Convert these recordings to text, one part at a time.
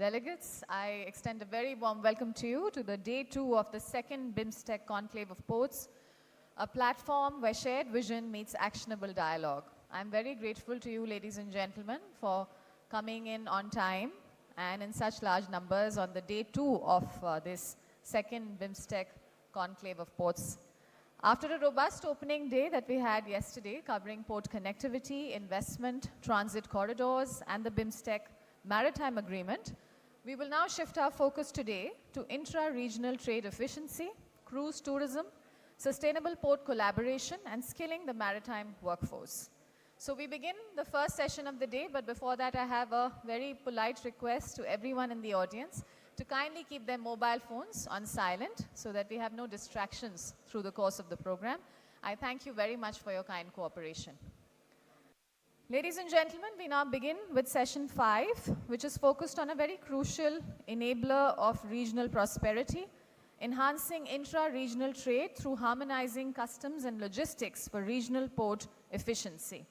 delegates, I extend a very warm welcome to you to the day 2 of the second Bimstec Conclave of Ports, a platform where shared vision meets actionable dialogue. I'm very grateful to you, ladies and gentlemen, for coming in on time and in such large numbers on the day 2 of this second Bimstec Conclave of Ports. After a robust opening day that we had yesterday covering port connectivity, investment, transit corridors, and the Bimstec Maritime Agreement, we will now shift our focus today to intra-regional trade efficiency, cruise tourism, sustainable port collaboration, and skilling the maritime workforce. So we begin the first session of the day, but before that I have a very polite request to everyone in the audience to kindly keep their mobile phones on silent so that we have no distractions through the course of the program. I thank you very much for your kind cooperation. Ladies and gentlemen, we now begin with session 5, which is focused on a very crucial enabler of regional prosperity, enhancing intra-regional trade through harmonizing customs and logistics for regional port efficiency.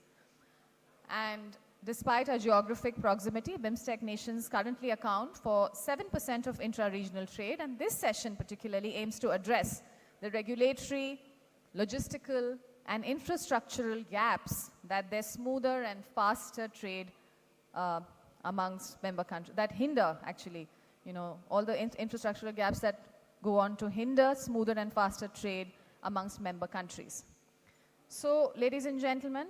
And despite our geographic proximity, Bimstec nations currently account for 7% of intra-regional trade, and this session particularly aims to address the regulatory, logistical, and infrastructural gaps that their smoother and faster trade amongst member countries, that hinder actually, all the infrastructural gaps that go on to hinder smoother and faster trade amongst member countries. So, ladies and gentlemen,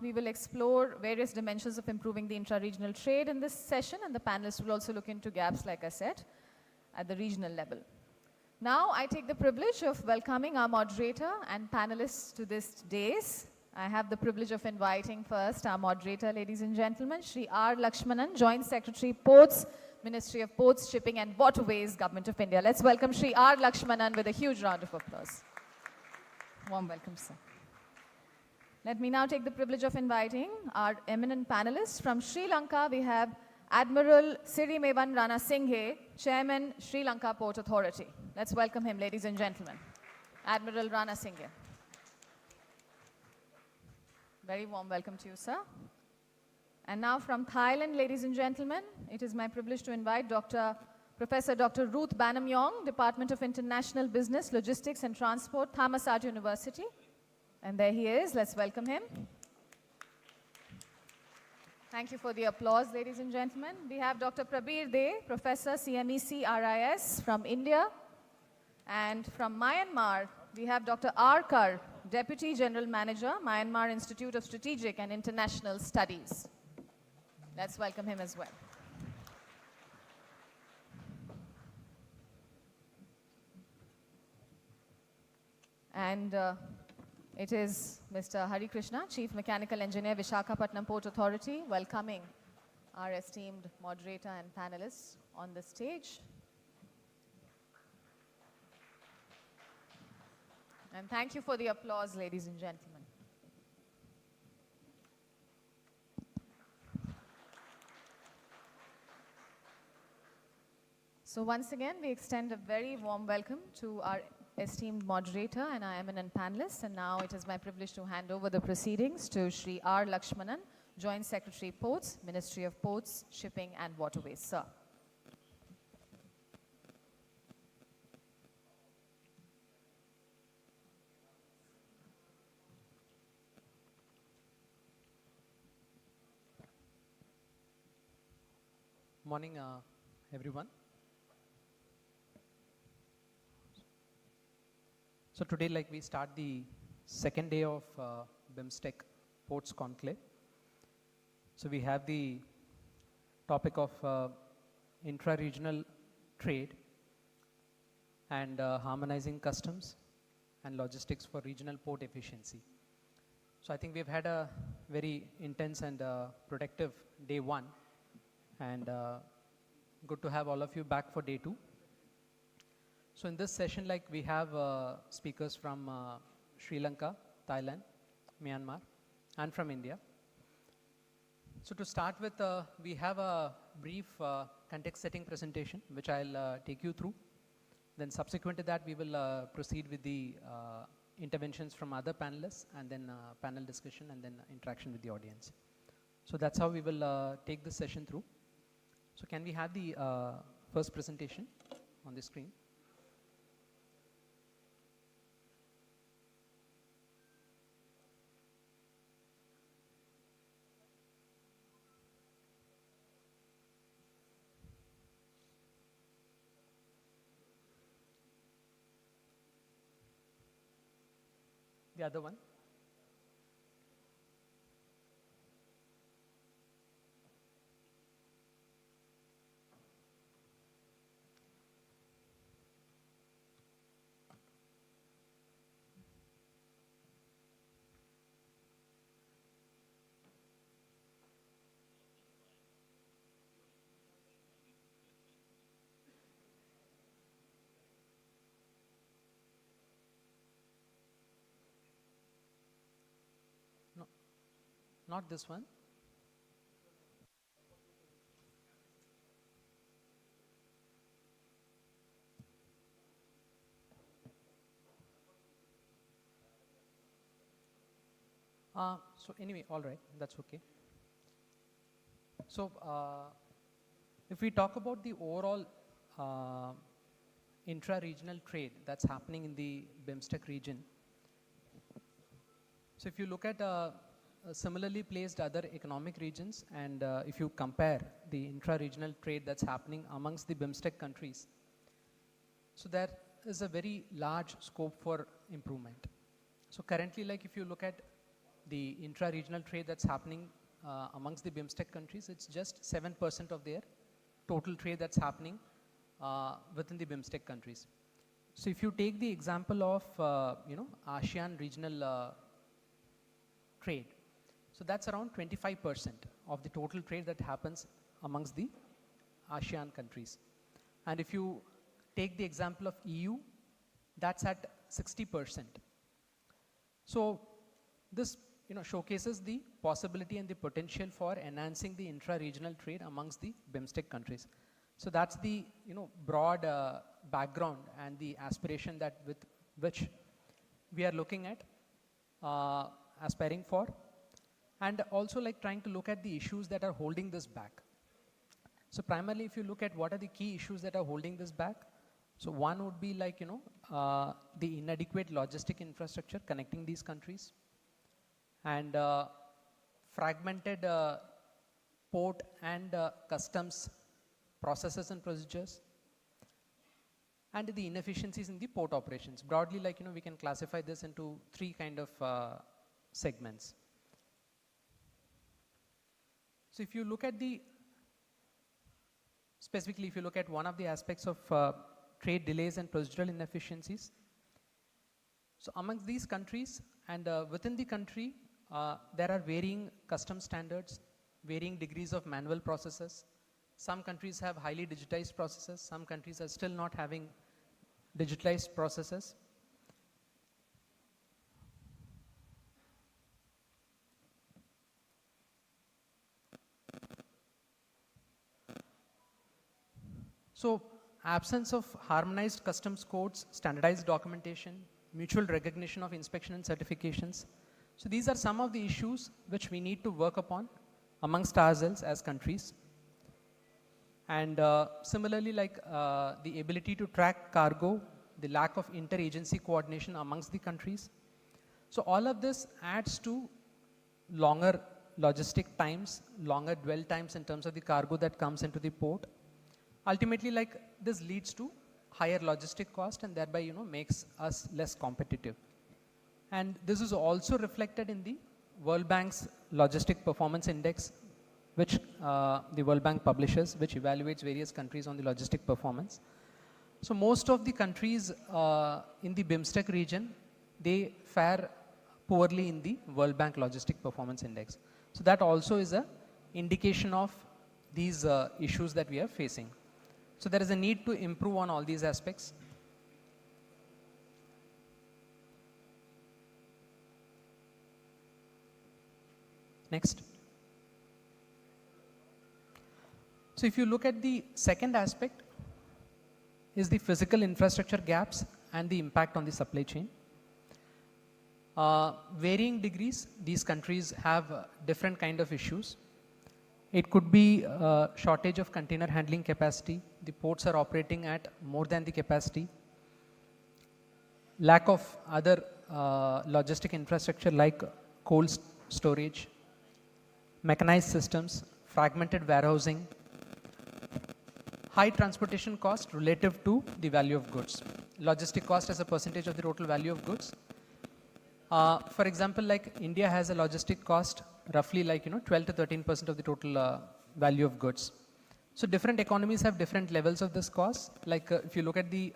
we will explore various dimensions of improving the intra-regional trade in this session, and the panelists will also look into gaps, like I said, at the regional level. Now, I take the privilege of welcoming our moderator and panelists to this dais. I have the privilege of inviting first our moderator, ladies and gentlemen, Shri R. Lakshmanan, Joint Secretary, Ports, Ministry of Ports, Shipping and Waterways, Government of India. Let's welcome Shri R. Lakshmanan with a huge round of applause. Warm welcome, sir. Let me now take the privilege of inviting our eminent panelists. From Sri Lanka, we have Admiral Sirimevan Ranasinghe, Chairman, Sri Lanka Port Authority. Let's welcome him, ladies and gentlemen. Admiral Ranasinghe. Very warm welcome to you, sir. And now from Thailand, ladies and gentlemen, it is my privilege to invite Professor Dr. Ruth Banamyong, Department of International Business, Logistics and Transport, Thammasat University. And there he is. Let's welcome him. Thank you for the applause, ladies and gentlemen. We have Dr. Prabir De, Professor, CMEC RIS from India. And from Myanmar, we have Dr. R. Kar, Deputy General Manager, Myanmar Institute of Strategic and International Studies. Let's welcome him as well. And it is Mr. Hari Krishna, Chief Mechanical Engineer, Visakhapatnam Port Authority, welcoming our esteemed moderator and panelists on the stage. And thank you for the applause, ladies and gentlemen. So once again, we extend a very warm welcome to our esteemed moderator and our eminent panelists. And now it is my privilege to hand over the proceedings to Shri R. Lakshmanan, Joint Secretary Ports, Ministry of Ports, Shipping and Waterways. Sir. Morning, everyone. So today, we start the second day of Bimstec Ports Conclave. So we have the topic of intra-regional trade and harmonizing customs and logistics for regional port efficiency. So I think we've had a very intense and productive day 1, and good to have all of you back for day 2. So in this session, we have speakers from Sri Lanka, Thailand, Myanmar, and from India. So to start with, we have a brief context-setting presentation, which I'll take you through. Then subsequent to that, we will proceed with the interventions from other panelists, and then panel discussion, and then interaction with the audience. So that's how we will take this session through. So can we have the first presentation on the screen? The other one. No, not this one. So anyway, all right, that's okay. So if we talk about the overall intra-regional trade that's happening in the Bimstec region, so if you look at similarly placed other economic regions, and if you compare the intra-regional trade that's happening amongst the Bimstec countries, so there is a very large scope for improvement. So currently, like if you look at the intra-regional trade that's happening amongst the Bimstec countries, it's just 7% of their total trade that's happening within the Bimstec countries. So if you take the example of ASEAN regional trade, so that's around 25% of the total trade that happens amongst the ASEAN countries. And if you take the example of EU, that's at 60%. So this showcases the possibility and the potential for enhancing the intra-regional trade amongst the Bimstec countries. So that's the broad background and the aspiration that with which we are looking at aspiring for, and also like trying to look at the issues that are holding this back. So primarily, if you look at what are the key issues that are holding this back, so one would be like the inadequate logistic infrastructure connecting these countries, and fragmented port and customs processes and procedures, and the inefficiencies in the port operations. Broadly, like we can classify this into three kind of segments. So if you look at specifically if you look at one of the aspects of trade delays and procedural inefficiencies, so amongst these countries and within the country, there are varying custom standards, varying degrees of manual processes. Some countries have highly digitized processes, some countries are still not having digitalized processes. So absence of harmonized customs codes, standardized documentation, mutual recognition of inspection and certifications. So these are some of the issues which we need to work upon amongst ourselves as countries. And similarly, like the ability to track cargo, the lack of interagency coordination amongst the countries. So all of this adds to longer logistic times, longer dwell times in terms of the cargo that comes into the port. Ultimately, like this leads to higher logistic cost and thereby makes us less competitive. And this is also reflected in the World Bank's Logistic Performance Index, which the World Bank publishes, which evaluates various countries on the logistic performance. So most of the countries in the Bimstec region, they fare poorly in the World Bank Logistic Performance Index. So that also is an indication of these issues that we are facing. So there is a need to improve on all these aspects. Next. So if you look at the second aspect, is the physical infrastructure gaps and the impact on the supply chain. Varying degrees, these countries have different kind of issues. It could be shortage of container handling capacity. The ports are operating at more than the capacity. Lack of other logistic infrastructure like cold storage, mechanized systems, fragmented warehousing, high transportation cost relative to the value of goods. Logistic cost as a percentage of the total value of goods. For example, like India has a logistic cost roughly like 12 to 13% of the total value of goods. So different economies have different levels of this cost. Like if you look at the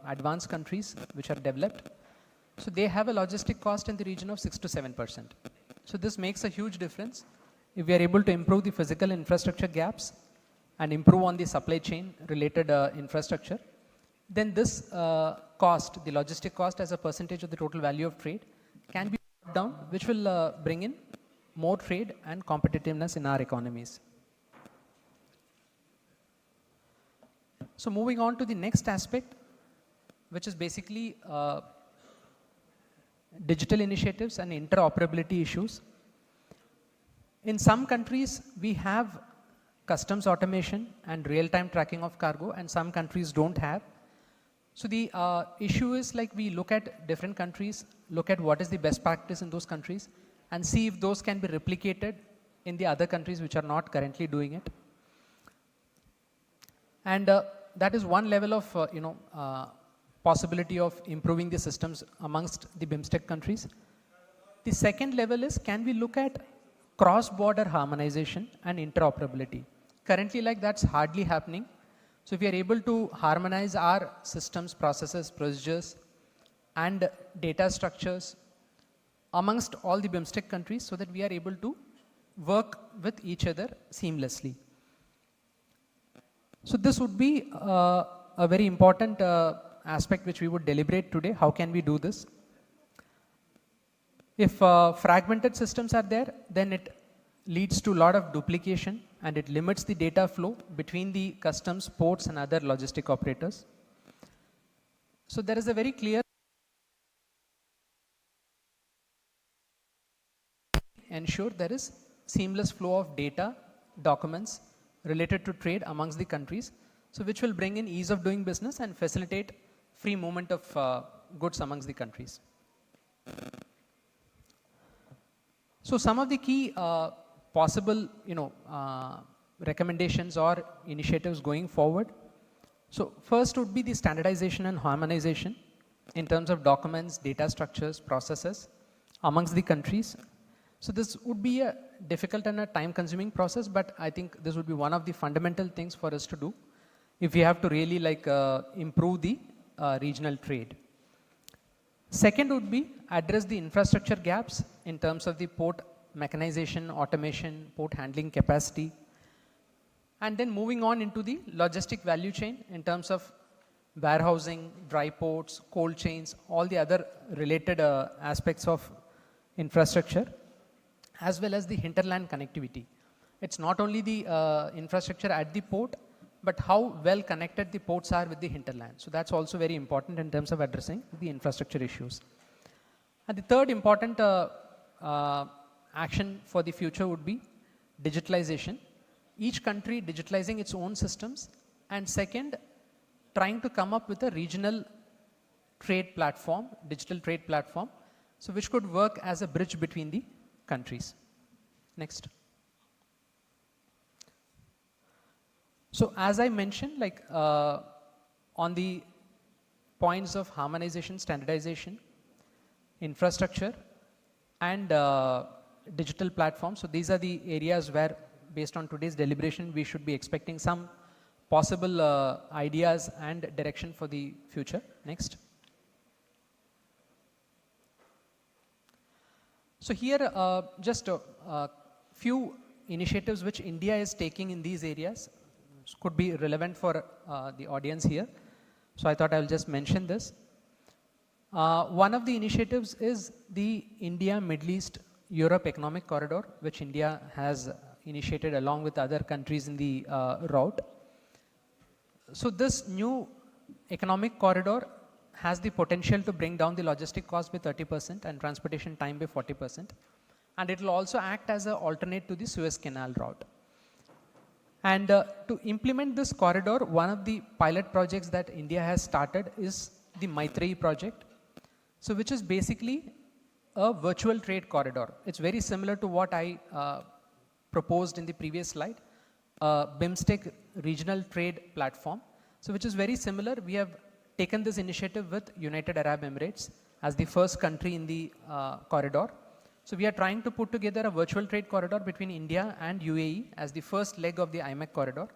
advanced countries which are developed, so they have a logistic cost in the region of 6 to 7%. So this makes a huge difference. If we are able to improve the physical infrastructure gaps and improve on the supply chain related infrastructure, then this cost, the logistic cost as a percentage of the total value of trade, can be brought down, which will bring in more trade and competitiveness in our economies. So moving on to the next aspect, which is basically digital initiatives and interoperability issues. In some countries, we have customs automation and real-time tracking of cargo, and some countries don't have. So the issue is like we look at different countries, look at what is the best practice in those countries, and see if those can be replicated in the other countries which are not currently doing it. And that is one level of possibility of improving the systems amongst the Bimstec countries. The second level is, can we look at cross-border harmonization and interoperability? Currently, like that's hardly happening. So if we are able to harmonize our systems, processes, procedures, and data structures amongst all the Bimstec countries so that we are able to work with each other seamlessly. So this would be a very important aspect which we would deliberate today. How can we do this? If fragmented systems are there, then it leads to a lot of duplication and it limits the data flow between the customs, ports and other logistic operators. So there is a very clear ensure there is seamless flow of data, documents related to trade amongst the countries, so which will bring in ease of doing business and facilitate free movement of goods amongst the countries. So some of the key possible recommendations or initiatives going forward. So first would be the standardization and harmonization in terms of documents, data structures, processes amongst the countries. So this would be a difficult and a time consuming process, but I think this would be one of the fundamental things for us to do if we have to really improve the regional trade. Second would be address the infrastructure gaps in terms of the port mechanization, automation, port handling capacity, and then moving on into the logistic value chain in terms of warehousing, dry ports, cold chains, all the other related aspects of infrastructure, as well as the hinterland connectivity. It's not only the infrastructure at the port, but how well connected the ports are with the hinterland. So that's also very important in terms of addressing the infrastructure issues. And the third important action for the future would be digitalization. Each country digitalizing its own systems, and second, trying to come up with a regional trade platform, digital trade platform, so which could work as a bridge between the countries. Next. So as I mentioned, on the points of harmonization, standardization, infrastructure, and digital platforms. So these are the areas where, based on today's deliberation, we should be expecting some possible ideas and direction for the future. Next. So here, just a few initiatives which India is taking in these areas could be relevant for the audience here. So I thought I'll just mention this. One of the initiatives is the India, Middle East, Europe Economic Corridor, which India has initiated along with other countries in the route. So this new economic corridor has the potential to bring down the logistic cost by 30% and transportation time by 40%. And it will also act as an alternate to the Suez Canal route. And to implement this corridor, one of the pilot projects that India has started is the Maitreyi project. So which is basically a virtual trade corridor. It's very similar to what I proposed in the previous slide, Bimstec regional trade platform. So which is very similar. We have taken this initiative with United Arab Emirates as the first country in the corridor. So we are trying to put together a virtual trade corridor between India and UAE as the first leg of the IMEC corridor.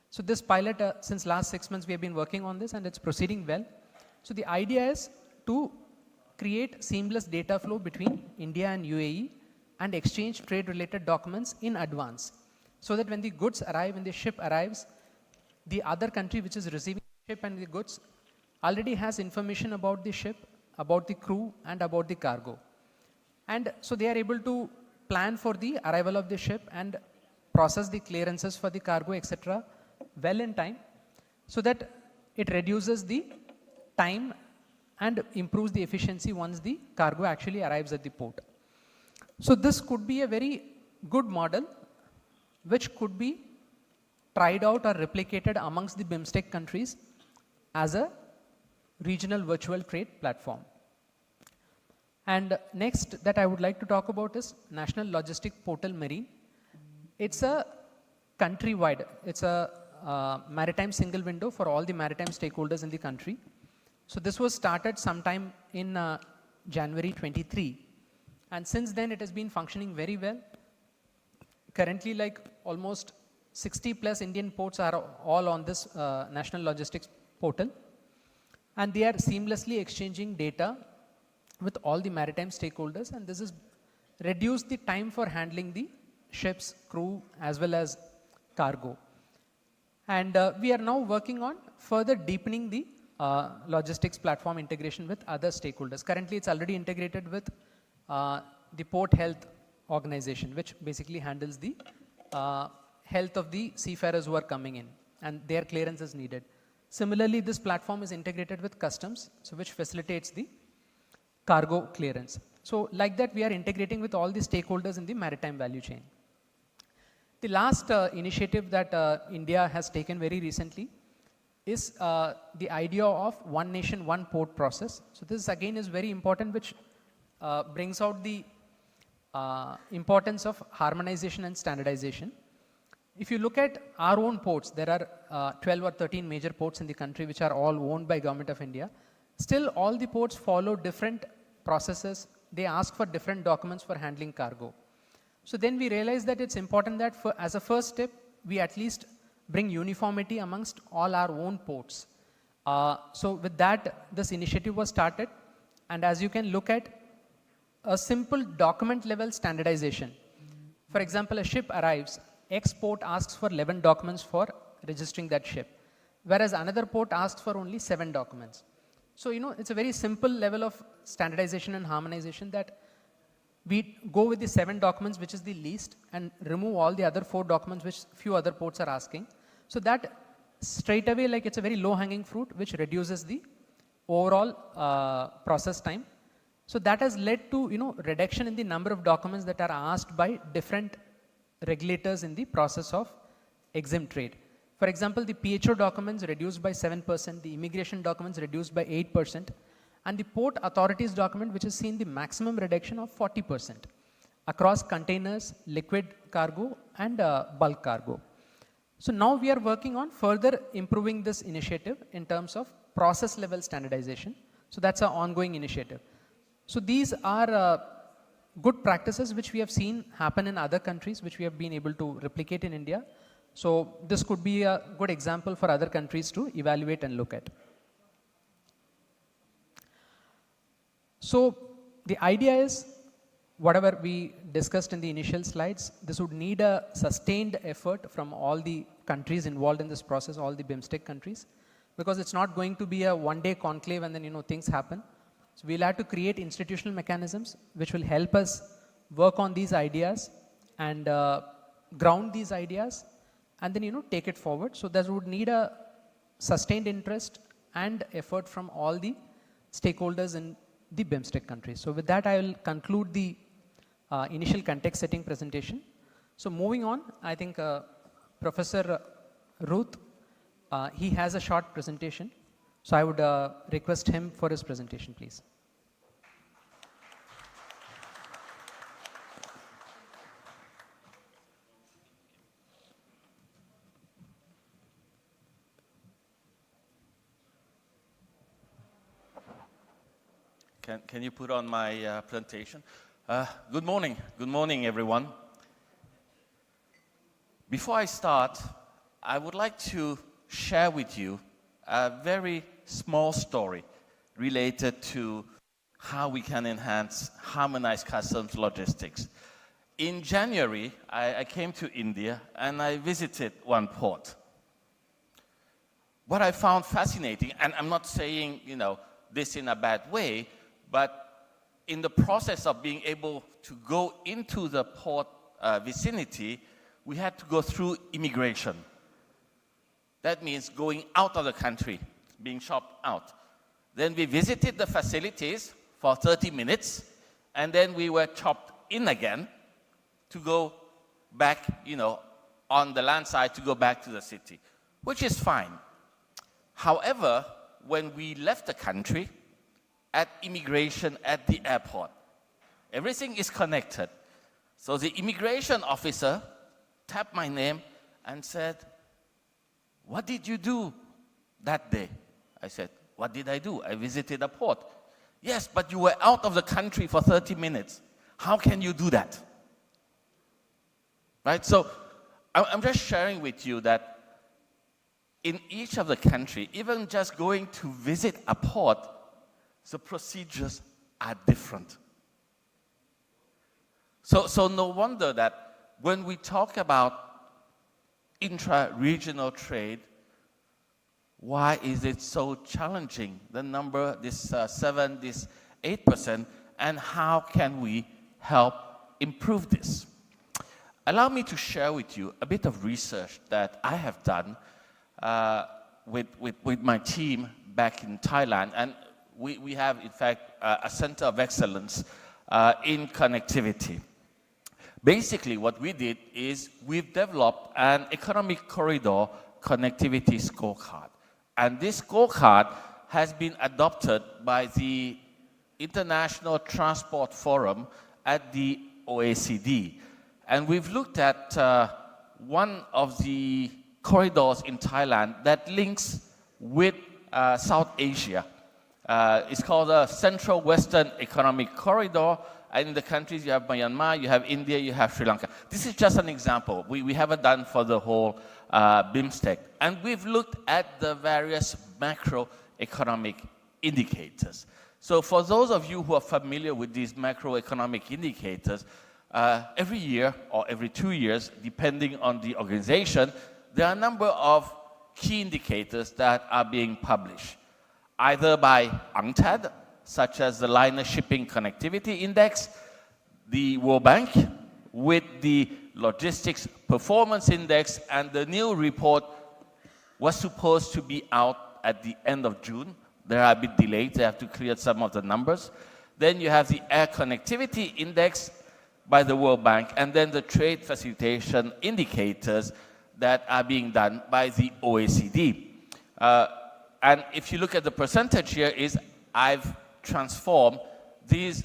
So this pilot, since last 6 months, we have been working on this and it's proceeding well. So the idea is to create seamless data flow between India and UAE and exchange trade related documents in advance. So that when the goods arrive, when the ship arrives, the other country which is receiving the ship and the goods already has information about the ship, about the crew and about the cargo. And so they are able to plan for the arrival of the ship and process the clearances for the cargo, etc. well in time, so that it reduces the time and improves the efficiency once the cargo actually arrives at the port. So this could be a very good model which could be tried out or replicated amongst the Bimstec countries as a regional virtual trade platform. And next that I would like to talk about is National Logistic Portal Marine. It's a countrywide, it's a maritime single window for all the maritime stakeholders in the country. So this was started sometime in January 23. And since then it has been functioning very well. Currently like almost 60 plus Indian ports are all on this National Logistics Portal. And they are seamlessly exchanging data with all the maritime stakeholders, and this has reduced the time for handling the ships, crew as well as cargo. And we are now working on further deepening the logistics platform integration with other stakeholders. Currently it's already integrated with the Port Health Organization, which basically handles the health of the seafarers who are coming in and their clearance is needed. Similarly, this platform is integrated with customs, so which facilitates the cargo clearance. So like that we are integrating with all the stakeholders in the maritime value chain. The last initiative that India has taken very recently is the idea of one nation, one port process. So this again is very important, which brings out the importance of harmonization and standardization. If you look at our own ports, there are 12 or 13 major ports in the country which are all owned by Government of India. Still, all the ports follow different processes. They ask for different documents for handling cargo. So then we realized that it's important that as a first step, we at least bring uniformity amongst all our own ports. So with that, this initiative was started. And as you can look at a simple document level standardization. For example, a ship arrives, X port asks for 11 documents for registering that ship, whereas another port asks for only 7 documents. So, you know, it's a very simple level of standardization and harmonization that we go with the 7 documents, which is the least, and remove all the other 4 documents, which few other ports are asking. So that straight away, like it's a very low hanging fruit, which reduces the overall process time. So that has led to, you know, reduction in the number of documents that are asked by different regulators in the process of exempt trade. For example, the PHO documents reduced by 7%, the immigration documents reduced by 8%, and the port authorities document, which has seen the maximum reduction of 40% across containers, liquid cargo, and bulk cargo. So now we are working on further improving this initiative in terms of process level standardization. So that's an ongoing initiative. So these are good practices which we have seen happen in other countries, which we have been able to replicate in India. So this could be a good example for other countries to evaluate and look at. So the idea is, whatever we discussed in the initial slides, this would need a sustained effort from all the countries involved in this process, all the Bimstec countries, because it's not going to be a one-day conclave and then, you know, things happen. So we'll have to create institutional mechanisms which will help us work on these ideas and ground these ideas and then, you know, take it forward. So that would need a sustained interest and effort from all the stakeholders in the Bimstec countries. So with that, I will conclude the initial context setting presentation. So moving on, I think Professor Ruth. He has a short presentation. So I would request him for his presentation, please. Can you put on my presentation? Good morning everyone. Before I start, I would like to share with you a very small story related to how we can enhance harmonized customs logistics. In January, I came to India and I visited one port. What I found fascinating, and I'm not saying, this in a bad way, but in the process of being able to go into the port vicinity, we had to go through immigration. That means going out of the country, being shopped out. Then we visited the facilities for 30 minutes, and then we were chopped in again to go back, on the land side to go back to the city, which is fine. However, when we left the country, at immigration at the airport, everything is connected. So the immigration officer tapped my name and said, "What did you do that day?" I said, "What did I do? I visited a port." "Yes, but you were out of the country for 30 minutes. How can you do that?" Right? So I'm just sharing with you that in each of the country, even just going to visit a port, the procedures are different. So no wonder that when we talk about intra-regional trade, why is it so challenging? The number, this 7, this 8%, and how can we help improve this? Allow me to share with you a bit of research that I have done with my team back in Thailand. And we have, in fact, a center of excellence in connectivity. Basically, what we did is we've developed an economic corridor connectivity scorecard. And this scorecard has been adopted by the International Transport Forum at the OECD. And we've looked at one of the corridors in Thailand that links with South Asia. It's called the Central Western Economic Corridor. And in the countries, you have Myanmar, you have India, you have Sri Lanka. This is just an example. We haven't done for the whole Bimstec. And we've looked at the various macroeconomic indicators. So for those of you who are familiar with these macroeconomic indicators, every year or every 2 years, depending on the organization, there are a number of key indicators that are being published, either by UNCTAD, such as the Liner Shipping Connectivity Index, the World Bank, with the Logistics Performance Index, and the new report was supposed to be out at the end of June. They are a bit delayed. They have to clear some of the numbers. Then you have the Air Connectivity Index by the World Bank, and then the Trade Facilitation Indicators that are being done by the OECD. And if you look at the percentage here, I've transformed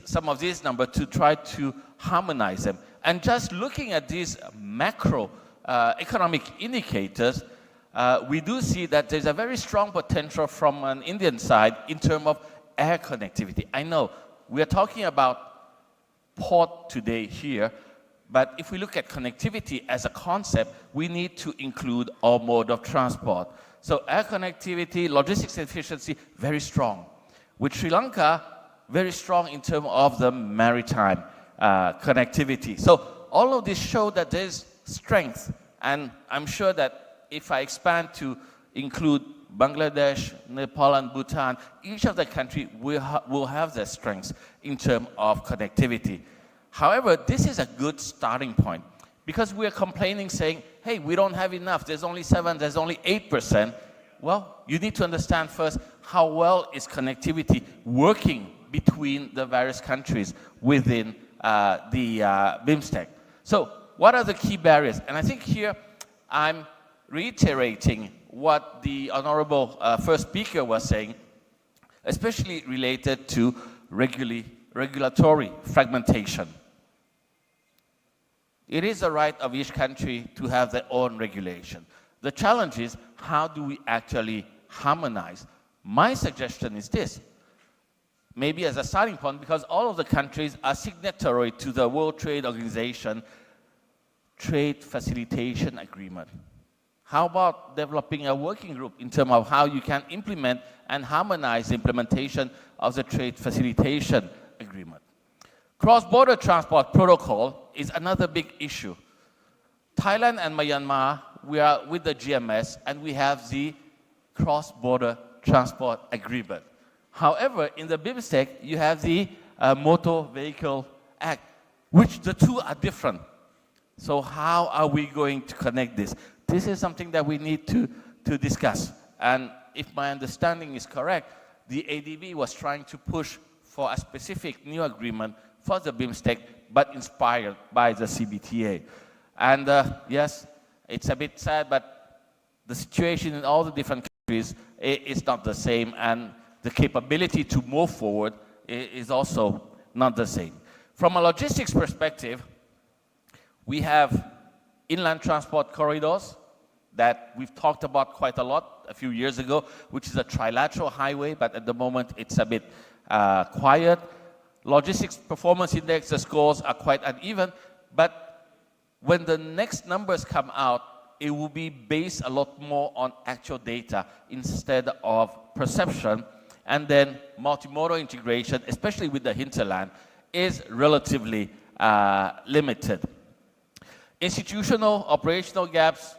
some of these numbers to try to harmonize them. And just looking at these macro economic indicators, we do see that there's a very strong potential from an Indian side in terms of air connectivity. I know we are talking about port today here, but if we look at connectivity as a concept, we need to include all mode of transport. So air connectivity, logistics efficiency, very strong. With Sri Lanka, very strong in terms of the maritime connectivity. So all of this show that there's strength, and I'm sure that if I expand to include Bangladesh, Nepal, and Bhutan, each of the countries will have their strengths in terms of connectivity. However, this is a good starting point because we are complaining saying, hey, we don't have enough, there's only 7, there's only 8%. Well, you need to understand first how well is connectivity working between the various countries within the Bimstec. So what are the key barriers? And I think here I'm reiterating what the honorable first speaker was saying, especially related to regulatory fragmentation. It is the right of each country to have their own regulation. The challenge is, how do we actually harmonize? My suggestion is this, maybe as a starting point, because all of the countries are signatory to the World Trade Organization Trade Facilitation Agreement. How about developing a working group in terms of how you can implement and harmonize the implementation of the Trade Facilitation Agreement? Cross-border transport protocol is another big issue. Thailand and Myanmar, we are with the GMS, and we have the cross-border transport agreement. However, in the Bimstec, you have the Motor Vehicle Act, which the two are different. So how are we going to connect this? This is something that we need to discuss. And if my understanding is correct, the ADB was trying to push for a specific new agreement for the Bimstec, but inspired by the CBTA. And yes, it's a bit sad, but the situation in all the different countries is not the same, and the capability to move forward is also not the same. From a logistics perspective, we have inland transport corridors that we've talked about quite a lot a few years ago, which is a trilateral highway, but at the moment it's a bit quiet. Logistics performance index, the scores are quite uneven, but when the next numbers come out, it will be based a lot more on actual data instead of perception, and then multimodal integration, especially with the hinterland, is relatively limited. Institutional, operational gaps,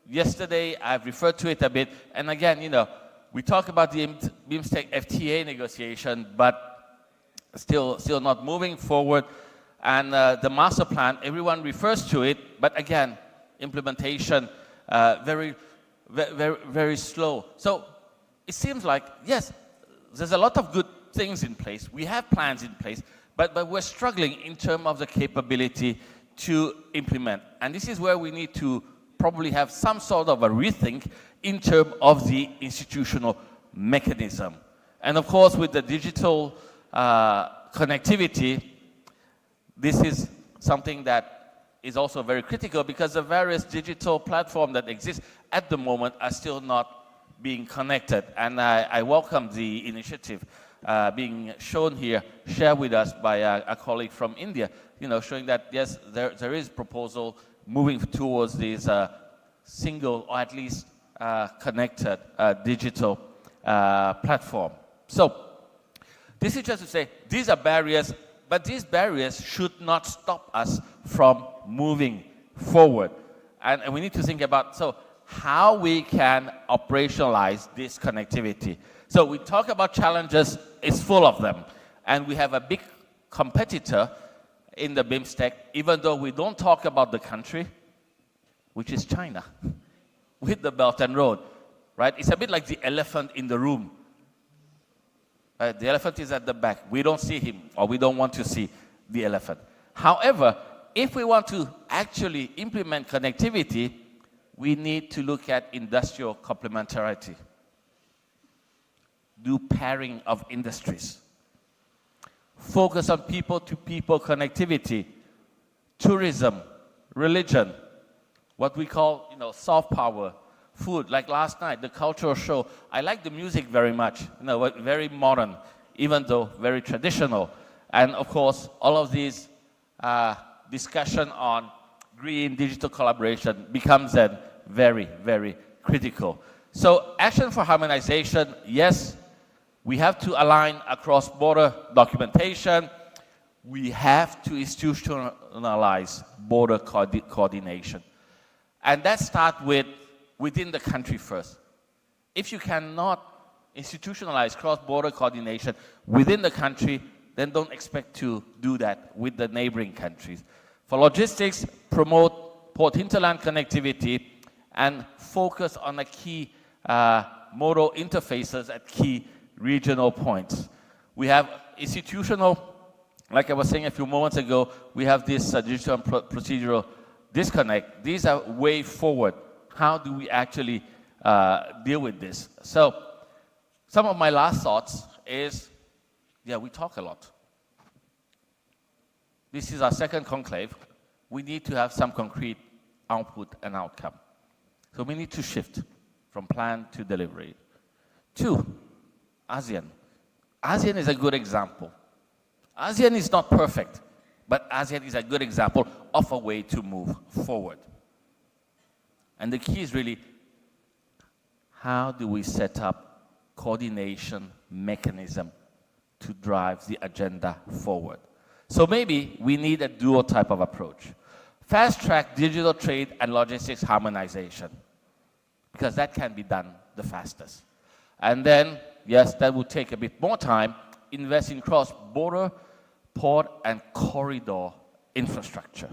yesterday I've referred to it a bit, and again, you know, we talk about the Bimstec FTA negotiation, but still not moving forward. And the master plan, everyone refers to it, but again, implementation very slow. So it seems like, yes, there's a lot of good things in place. We have plans in place, but we're struggling in terms of the capability to implement. And this is where we need to probably have some sort of a rethink in terms of the institutional mechanism. And of course, with the digital connectivity, this is something that is also very critical, because the various digital platforms that exist at the moment are still not being connected. And I welcome the initiative being shown here, shared with us by a colleague from India, you know, showing that yes, there is proposal moving towards this single, or at least connected digital platform. So this is just to say, these are barriers, but these barriers should not stop us from moving forward. And we need to think about, so how we can operationalize this connectivity. So we talk about challenges, it's full of them. And we have a big competitor in the Bimstec, even though we don't talk about the country, which is China, with the Belt and Road, right? It's a bit like the elephant in the room. The elephant is at the back. We don't see him, or we don't want to see the elephant. However, if we want to actually implement connectivity, we need to look at industrial complementarity, do pairing of industries, focus on people-to-people connectivity, tourism, religion, what we call, you know, soft power, food. Like last night, the cultural show. I like the music very much, you know, very modern, even though very traditional. And of course, all of these discussion on green digital collaboration becomes then very, very critical. So action for harmonization, yes, we have to align across border documentation. We have to institutionalize border coordination. And that starts with within the country first. If you cannot institutionalize cross-border coordination within the country, then don't expect to do that with the neighboring countries. For logistics, promote port hinterland connectivity and focus on the key modal interfaces at key regional points. We have institutional, like I was saying a few moments ago, we have this digital and procedural disconnect. These are way forward. how do we actually deal with this? So some of my last thoughts is, yeah, we talk a lot. This is our second conclave. We need to have some concrete output and outcome. So we need to shift from plan to delivery. 2, ASEAN. ASEAN is a good example. ASEAN is not perfect, but ASEAN is a good example of a way to move forward. And the key is really, how do we set up coordination mechanism to drive the agenda forward? So maybe we need a dual type of approach. Fast-track digital trade and logistics harmonization, because that can be done the fastest. And then, yes, that will take a bit more time, invest in cross-border, port, and corridor infrastructure.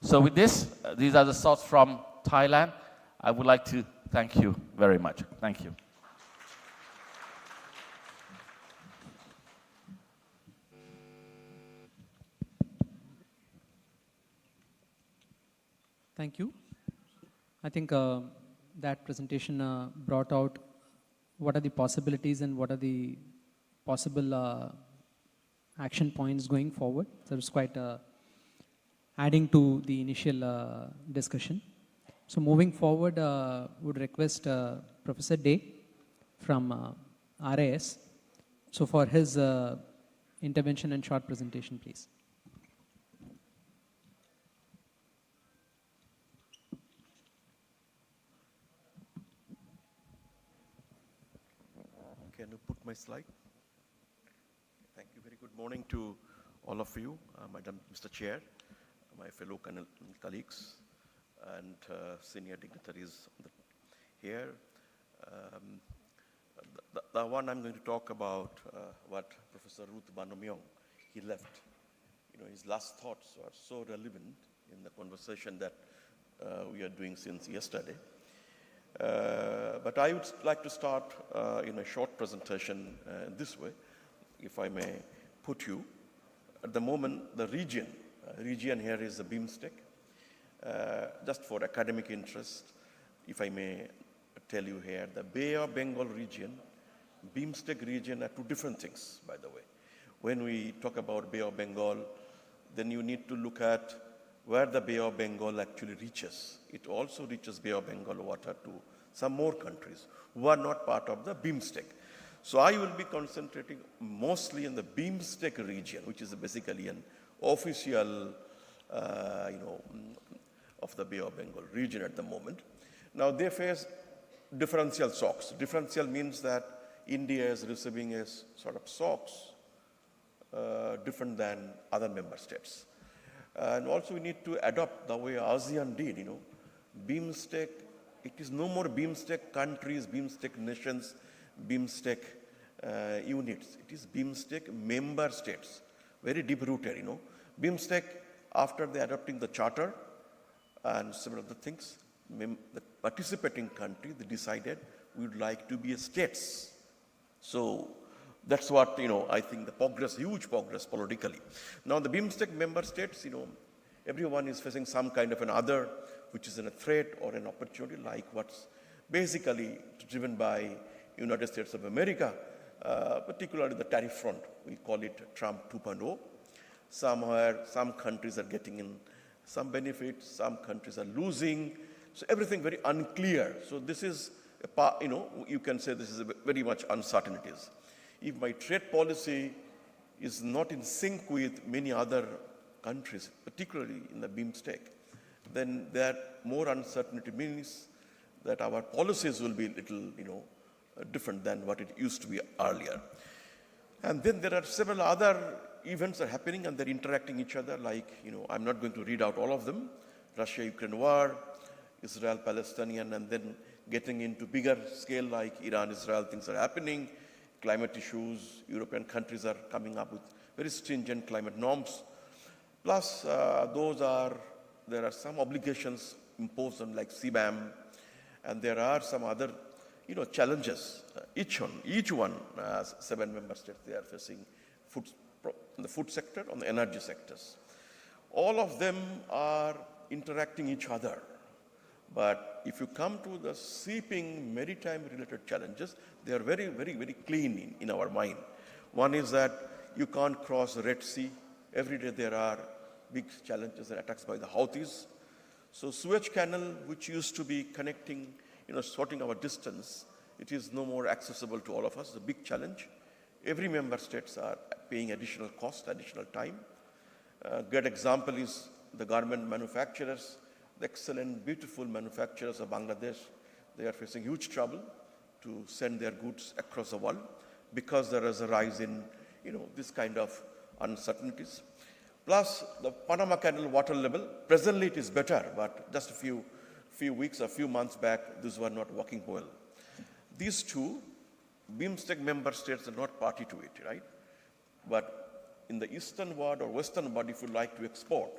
So with this, these are the thoughts from Thailand. I would like to thank you very much. Thank you. Thank you. I think that presentation brought out what are the possibilities and what are the possible action points going forward. So it's quite adding to the initial discussion. So moving forward, would request Professor Day from RAS. So for his intervention and short presentation, please. Can you put my slide? Thank you. Very good morning to all of you, Madam Mr. Chair, my fellow colleagues, and senior dignitaries here. The one I'm going to talk about, what Professor Ruth Banomyong, he left. You know, his last thoughts are so relevant in the conversation that we are doing since yesterday. But I would like to start in a short presentation this way, if I may put you. At the moment, the region here is the Bimstec. Just for academic interest, if I may tell you here, the Bay of Bengal region, Bimstec region are two different things, by the way. When we talk about Bay of Bengal, then you need to look at where the Bay of Bengal actually reaches. It also reaches Bay of Bengal water to some more countries who are not part of the Bimstec. So I will be concentrating mostly in the Bimstec region, which is basically an official, of the Bay of Bengal region at the moment. Now they face differential shocks. Differential means that India is receiving a sort of shocks different than other member states. And also we need to adopt the way ASEAN did, Bimstec, it is no more Bimstec countries, Bimstec nations, Bimstec units. It is Bimstec member states, very deep-rooted, Bimstec, after they adopting the charter and several other things, the participating country, they decided we would like to be states. So that's what, I think the progress, huge progress politically. Now the Bimstec member states, everyone is facing some kind of an other, which is a threat or an opportunity, like what's basically driven by United States of America, particularly the tariff front. We call it Trump 2.0. Somewhere, some countries are getting in some benefits, some countries are losing. So everything very unclear. So this is, you can say this is very much uncertainties. If my trade policy is not in sync with many other countries, particularly in the Bimstec, then that more uncertainty means that our policies will be a little, different than what it used to be earlier. And then there are several other events that are happening and they're interacting each other, like, I'm not going to read out all of them. Russia-Ukraine war, Israel-Palestinian, and then getting into bigger scale like Iran-Israel, things are happening. Climate issues, European countries are coming up with very stringent climate norms. Plus, there are some obligations imposed on like CBAM, and there are some other, challenges. Each one, 7 member states, they are facing in the food sector, on the energy sectors. All of them are interacting each other. But if you come to the sweeping maritime-related challenges, they are very, very, very clean in our mind. One is that you can't cross the Red Sea. Every day there are big challenges and attacks by the Houthis. So Suez Canal, which used to be connecting, sorting our distance, it is no more accessible to all of us. It's a big challenge. Every member states are paying additional cost, additional time. A good example is the garment manufacturers, the excellent, beautiful manufacturers of Bangladesh. They are facing huge trouble to send their goods across the world because there is a rise in, this kind of uncertainties. Plus, the Panama Canal water level, presently it is better, but just a few weeks, a few months back, these were not working well. These two, Bimstec member states are not party to it, right? But in the eastern world or western world, if you like to export,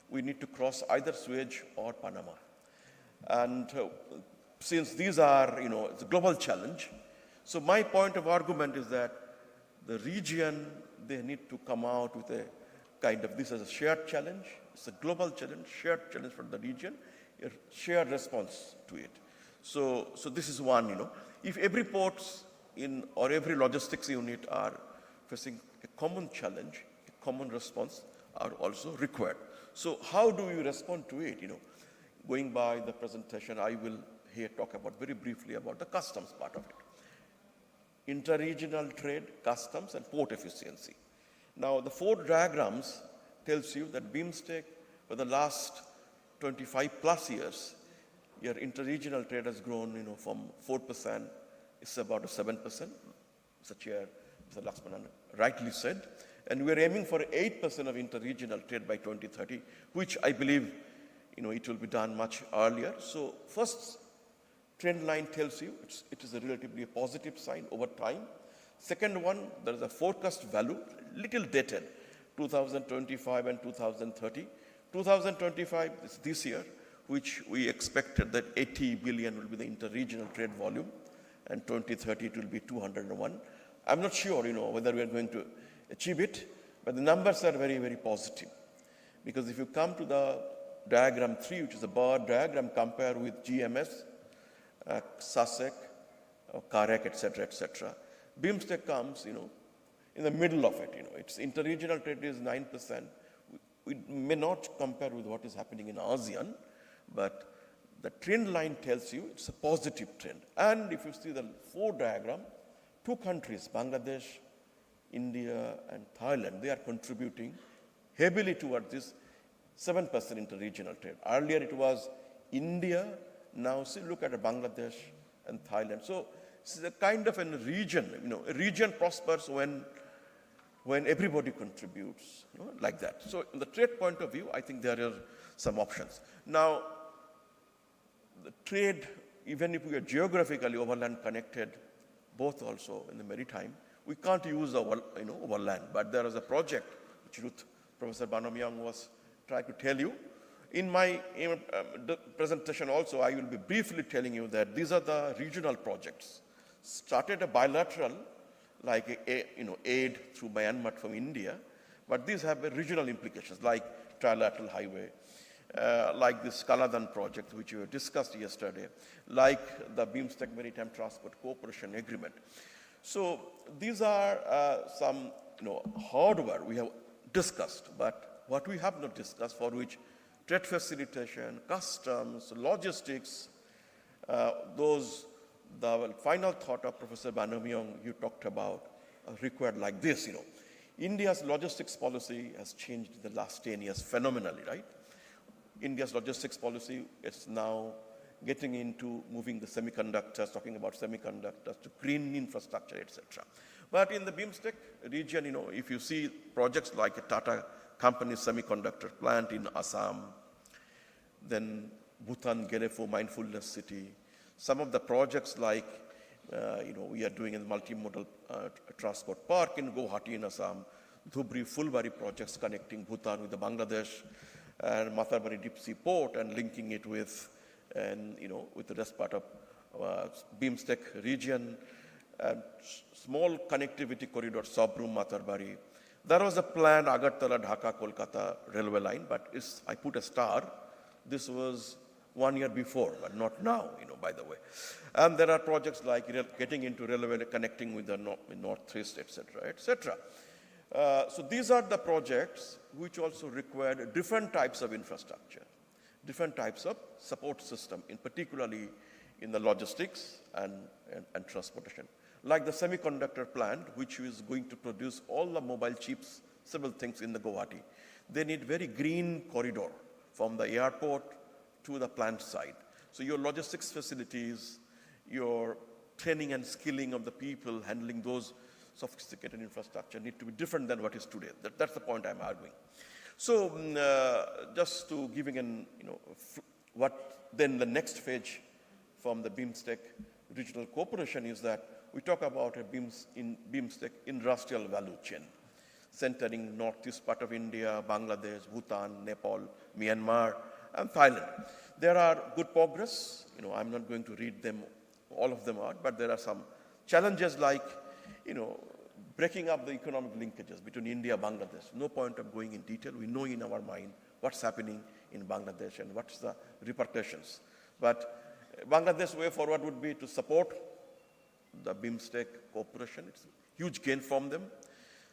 we need to cross either Suez or Panama. And since these are, it's a global challenge, so my point of argument is that the region, they need to come out with a kind of this as a shared challenge. It's a global challenge, shared challenge for the region, a shared response to it. So this is one, If every ports or every logistics unit are facing a common challenge, a common response are also required. So how do we respond to it? Going by the presentation, I will here talk about very briefly about the customs part of it. Interregional trade, customs, and port efficiency. Now, the 4 diagrams tells you that Bimstec, for the last 25 plus years, your interregional trade has grown, from 4%, it's about 7%. Mr. Chair, Mr. Laxmanan rightly said. And we're aiming for 8% of interregional trade by 2030, which I believe, it will be done much earlier. So first trend line tells you it is a relatively positive sign over time. Second one, there is a forecast value, little dated, 2025 and 2030. 2025 is this year, which we expected that 80 billion will be the interregional trade volume, and 2030 it will be 201. I'm not sure, whether we are going to achieve it, but the numbers are very, very positive. Because if you come to the diagram 3, which is a bar diagram, compare with GMS, SASEC, CAREC, etc., Bimstec comes, in the middle of it. Its interregional trade is 9%. We may not compare with what is happening in ASEAN, but the trend line tells you it's a positive trend. And if you see the 4 diagram, 2 countries, Bangladesh, India, and Thailand, they are contributing heavily towards this 7% interregional trade. Earlier it was India, now see, look at Bangladesh and Thailand. So this is a kind of a region, a region prospers when everybody contributes, like that. So in the trade point of view, I think there are some options. Now, the trade, even if we are geographically overland connected, both also in the maritime, we can't use overland. But there is a project which Professor Banamyang was trying to tell you. In my the presentation also, I will be briefly telling you that these are the regional projects. Started a bilateral, like aid through Myanmar from India, but these have regional implications, like trilateral highway, like this Kaladan project, which we discussed yesterday, like the Bimstec Maritime Transport Cooperation Agreement. So these are some hardware we have discussed, but what we have not discussed, for which trade facilitation, customs, logistics, the final thought of Professor Banamyang you talked about required like this. India's logistics policy has changed in the last 10 years phenomenally, right? India's logistics policy is now getting into moving the semiconductors, talking about semiconductors to green infrastructure, etc. But in the Bimstec region, if you see projects like a Tata company semiconductor plant in Assam, then Bhutan Gerefo Mindfulness City, some of the projects like, we are doing in the multimodal transport park in Guwahati in Assam, Dhubri Fulbari projects connecting Bhutan with the Bangladesh, and Matarbari Deep Sea Port and linking it with, with the rest part of Bimstec region, and small connectivity corridor, Sabrum, Matarbari. There was a plan, Agartala, Dhaka, Kolkata railway line, but I put a star. This was 1 year before, but not now, by the way. And there are projects like getting into railway, connecting with the Northeast, et cetera, et cetera. So these are the projects which also require different types of infrastructure, different types of support system, particularly in the logistics and transportation. Like the semiconductor plant, which is going to produce all the mobile chips, several things in the Guwahati. They need very green corridor from the airport to the plant side. So your logistics facilities, your training and skilling of the people handling those sophisticated infrastructure need to be different than what is today. That's the point I'm arguing. So just to giving an, what then the next phase from the Bimstec regional cooperation is that we talk about a Bimstec industrial value chain, centering northeast part of India, Bangladesh, Bhutan, Nepal, Myanmar, and Thailand. There are good progress. I'm not going to read them, all of them out, but there are some challenges like, breaking up the economic linkages between India and Bangladesh. No point of going in detail. We know in our mind what's happening in Bangladesh and what's the repercussions. But Bangladesh's way forward would be to support the Bimstec cooperation. It's a huge gain from them.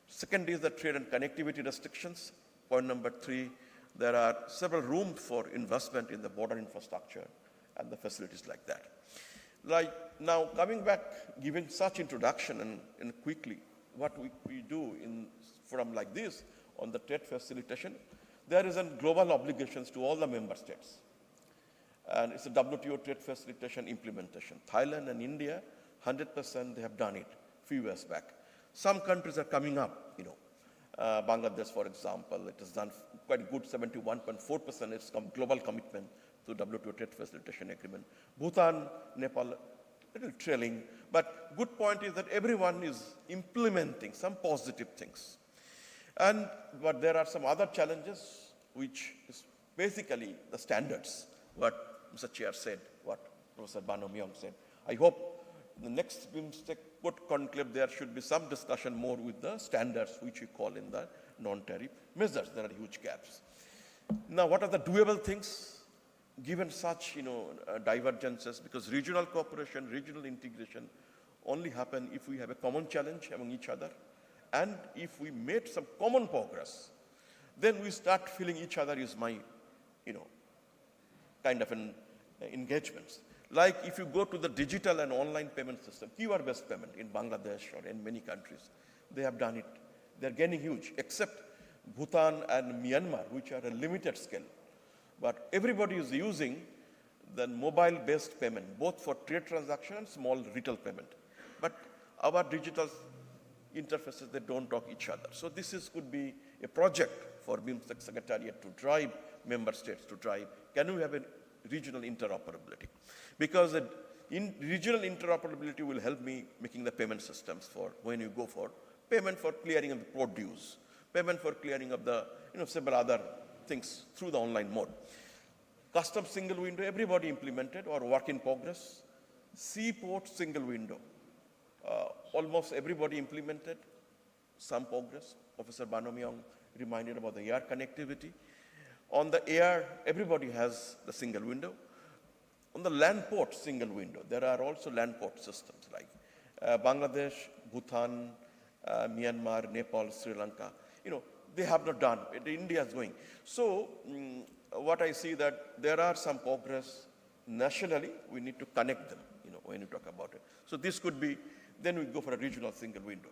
Second is the trade and connectivity restrictions. Point number 3, there are several rooms for investment in the border infrastructure and the facilities like that. Like now coming back, giving such introduction and quickly, what we do in forum like this on the trade facilitation, there is a global obligations to all the member states. And it's a WTO trade facilitation implementation. Thailand and India, 100% they have done it a few years back. Some countries are coming up, Bangladesh, for example, it has done quite good, 71.4% its global commitment to WTO trade facilitation agreement. Bhutan, Nepal, a little trailing. But good point is that everyone is implementing some positive things. But there are some other challenges, which is basically the standards, what Mr. Chair said, what Professor Bano Myong said. I hope the next Bimstec conclave, there should be some discussion more with the standards, which we call in the non-tariff measures. There are huge gaps. Now, what are the doable things? Given such, divergences, because regional cooperation, regional integration only happen if we have a common challenge among each other, and if we made some common progress, then we start feeling each other is my, kind of an engagements. Like if you go to the digital and online payment system, QR-based payment in Bangladesh or in many countries, they have done it. They're gaining huge, except Bhutan and Myanmar, which are a limited scale. But everybody is using the mobile-based payment, both for trade transaction and small retail payment. But our digital interfaces, they don't talk each other. So this could be a project for Bimstec Secretariat to drive member states to drive. Can we have a regional interoperability? Because regional interoperability will help me making the payment systems for when you go for payment for clearing of the port dues, payment for clearing of the several other things through the online mode. Customs single window, everybody implemented or work in progress. Seaport single window, almost everybody implemented, some progress. Professor Bano Myong reminded about the air connectivity. On the air, everybody has the single window. On the land port single window, there are also land port systems like Bangladesh, Bhutan, Myanmar, Nepal, Sri Lanka. They have not done it. India is going. So what I see that there are some progress nationally. We need to connect them, when you talk about it. So this could be, then we go for a regional single window.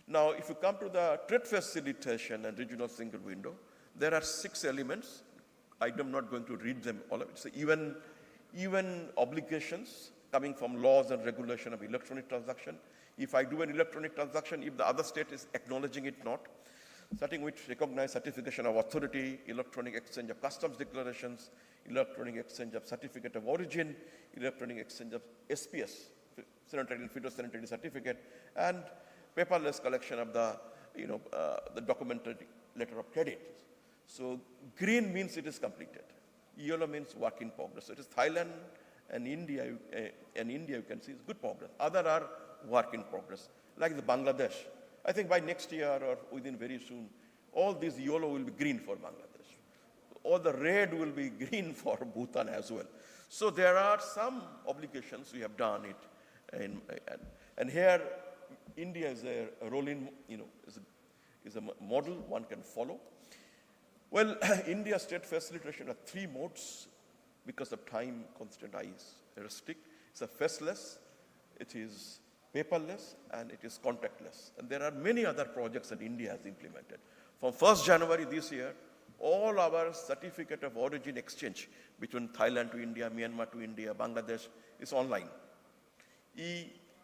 Now, if you come to the trade facilitation and regional single window, there are 6 elements. I'm not going to read them all of it. So even obligations coming from laws and regulation of electronic transaction. If I do an electronic transaction, if the other state is acknowledging it not, starting with recognized certification of authority, electronic exchange of customs declarations, electronic exchange of certificate of origin, electronic exchange of SPS, sanitary and phytosanitary certificate, and paperless collection of the documented letter of credit. So green means it is completed. Yellow means work in progress. So it is Thailand and India, you can see is good progress. Other are work in progress, like the Bangladesh. I think by next year or within very soon, all these yellow will be green for Bangladesh. all the red will be green for Bhutan as well. So there are some obligations we have done it, and here India is a rolling, is a model one can follow. Well, India's trade facilitation are 3 modes because of time constraint I restrict. It's a faceless, it is paperless, and it is contactless. And there are many other projects that India has implemented. From 1st January this year, all our certificate of origin exchange between Thailand to India, Myanmar to India, Bangladesh is online.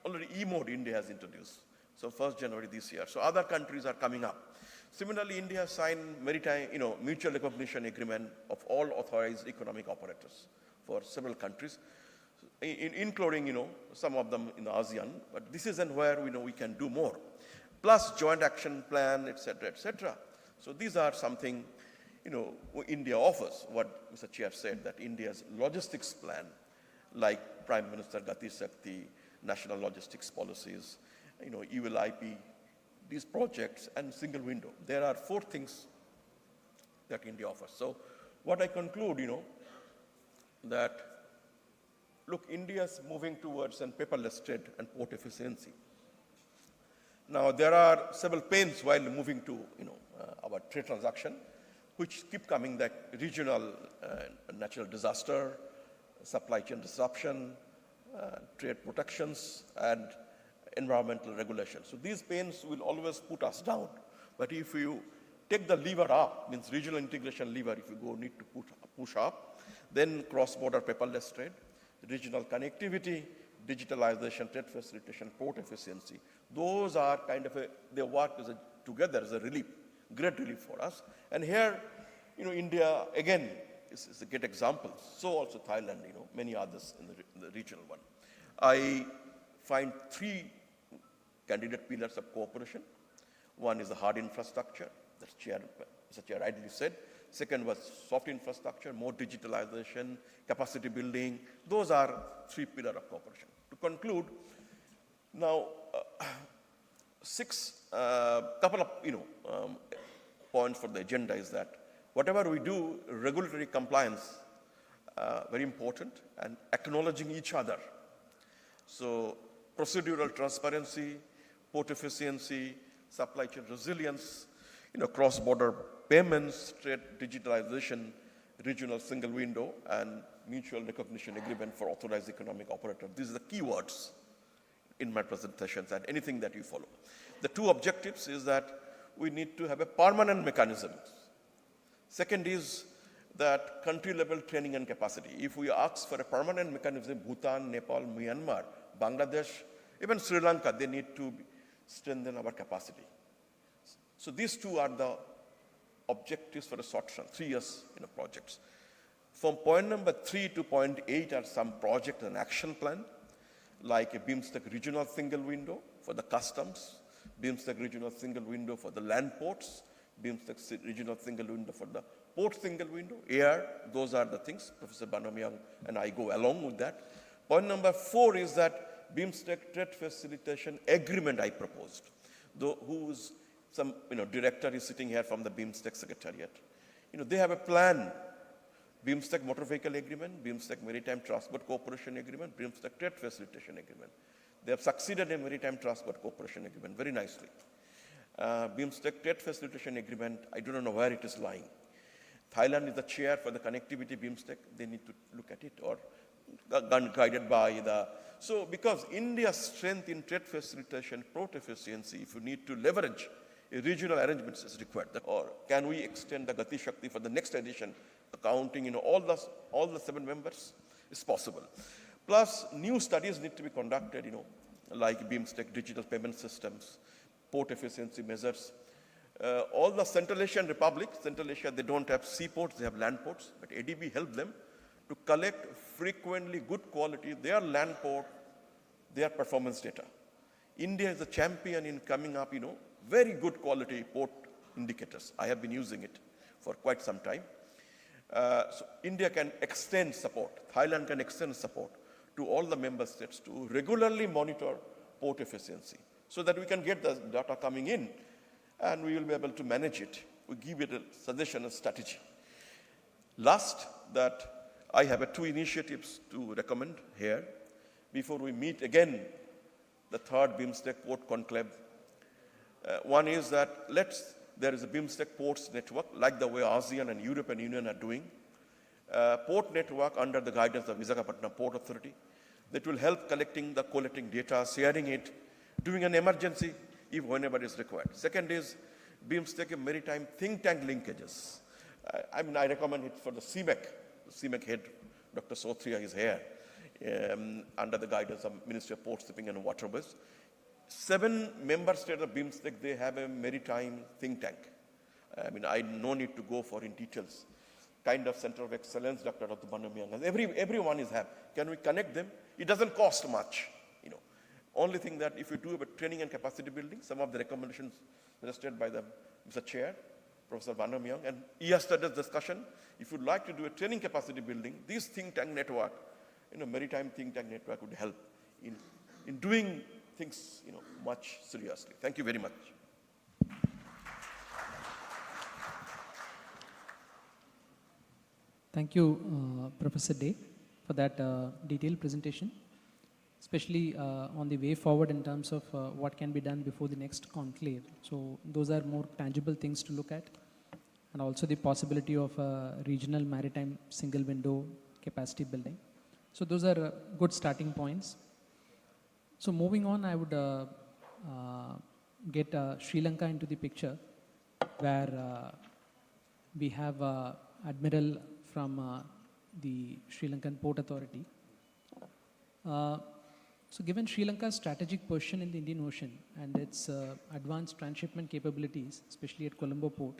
Already E-mode India has introduced. So 1st January this year. So other countries are coming up. Similarly, India has signed maritime, mutual recognition agreement of all authorized economic operators for several countries, including, some of them in ASEAN. But this isn't where we can do more. Plus joint action plan, etc., etc. So these are something, India offers. What Mr. Chair said, that India's logistics plan, like Prime Minister Gati Shakti, national logistics policies, ULIP, these projects, and single window. There are 4 things that India offers. So what I conclude, that, look, India is moving towards an paperless trade and port efficiency. Now, there are several pains while moving to, our trade transaction, which keep coming, like regional natural disaster, supply chain disruption, trade protections, and environmental regulations. So these pains will always put us down. But if you take the lever up, means regional integration lever, if you need to push up, then cross-border paperless trade, regional connectivity, digitalization, trade facilitation, port efficiency. Those are kind of they work together as a relief, great relief for us. And here, India, again, is a great example. So also Thailand, many others in the regional one. I find 3 candidate pillars of cooperation. One is the hard infrastructure, that Mr. Chair rightly said. Second was soft infrastructure, more digitalization, capacity building. Those are 3 pillars of cooperation. To conclude, now 6 couple of points for the agenda is that whatever we do, regulatory compliance, very important, and acknowledging each other. So procedural transparency, port efficiency, supply chain resilience, cross-border payments, trade digitalization, regional single window, and mutual recognition agreement for authorized economic operator. These are the keywords in my presentations and anything that you follow. The 2 objectives is that we need to have a permanent mechanism. Second is that country-level training and capacity. If we ask for a permanent mechanism, Bhutan, Nepal, Myanmar, Bangladesh, even Sri Lanka, they need to strengthen our capacity. So these 2 are the objectives for a short run, 3 years projects. From point number 3 to point 8 are some project and action plan, like a Bimstec regional single window for the customs, Bimstec regional single window for the land ports, Bimstec regional single window for the port single window, air. Those are the things. Professor Banamyang and I go along with that. Point number 4 is that Bimstec trade facilitation agreement I proposed. Who's some director is sitting here from the Bimstec Secretariat. They have a plan. Bimstec motor vehicle agreement, Bimstec maritime transport cooperation agreement, Bimstec trade facilitation agreement. They have succeeded in maritime transport cooperation agreement very nicely. Bimstec trade facilitation agreement, I do not know where it is lying. Thailand is the chair for the connectivity Bimstec. They need to look at it, or guided by the. So because India's strength in trade facilitation, port efficiency, if you need to leverage a regional arrangements is required. Or can we extend the Gati Shakti for the next edition, accounting all the 7 members? Is possible. Plus, new studies need to be conducted, like Bimstec digital payment systems, port efficiency measures. All the Central Asian republics, Central Asia, they don't have seaports, they have land ports, but ADB helped them to collect frequently good quality, their land port, their performance data. India is a champion in coming up, very good quality port indicators. I have been using it for quite some time. So India can extend support, Thailand can extend support to all the member states to regularly monitor port efficiency so that we can get the data coming in and we will be able to manage it. We give it a suggestion, a strategy. Last, that I have two initiatives to recommend here before we meet again the third Bimstec Port Conclave. One is that there is a Bimstec Ports Network, like the way ASEAN and European Union are doing. Port network under the guidance of Visakhapatnam Port Authority that will help collecting data, sharing it, doing an emergency if whenever is required. Second is Bimstec Maritime Think Tank linkages. I recommend it for the CMEC head, Dr. Sothria is here, under the guidance of Ministry of Port Shipping and Waterways. 7 member states of Bimstec, they have a maritime think tank. I no need to go for in details. Kind of center of excellence, Dr. Banamyang, everyone is have. Can we connect them? It doesn't cost much. Only thing that if you do about training and capacity building, some of the recommendations suggested by the Mr. Chair, Professor Banamyang, and yesterday's discussion, if you'd like to do a training capacity building, this think tank network, maritime think tank network would help in doing things, much seriously. Thank you very much. Thank you, Professor Day, for that detailed presentation, especially on the way forward in terms of what can be done before the next conclave. So those are more tangible things to look at, and also the possibility of regional maritime single window capacity building. So those are good starting points. So moving on, I would get Sri Lanka into the picture, where we have Admiral from the Sri Lankan Port Authority. So given Sri Lanka's strategic position in the Indian Ocean and its advanced transshipment capabilities, especially at Colombo Port,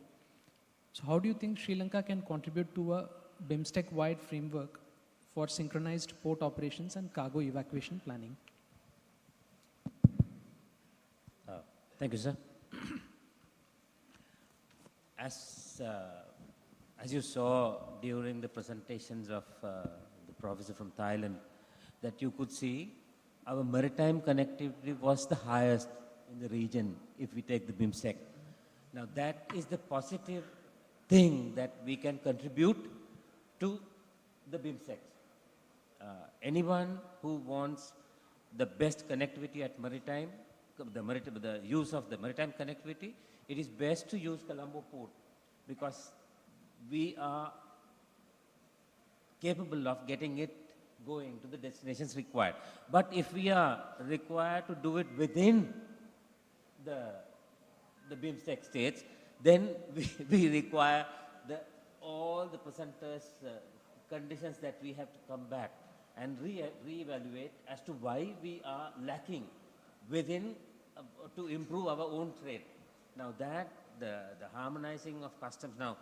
so how do you think Sri Lanka can contribute to a BIMSTEC-wide framework for synchronized port operations and cargo evacuation planning? Thank you, sir. As you saw during the presentations of the professor from Thailand, that you could see our maritime connectivity was the highest in the region if we take the BIMSTEC. Now that is the positive thing that we can contribute to the BIMSTEC. Anyone who wants the best connectivity at maritime, the use of the maritime connectivity, it is best to use Colombo Port because we are capable of getting it going to the destinations required. But if we are required to do it within the BIMSTEC states, then we require all the presenters' conditions that we have to come back and re-evaluate as to why we are lacking within to improve our own trade. Now that the harmonizing of customs. Now,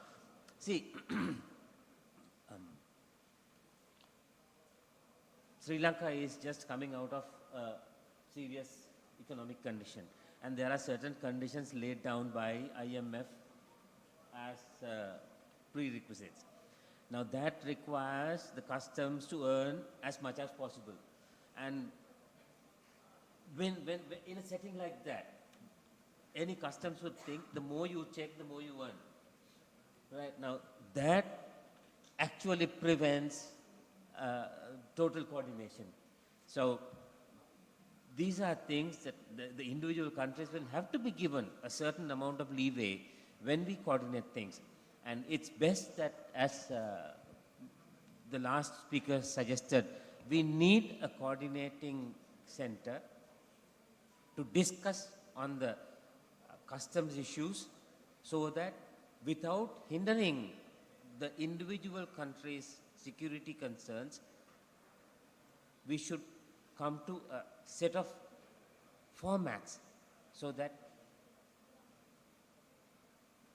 see, Sri Lanka is just coming out of a serious economic condition, and there are certain conditions laid down by IMF as prerequisites. Now that requires the customs to earn as much as possible, and when in a setting like that, any customs would think the more you check, the more you earn. Right now, that actually prevents total coordination. So these are things that the individual countries will have to be given a certain amount of leeway when we coordinate things. And it's best that, as the last speaker suggested, we need a coordinating center to discuss on the customs issues so that without hindering the individual countries' security concerns, we should come to a set of formats so that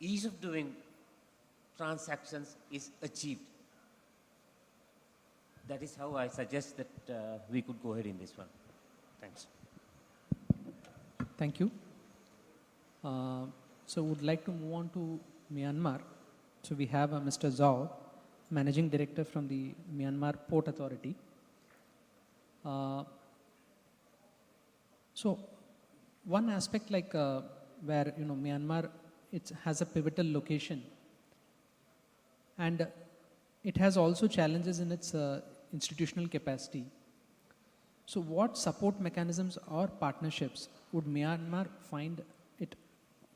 ease of doing transactions is achieved. That is how I suggest that we could go ahead in this one. Thanks. Thank you. So would like to move on to Myanmar. So we have Mr. Zhao, Managing Director from the Myanmar Port Authority. So one aspect where Myanmar, it has a pivotal location, and it has also challenges in its institutional capacity. So what support mechanisms or partnerships would Myanmar find it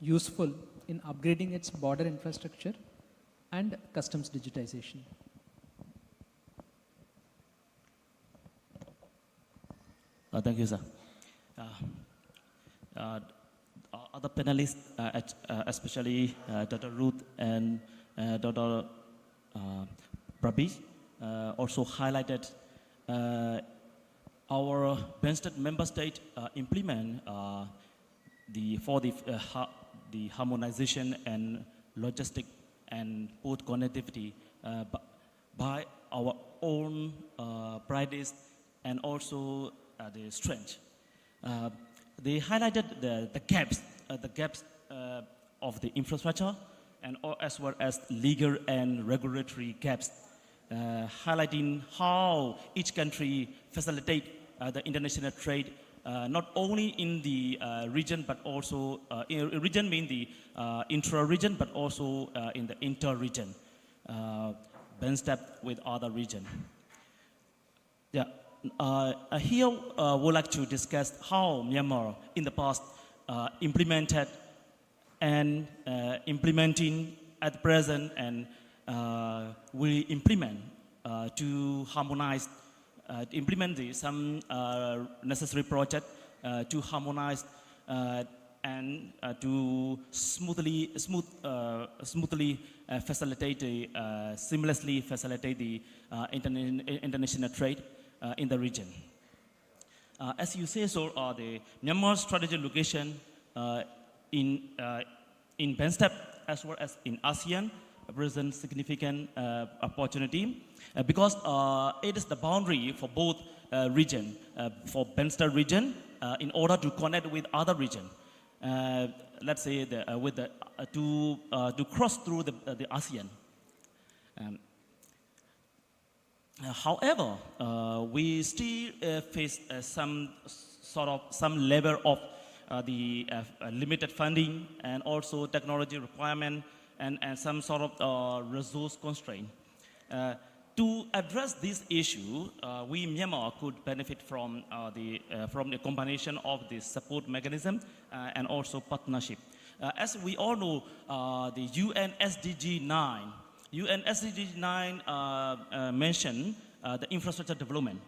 useful in upgrading its border infrastructure and customs digitization? Thank you, sir. Other panelists, especially Dr. Ruth and Dr. Prabi, also highlighted our Bimstec member state implement the harmonization and logistic and port connectivity by our own practice and also the strength. They highlighted the gaps of the infrastructure and as well as legal and regulatory gaps, highlighting how each country facilitate the international trade, not only in the region, but also region mean the intra-region, but also in the inter-region, Bimstec with other region. Yeah. Here, we'd like to discuss how Myanmar in the past implemented and implementing at present and will implement to harmonize, implement some necessary project to harmonize and to smoothly facilitate the seamlessly facilitate the international trade in the region. As you say, so the Myanmar strategic location in Bimstec as well as in ASEAN present significant opportunity because it is the boundary for both region, for Bimstec region in order to connect with other region. Let's say to cross through the ASEAN. However, we still face some level of the limited funding and also technology requirement and some sort of resource constraint. To address this issue, we Myanmar could benefit from the combination of the support mechanism and also partnership. As we all know, the UN SDG 9 mentioned the infrastructure development.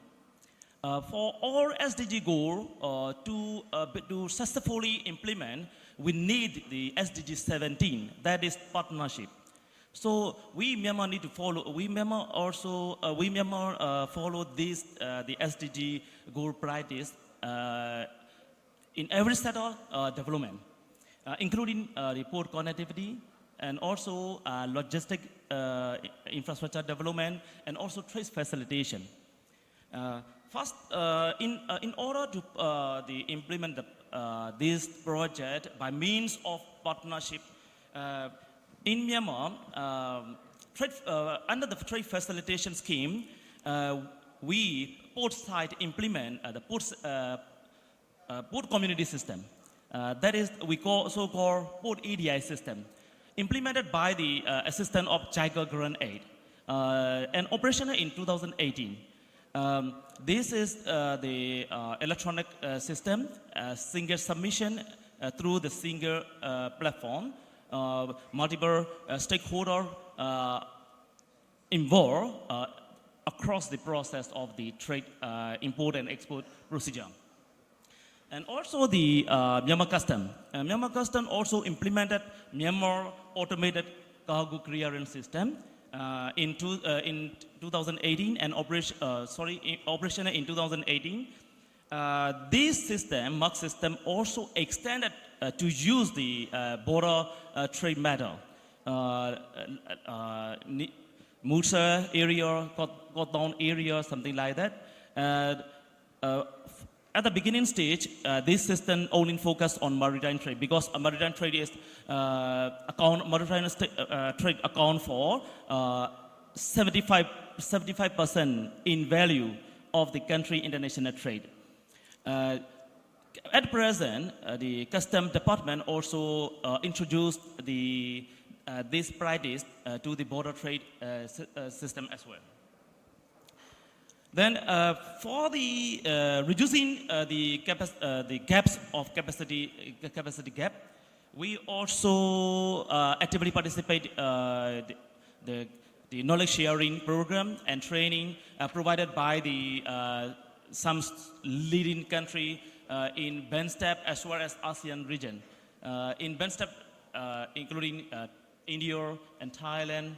For all SDG goal to successfully implement, we need the SDG 17, that is partnership. So we Myanmar need to follow. We Myanmar follow this the SDG goal practice in every sector development, including the port connectivity and also logistic infrastructure development and also trade facilitation. First, in order to implement this project by means of partnership, in Myanmar, under the trade facilitation scheme, we port side implement the port community system. That is, we so-called port EDI system, implemented by the assistance of JICA Grant Aid and operational in 2018. This is the electronic system, single submission through the single platform, multiple stakeholders involved across the process of the trade import and export procedure. And also the Myanmar Custom. Myanmar Custom also implemented Myanmar automated cargo clearance system in 2018 and operational in 2018. This system, MAC system, also extended to use the border trade matter, Musa area, Koton area, something like that. At the beginning stage, this system only focused on maritime trade because maritime trade is trade account for 75% in value of the country international trade. At present, the Custom Department also introduced the this practice to the border trade system as well. Then for the reducing the gaps of capacity gap, we also actively participate the knowledge sharing program and training provided by the some leading country in Bimstec as well as ASEAN region. In Bimstec, including India and Thailand,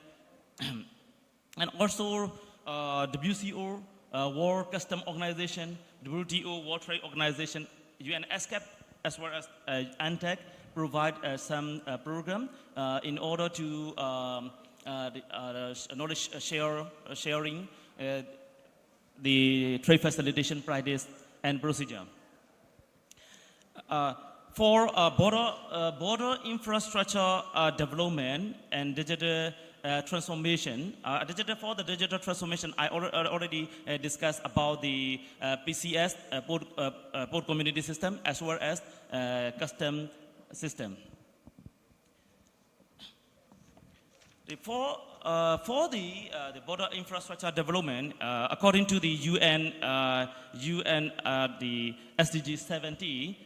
and also WCO, World Custom Organization, WTO, World Trade Organization, UNSCAP, as well as ANTEC provide some program in order to knowledge sharing, the trade facilitation practice and procedure. For border infrastructure development and digital transformation, for the digital transformation, I already discussed about the PCS, port community system, as well as custom system. For the border infrastructure development, according to the UN, the SDG 70,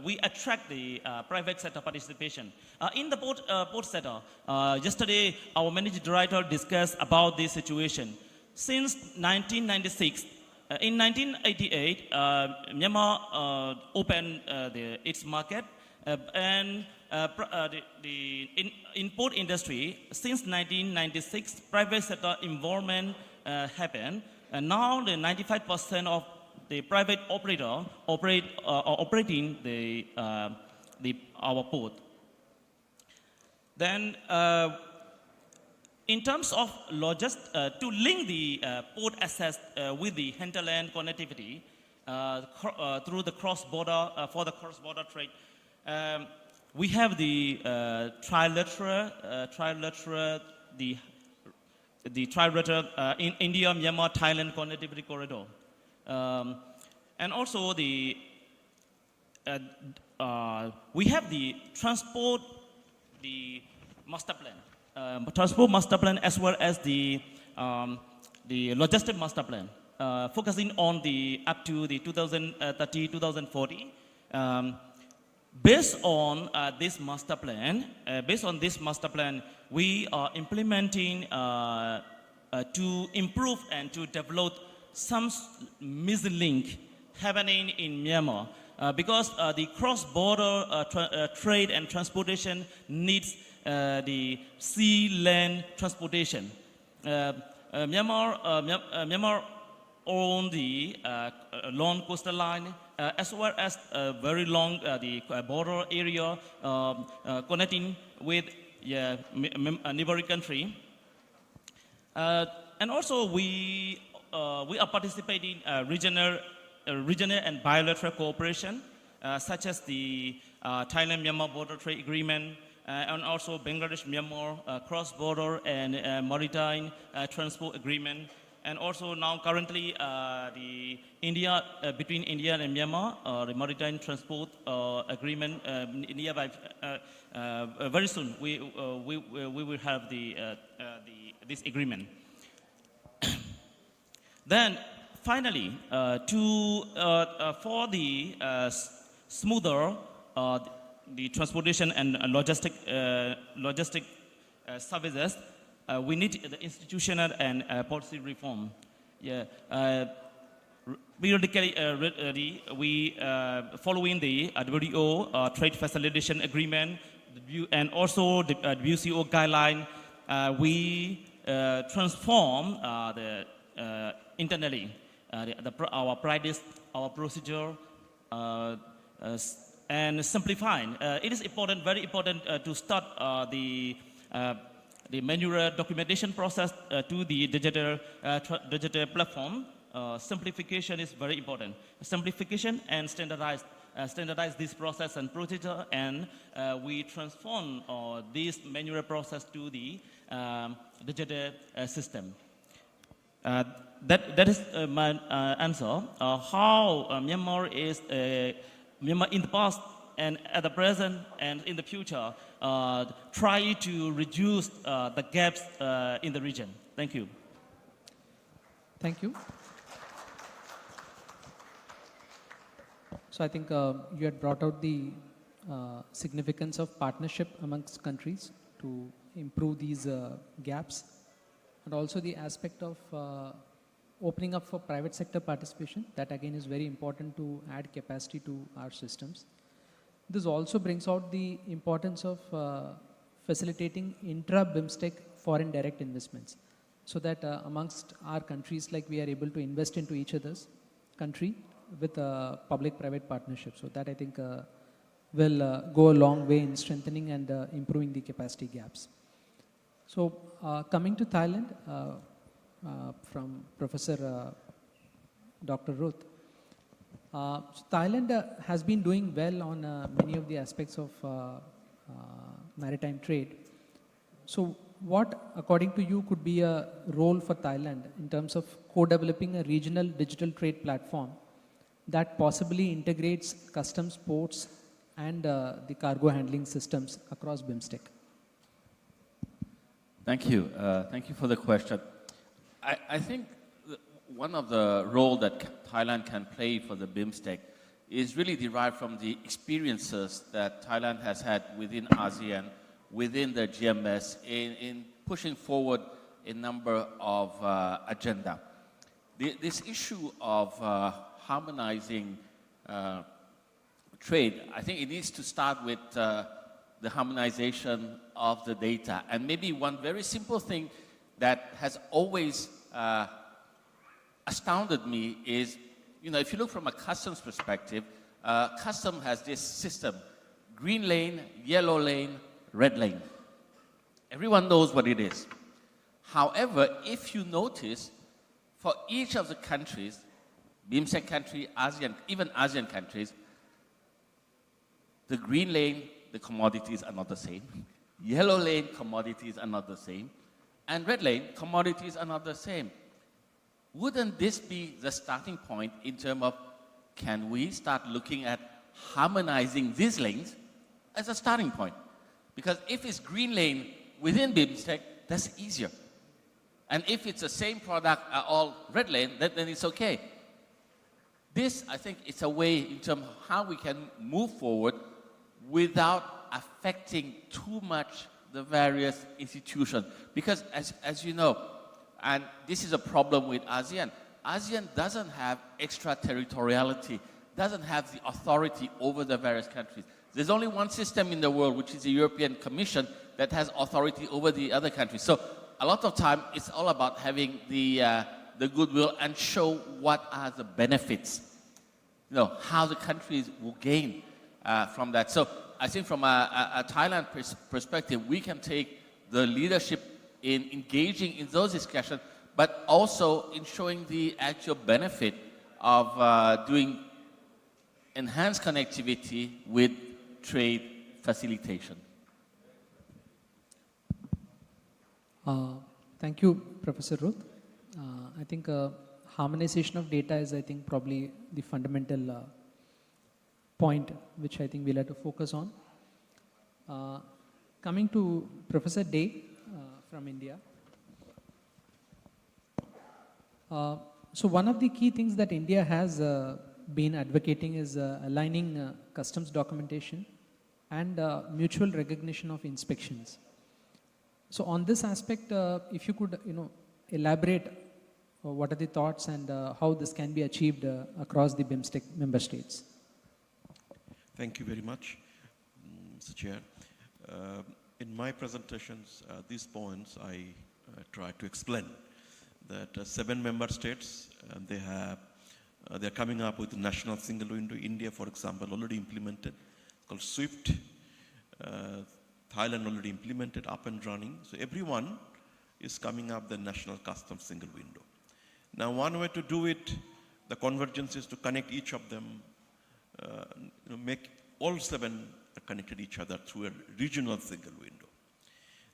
we attract the private sector participation. In the port sector, yesterday our managing director discussed about this situation. Since 1996, in 1988, Myanmar opened its market, and the import industry, since 1996, private sector involvement happened, and now the 95% of the private operator operating our port. Then, in terms of logistics, to link the port access with the hinterland connectivity through the cross-border for the cross-border trade, we have the trilateral in India, Myanmar, Thailand connectivity corridor. And also we have the transport master plan, as well as the logistic master plan, focusing on the up to the 2030, 2040. Based on this master plan, we are implementing to improve and to develop some missing link happening in Myanmar, because the cross-border trade and transportation needs the sea-land transportation. Myanmar owns the long coastal line, as well as a very long the border area connecting with a neighboring country. And also we are participating regional and bilateral cooperation, such as the Thailand-Myanmar border trade agreement, and also Bangladesh-Myanmar cross-border and maritime transport agreement. And also now currently the between India and Myanmar, the maritime transport agreement, India very soon we will have this agreement. Then finally, for the smoother the transportation and logistic services, we need the institutional and policy reform. Yeah. Periodically, we following the WTO trade facilitation agreement and also the WCO guideline, we transform internally our practice, our procedure, and simplifying. It is important, very important, to start the manual documentation process to the digital platform. Simplification is very important. Simplification and standardize this process and procedure, and we transform this manual process to the digital system. That is my answer. How Myanmar in the past and at the present and in the future, try to reduce the gaps in the region? Thank you. Thank you. So I think you had brought out the significance of partnership amongst countries to improve these gaps, and also the aspect of opening up for private sector participation. That again is very important to add capacity to our systems. This also brings out the importance of facilitating intra-Bimstec foreign direct investments, so that amongst our countries, like, we are able to invest into each other's country with public-private partnership. So that I think will go a long way in strengthening and improving the capacity gaps. So coming to Thailand, from Professor Dr. Ruth. So Thailand has been doing well on many of the aspects of maritime trade. So what, according to you, could be a role for Thailand in terms of co-developing a regional digital trade platform that possibly integrates customs, ports, and the cargo handling systems across Bimstec? Thank you. Thank you for the question. I think one of the role that Thailand can play for the Bimstec is really derived from the experiences that Thailand has had within ASEAN, within the GMS, in pushing forward a number of agenda. This issue of harmonizing trade, I think it needs to start with the harmonization of the data. And maybe one very simple thing that has always astounded me is, if you look from a customs perspective, custom has this system: green lane, yellow lane, red lane. Everyone knows what it is. However, if you notice, for each of the countries, Bimstec country, ASEAN, even ASEAN countries, the green lane, the commodities are not the same. Yellow lane, commodities are not the same. And red lane, commodities are not the same. Wouldn't this be the starting point in terms of, can we start looking at harmonizing these lanes as a starting point? Because if it's green lane within Bimstec, that's easier. And if it's the same product all red lane, then it's okay. This, I think, is a way in terms of how we can move forward without affecting too much the various institutions. Because as you know, and this is a problem with ASEAN, ASEAN doesn't have extraterritoriality, doesn't have the authority over the various countries. There's only one system in the world, which is the European Commission, that has authority over the other countries. So a lot of time, it's all about having the goodwill and show what are the benefits, how the countries will gain from that. So I think from a Thailand perspective, we can take the leadership in engaging in those discussions, but also in showing the actual benefit of doing enhanced connectivity with trade facilitation. Thank you, Professor Ruth. I think harmonization of data is, I think, probably the fundamental point which I think we'll have to focus on. Coming to Professor Day from India. So one of the key things that India has been advocating is aligning customs documentation and mutual recognition of inspections. So on this aspect, if you could, elaborate what are the thoughts and how this can be achieved across the Bimstec member states. Thank you very much, Mr. Chair. In my presentations, these points I try to explain that 7 member states, they're coming up with a national single window. India, for example, already implemented, called SWIFT. Thailand already implemented, up and running. So everyone is coming up the national customs single window. Now, one way to do it, the convergence is to connect each of them, make all 7 connected each other through a regional single window.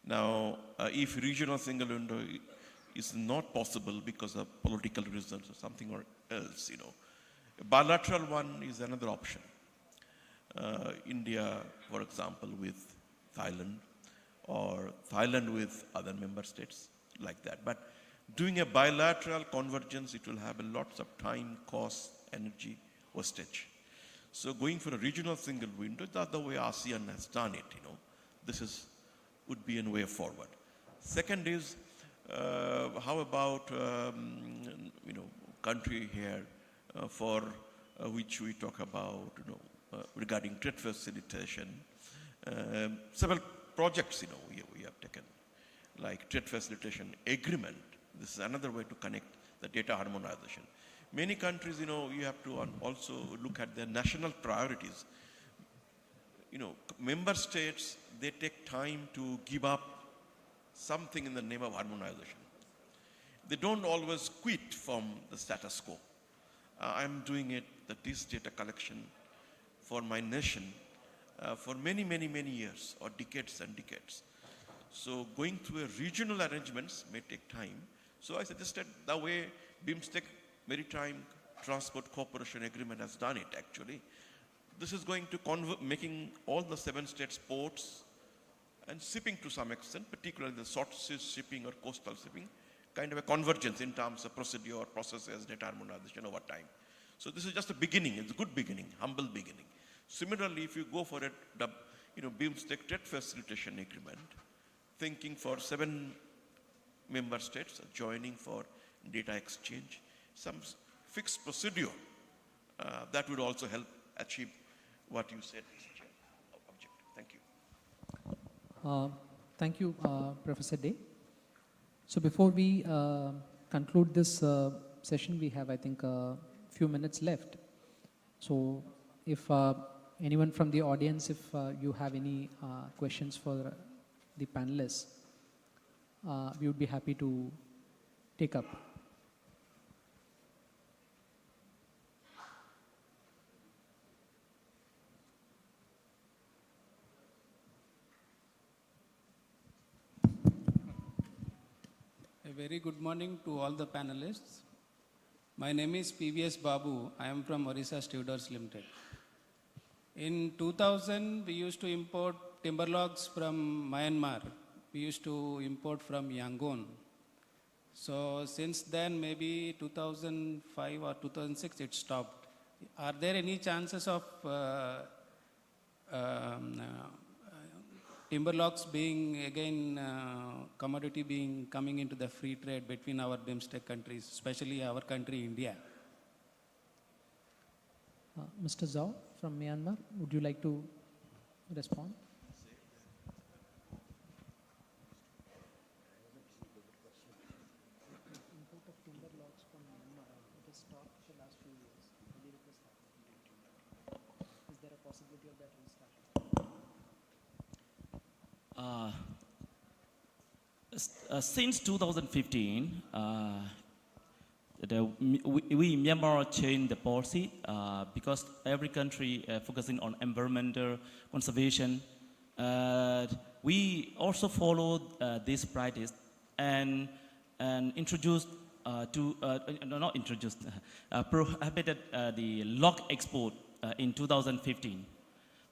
Now, if regional single window is not possible because of political reasons or something or else, a bilateral one is another option. India, for example, with Thailand, or Thailand with other member states like that. But doing a bilateral convergence, it will have a lots of time, cost, energy, wastage. So going for a regional single window, that's the way ASEAN has done it, This would be a way forward. Second is, how about, country here for which we talk about, regarding trade facilitation. Several projects, we have taken, like trade facilitation agreement. This is another way to connect the data harmonization. Many countries, you have to also look at their national priorities. Member states, they take time to give up something in the name of harmonization. They don't always quit from the status quo. I'm doing it, this data collection for my nation for many, many, many years, or decades and decades. So going through a regional arrangements may take time. So I suggested the way Bimstec Maritime Transport Cooperation Agreement has done it actually. This is going to making all the 7 states ports and shipping to some extent, particularly the short sea shipping or coastal shipping, kind of a convergence in terms of procedure, processes, data harmonization over time. So this is just a beginning, it's a good beginning, humble beginning. Similarly, if you go for a Bimstec Trade Facilitation Agreement, thinking for 7 member states joining for data exchange, some fixed procedure that would also help achieve what you said, objective. Thank you. Thank you, Professor Day. So before we conclude this session, we have, I think, a few minutes left. So if anyone from the audience, if you have any questions for the panelists, we would be happy to take up. A very good morning to all the panelists. My name is PVS Babu. I am from Orissa Stevedores Limited. In 2000, we used to import timber logs from Myanmar. We used to import from Yangon. So since then, maybe 2005 or 2006, it stopped. Are there any chances of timber logs being again commodity coming into the free trade between our Bimstec countries, especially our country, India? Mr. Zhao from Myanmar, would you like to respond? Since 2015, we Myanmar changed the policy because every country focusing on environmental conservation. We also followed this practice and introduced prohibited the log export in 2015.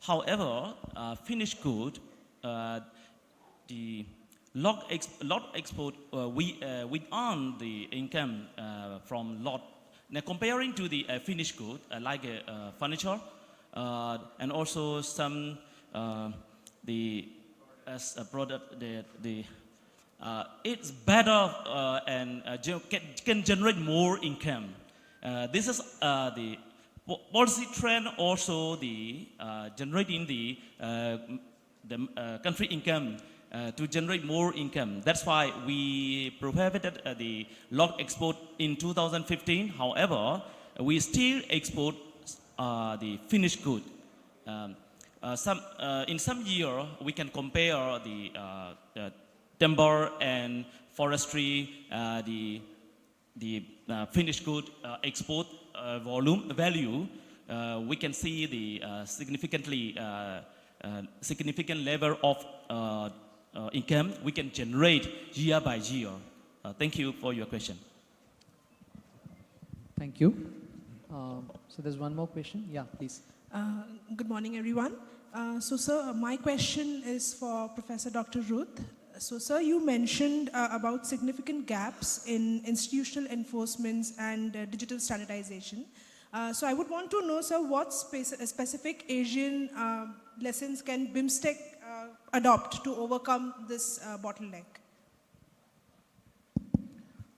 However, finished good, the log export, we earn the income from log. Now comparing to the finished good, like furniture, and also some product, it's better and can generate more income. This is the policy trend, also the generating the country income to generate more income. That's why we prohibited the log export in 2015. However, we still export the finished good. In some year, we can compare the timber and forestry, the finished good export value. We can see the significant level of income we can generate year by year. Thank you for your question. Thank you. So there's one more question. Yeah, please. Good morning, everyone. Sir, my question is for Professor Dr. Ruth. So, sir, you mentioned about significant gaps in institutional enforcements and digital standardization. So I would want to know, sir, what specific Asian lessons can Bimstec adopt to overcome this bottleneck?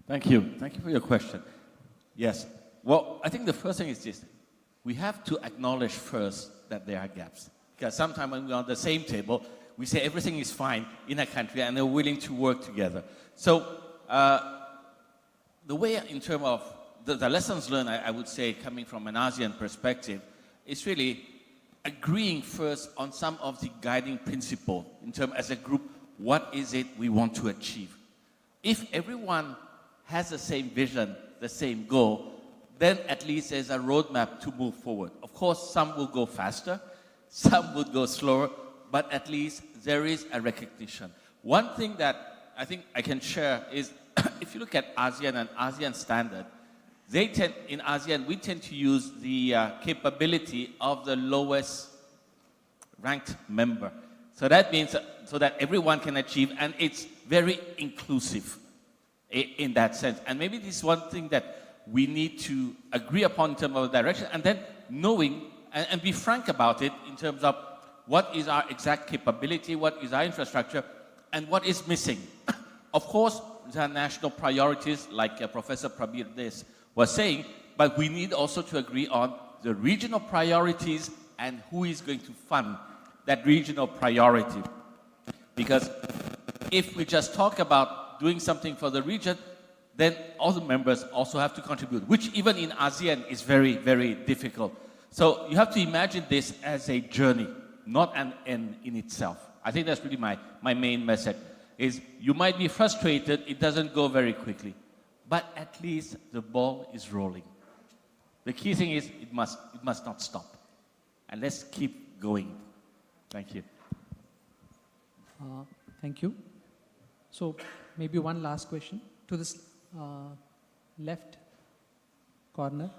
Thank you. Thank you for your question. Yes. Well, I think the first thing is this. We have to acknowledge first that there are gaps. Because sometimes when we're on the same table, we say everything is fine in a country and they're willing to work together. So the way in terms of the lessons learned, I would say, coming from an ASEAN perspective, is really agreeing first on some of the guiding principles in terms as a group, what is it we want to achieve? If everyone has the same vision, the same goal, then at least there's a roadmap to move forward. Of course, some will go faster, some would go slower, but at least there is a recognition. One thing that I think I can share is if you look at ASEAN and ASEAN standard, in ASEAN, we tend to use the capability of the lowest ranked member. So that means so that everyone can achieve, and it's very inclusive in that sense. And maybe this is one thing that we need to agree upon in terms of direction, and then knowing and be frank about it in terms of what is our exact capability, what is our infrastructure, and what is missing. Of course, there are national priorities, like Professor Prabir was saying, but we need also to agree on the regional priorities and who is going to fund that regional priority. Because if we just talk about doing something for the region, then all the members also have to contribute, which even in ASEAN is very, very difficult. So you have to imagine this as a journey, not an end in itself. I think that's really my main message, is you might be frustrated, it doesn't go very quickly, but at least the ball is rolling. The key thing is it must not stop. And let's keep going. Thank you. Thank you. So maybe one last question to this left corner.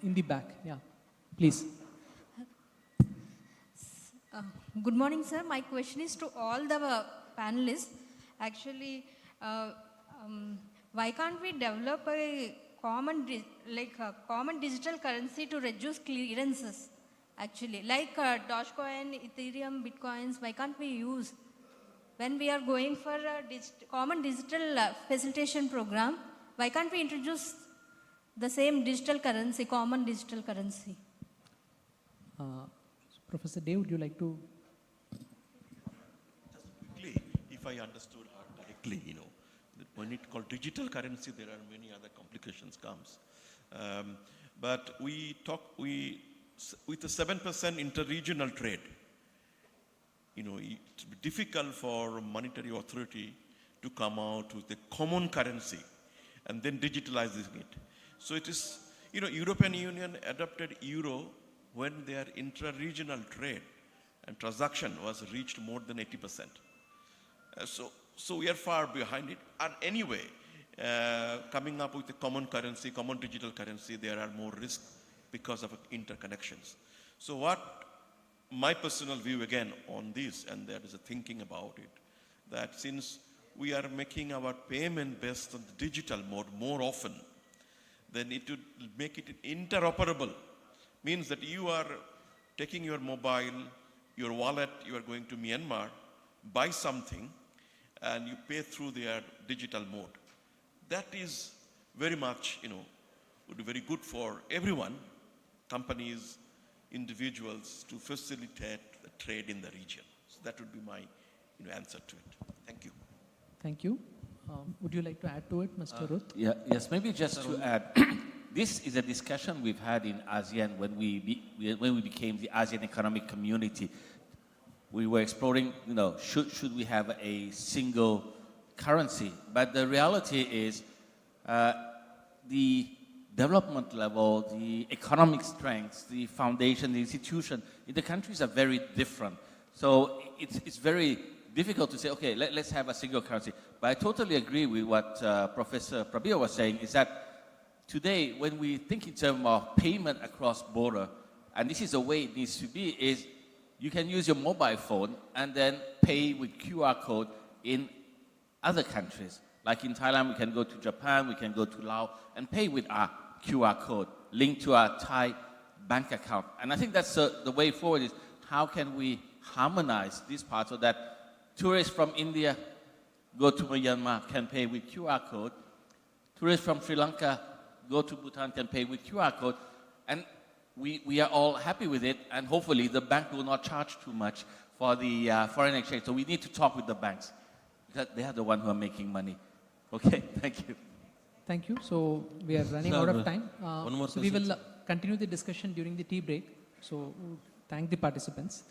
In the back, yeah, please. Good morning, sir. My question is to all the panelists. Actually, why can't we develop a common digital currency to reduce clearances? Actually, like Dogecoin, Ethereum, Bitcoins, why can't we use? When we are going for a common digital facilitation program, why can't we introduce the same digital currency, common digital currency? Professor Dave, would you like to? Just quickly, if I understood her correctly, that when it called digital currency, there are many other complications comes. But with the 7% interregional trade, it's difficult for monetary authority to come out with a common currency and then digitalizing it. So it is, European Union adopted euro when their intra-regional trade and transaction was reached more than 80%. So we are far behind it. And anyway, coming up with a common currency, common digital currency, there are more risks because of interconnections. So what my personal view again on this, and there is a thinking about it, that since we are making our payment based on the digital mode more often, then it would make it interoperable. Means that you are taking your mobile, your wallet, you are going to Myanmar, buy something, and you pay through their digital mode. That is very much, would be very good for everyone, companies, individuals, to facilitate the trade in the region. So that would be my answer to it. Thank you. Thank you. Would you like to add to it, Mr. Ruth? Yes, maybe just to add, this is a discussion we've had in ASEAN when we became the ASEAN Economic Community. We were exploring, should we have a single currency? But the reality is the development level, the economic strengths, the foundation, the institution in the countries are very different. So it's very difficult to say, okay, let's have a single currency. But I totally agree with what Professor Prabir was saying, is that today, when we think in terms of payment across border, and this is the way it needs to be, is you can use your mobile phone and then pay with QR code in other countries. Like in Thailand, we can go to Japan, we can go to Laos, and pay with our QR code linked to our Thai bank account. And I think that's the way forward, is how can we harmonize this part so that tourists from India go to Myanmar can pay with QR code, tourists from Sri Lanka go to Bhutan can pay with QR code, and we are all happy with it, and hopefully the bank will not charge too much for the foreign exchange. So we need to talk with the banks, because they are the ones who are making money. Okay, thank you. Thank you. So we are running out of time. one more so we will question, continue the discussion during the tea break. So thank the participants.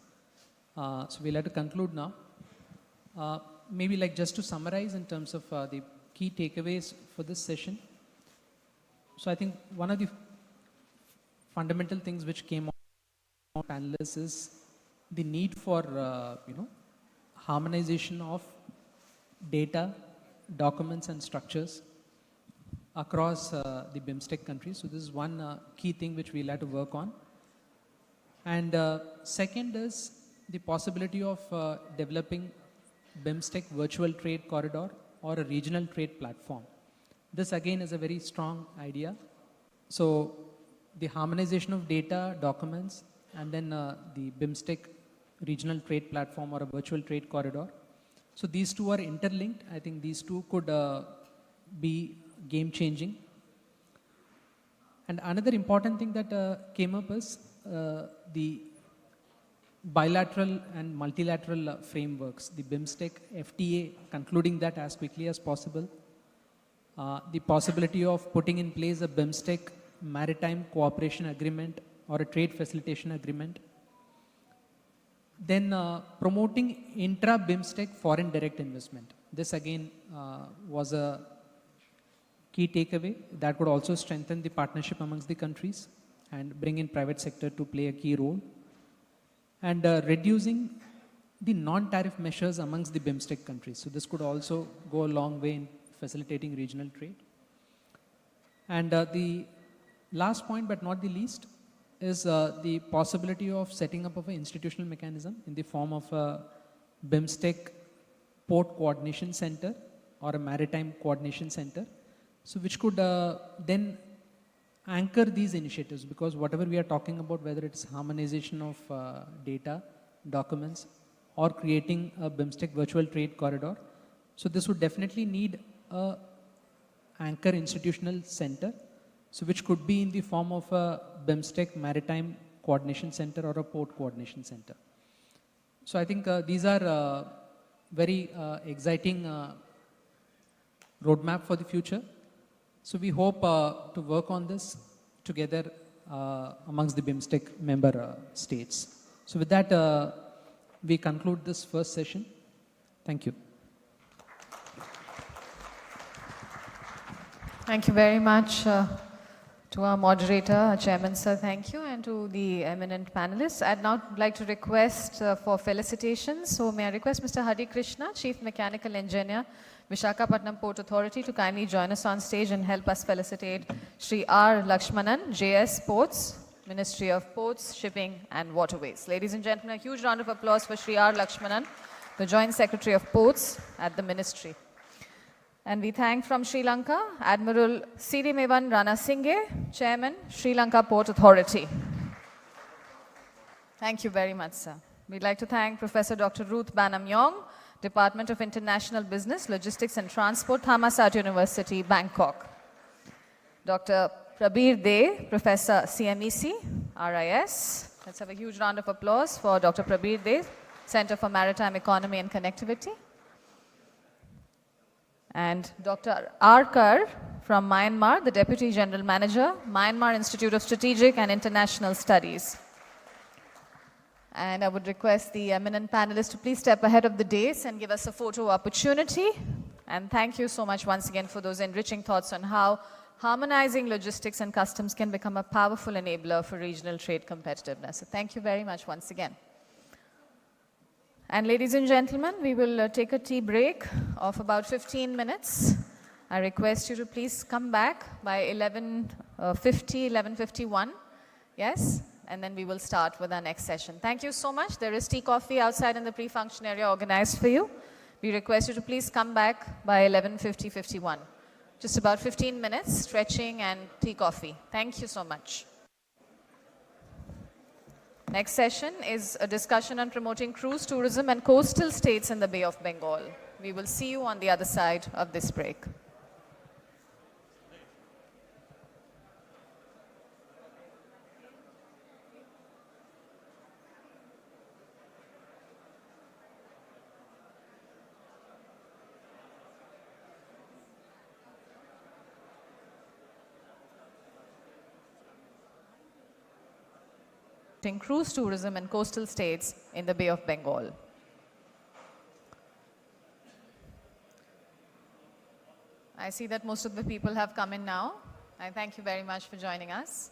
So we'll have to conclude now. Maybe like just to summarize in terms of the key takeaways for this session. So I think one of the fundamental things which came on panelists is the need for harmonization of data, documents and structures across the Bimstec countries. So this is one key thing which we'll have to work on. And second is the possibility of developing Bimstec virtual trade corridor or a regional trade platform. This again is a very strong idea. So the harmonization of data, documents, and then the Bimstec regional trade platform or a virtual trade corridor. So these two are interlinked. I think these two could be game changing. And another important thing that came up is the bilateral and multilateral frameworks, the Bimstec FTA, concluding that as quickly as possible. The possibility of putting in place a Bimstec maritime cooperation agreement or a trade facilitation agreement. Then promoting intra-Bimstec foreign direct investment. This again was a key takeaway that could also strengthen the partnership amongst the countries and bring in private sector to play a key role. And reducing the non-tariff measures amongst the Bimstec countries. So this could also go a long way in facilitating regional trade. And the last point, but not the least, is the possibility of setting up of an institutional mechanism in the form of a Bimstec port coordination center or a maritime coordination center, so which could then anchor these initiatives, because whatever we are talking about, whether it's harmonization of data, documents, or creating a Bimstec virtual trade corridor, so this would definitely need a anchor institutional center, so which could be in the form of a Bimstec maritime coordination center or a port coordination center. So I think these are very exciting roadmap for the future. So we hope to work on this together amongst the Bimstec member states. So with that, we conclude this first session. Thank you. Thank you very much to our moderator, our chairman, sir, thank you, and to the eminent panelists. I'd now like to request for felicitations. So may I request Mr. Hari Krishna, Chief Mechanical Engineer, Visakhapatnam Port Authority, to kindly join us on stage and help us felicitate Shri R. Lakshmanan, JS Ports, Ministry of Ports, Shipping and Waterways. Ladies and gentlemen, a huge round of applause for Shri R. Lakshmanan, the Joint Secretary of Ports at the Ministry. And we thank from Sri Lanka, Admiral Sirimevan Ranasinghe, Chairman, Sri Lanka Port Authority. Thank you very much, sir. We'd like to thank Professor Dr. Ruth Banam-Yong, Department of International Business, Logistics and Transport, Thammasat University, Bangkok. Dr. Prabir De, Professor CMEC, RIS. Let's have a huge round of applause for Dr. Prabir De, Center for Maritime Economy and Connectivity. And Dr. R. Kar from Myanmar, the Deputy General Manager, Myanmar Institute of Strategic and International Studies. And I would request the eminent panelists to please step ahead of the dais and give us a photo opportunity. And thank you so much once again for those enriching thoughts on how harmonizing logistics and customs can become a powerful enabler for regional trade competitiveness. So thank you very much once again. And ladies and gentlemen, we will take a tea break of about 15 minutes. I request you to please come back by 11:50, 11:51. Yes? And then we will start with our next session. Thank you so much. There is tea coffee outside in the pre-function area organized for you. We request you to please come back by 11:50, 51. Just about 15 minutes, stretching and tea coffee. Thank you so much. Next session is a discussion on promoting cruise tourism and coastal states in the Bay of Bengal. We will see you on the other side of this break. Cruise tourism and coastal states in the Bay of Bengal. I see that most of the people have come in now. I thank you very much for joining us.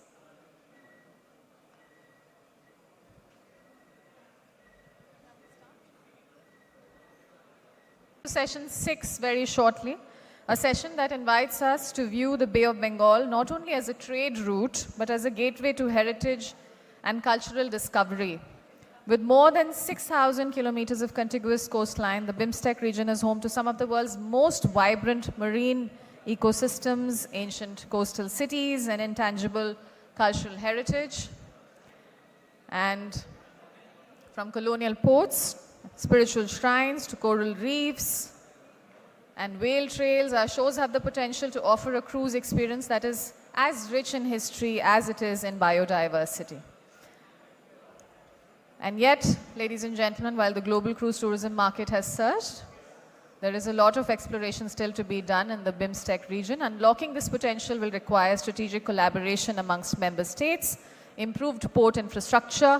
Session 6 very shortly. A session that invites us to view the Bay of Bengal not only as a trade route, but as a gateway to heritage and cultural discovery. With more than 6,000 kilometers of contiguous coastline, the Bimstec region is home to some of the world's most vibrant marine ecosystems, ancient coastal cities, and intangible cultural heritage. And from colonial ports, spiritual shrines to coral reefs and whale trails, our shores have the potential to offer a cruise experience that is as rich in history as it is in biodiversity. And yet, ladies and gentlemen, while the global cruise tourism market has surged, there is a lot of exploration still to be done in the Bimstec region. Unlocking this potential will require strategic collaboration amongst member states, improved port infrastructure,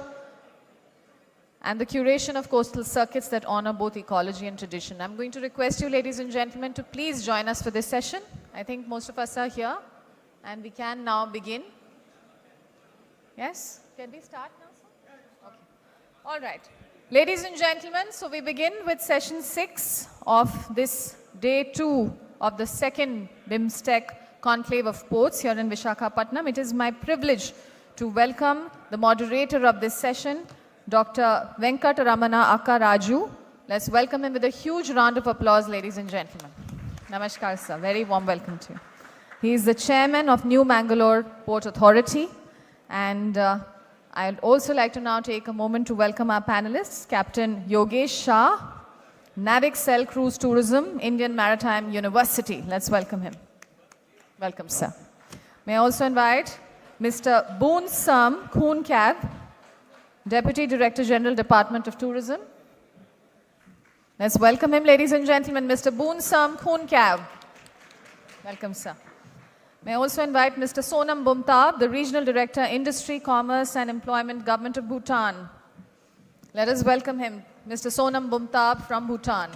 and the curation of coastal circuits that honor both ecology and tradition. I'm going to request you, ladies and gentlemen, to please join us for this session. I think most of us are here, and we can now begin. Yes? Can we start now, sir? Okay. All right. Ladies and gentlemen, so we begin with session 6 of this day 2 of the second Bimstec Conclave of Ports here in Visakhapatnam. It is my privilege to welcome the moderator of this session, Dr. Venkataramana Akkaraju. Let's welcome him with a huge round of applause, ladies and gentlemen. Namaskar, sir. Very warm welcome to you. He is the chairman of New Mangalore Port Authority. And I'd also like to now take a moment to welcome our panelists, Captain Yogesh Shah, Navic Cell Cruise Tourism, Indian Maritime University. Let's welcome him. Welcome, sir. May I also invite Mr. Bimstec Conclave, Deputy Director General, Department of Tourism. Let's welcome him, ladies and gentlemen, Mr. Bimstec Conclave. Welcome, sir. May I also invite Mr. Sonam Bumtab, the Regional Director, Industry, Commerce and Employment, Government of Bhutan. Let us welcome him, Mr. Sonam Bumtab from Bhutan.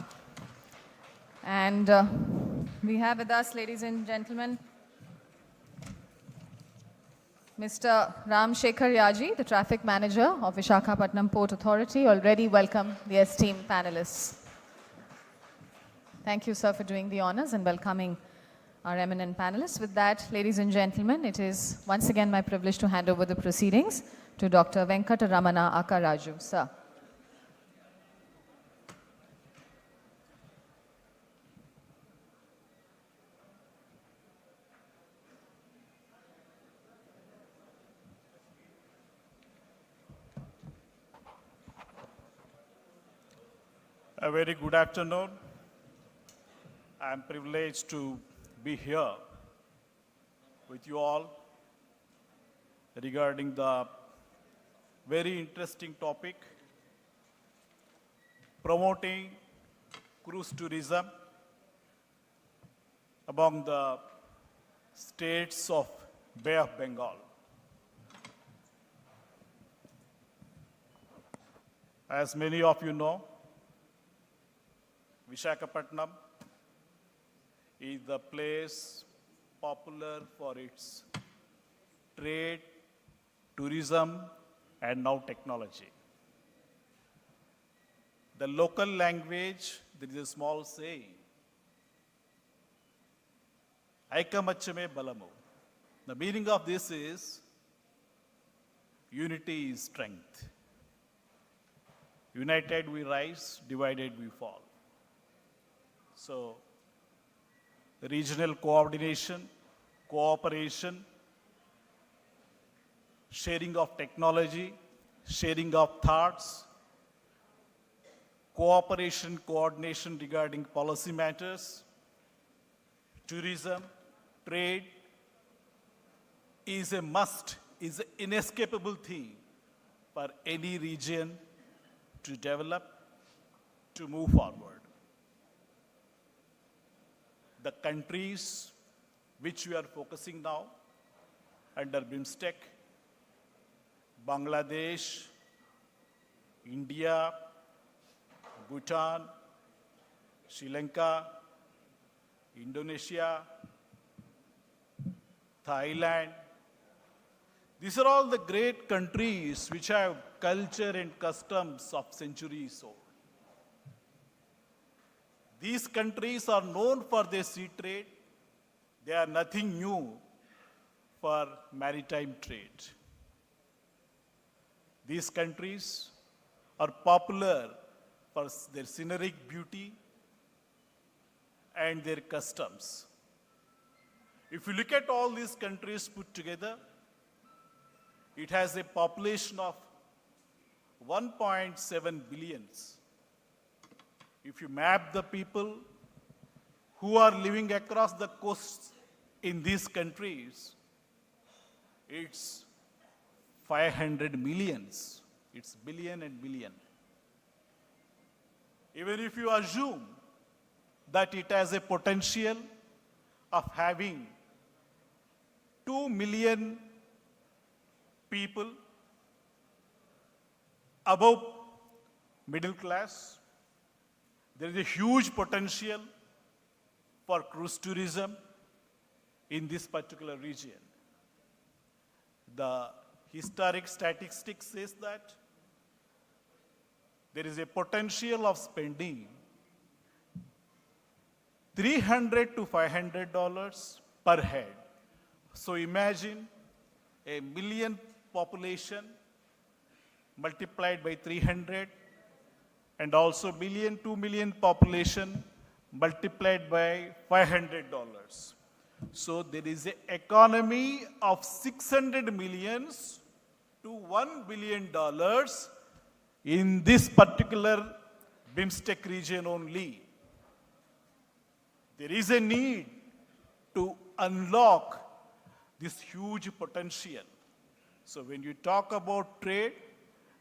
And we have with us, ladies and gentlemen, Mr. Ram Shekhar Yaji, the Traffic Manager of Visakhapatnam Port Authority. Already welcome the esteemed panelists. Thank you, sir, for doing the honors and welcoming our eminent panelists. With that, ladies and gentlemen, it is once again my privilege to hand over the proceedings to Dr. Venkataramana Akkaraju. Sir. A very good afternoon. I am privileged to be here with you all regarding the very interesting topic, promoting cruise tourism among the states of Bay of Bengal. As many of you know, Visakhapatnam is the place popular for its trade, tourism, and now technology. the local language, there is a small saying, Aikamachame balamu. The meaning of this is, unity is strength. United we rise, divided we fall. So, regional coordination, cooperation, sharing of technology, sharing of thoughts, cooperation, coordination regarding policy matters, tourism, trade is a must, is an inescapable thing for any region to develop, to move forward. The countries which we are focusing now under Bimstec, Bangladesh, India, Bhutan, Sri Lanka, Indonesia, Thailand. These are all the great countries which have culture and customs of centuries old. These countries are known for their sea trade. They are nothing new for maritime trade. These countries are popular for their scenic beauty and their customs. If you look at all these countries put together, it has a population of 1.7 billion. If you map the people who are living across the coasts in these countries, it's 500 millions. It's billion and billion. Even if you assume that it has a potential of having 2 million people above middle class, there is a huge potential for cruise tourism in this particular region. The historic statistics says that there is a potential of spending $300 to $500 per head. So imagine a million population multiplied by 300 and also 2 million population multiplied by $500. So there is an economy of 600 millions to $1 billion in this particular Bimstec region only. There is a need to unlock this huge potential. So when you talk about trade,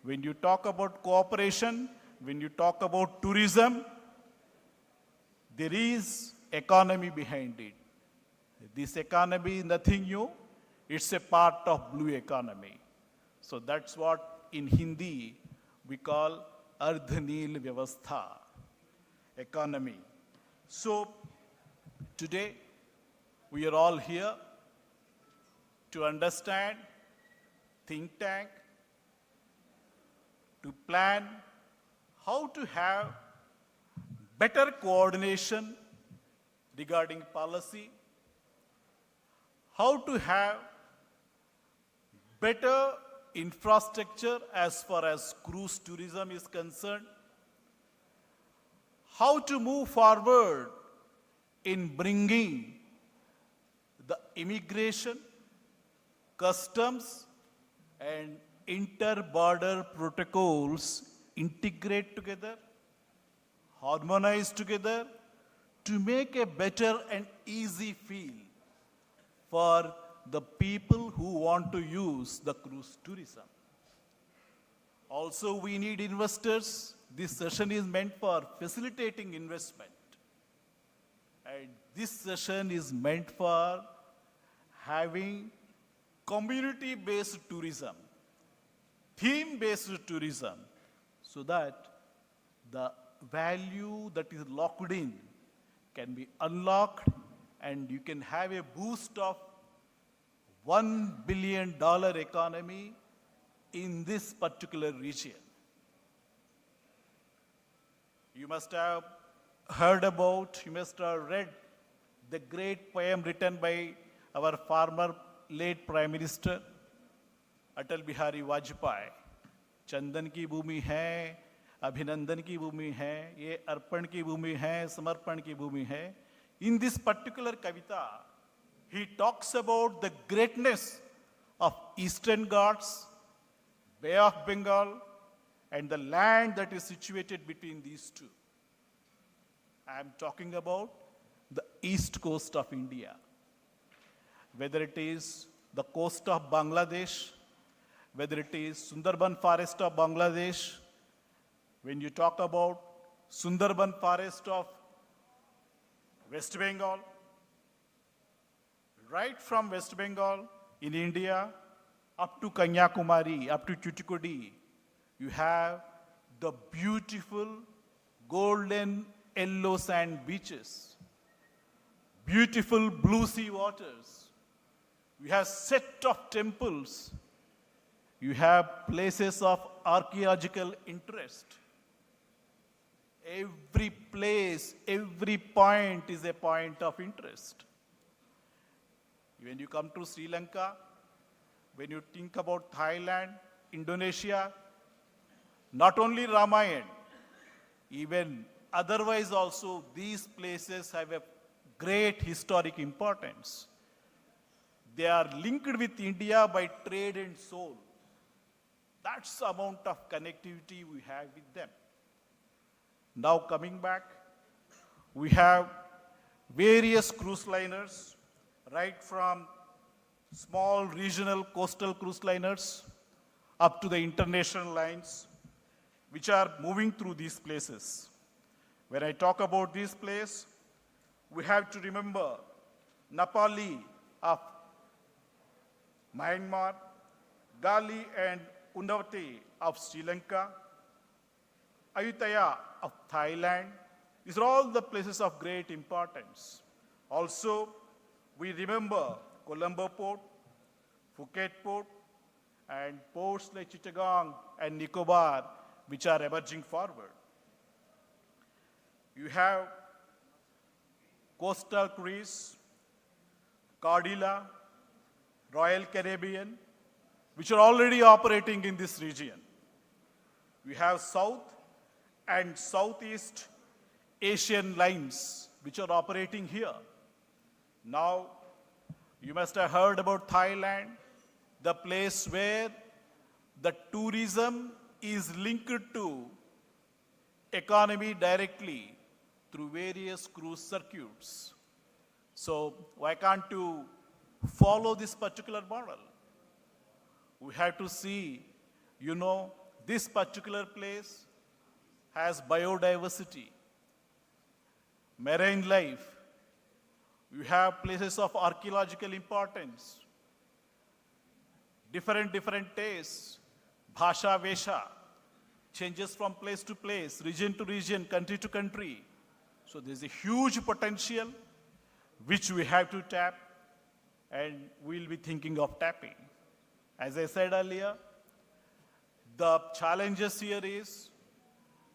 when you talk about cooperation, when you talk about tourism, there is economy behind it. This economy is nothing new. It's a part of blue economy. So that's what in Hindi we call Ardhanil Vyavastha, economy. So today we are all here to understand, think tank, to plan how to have better coordination regarding policy, how to have better infrastructure as far as cruise tourism is concerned, how to move forward in bringing the immigration, customs, and inter-border protocols integrate together, harmonize together to make a better and easy feel for the people who want to use the cruise tourism. Also, we need investors. This session is meant for facilitating investment. And this session is meant for having community-based tourism, theme-based tourism, so that the value that is locked in can be unlocked and you can have a boost of $1 billion economy in this particular region. You must have heard about, you must have read the great poem written by our former late Prime Minister, Atal Bihari Vajpayee. चंदन की भूमि है, अभिनंदन की भूमि है, ये अर्पण की भूमि है, समर्पण की भूमि है. In this particular kavita, he talks about the greatness of Eastern Ghats, Bay of Bengal, and the land that is situated between these two. I am talking about the east coast of India. Whether it is the coast of Bangladesh, whether it is Sundarban forest of Bangladesh, when you talk about Sundarban forest of West Bengal, right from West Bengal in India up to Kanyakumari, up to Tuticorin, you have the beautiful golden yellow sand beaches, beautiful blue sea waters. You have set of temples. You have places of archaeological interest. Every place, every point is a point of interest. When you come to Sri Lanka, when you think about Thailand, Indonesia, not only Ramayana, even otherwise also these places have a great historic importance. They are linked with India by trade and soul. That's the amount of connectivity we have with them. Now coming back, we have various cruise liners, right from small regional coastal cruise liners up to the international lines, which are moving through these places. When I talk about this place, we have to remember Nepali of Myanmar, Gali and Unavati of Sri Lanka, Ayutthaya of Thailand. These are all the places of great importance. Also, we remember Colombo Port, Phuket Port, and ports like Chittagong and Nicobar, which are emerging forward. You have Coastal Cruise, Cordilla, Royal Caribbean, which are already operating in this region. We have South and Southeast Asian lines, which are operating here. Now, you must have heard about Thailand, the place where the tourism is linked to economy directly through various cruise circuits. So why can't you follow this particular model? We have to see, this particular place has biodiversity, marine life. You have places of archaeological importance, different tastes, bhasha, vesha, changes from place to place, region to region, country to country. So there's a huge potential which we have to tap, and we'll be thinking of tapping. As I said earlier, the challenges here is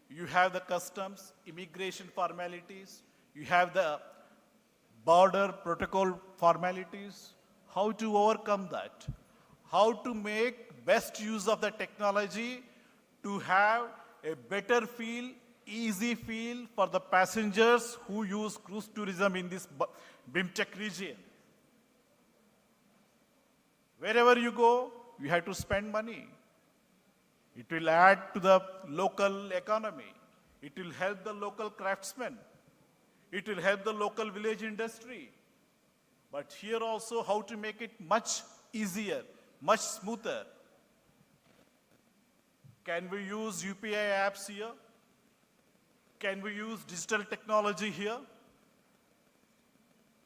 you have the customs, immigration formalities, you have the border protocol formalities. How to overcome that? How to make best use of the technology to have a better feel, easy feel for the passengers who use cruise tourism in this Bimstec region. Wherever you go, you have to spend money. It will add to the local economy. It will help the local craftsmen. It will help the local village industry. But here also, how to make it much easier, much smoother. Can we use UPI apps here? Can we use digital technology here?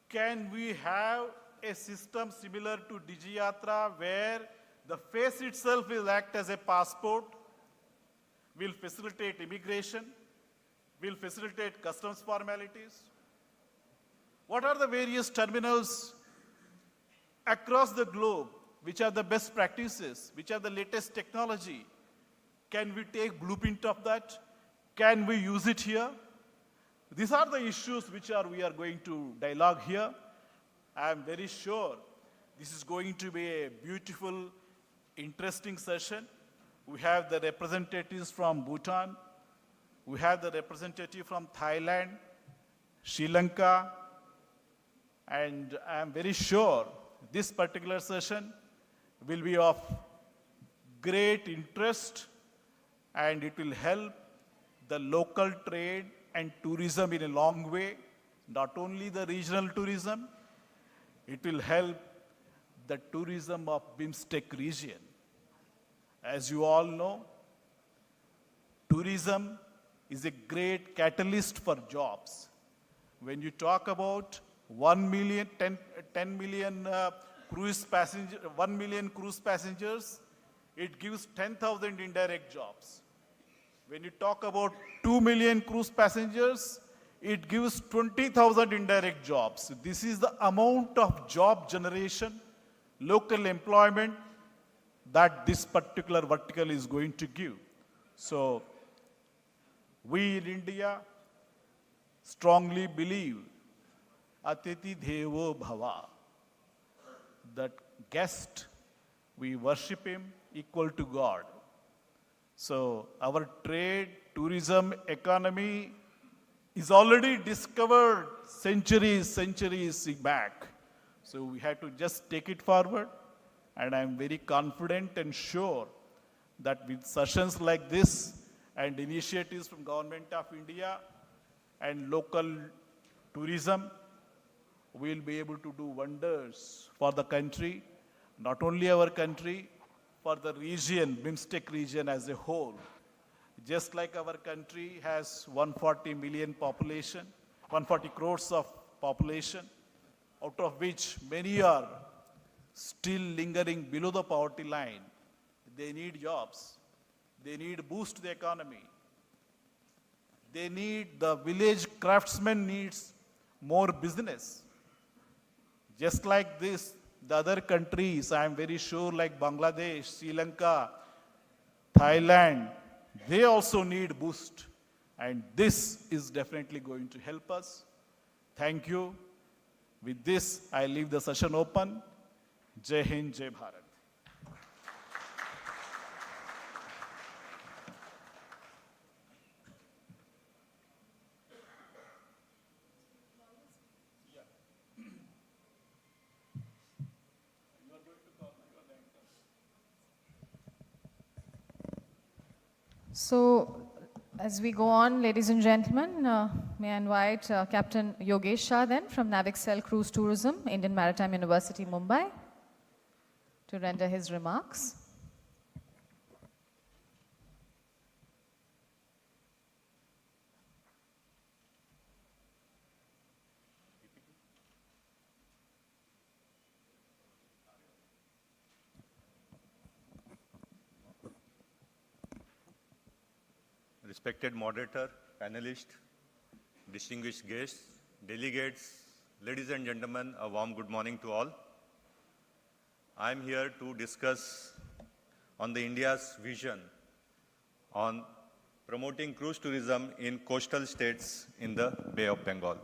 Can we have a system similar to DigiYatra where the face itself will act as a passport, will facilitate immigration, will facilitate customs formalities? What are the various terminals across the globe? Which are the best practices? Which are the latest technology? Can we take blueprint of that? Can we use it here? These are the issues which we are going to dialogue here. I am very sure this is going to be a beautiful, interesting session. We have the representatives from Bhutan. We have the representative from Thailand, Sri Lanka, and I am very sure this particular session will be of great interest, and it will help the local trade and tourism in a long way, not only the regional tourism, it will help the tourism of Bimstec region. As you all know, tourism is a great catalyst for jobs. When you talk about 1 million, 10 million cruise passengers, 1 million cruise passengers, it gives 10,000 indirect jobs. When you talk about 2 million cruise passengers, it gives 20,000 indirect jobs. This is the amount of job generation, local employment that this particular vertical is going to give. So we in India strongly believe Atiti Devo Bhava, that guest, we worship him equal to God. So our trade, tourism, economy is already discovered centuries back. So we have to just take it forward, and I'm very confident and sure that with sessions like this and initiatives from Government of India and local tourism, we'll be able to do wonders for the country, not only our country, for the region, Bimstec region as a whole. Just like our country has 140 million population, 140 crores of population, out of which many are still lingering below the poverty line. They need jobs. They need boost to the economy. They need, the village craftsman needs more business. Just like this, the other countries, I am very sure, like Bangladesh, Sri Lanka, Thailand, they also need boost. And this is definitely going to help us. Thank you. With this, I leave the session open. Jai Hind, Jai Bharat. So, as we go on, ladies and gentlemen, may I invite Captain Yogesh Shah then from Navicel Cruise Tourism, Indian Maritime University, Mumbai, to render his remarks. Respected moderator, panelists, distinguished guests, delegates, ladies and gentlemen, a warm good morning to all. I am here to discuss on the India's vision on promoting cruise tourism in coastal states in the Bay of Bengal.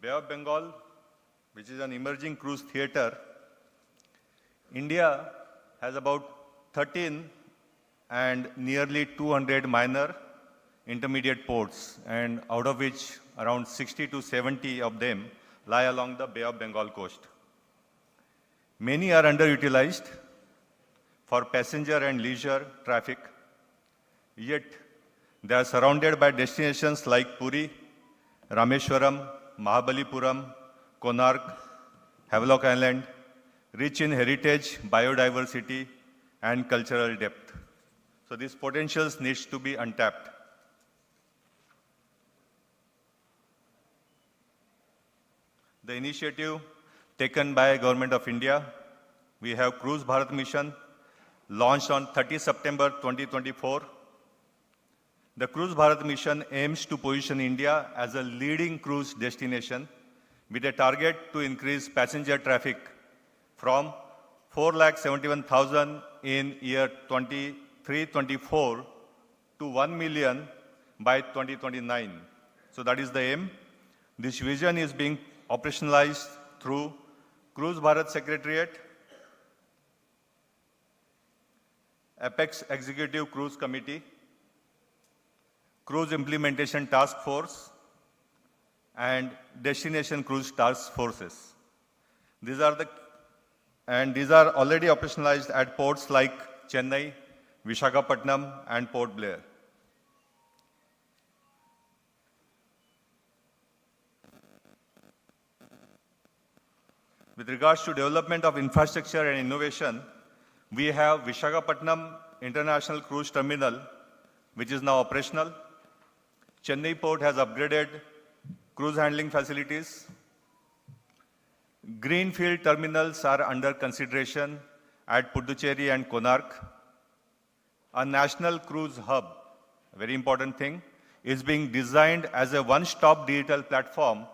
Bay of Bengal, which is an emerging cruise theater, India has about 13 and nearly 200 minor intermediate ports, and out of which around 60 to 70 of them lie along the Bay of Bengal coast. Many are underutilized for passenger and leisure traffic, yet they are surrounded by destinations like Puri, Rameshwaram, Mahabalipuram, Konark, Havelock Island, rich in heritage, biodiversity, and cultural depth. So these potentials needs to be untapped. The initiative taken by Government of India, we have Cruise Bharat Mission, launched on 30 September 2024. The Cruise Bharat Mission aims to position India as a leading cruise destination with a target to increase passenger traffic from 471,000 in year 23-24 to 1 million by 2029. So that is the aim. This vision is being operationalized through Cruise Bharat Secretariat, Apex Executive Cruise Committee, Cruise Implementation Task Force, and Destination Cruise Task Forces. These are already operationalized at ports like Chennai, Visakhapatnam, and Port Blair. With regards to development of infrastructure and innovation, we have Visakhapatnam International Cruise Terminal, which is now operational. Chennai Port has upgraded cruise handling facilities. Greenfield terminals are under consideration at Puducherry and Konark. A national cruise hub, a very important thing, is being designed as a one-stop digital platform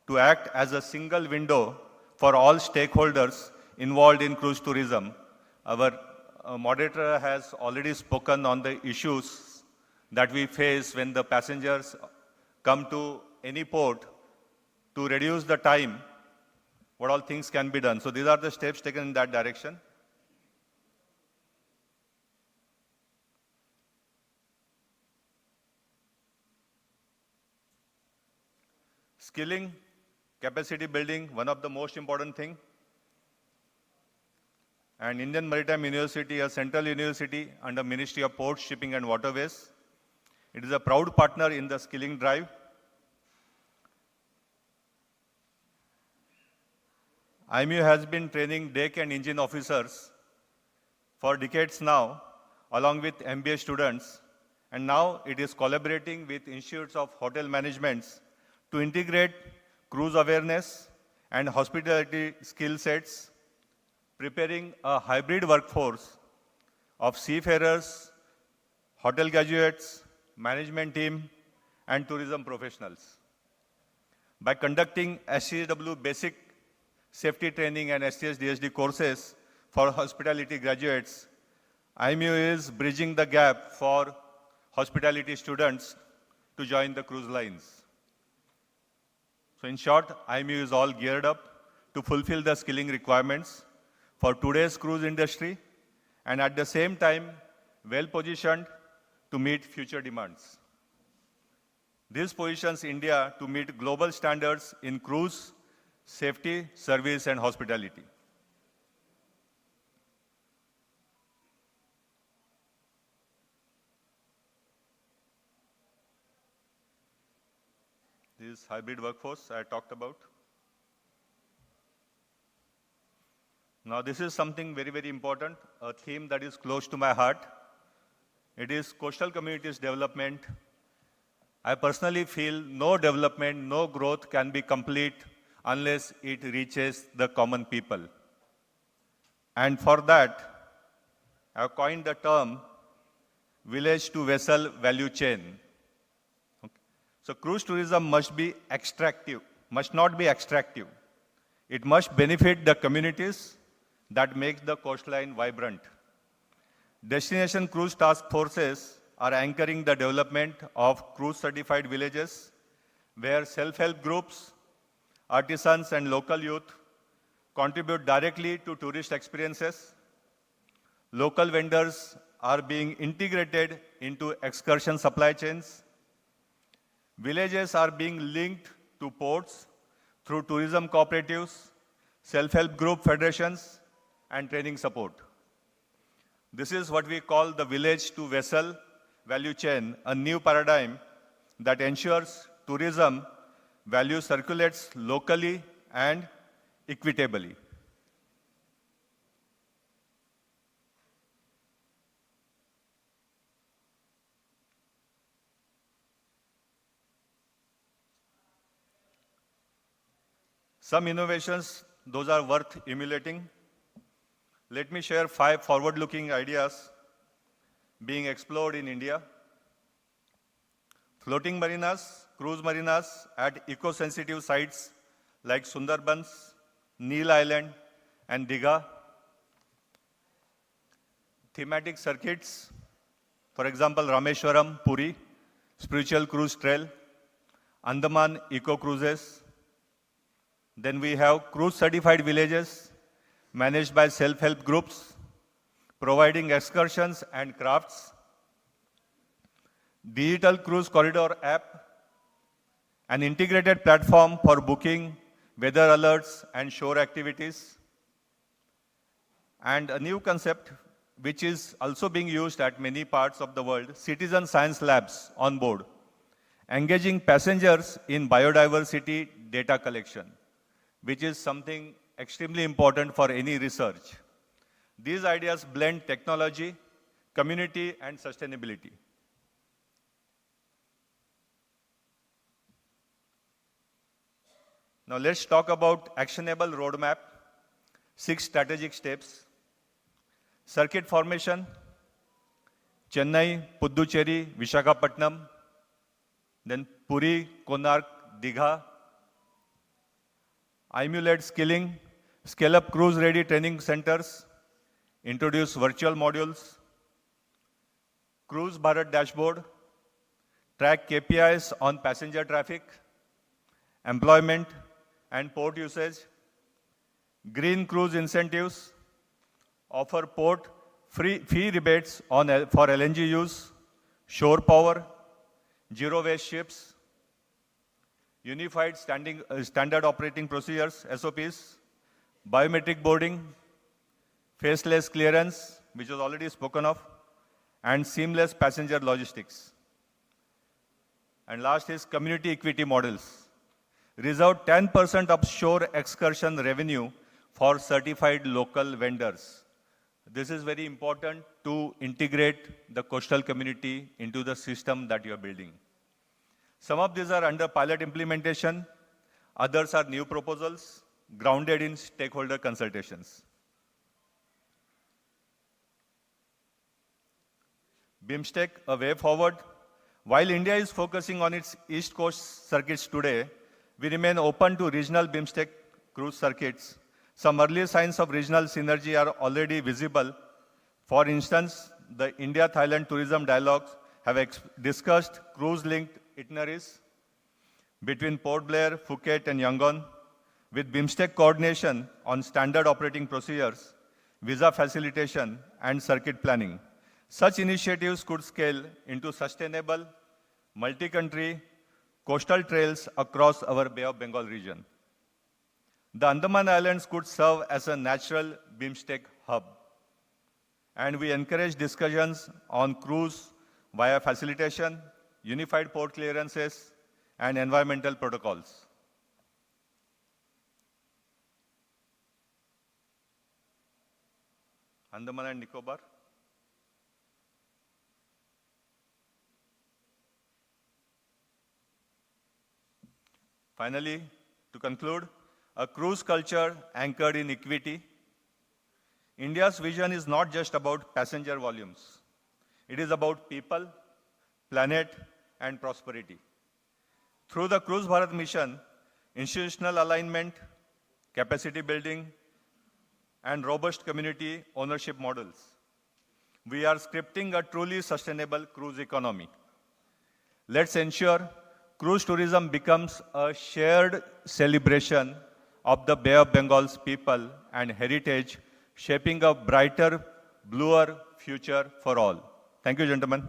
to act as a single window for all stakeholders involved in cruise tourism. Our moderator has already spoken on the issues that we face when the passengers come to any port to reduce the time, what all things can be done. So these are the steps taken in that direction. Skilling, capacity building, one of the most important thing. And Indian Maritime University, a central university under Ministry of Ports, Shipping and Waterways. It is a proud partner in the skilling drive. IMU has been training deck and engine officers for decades now, along with MBA students, and now it is collaborating with institutes of hotel managements to integrate cruise awareness and hospitality skill sets, preparing a hybrid workforce of seafarers, hotel graduates, management team, and tourism professionals. By conducting SCSW basic safety training and STS DSD courses for hospitality graduates, IMU is bridging the gap for hospitality students to join the cruise lines. So in short, IMU is all geared up to fulfill the skilling requirements for today's cruise industry and at the same time, well positioned to meet future demands. This positions India to meet global standards in cruise, safety, service, and hospitality. This hybrid workforce I talked about. Now this is something very, very important, a theme that is close to my heart. It is coastal communities development. I personally feel no development, no growth can be complete unless it reaches the common people. And for that, I have coined the term village to vessel value chain. Okay. So cruise tourism must not be extractive. It must benefit the communities that make the coastline vibrant. Destination cruise task forces are anchoring the development of cruise-certified villages where self-help groups, artisans, and local youth contribute directly to tourist experiences. Local vendors are being integrated into excursion supply chains. Villages are being linked to ports through tourism cooperatives, self-help group federations, and training support. This is what we call the village to vessel value chain, a new paradigm that ensures tourism value circulates locally and equitably. Some innovations, those are worth emulating. Let me share 5 forward-looking ideas being explored in India. Floating marinas, cruise marinas at eco-sensitive sites like Sundarbans, Neil Island, and Digha. thematic circuits, for example, Rameshwaram, Puri, spiritual cruise trail, Andaman eco cruises. Then we have cruise certified villages managed by self-help groups, providing excursions and crafts, digital cruise corridor app, an integrated platform for booking, weather alerts, and shore activities, and a new concept which is also being used at many parts of the world, citizen science labs on board, engaging passengers in biodiversity data collection, which is something extremely important for any research. These ideas blend technology, community, and sustainability. Now let's talk about actionable roadmap, 6 strategic steps. Circuit formation, Chennai, Puducherry, Visakhapatnam, then Puri, Konark, Digha. IMU-led skilling, scale up cruise-ready training centers, introduce virtual modules, Cruise Bharat dashboard, track KPIs on passenger traffic, employment and port usage, green cruise incentives, offer port fee rebates for LNG use, shore power, zero waste ships, unified standard operating procedures, SOPs, biometric boarding, faceless clearance, which was already spoken of, and seamless passenger logistics. And last is community equity models. Reserve 10% of shore excursion revenue for certified local vendors. This is very important to integrate the coastal community into the system that you are building. Some of these are under pilot implementation. Others are new proposals grounded in stakeholder consultations. Bimstec, a way forward. While India is focusing on its East Coast circuits today, we remain open to regional Bimstec cruise circuits. Some early signs of regional synergy are already visible. For instance, the India-Thailand tourism dialogues have discussed cruise-linked itineraries between Port Blair, Phuket, and Yangon, with Bimstec coordination on standard operating procedures, visa facilitation, and circuit planning. Such initiatives could scale into sustainable, multi-country coastal trails across our Bay of Bengal region. The Andaman Islands could serve as a natural Bimstec hub. And we encourage discussions on cruise via facilitation, unified port clearances, and environmental protocols. Andaman and Nicobar. Finally, to conclude, a cruise culture anchored in equity. India's vision is not just about passenger volumes. It is about people, planet, and prosperity. Through the Cruise Bharat mission, institutional alignment, capacity building, and robust community ownership models, we are scripting a truly sustainable cruise economy. Let's ensure cruise tourism becomes a shared celebration of the Bay of Bengal's people and heritage, shaping a brighter, bluer future for all. Thank you, gentlemen.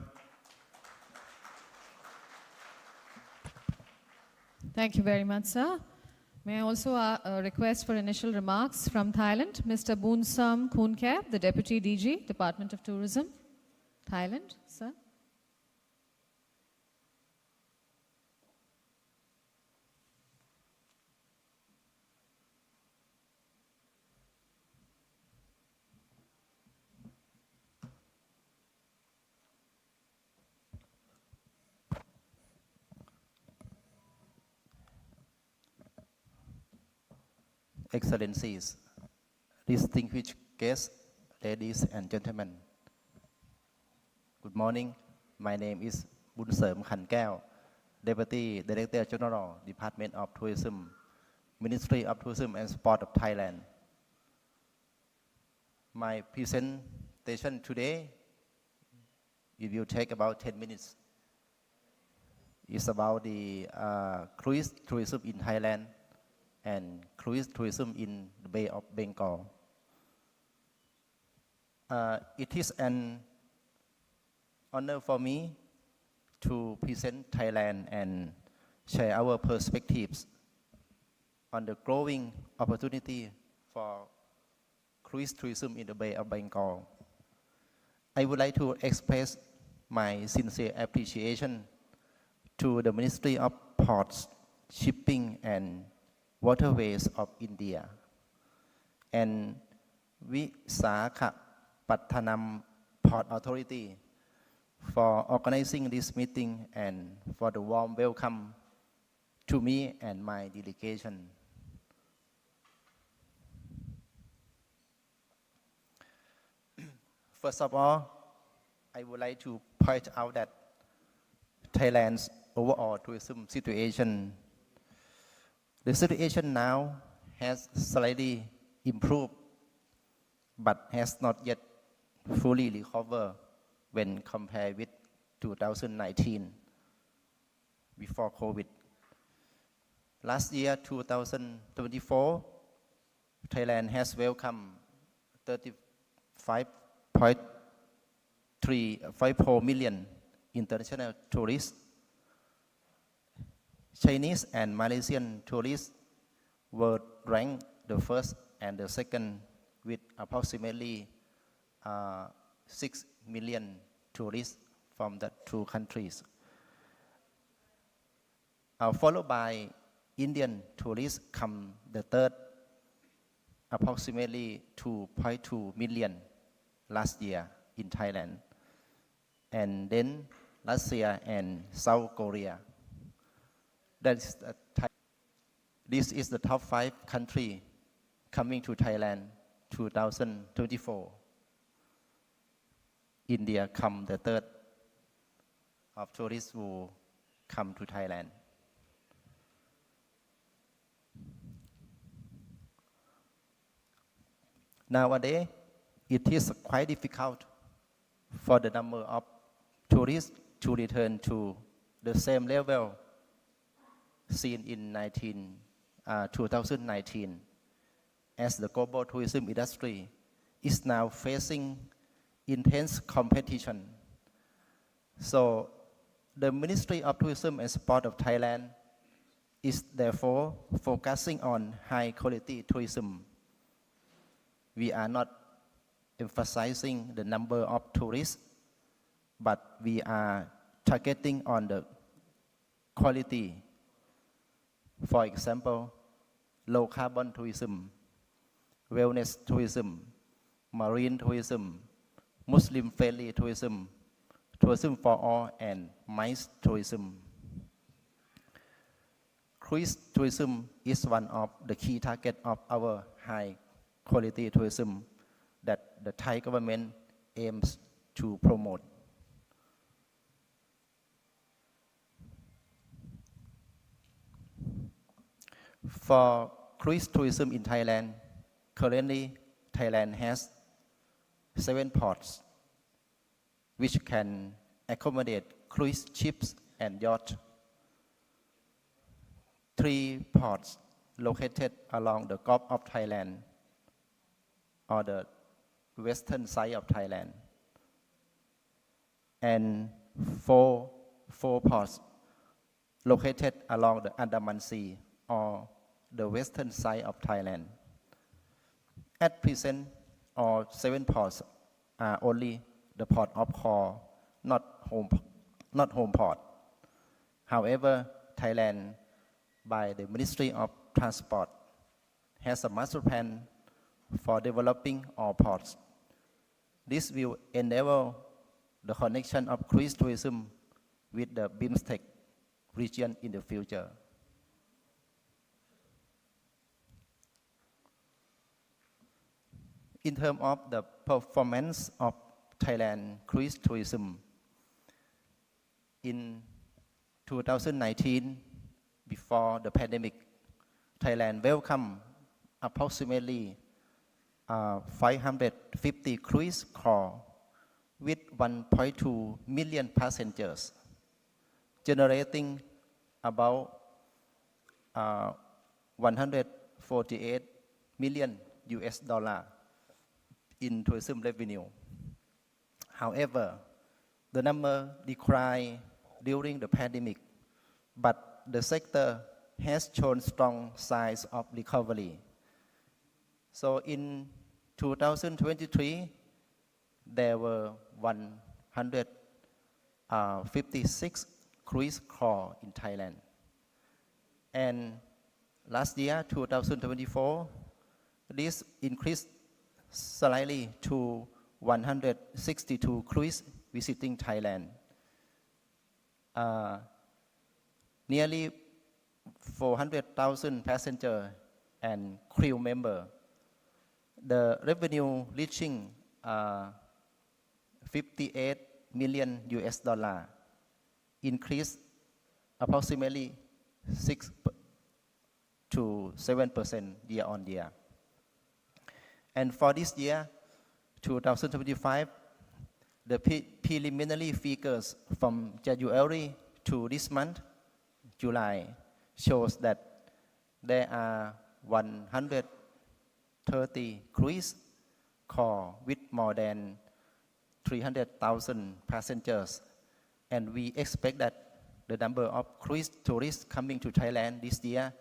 Thank you very much, sir. May I also request for initial remarks from Thailand, Mr. Boonsam Khoonkep, the Deputy DG, Department of Tourism. Thailand, sir. Excellencies, distinguished guests, ladies and gentlemen. Good morning. My name is Bimstec Khoonkep, Deputy Director General, Department of Tourism, Ministry of Tourism and Sport of Thailand. My presentation presentation today, it will take about 10 minutes. It's about the cruise tourism in Thailand and cruise tourism in the Bay of Bengal. It is an honor for me to present Thailand and share our perspectives on the growing opportunity for cruise tourism in the Bay of Bengal. I would like to express my sincere appreciation to the Ministry of Ports, Shipping and Waterways of India and Visakhapatnam Port Authority for organizing this meeting and for the warm welcome to me and my delegation. First of all, I would like to point out that Thailand's overall tourism situation, the situation now has slightly improved, but has not yet fully recovered when compared with 2019, before COVID. Last year, 2024, Thailand has welcomed 35.354 million international tourists. Chinese and Malaysian tourists were ranked the first and the second with approximately 6 million tourists from the two countries. Followed by Indian tourists come the third, approximately 2.2 million last year in Thailand, and then Russia and South Korea. This is the top 5 countries coming to Thailand 2024. India come the third of tourists who come to Thailand. Nowadays, it is quite difficult for the number of tourists to return to the same level seen in 2019, as the global tourism industry is now facing intense competition. So the Ministry of Tourism and Sport of Thailand is therefore focusing on high quality tourism. We are not emphasizing the number of tourists, but we are targeting on the quality. For example, low carbon tourism, wellness tourism, marine tourism, Muslim friendly tourism, tourism for all, and MICE tourism. Cruise tourism is one of the key targets of our high quality tourism that the Thai government aims to promote. For cruise tourism in Thailand, currently Thailand has 7 ports which can accommodate cruise ships and yachts. 3 ports located along the Gulf of Thailand or the western side of Thailand, and 4 ports located along the Andaman Sea or the western side of Thailand. At present, all 7 ports are only the port of call, not home port. However, Thailand, by the Ministry of Transport, has a master plan for developing all ports. This will enable the connection of cruise tourism with the Bimstec region in the future. In terms of the performance of Thailand cruise tourism, in 2019, before the pandemic, Thailand welcomed approximately 550 cruise call with 1.2 million passengers, generating about 148 million US dollar in tourism revenue. However, the number declined during the pandemic, but the sector has shown strong signs of recovery. So in 2023, there were 156 cruise calls in Thailand. And last year, 2024, this increased slightly to 162 cruise visiting Thailand. Nearly 400,000 passengers and crew members. The revenue reaching 58 million US dollar, increased approximately 6 to 7% year on year. And for this year, 2025, the preliminary figures from January to this month, July, shows that there are 130 cruise calls with more than 300,000 passengers. And we expect that the number of cruise tourists coming to Thailand this year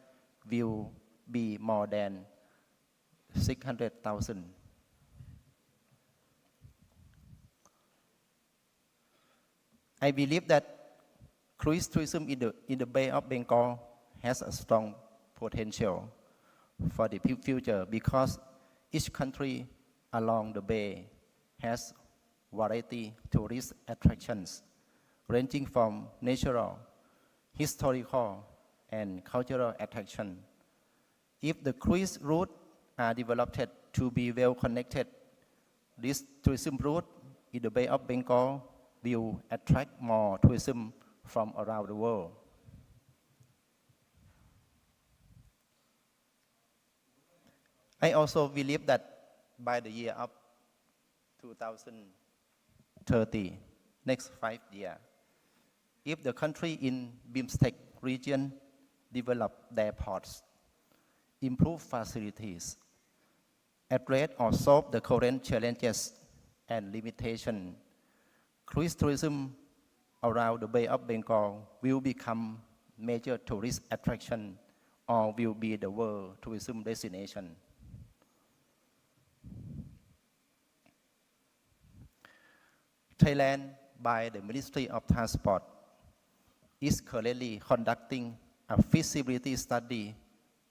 will be more than 600,000. I believe that cruise tourism in the Bay of Bengal has a strong potential for the future because each country along the bay has variety tourist attractions ranging from natural, historical, and cultural attraction. If the cruise routes are developed to be well connected, this tourism route in the Bay of Bengal will attract more tourism from around the world. I also believe that by the year of 2030, next 5 years, if the country in Bimstec region develop their ports, improve facilities, address or solve the current challenges and limitations, cruise tourism around the Bay of Bengal will become major tourist attraction or will be the world tourism destination. Thailand, by the Ministry of Transport, is currently conducting a feasibility study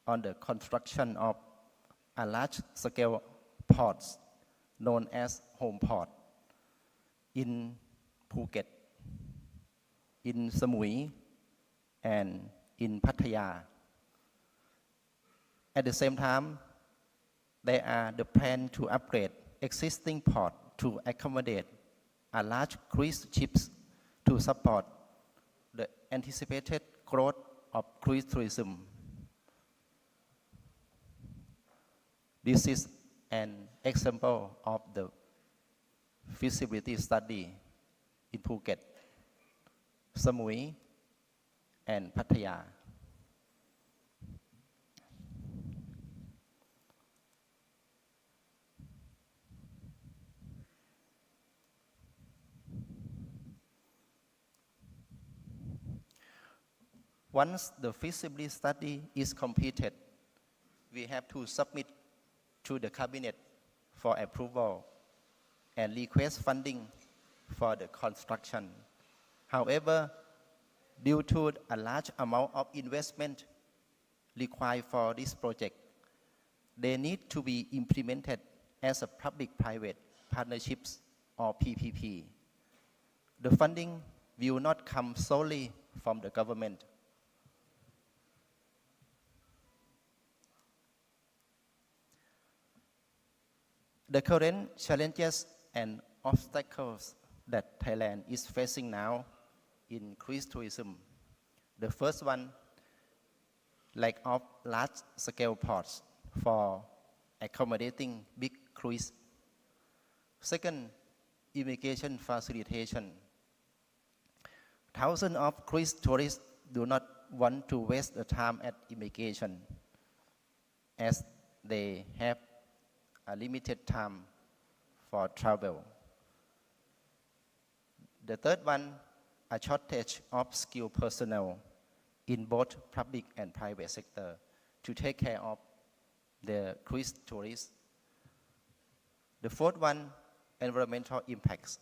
on the construction of a large-scale port known as home port in Phuket, in Samui, and in Pattaya. At the same time, there are the plan to upgrade existing port to accommodate a large cruise ships to support the anticipated growth of cruise tourism. This is an example of the feasibility study in Phuket, Samui, and Pattaya. Once the feasibility study is completed, we have to submit to the cabinet for approval and request funding for the construction. However, due to a large amount of investment required for this project, they need to be implemented as a public-private partnerships or PPP. The funding will not come solely from the government. The current challenges and obstacles that Thailand is facing now in cruise tourism. The first one, lack of large-scale ports for accommodating big cruise. Second, immigration facilitation. Thousands of cruise tourists do not want to waste the time at immigration as they have a limited time for travel. The third one, a shortage of skilled personnel in both public and private sector to take care of the cruise tourists. The fourth one, environmental impacts.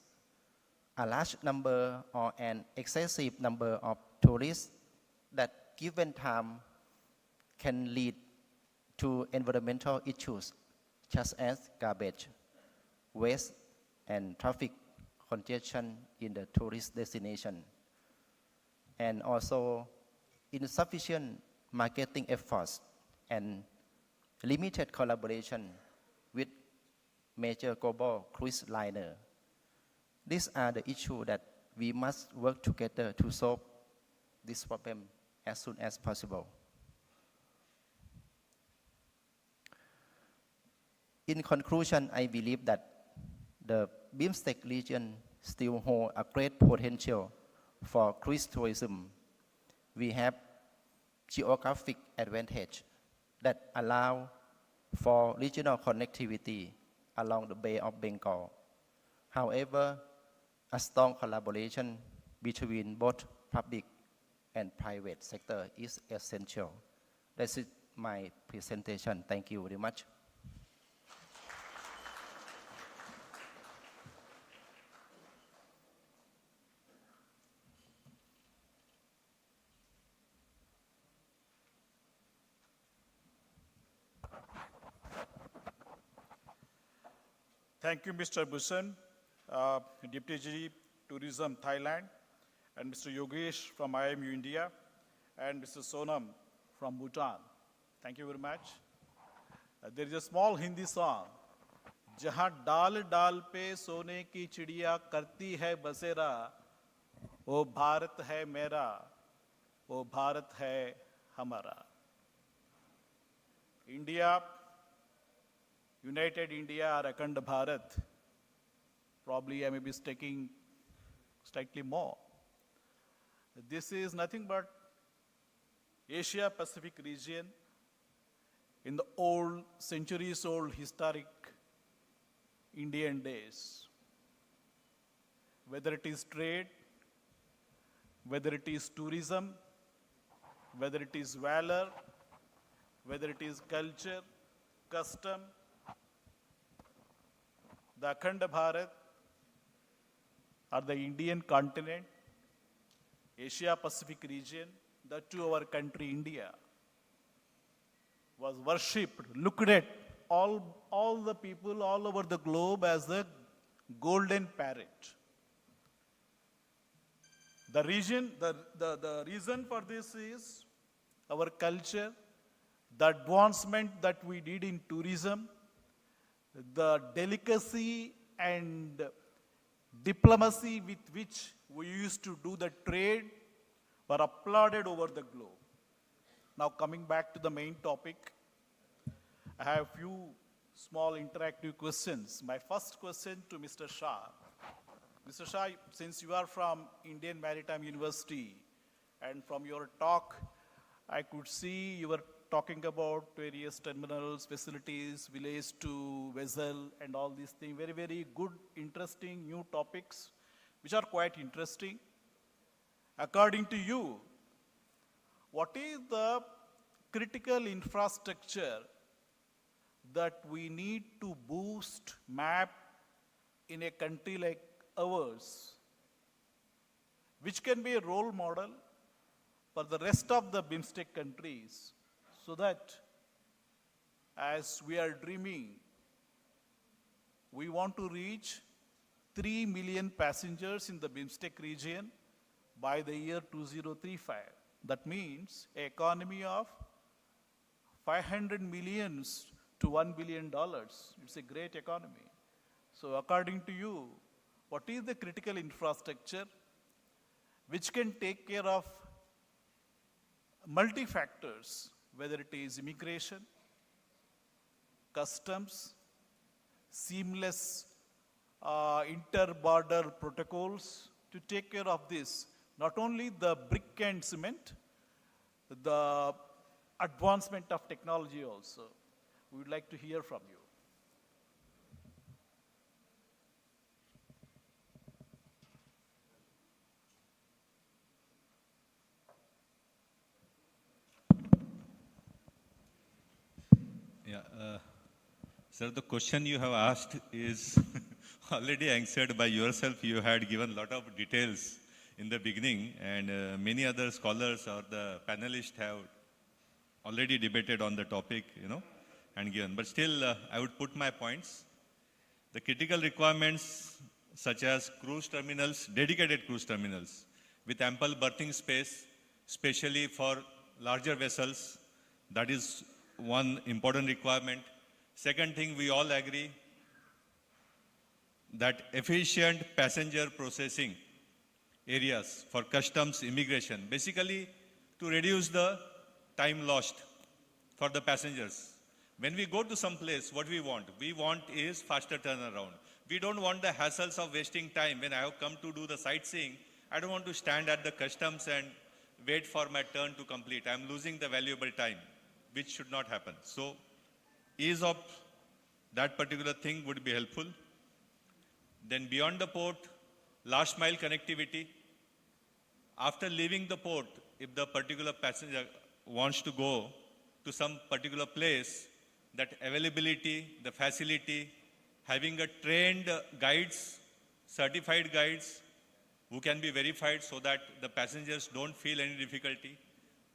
A large number or an excessive number of tourists that given time can lead to environmental issues such as garbage, waste, and traffic congestion in the tourist destination. And also insufficient marketing efforts and limited collaboration with major global cruise liner. These are the issues that we must work together to solve this problem as soon as possible. In conclusion, I believe that the Bimstec region still holds a great potential for cruise tourism. We have geographic advantage that allow for regional connectivity along the Bay of Bengal. However, a strong collaboration between both public and private sector is essential. That's it, my presentation. Thank you very much. Thank you, Mr. Bhusan, Deputy Tourism Thailand, and Mr. Yogesh from IMU India, and Mr. Sonam from Bhutan. Thank you very much. There is a small Hindi song. जहाँ डाल डाल पे सोने की चिड़िया करती है बसेरा, वो भारत है मेरा, वो भारत है हमारा. India, United India or Akhand Bharat, probably I may be taking slightly more. This is nothing but Asia Pacific region in the old, centuries old historic Indian days. Whether it is trade, whether it is tourism, whether it is valor, whether it is culture, custom, the Akhand Bharat or the Indian continent, Asia Pacific region, that to our country India, was worshipped, looked at all the people all over the globe as the golden parrot. The reason for this is our culture, the advancement that we did in tourism, the delicacy and diplomacy with which we used to do the trade were applauded over the globe. Now coming back to the main topic, I have a few small interactive questions. My first question to Mr. Shah. Mr. Shah, since you are from Indian Maritime University, and from your talk, I could see you were talking about various terminals, facilities, village to vessel, and all these things. Very, very good, interesting new topics, which are quite interesting. According to you, what is the critical infrastructure that we need to boost, map in a country like ours, which can be a role model for the rest of the Bimstec countries, so that as we are dreaming, we want to reach 3 million passengers in the Bimstec region by the year 2035. That means an economy of 500 millions to $1 billion. It's a great economy. So according to you, what is the critical infrastructure which can take care of multi-factors, whether it is immigration, customs, seamless inter-border protocols to take care of this. Not only the brick and cement, the advancement of technology also. We would like to hear from you. Yeah, sir, the question you have asked is already answered by yourself. You had given a lot of details in the beginning, and many other scholars or the panelists have already debated on the topic, and given. But still, I would put my points. The critical requirements such as cruise terminals, dedicated cruise terminals, with ample berthing space, especially for larger vessels, that is one important requirement. Second thing, we all agree that efficient passenger processing areas for customs immigration, basically to reduce the time lost for the passengers. When we go to some place, what we want is faster turnaround. We don't want the hassles of wasting time. When I have come to do the sightseeing, I don't want to stand at the customs and wait for my turn to complete. I'm losing the valuable time, which should not happen. So ease of that particular thing would be helpful. Then beyond the port, last mile connectivity. After leaving the port, if the particular passenger wants to go to some particular place, that availability, the facility, having a trained guides, certified guides who can be verified so that the passengers don't feel any difficulty.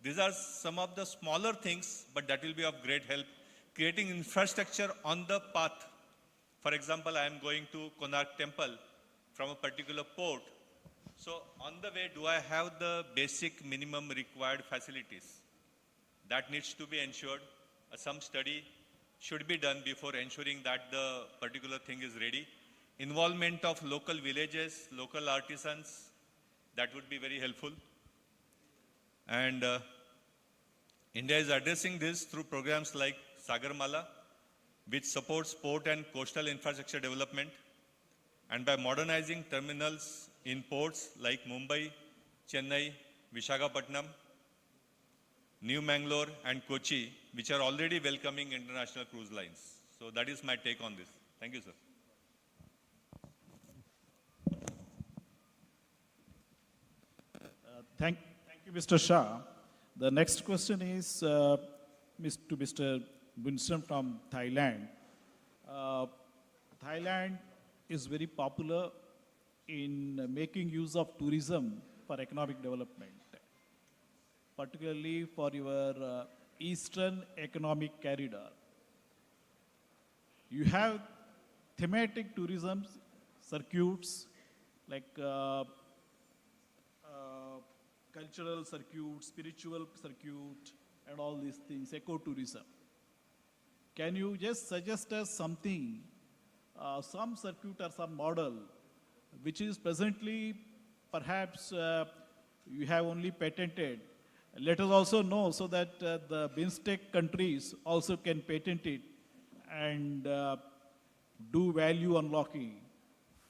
These are some of the smaller things, but that will be of great help. Creating infrastructure on the path. For example, I am going to Konark Temple from a particular port. So on the way, do I have the basic minimum required facilities? That needs to be ensured. Some study should be done before ensuring that the particular thing is ready. Involvement of local villages, local artisans, that would be very helpful. And India is addressing this through programs like Sagarmala, which supports port and coastal infrastructure development, and by modernizing terminals in ports like Mumbai, Chennai, Visakhapatnam, New Mangalore and Kochi, which are already welcoming international cruise lines. So that is my take on this. Thank you, sir. Thank you, Mr. Shah. The next question is to Mr. Bimstec from Thailand. Thailand is very popular in making use of tourism for economic development, particularly for your Eastern Economic Corridor. You have thematic tourism circuits like cultural circuit, spiritual circuit, and all these things, ecotourism. Can you just suggest us something, some circuit or some model, which is presently perhaps you have only patented? Let us also know so that the Bimstec countries also can patent it and do value unlocking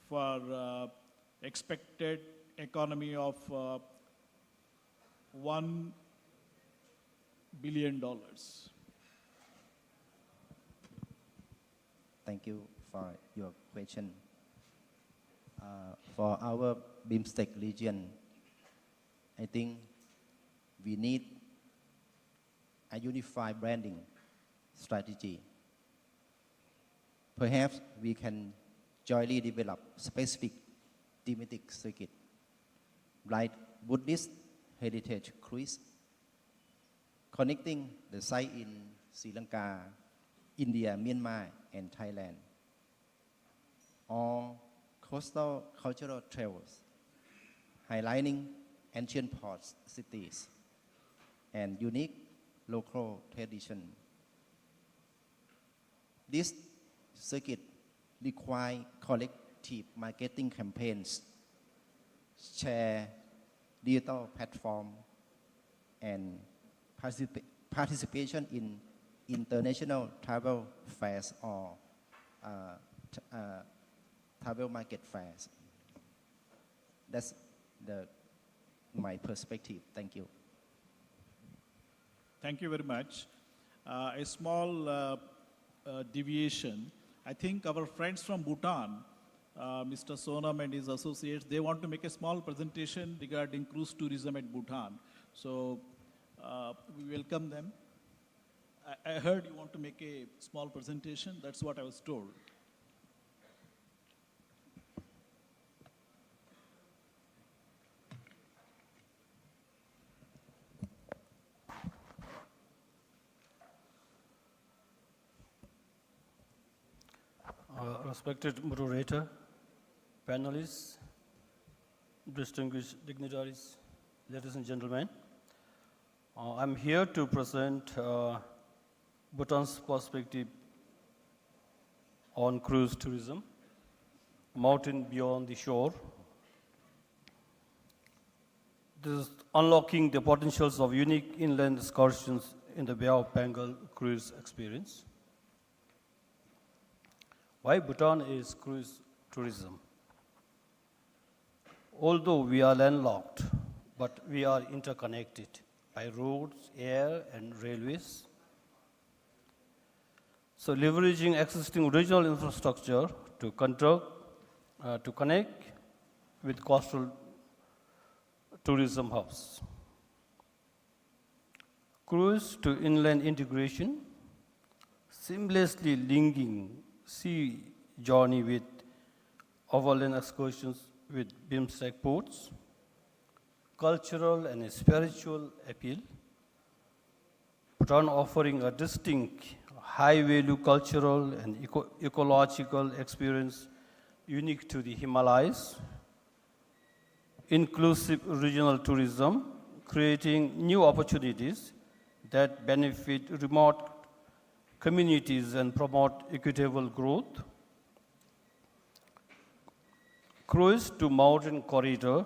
for expected economy of $1 billion. Thank you for your question. For our Bimstec region, I think we need a unified branding strategy. Perhaps we can jointly develop specific thematic circuit, like Buddhist heritage cruise, connecting the site in Sri Lanka, India, Myanmar, and Thailand, or coastal cultural travels, highlighting ancient ports, cities, and unique local tradition. This circuit requires collective marketing campaigns, share digital platform, and participation in international travel fairs or travel market fairs. That's my perspective. Thank you. Thank you very much. A small deviation. I think our friends from Bhutan, Mr. Sonam and his associates, they want to make a small presentation regarding cruise tourism at Bhutan. So we welcome them. I heard you want to make a small presentation. That's what I was told. Respected moderator, panelists, distinguished dignitaries, ladies and gentlemen, I'm here to present Bhutan's perspective on cruise tourism, mountain beyond the shore. This is unlocking the potentials of unique inland excursions in the Bay of Bengal cruise experience. Why Bhutan is cruise tourism? Although we are landlocked, but we are interconnected by roads, air, and railways. So leveraging existing regional infrastructure to connect with coastal tourism hubs. Cruise to inland integration, seamlessly linking sea journey with overland excursions with Bimstec ports, cultural and spiritual appeal. Bhutan offering a distinct high-value cultural and ecological experience unique to the Himalayas, inclusive regional tourism, creating new opportunities that benefit remote communities and promote equitable growth. Cruise to mountain corridor,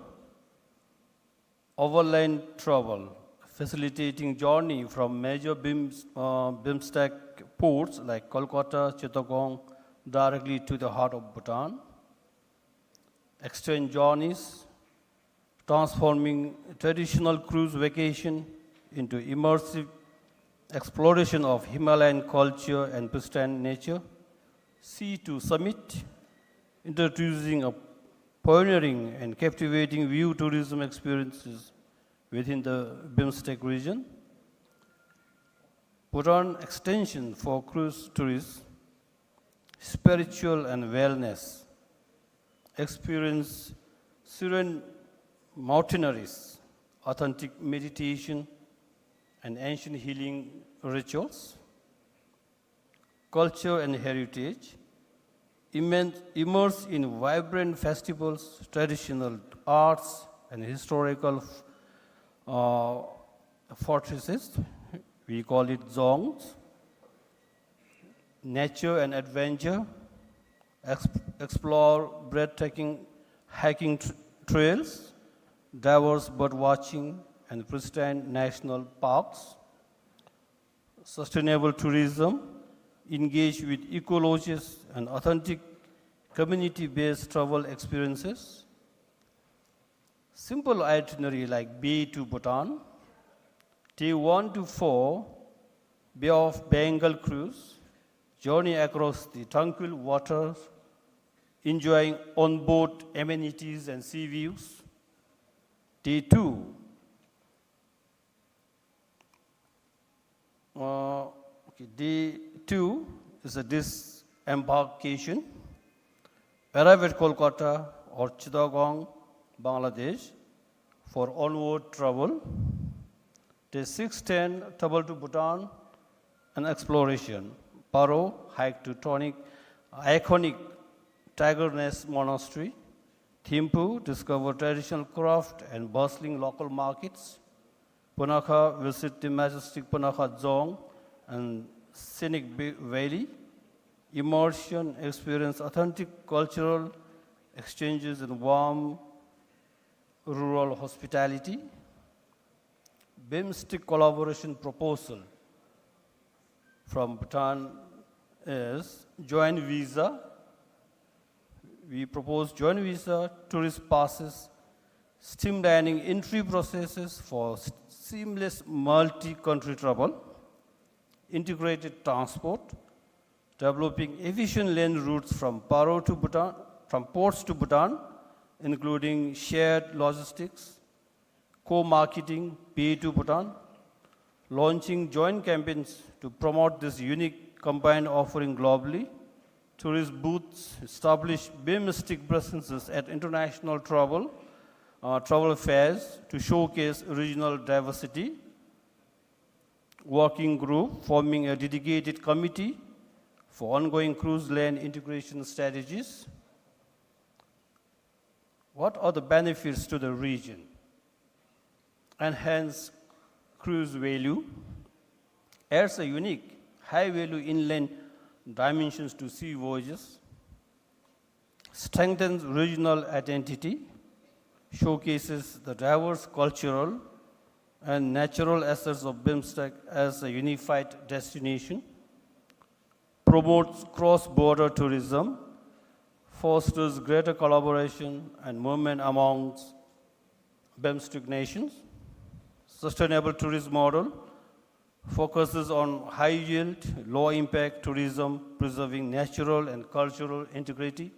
overland travel, facilitating journey from major Bimstec ports like Kolkata, Chittagong, directly to the heart of Bhutan. Exchange journeys, transforming traditional cruise vacation into immersive exploration of Himalayan culture and pristine nature. Sea to summit, introducing a pioneering and captivating view tourism experiences within the Bimstec region. Bhutan extension for cruise tourists, spiritual and wellness, experience serene mountaineries, authentic meditation, and ancient healing rituals, culture and heritage, immerse in vibrant festivals, traditional arts, and historical fortresses. We call it zongs. Nature and adventure, explore breathtaking hiking trails, diverse bird watching, and pristine national parks. Sustainable tourism, engage with ecologists and authentic community-based travel experiences. Simple itinerary like Bay to Bhutan, day 1 to 4, Bay of Bengal cruise, journey across the tranquil waters, enjoying onboard amenities and sea views. Day 2, day 2 is a disembarkation. Arrive at Kolkata or Chittagong, Bangladesh for onward travel. Day 6-10, travel to Bhutan and exploration. Paro, hike to iconic Tiger Nest Monastery. Thimphu, discover traditional craft and bustling local markets. Punakha, visit the majestic Punakha Dzong and scenic valley. Immersion, experience authentic cultural exchanges and warm rural hospitality. Bimstec collaboration proposal from Bhutan is joint visa we propose joint visa tourist passes, streamlining entry processes for seamless multi-country travel, integrated transport, developing efficient land routes from ports to Bhutan, including shared logistics, co-marketing, pay to Bhutan, launching joint campaigns to promote this unique combined offering globally, tourist booths, establish Bimstec presences at international travel fairs to showcase regional diversity, working group forming a dedicated committee for ongoing cruise land integration strategies. What are the benefits to the region? Enhance cruise value, adds a unique high-value inland dimensions to sea voyages, strengthens regional identity, showcases the diverse cultural and natural assets of Bimstec as a unified destination, promotes cross-border tourism, fosters greater collaboration and movement amongst Bimstec nations, sustainable tourism model, focuses on high-yield, low-impact tourism, preserving natural and cultural integrity,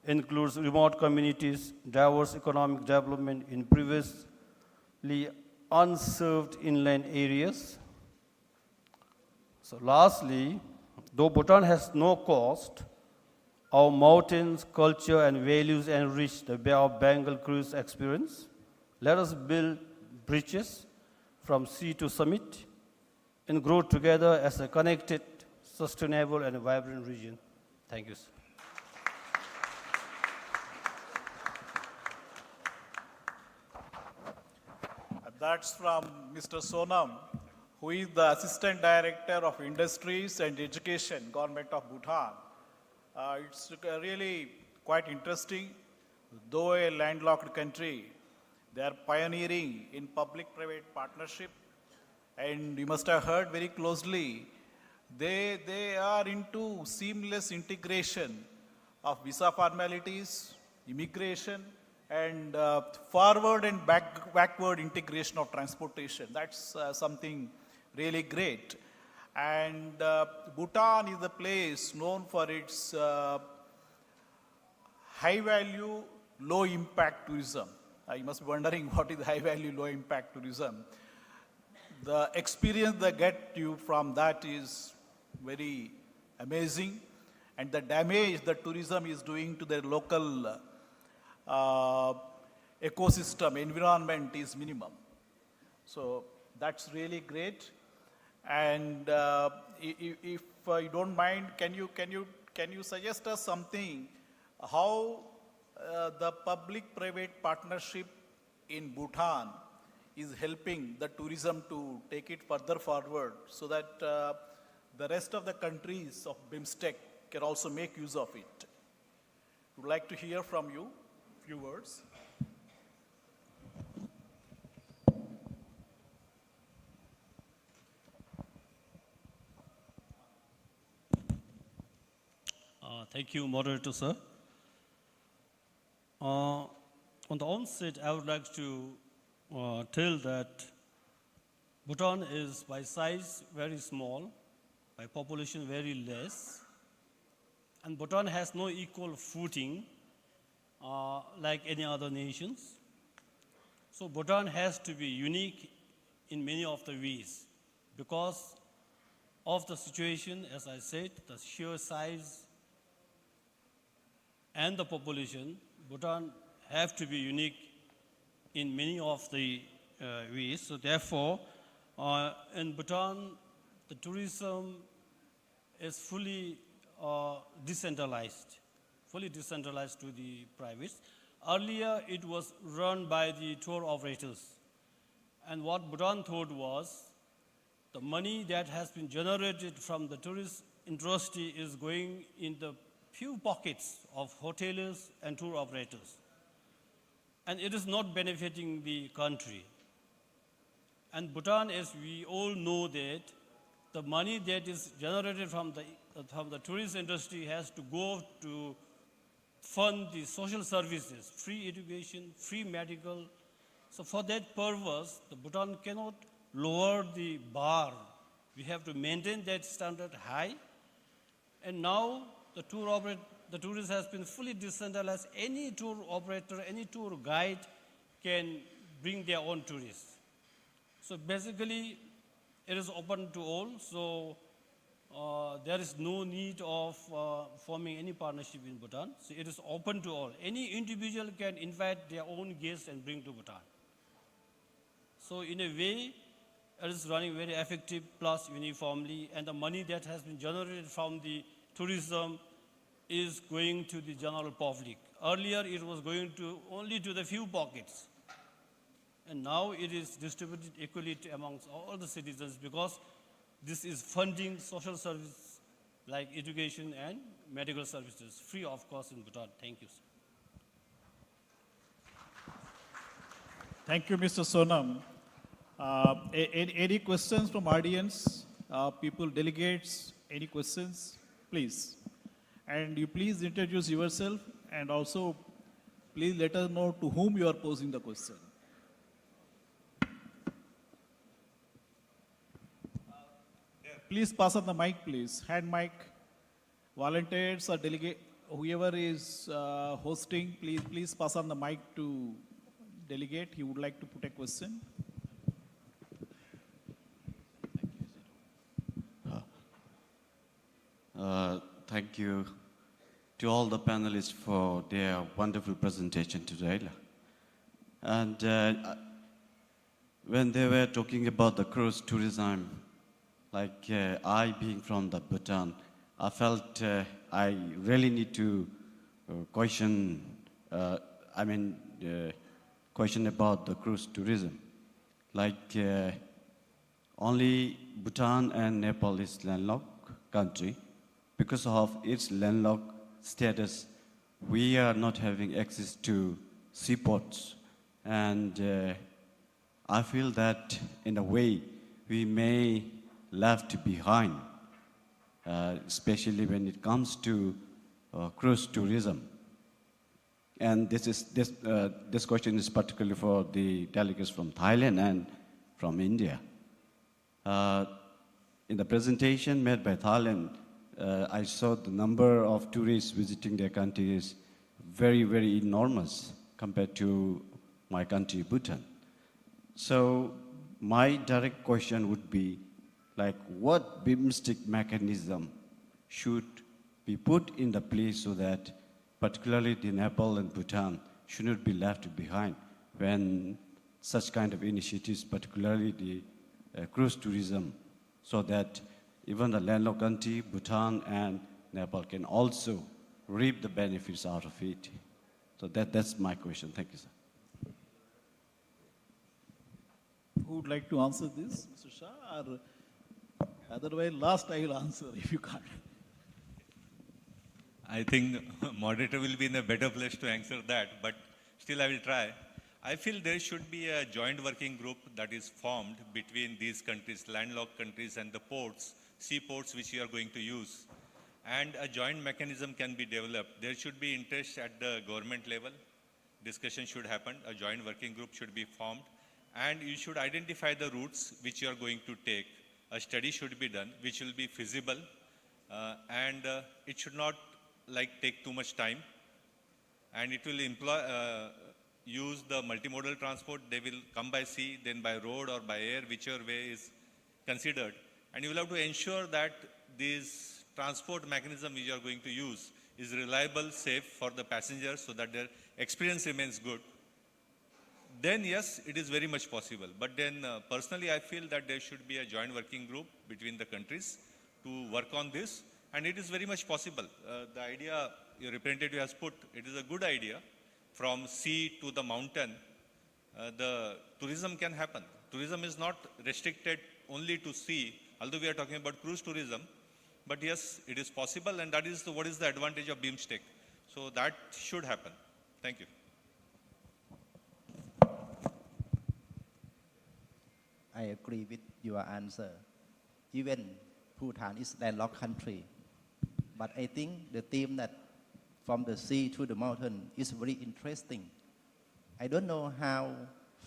includes remote communities, diverse economic development in previously unserved inland areas. So lastly, though Bhutan has no cost, our mountains, culture, and values enrich the Bay of Bengal cruise experience. Let us build bridges from sea to summit and grow together as a connected, sustainable, and vibrant region. Thank you, sir. That's from Mr. Sonam, who is the Assistant Director of Industries and Education, Government of Bhutan. It's really quite interesting. Though a landlocked country, they are pioneering in public-private partnership. And you must have heard very closely, they are into seamless integration of visa formalities, immigration, and forward and backward integration of transportation. That's something really great. And Bhutan is a place known for its high-value, low-impact tourism. You must be wondering what is high-value, low-impact tourism. The experience they get you from that is very amazing, and the damage that tourism is doing to their local ecosystem, environment is minimum. So that's really great. And if you don't mind, can you suggest us something how the public-private partnership in Bhutan is helping the tourism to take it further forward so that the rest of the countries of Bimstec can also make use of it? Would like to hear from you a few words. Thank you, Moderator, sir. On the onset, I would like to tell that Bhutan is by size very small, by population very less, and Bhutan has no equal footing like any other nations. So Bhutan has to be unique in many of the ways because of the situation, as I said, the sheer size and the population. Bhutan have to be unique in many of the ways. So therefore, in Bhutan, the tourism is fully decentralized to the privates. Earlier, it was run by the tour operators. And what Bhutan thought was, the money that has been generated from the tourist industry is going in the few pockets of hoteliers and tour operators. And it is not benefiting the country. And Bhutan, as we all know that, the money that is generated from the tourist industry has to go to fund the social services, free education, free medical. So for that purpose, the Bhutan cannot lower the bar. We have to maintain that standard high. And now the tourist has been fully decentralized. Any tour operator, any tour guide can bring their own tourists. So basically, it is open to all. So there is no need of forming any partnership in Bhutan. So it is open to all. Any individual can invite their own guests and bring to Bhutan. So in a way, it is running very effective plus uniformly, and the money that has been generated from the tourism is going to the general public. Earlier, it was going to only to the few pockets. And now it is distributed equally amongst all the citizens because this is funding social services like education and medical services, free of cost in Bhutan. Thank you, sir. Thank you, Mr. Sonam. Any questions from audience, people, delegates, any questions, please. And you please introduce yourself and also please let us know to whom you are posing the question. Please pass on the mic, please. Hand mic. Volunteers or delegate, whoever is hosting, please pass on the mic to delegate. He would like to put a question. Thank you to all the panelists for their wonderful presentation today. And when they were talking about the cruise tourism, like I being from the Bhutan, I felt I really need to question about the cruise tourism. Like only Bhutan and Nepal is landlocked country. Because of its landlocked status, we are not having access to seaports. And I feel that in a way we may left behind, especially when it comes to cruise tourism. And this question is particularly for the delegates from Thailand and from India. In the presentation made by Thailand, I saw the number of tourists visiting their country is very, very enormous compared to my country, Bhutan. So my direct question would be, like, what Bimstec mechanism should be put in the place so that particularly the Nepal and Bhutan should not be left behind when such kind of initiatives, particularly the cruise tourism, so that even the landlocked country, Bhutan and Nepal, can also reap the benefits out of it. So that's my question. Thank you, sir. Who would like to answer this, Mr. Shah? Or otherwise, last I will answer if you can't. I think moderator will be in a better place to answer that, but still I will try. I feel there should be a joint working group that is formed between these countries, landlocked countries and the ports, seaports which we are going to use. And a joint mechanism can be developed. There should be interest at the government level. Discussion should happen. A joint working group should be formed. And you should identify the routes which you are going to take. A study should be done which will be feasible. And it should not take too much time. And it will use the multimodal transport. They will come by sea, then by road or by air, whichever way is considered. And you will have to ensure that this transport mechanism which you are going to use is reliable, safe for the passengers so that their experience remains good. Then yes, it is very much possible. But then personally, I feel that there should be a joint working group between the countries to work on this. And it is very much possible. The idea your representative has put, it is a good idea. From sea to the mountain, the tourism can happen. Tourism is not restricted only to sea, although we are talking about cruise tourism. But yes, it is possible, and that is what is the advantage of Bimstec. So that should happen. Thank you. I agree with your answer. Even Bhutan is a landlocked country. But I think the theme that from the sea to the mountain is very interesting. I don't know how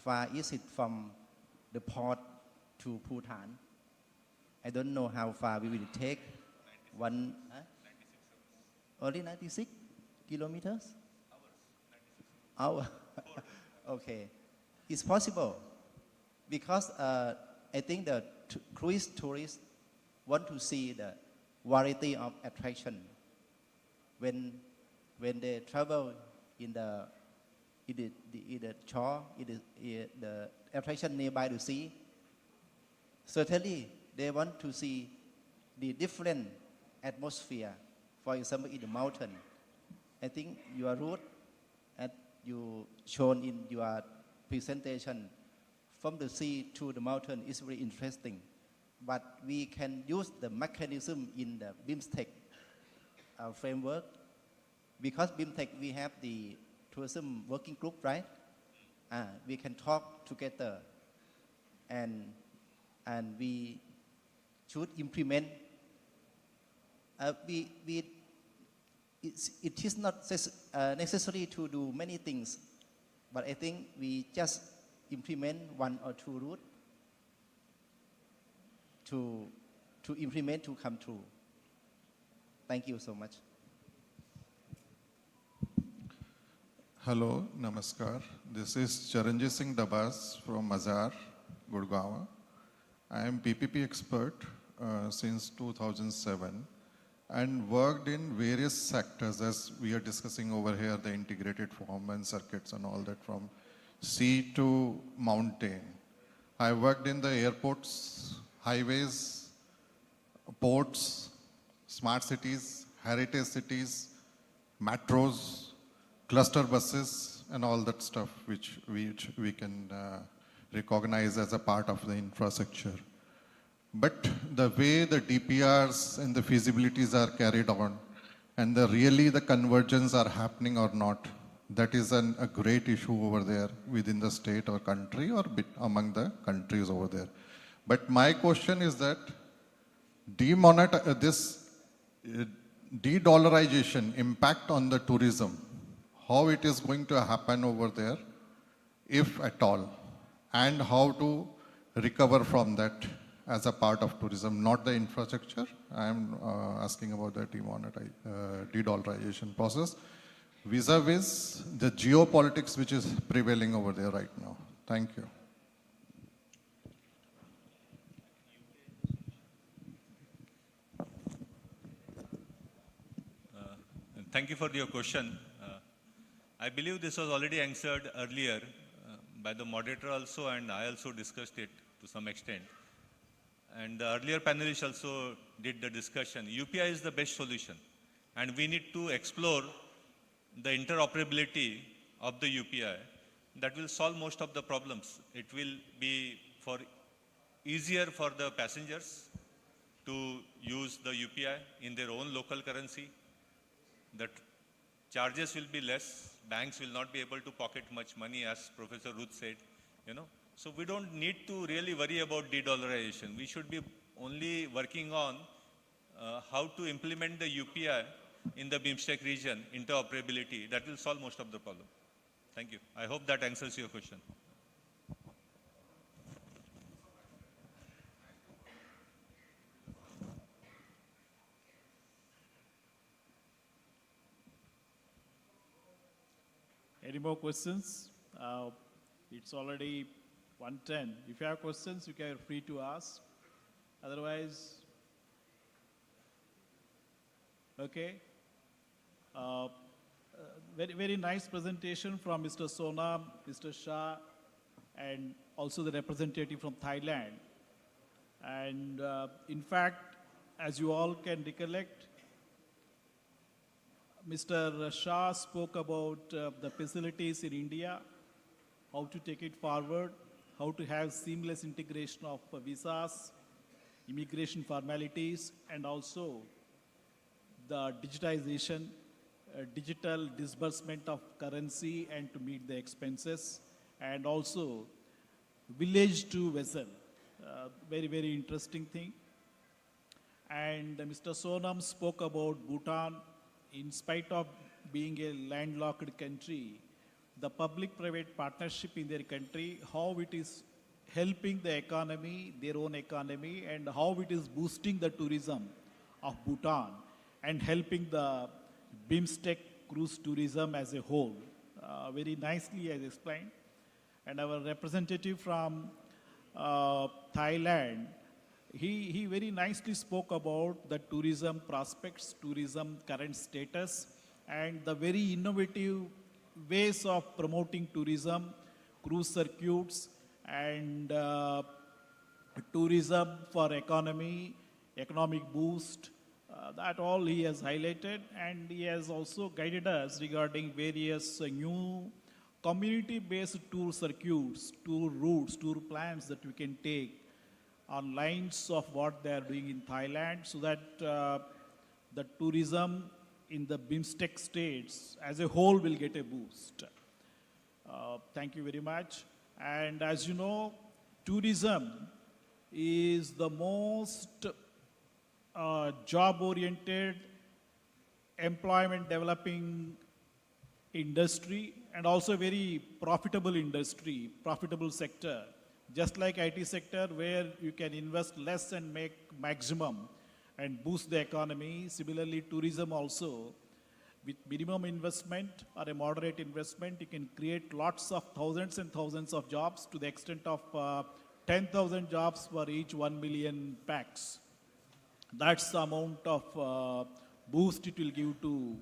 far is it from the port to Bhutan. I don't know how far we will take. Only 96 kilometers? Hours. Okay. It's possible because I think the cruise tourists want to see the variety of attraction. When they travel in the shore, the attraction nearby the sea, certainly they want to see the different atmosphere. For example, in the mountain, I think your route, as you shown in your presentation, from the sea to the mountain is very interesting. But we can use the mechanism in the Bimstec framework. Because Bimstec, we have the tourism working group, right? We can talk together and we should implement. It is not necessary to do many things, but I think we just implement one or two routes to implement to come true. Thank you so much. Hello, namaskar. This is Charanjit Singh Dabas from Mazar, Gurgaon. I am PPP expert since 2007 and worked in various sectors as we are discussing over here, the integrated form and circuits and all that from sea to mountain. I worked in the airports, highways, ports, smart cities, heritage cities, metros, cluster buses, and all that stuff which we can recognize as a part of the infrastructure. But the way the DPRs and the feasibilities are carried on, and really the convergence are happening or not, that is a great issue over there within the state or country or among the countries over there. But my question is that this de-dollarization impact on the tourism, how it is going to happen over there, if at all, and how to recover from that as a part of tourism, not the infrastructure. I am asking about the de-dollarization process vis-a-vis the geopolitics which is prevailing over there right now. Thank you. Thank you for your question. I believe this was already answered earlier by the moderator also, and I also discussed it to some extent. And the earlier panelists also did the discussion. UPI is the best solution, and we need to explore the interoperability of the UPI. That will solve most of the problems. It will be easier for the passengers to use the UPI in their own local currency. The charges will be less. Banks will not be able to pocket much money, as Professor Ruth said. So we don't need to really worry about de-dollarization. We should be only working on how to implement the UPI in the Bimstec region, interoperability. That will solve most of the problem. Thank you. I hope that answers your question. Any more questions? It's already 1:10. If you have questions, you can free to ask. Otherwise, okay. Very nice presentation from Mr. Sonam, Mr. Shah, and also the representative from Thailand. And in fact, as you all can recollect, Mr. Shah spoke about the facilities in India, how to take it forward, how to have seamless integration of visas, immigration formalities, and also the digitization, digital disbursement of currency and to meet the expenses, and also village to vessel. Very interesting thing. And Mr. Sonam spoke about Bhutan. In spite of being a landlocked country, the public-private partnership in their country, how it is helping the economy, their own economy, and how it is boosting the tourism of Bhutan and helping the Bimstec cruise tourism as a whole. Very nicely as explained. And our representative from Thailand, he very nicely spoke about the tourism prospects, tourism current status, and the very innovative ways of promoting tourism, cruise circuits, and tourism for economic boost. That all he has highlighted, and he has also guided us regarding various new community-based tour circuits, tour routes, tour plans that we can take on lines of what they are doing in Thailand, so that the tourism in the Bimstec states as a whole will get a boost. Thank you very much. And as you know, tourism is the most job-oriented, employment developing industry, and also very profitable industry, profitable sector. Just like IT sector, where you can invest less and make maximum and boost the economy. Similarly, tourism also, with minimum investment or a moderate investment, you can create lots of thousands and thousands of jobs to the extent of 10,000 jobs for each 1 million packs. That's the amount of boost it will give to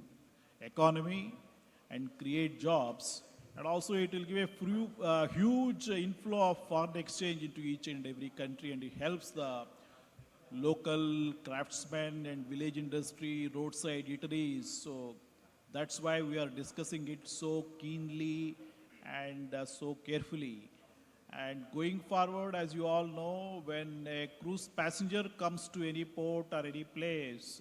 economy and create jobs. And also it will give a huge inflow of foreign exchange into each and every country, and it helps the local craftsmen and village industry, roadside eateries. So that's why we are discussing it so keenly and so carefully. And going forward, as you all know, when a cruise passenger comes to any port or any place,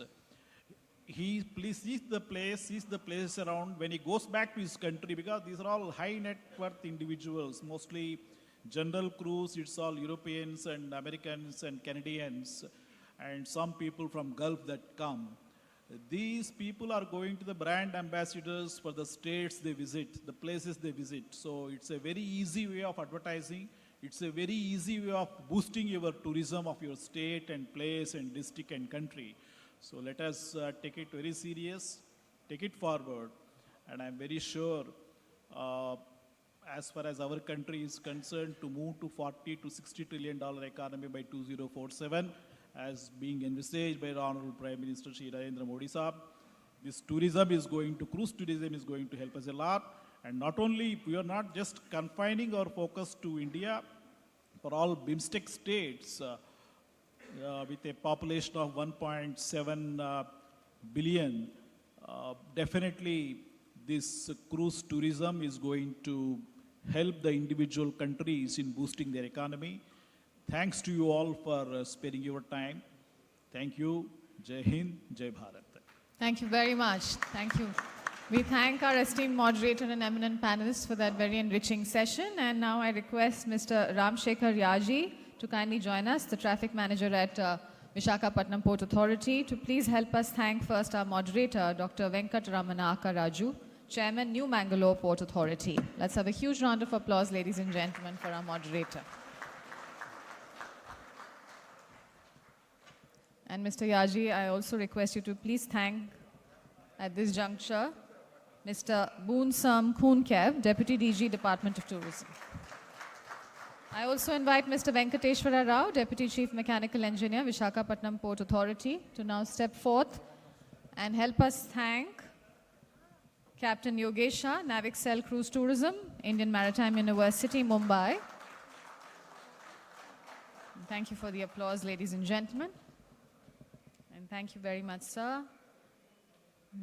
he sees the place around. When he goes back to his country, because these are all high net worth individuals, mostly general cruise, it's all Europeans and Americans and Canadians, and some people from Gulf that come. These people are going to the brand ambassadors for the states they visit, the places they visit. So it's a very easy way of advertising. It's a very easy way of boosting your tourism of your state and place and district and country. So let us take it very serious, take it forward, and I'm very sure as far as our country is concerned, to move to $40 to $60 trillion economy by 2047, as being envisaged by the Honorable Prime Minister Shri Narendra Modi Saab. This cruise tourism is going to help us a lot. And not only, we are not just confining our focus to India, for all Bimstec states, with a population of 1.7 billion, definitely this cruise tourism is going to help the individual countries in boosting their economy. Thanks to you all for sparing your time. Thank you. Jai Hind, Jai Bharat. Thank you very much. Thank you. We thank our esteemed moderator and eminent panelists for that very enriching session. And now I request Mr. Ramshekhar Yaji to kindly join us, the traffic manager at Visakhapatnam Port Authority, to please help us thank first our moderator, Dr. Venkatramana Raju, Chairman, New Mangalore Port Authority. Let's have a huge round of applause, ladies and gentlemen, for our moderator. And Mr. Yaji, I also request you to please thank, at this juncture, Mr. Boonsam Conclave, Deputy DG, Department of Tourism. I also invite Mr. Venkateshwara Rao, Deputy Chief Mechanical Engineer, Visakhapatnam Port Authority, to now step forth and help us thank Captain Yogesha, Navicel Cruise Tourism, Indian Maritime University, Mumbai. And thank you for the applause, ladies and gentlemen. And thank you very much, sir.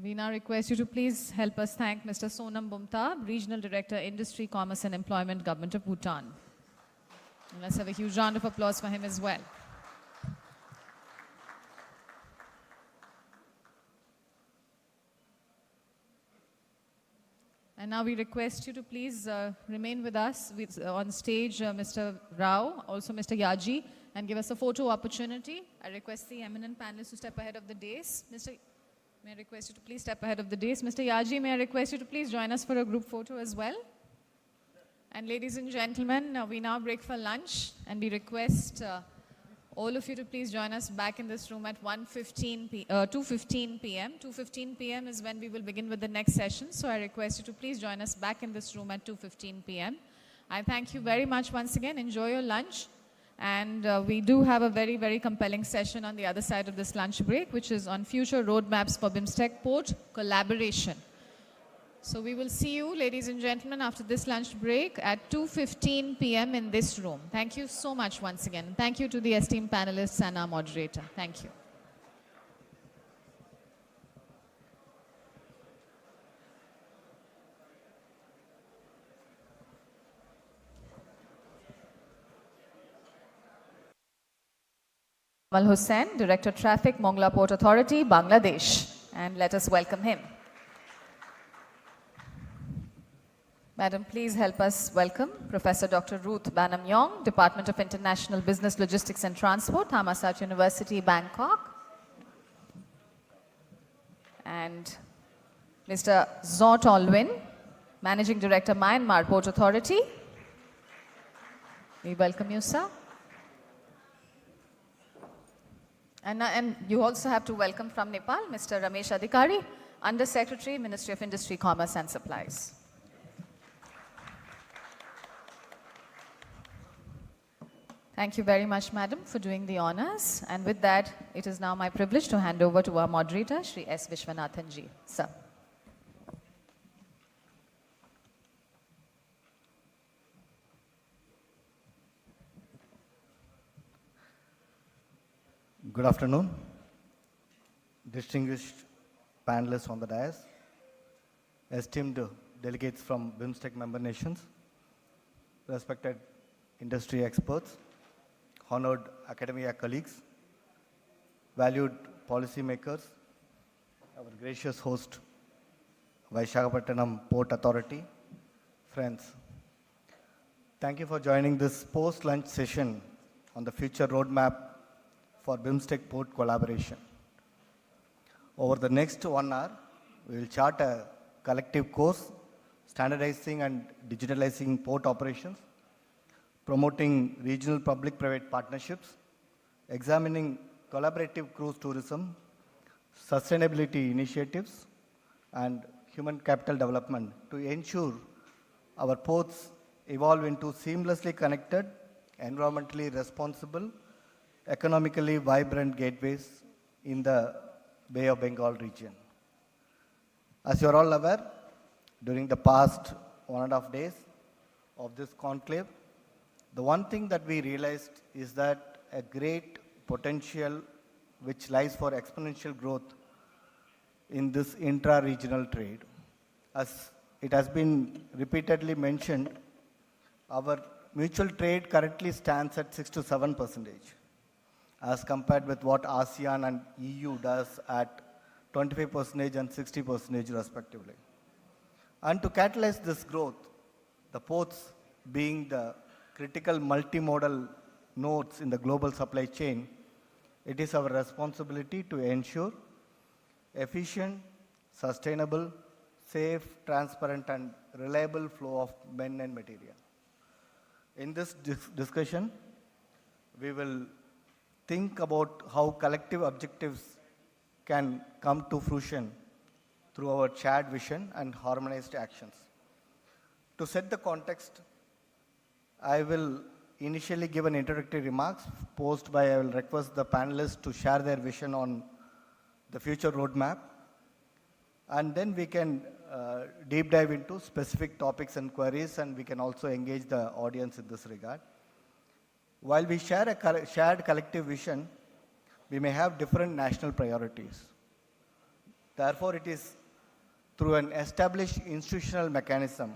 We now request you to please help us thank Mr. Sonam Bumta, Regional Director, Industry, Commerce and Employment, Government of Bhutan. And let's have a huge round of applause for him as well. And now we request you to please remain with us on stage, Mr. Rao, also Mr. Yaji, and give us a photo opportunity. I request the eminent panelists to step ahead of the dais. May I request you to please step ahead of the dais. Mr. Yaji, may I request you to please join us for a group photo as well. And ladies and gentlemen, we now break for lunch, and we request all of you to please join us back in this room at 2:15 p.m. 2:15 p.m. is when we will begin with the next session. So I request you to please join us back in this room at 2:15 p.m. I thank you very much once again. Enjoy your lunch. And we do have a very, very compelling session on the other side of this lunch break, which is on future roadmaps for Bimstec port collaboration. So we will see you, ladies and gentlemen, after this lunch break at 2:15 p.m. in this room. Thank you so much once again. Thank you to the esteemed panelists and our moderator. Thank you. Kamal Hussain, Director Traffic, Mongla Port Authority, Bangladesh. And let us welcome him. Madam, please help us welcome Professor Dr. Ruth Banam Yong, Department of International Business, Logistics and Transport, Thammasat University, Bangkok. And Mr. Zot Olwin, Managing Director, Myanmar Port Authority. We welcome you, sir. And you also have to welcome from Nepal, Mr. Ramesh Adhikari, Under Secretary, Ministry of Industry, Commerce and Supplies. Thank you very much, madam, for doing the honors. And with that, it is now my privilege to hand over to our moderator, Shri S. Vishwanathan ji. Sir. Good afternoon, distinguished panelists on the dais, esteemed delegates from Bimstec member nations, respected industry experts, honored academia colleagues, valued policymakers, our gracious host, Visakhapatnam Port Authority, friends. Thank you for joining this post-lunch session on the future roadmap for Bimstec port collaboration. Over the next 1 hour, we will chart a collective course, standardizing and digitalizing port operations, promoting regional public-private partnerships, examining collaborative cruise tourism, sustainability initiatives, and human capital development to ensure our ports evolve into seamlessly connected, environmentally responsible, economically vibrant gateways in the Bay of Bengal region. As you are all aware, during the past 1.5 days of this conclave, the one thing that we realized is that a great potential which lies for exponential growth in this intra-regional trade. As it has been repeatedly mentioned, our mutual trade currently stands at 6 to 7%, as compared with what ASEAN and EU does at 25% and 60% respectively. And to catalyze this growth, the ports being the critical multimodal nodes in the global supply chain, it is our responsibility to ensure efficient, sustainable, safe, transparent, and reliable flow of men and material. In this discussion, we will think about how collective objectives can come to fruition through our shared vision and harmonized actions. To set the context, I will initially give an introductory remarks, post by I will request the panelists to share their vision on the future roadmap, and then we can deep dive into specific topics and queries, and we can also engage the audience in this regard. While we share a shared collective vision, we may have different national priorities. Therefore, it is through an established institutional mechanism,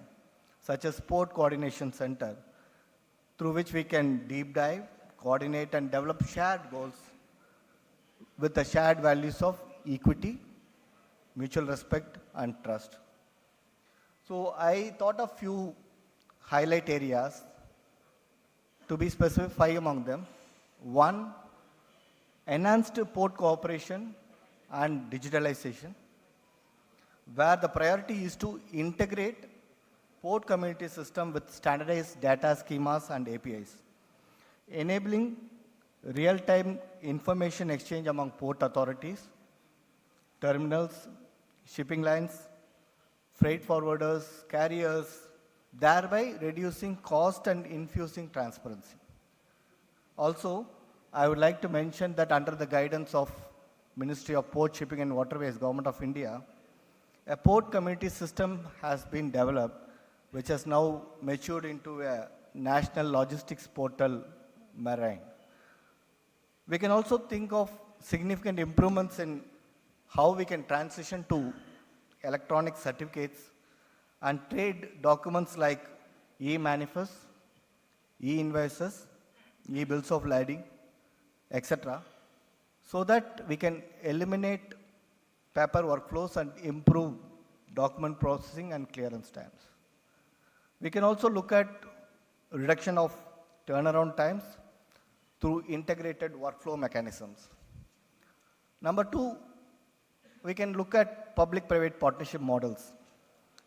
such as Port Coordination Center, through which we can deep dive, coordinate, and develop shared goals with the shared values of equity, mutual respect, and trust. So I thought of few highlight areas to be specified among them. One, enhanced port cooperation and digitalization, where the priority is to integrate port community system with standardized data schemas and APIs, enabling real-time information exchange among port authorities, terminals, shipping lines, freight forwarders, carriers, thereby reducing cost and infusing transparency. Also, I would like to mention that under the guidance of Ministry of Port, Shipping and Waterways, Government of India, a port community system has been developed, which has now matured into a national logistics portal marine. We can also think of significant improvements in how we can transition to electronic certificates and trade documents like e-manifests, e-invoices, e-bills of lading, etc., so that we can eliminate paper workflows and improve document processing and clearance times. We can also look at reduction of turnaround times through integrated workflow mechanisms. Number two, we can look at public-private partnership models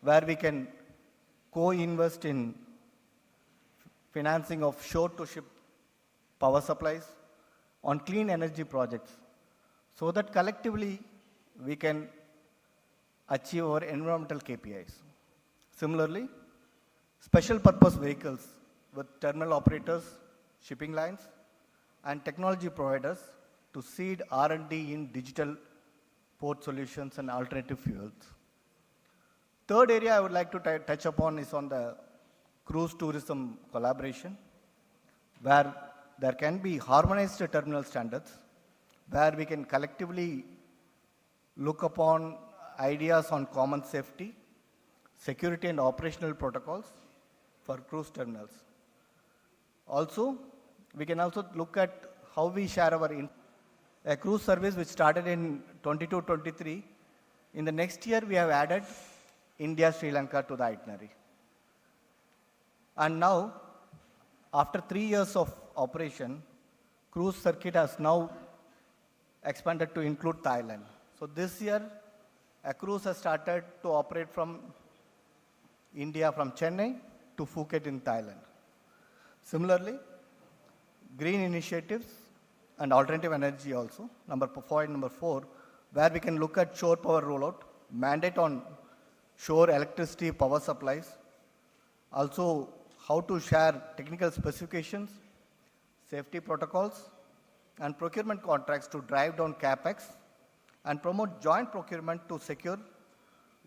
where we can co-invest in financing of shore-to-ship power supplies on clean energy projects so that collectively we can achieve our environmental KPIs. Similarly, special purpose vehicles with terminal operators, shipping lines, and technology providers to seed R&D in digital port solutions and alternative fuels. Third area I would like to touch upon is on the cruise tourism collaboration, where there can be harmonized terminal standards, where we can collectively look upon ideas on common safety, security and operational protocols for cruise terminals. Also, we can also look at how we share our a cruise service which started in 22-23. In the next year, we have added India, Sri Lanka to the itinerary. And now, after 3 years of operation, cruise circuit has now expanded to include Thailand. So this year, a cruise has started to operate from India, from Chennai to Phuket in Thailand. Similarly, green initiatives and alternative energy also, point number 4, where we can look at shore power rollout, mandate on shore electricity power supplies, also how to share technical specifications, safety protocols, and procurement contracts to drive down capex and promote joint procurement to secure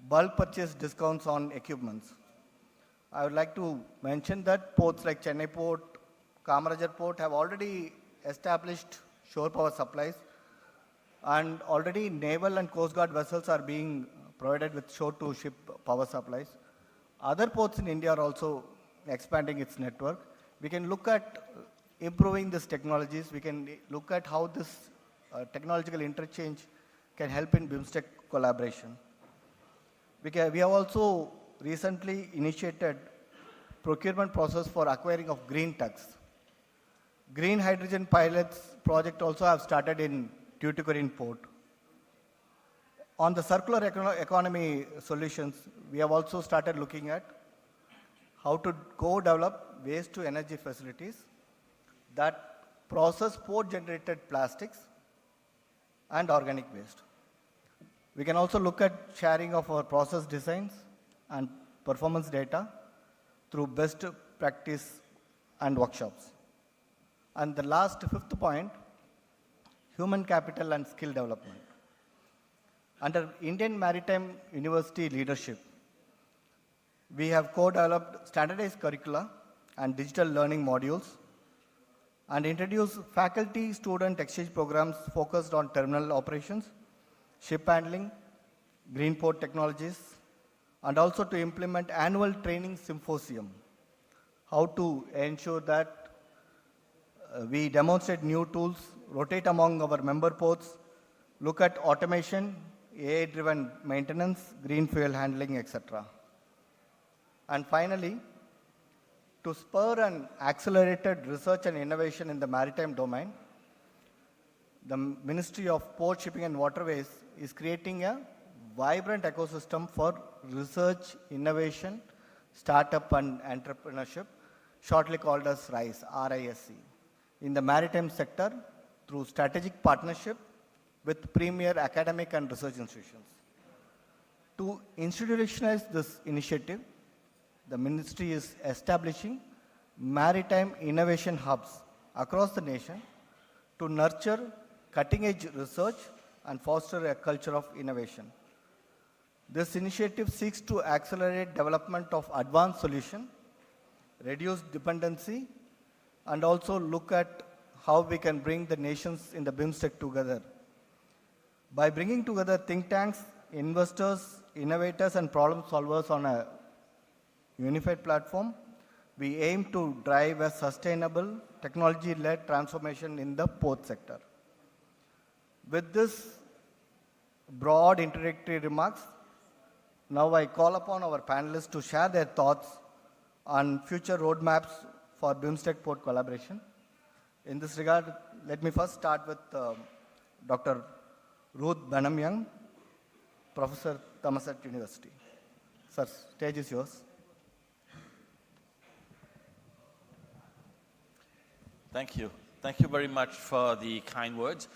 bulk purchase discounts on equipments. I would like to mention that ports like Chennai Port, Kamarajar Port have already established shore power supplies, and already naval and coast guard vessels are being provided with shore-to-ship power supplies. Other ports in India are also expanding its network. We can look at improving these technologies. We can look at how this technological interchange can help in Bimstec collaboration. We have also recently initiated procurement process for acquiring of green tugs. Green hydrogen pilots project also have started in Tuticorin port. On the circular economy solutions, we have also started looking at how to co-develop waste to energy facilities that process port-generated plastics and organic waste. We can also look at sharing of our process designs and performance data through best practice and workshops. And the last, fifth point, human capital and skill development. Under Indian Maritime University leadership, we have co-developed standardized curricula and digital learning modules and introduced faculty-student exchange programs focused on terminal operations, ship handling, green port technologies, and also to implement annual training symposium, how to ensure that we demonstrate new tools, rotate among our member ports, look at automation, AI-driven maintenance, green fuel handling, etc. And finally, to spur an accelerated research and innovation in the maritime domain, the Ministry of Port, Shipping and Waterways is creating a vibrant ecosystem for research, innovation, startup and entrepreneurship, shortly called as RISE, R-I-S-E, in the maritime sector through strategic partnership with premier academic and research institutions. To institutionalize this initiative, the ministry is establishing maritime innovation hubs across the nation to nurture cutting-edge research and foster a culture of innovation. This initiative seeks to accelerate development of advanced solutions, reduce dependency, and also look at how we can bring the nations in the Bimstec together. By bringing together think tanks, investors, innovators, and problem solvers on a unified platform, we aim to drive a sustainable, technology-led transformation in the port sector. With this broad introductory remarks, now I call upon our panelists to share their thoughts on future roadmaps for Bimstec port collaboration. In this regard, let me first start with Dr. Ruth Benham-Young, Professor, Thammasat University. Sir, stage is yours. Thank you. Thank you very much for the kind words.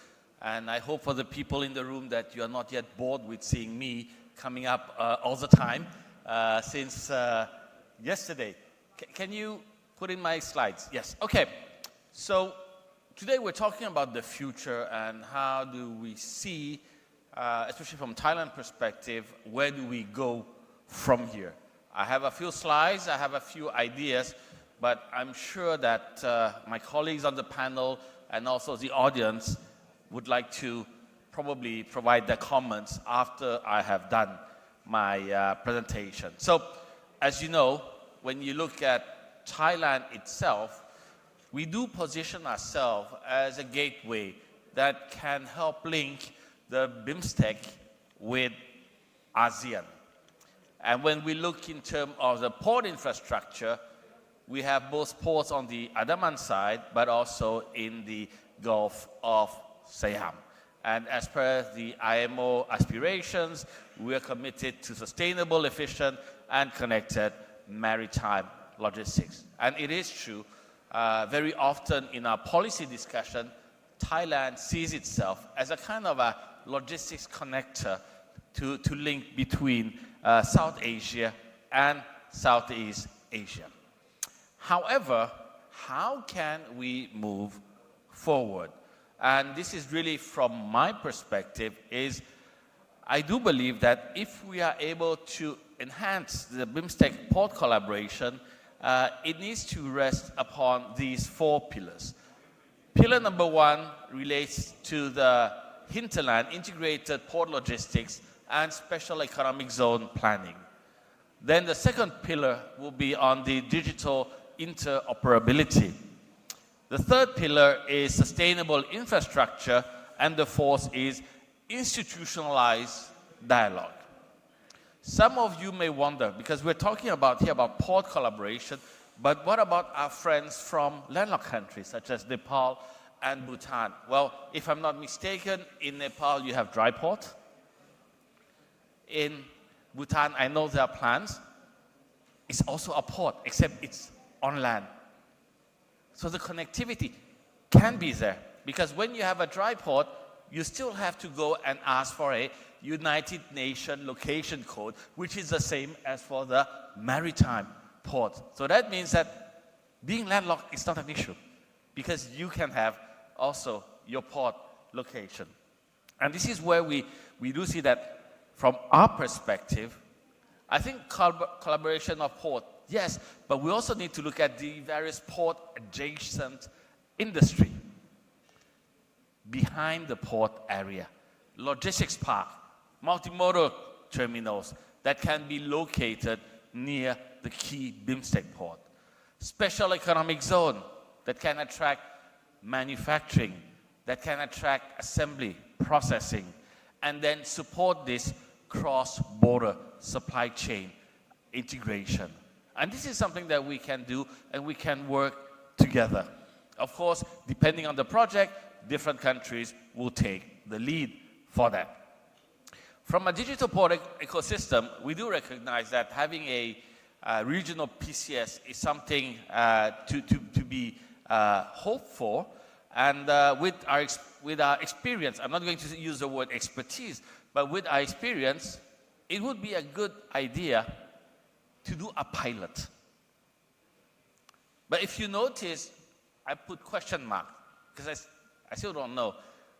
And I hope for the people in the room that you are not yet bored with seeing me coming up all the time since yesterday. Can you put in my slides? Yes. Okay. So today we're talking about the future and how do we see, especially from Thailand perspective, where do we go from here? I have a few slides, I have a few ideas, but I'm sure that my colleagues on the panel and also the audience would like to probably provide their comments after I have done my presentation. So, as you know, when you look at Thailand itself, we do position ourselves as a gateway that can help link the Bimstec with ASEAN. And when we look in terms of the port infrastructure, we have both ports on the Andaman side, but also in the Gulf of Siam. And as per the IMO aspirations, we are committed to sustainable, efficient, and connected maritime logistics. And it is true, very often in our policy discussion, Thailand sees itself as a kind of a logistics connector to link between South Asia and Southeast Asia. However, how can we move forward? And this is really from my perspective is I do believe that if we are able to enhance the Bimstec port collaboration, it needs to rest upon these four pillars. Pillar number one relates to the hinterland, integrated port logistics, and special economic zone planning. Then the second pillar will be on the digital interoperability. The third pillar is sustainable infrastructure, and the fourth is institutionalized dialogue. Some of you may wonder, because we're talking about here about port collaboration, but what about our friends from landlocked countries such as Nepal and Bhutan? Well, if I'm not mistaken, in Nepal you have dry port. In Bhutan, I know there are plans. It's also a port, except it's on land. So the connectivity can be there, because when you have a dry port, you still have to go and ask for a United Nations location code, which is the same as for the maritime port. So that means that being landlocked is not an issue, because you can have also your port location. And this is where we do see that from our perspective, I think collaboration of port, yes, but we also need to look at the various port adjacent industry behind the port area. Logistics park, multimodal terminals that can be located near the key Bimstec port. Special economic zone that can attract manufacturing, that can attract assembly, processing, and then support this cross-border supply chain integration. And this is something that we can do and we can work together. Of course, depending on the project, different countries will take the lead for that. From a digital port ecosystem, we do recognize that having a regional PCS is something to be hoped for. And with our experience, I'm not going to use the word expertise, but with our experience, it would be a good idea to do a pilot. But if you notice, I put question mark, because I still don't know,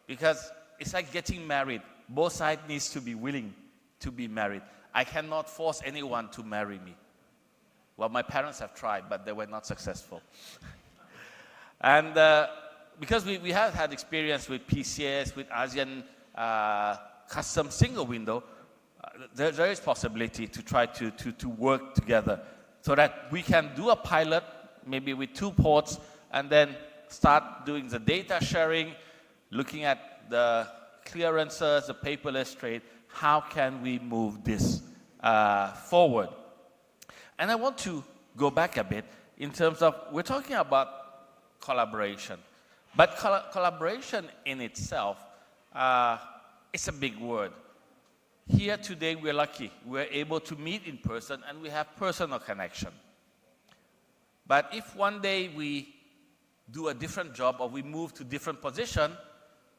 because it's like getting married. Both sides needs to be willing to be married. I cannot force anyone to marry me. Well, my parents have tried, but they were not successful. And because we have had experience with PCS, with ASEAN custom single window, there is possibility to try to work together so that we can do a pilot, maybe with 2 ports, and then start doing the data sharing, looking at the clearances, the paperless trade. How can we move this forward? And I want to go back a bit in terms of, we're talking about collaboration. But collaboration in itself, it's a big word. Here today, we're lucky. We're able to meet in person and we have personal connection. But if one day we do a different job or we move to different position,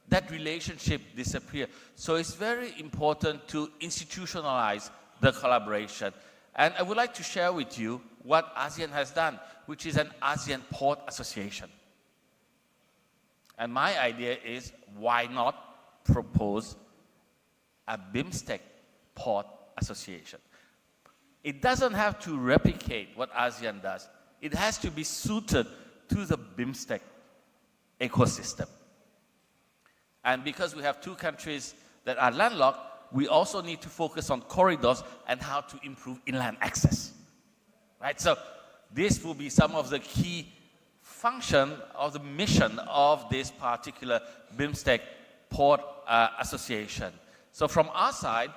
that relationship disappears. So it's very important to institutionalize the collaboration. And I would like to share with you what ASEAN has done, which is an ASEAN Port Association. And my idea is, why not propose a Bimstec Port Association? It doesn't have to replicate what ASEAN does. It has to be suited to the Bimstec ecosystem. And because we have 2 countries that are landlocked, we also need to focus on corridors and how to improve inland access. Right? So this will be some of the key function of the mission of this particular Bimstec Port Association. So from our side,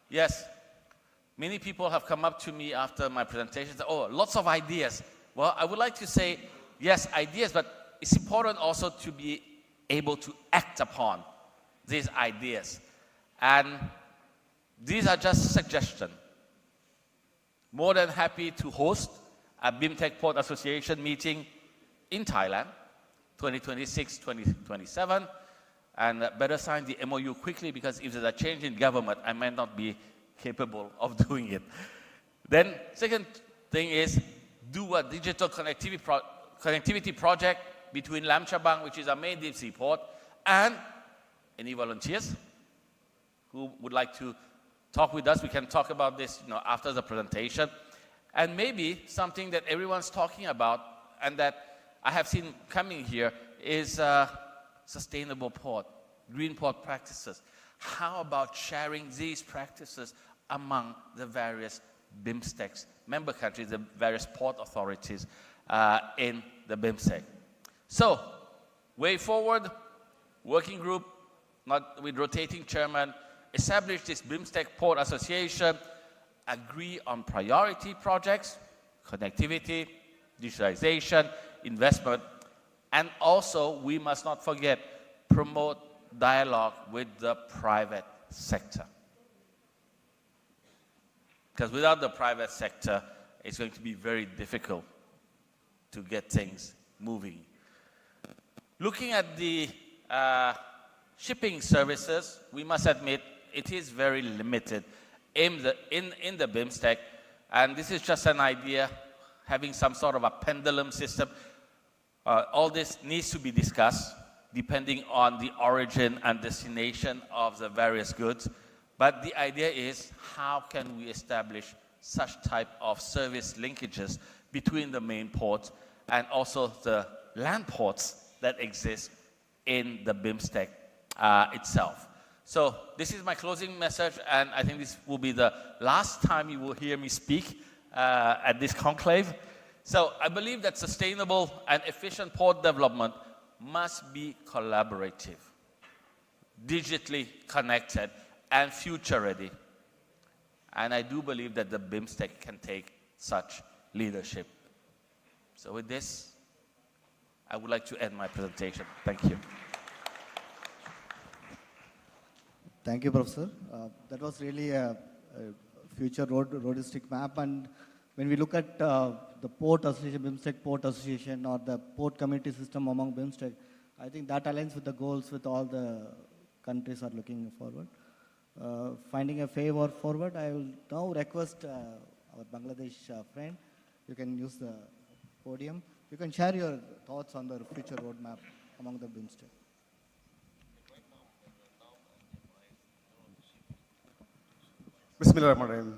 yes, many people have come up to me after my presentation and said, oh, lots of ideas. Well, I would like to say, yes, ideas, but it's important also to be able to act upon these ideas. And these are just suggestions. More than happy to host a Bimstec Port Association meeting in Thailand, 2026-2027, and better sign the MOU quickly, because if there's a change in government, I might not be capable of doing it. Then, second thing is, do a digital connectivity project between Lam Chabang, which is our main deep sea port, and any volunteers who would like to talk with us. We can talk about this, after the presentation. And maybe something that everyone's talking about and that I have seen coming here is sustainable port, green port practices. How about sharing these practices among the various Bimstecs, member countries, the various port authorities in the Bimstec? So, way forward, working group, not with rotating chairman, establish this Bimstec Port Association, agree on priority projects, connectivity, digitalization, investment, and also, we must not forget, promote dialogue with the private sector. Because without the private sector, it's going to be very difficult to get things moving. Looking at the shipping services, we must admit it is very limited in the Bimstec, and this is just an idea, having some sort of a pendulum system. All this needs to be discussed depending on the origin and destination of the various goods. But the idea is, how can we establish such type of service linkages between the main ports and also the land ports that exist in the Bimstec itself. So this is my closing message, and I think this will be the last time you will hear me speak at this conclave. So I believe that sustainable and efficient port development must be collaborative, digitally connected, and future ready. And I do believe that the Bimstec can take such leadership. So with this, I would like to end my presentation. Thank you. Thank you, Professor. That was really a future roadistic map. And when we look at the Port Association, Bimstec Port Association, or the port community system among Bimstec, I think that aligns with the goals with all the countries are looking forward. Finding a way forward, I will now request our Bangladesh friend, you can use the podium. You can share your thoughts on the future roadmap among the Bimstec. Bismillahirrahmanirrahim.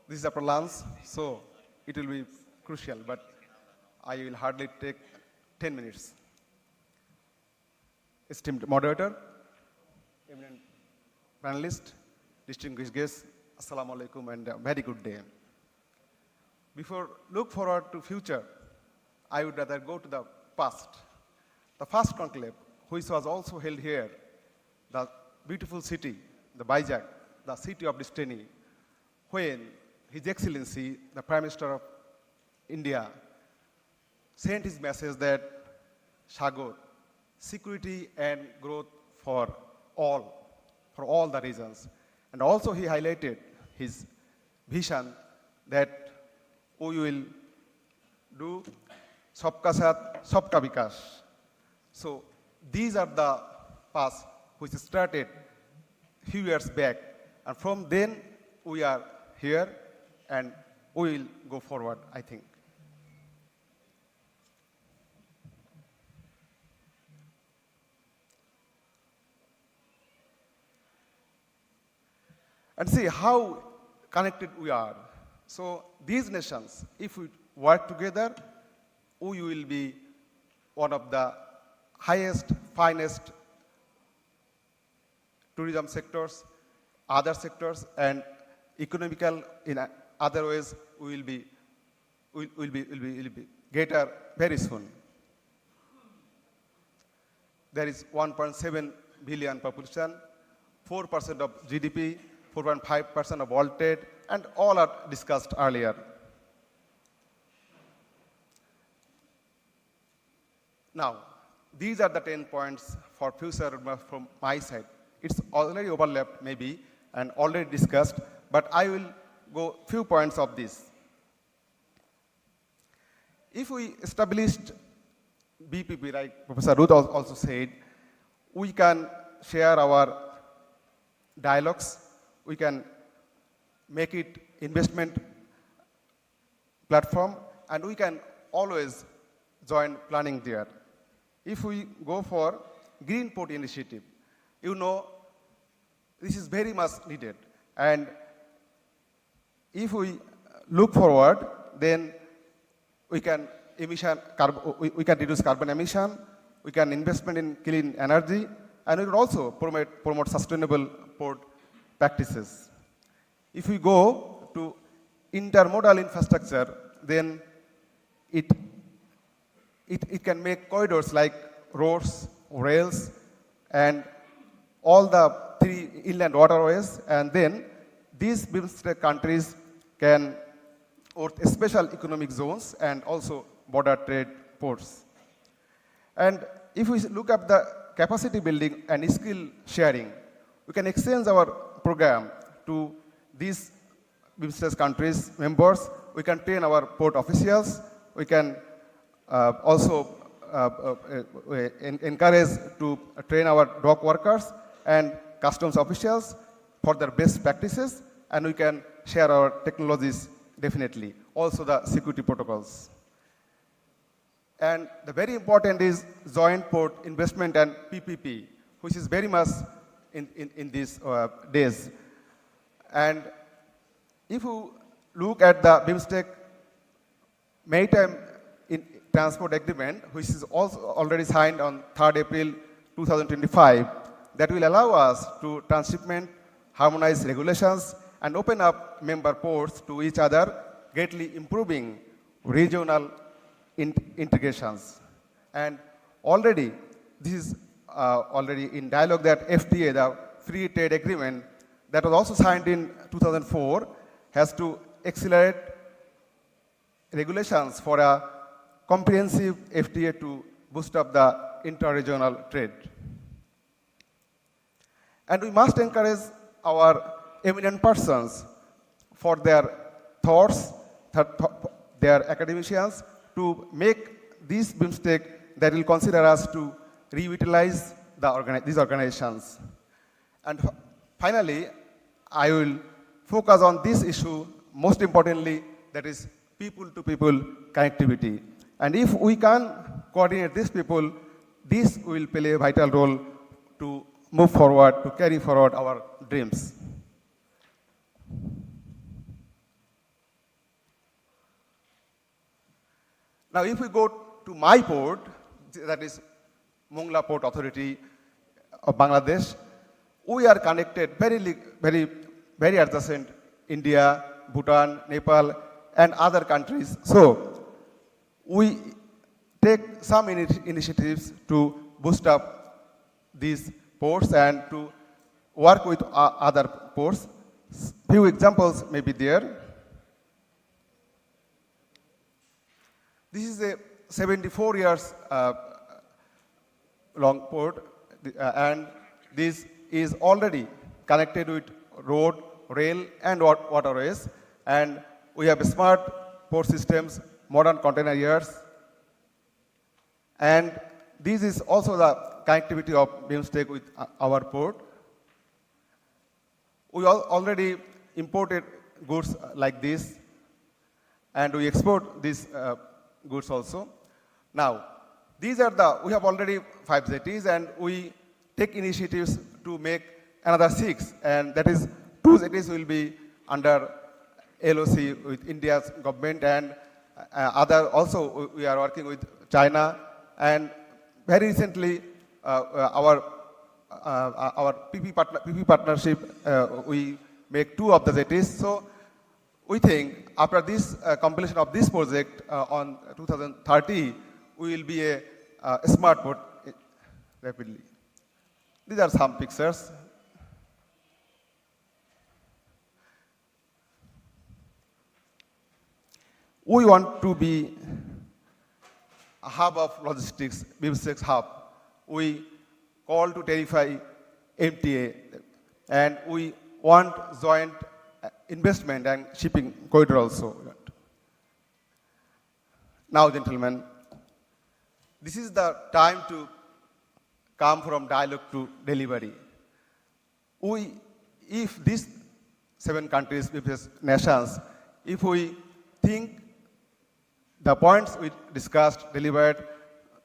This is after lunch, so it will be crucial, but I will hardly take 10 minutes. Esteemed moderator, eminent panelist, distinguished guests, assalamu alaikum and a very good day. Before look forward to future, I would rather go to the past. The first conclave, which was also held here, the beautiful city, the Vizag, the city of destiny, when His Excellency, the Prime Minister of India, sent his message that Sagar, security and growth for all the regions. And also he highlighted his vision that we will do Sabka Saath, Sabka Vikas. So these are the paths which started few years back. And from then we are here and we will go forward, I think. And see how connected we are. So these nations, if we work together, we will be one of the highest, finest tourism sectors, other sectors, and economical in other ways will be greater very soon. There is 1.7 billion population, 4% of GDP, 4.5% of world trade, and all are discussed earlier. Now, these are the 10 points for future roadmap from my side. It's already overlapped maybe and already discussed, but I will go few points of this. If we established BPP, like Professor Ruth also said, we can share our dialogues, we can make it investment platform, and we can always join planning there. If we go for Green Port Initiative, you know, this is very much needed. And if we look forward, then we can reduce carbon emission, we can investment in clean energy, and we will also promote sustainable port practices. If we go to intermodal infrastructure, then it can make corridors like roads, rails, and all the 3 inland waterways, and then these Bimstec countries can work special economic zones and also border trade ports. And if we look at the capacity building and skill sharing, we can exchange our program to these Bimstec countries members. We can train our port officials. We can also encourage to train our dock workers and customs officials for their best practices, and we can share our technologies definitely, also the security protocols. And the very important is joint port investment and PPP, which is very much in these days. And if you look at the Bimstec Maritime Transport Agreement, which is also already signed on 3rd April 2025, that will allow us to transshipment, harmonize regulations, and open up member ports to each other, greatly improving regional integrations. And already, this is already in dialogue that FTA, the Free Trade Agreement, that was also signed in 2004, has to accelerate regulations for a comprehensive FTA to boost up the inter-regional trade. And we must encourage our eminent persons for their thoughts, their academicians, to make this Bimstec that will consider us to revitalize these organizations. And finally, I will focus on this issue, most importantly, that is people-to-people connectivity. And if we can coordinate these people, this will play a vital role to move forward, to carry forward our dreams. Now, if we go to my port, that is Mongla Port Authority of Bangladesh, we are connected very adjacent India, Bhutan, Nepal, and other countries. So we take some initiatives to boost up these ports and to work with other ports. Few examples may be there. This is a 74 years long port, and this is already connected with road, rail, and waterways. And we have smart port systems, modern container yards, and this is also the connectivity of Bimstec with our port. We already imported goods like this, and we export these goods also. Now, we have already 5 jetties, and we take initiatives to make another 6, and that is 2 jetties will be under LOC with India's government, and also we are working with China, and very recently our PP partnership, we make 2 of the jetties. So we think after this completion of this project on 2030, we will be a smart port rapidly. These are some pictures. We want to be a hub of logistics, Bimstec hub. We call to terrify MTA, and we want joint investment and shipping corridor also. Now, gentlemen, this is the time to come from dialogue to delivery. If these 7 countries, nations, if we think the points we discussed, delivered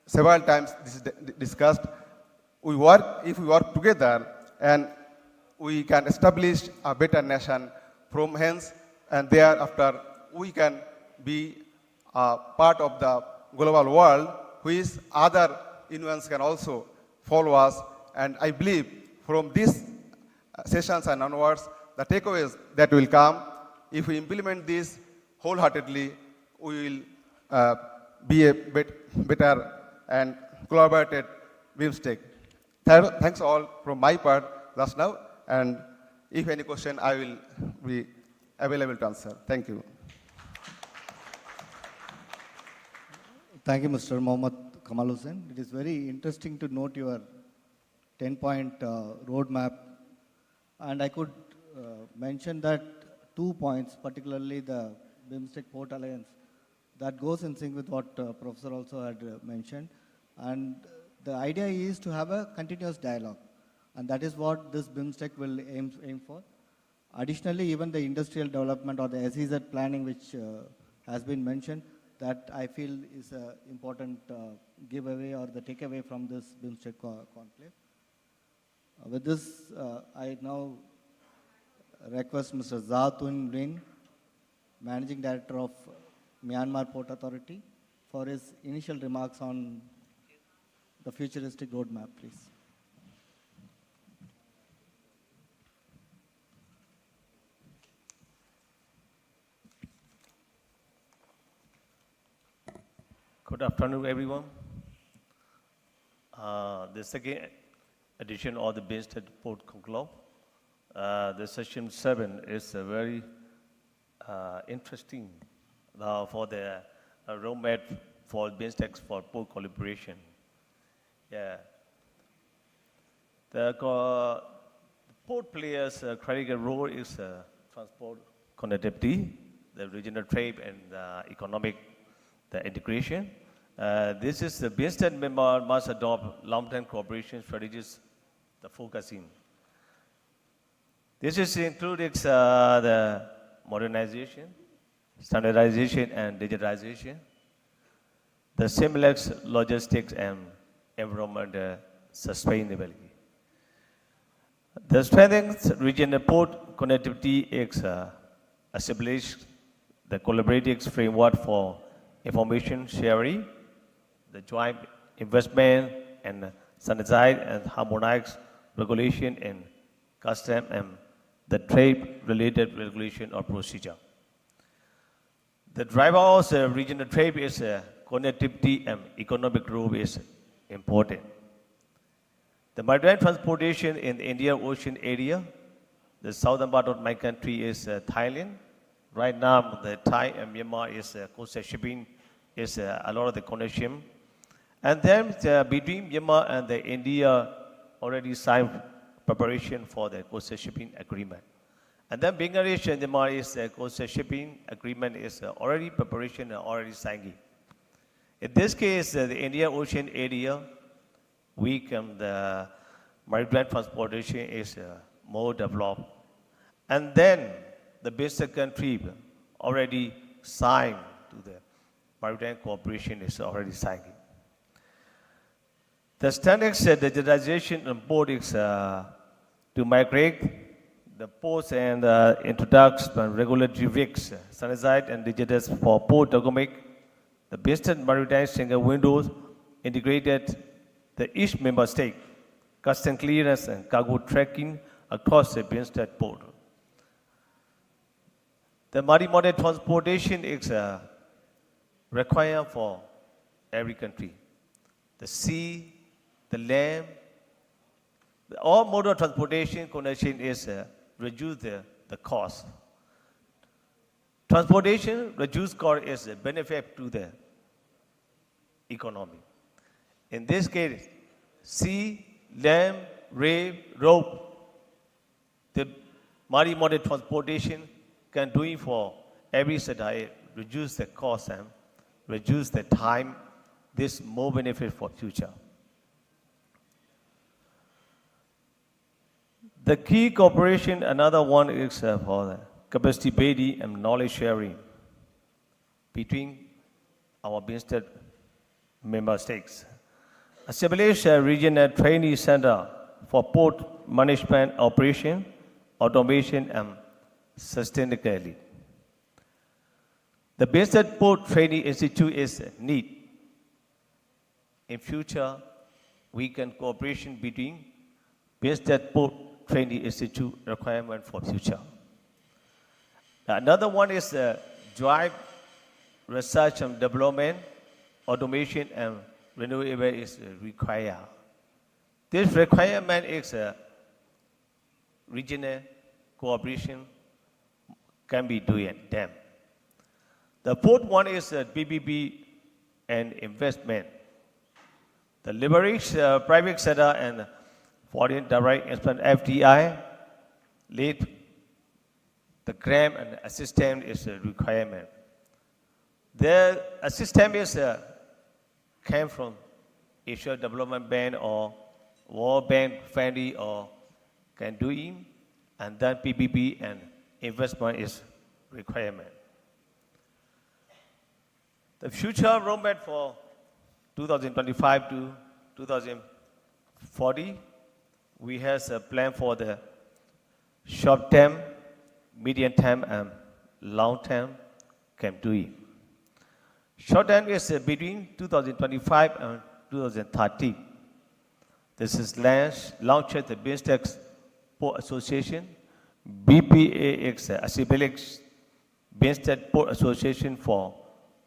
several times, this is discussed, if we work together, and we can establish a better nation from hence, and thereafter we can be a part of the global world, which other unions can also follow us. And I believe from these sessions and onwards, the takeaways that will come, if we implement this wholeheartedly, we will be a better and collaborated Bimstec. Thanks all from my part just now, and if any question, I will be available to answer. Thank you. Thank you, Mr. Mohammad Kamal Hussain. It is very interesting to note your 10-point roadmap, and I could mention that 2 points, particularly the Bimstec Port Alliance, that goes in sync with what Professor also had mentioned. And the idea is to have a continuous dialogue, and that is what this Bimstec will aim for. Additionally, even the industrial development or the SEZ planning, which has been mentioned, that I feel is an important giveaway or the takeaway from this Bimstec conclave. With this, I now request Mr. Zatun Rin, Managing Director of Myanmar Port Authority, for his initial remarks on the futuristic roadmap, please. Good afternoon, everyone. The second edition of the Bimstec Port Conclave. The session 7 is very interesting for the roadmap for Bimstec for port collaboration. Yeah. The Port players' critical role is transport connectivity, the regional trade and economic the integration. This is the Bimstec member must adopt long-term cooperation strategies, the focusing. This is includes the modernization, standardization and digitization, the seamless logistics and environmental sustainability. The strengthened regional port connectivity is established the collaborative framework for information sharing, the joint investment and standardized and harmonized regulation in custom and the trade-related regulation or procedure. The driver of the regional trade is connectivity and economic growth is important. The maritime transportation in the Indian Ocean area, the southern part of my country is Thailand. Right now, the Thai and Myanmar is coastal shipping is a lot of the connection. And then between Myanmar and the India already signed preparation for the coastal shipping agreement. And then Bangladesh and Myanmar is coastal shipping agreement is already preparation and already signed. In this case, the Indian Ocean area, the maritime transportation is more developed. And then the Bimstec country already signed to the maritime cooperation is already signed. The standards digitization on port is to migrate the ports and introduction regulatory risks, standardized and digitized for port document. The Bimstec maritime single windows integrated the each member state, custom clearance and cargo tracking across the Bimstec port. The multimodal transportation is required for every country. The sea, the land, all modal transportation connection is reduce the cost. Transportation reduce cost is a benefit to the economy. In this case, sea, land, rail, road, the multimodal transportation can do it for every city, reduce the cost and reduce the time. This more benefit for future. The key cooperation, another one is for the capacity building and knowledge sharing between our Bimstec member states. Establish a regional training center for port management operation, automation and sustainability. The Bimstec Port Training Institute is needed. In future, we can cooperation between Bimstec Port Training Institute requirement for future. Another one is drive research and development, automation and renewable is required. This requirement is regional cooperation can be doing them. The fourth one is PPP and investment. The leverage private sector and foreign direct investment FDI lead the grant and assistance is a requirement. The assistance is came from Asia Development Bank or World Bank family or can do it, and then PPP and investment is requirement. The future roadmap for 2025 to 2040, we have a plan for the short term, medium term, and long term can do it. Short term is between 2025 and 2030. This is launched the Bimstec Port Association, BPAX, Asibelix, Bimstec Port Association for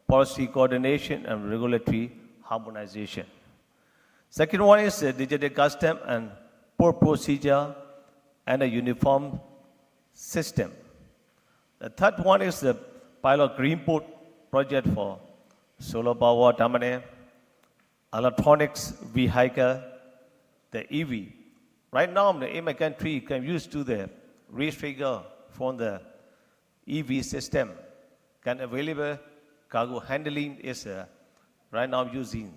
policy coordination and regulatory harmonization. Second one is digital custom and port procedure and a uniform system. The third one is the pilot green port project for solar power terminal, electronics vehicle, the EV, Right now, in my country, you can use to the race figure from the EV system. Can available cargo handling is right now using.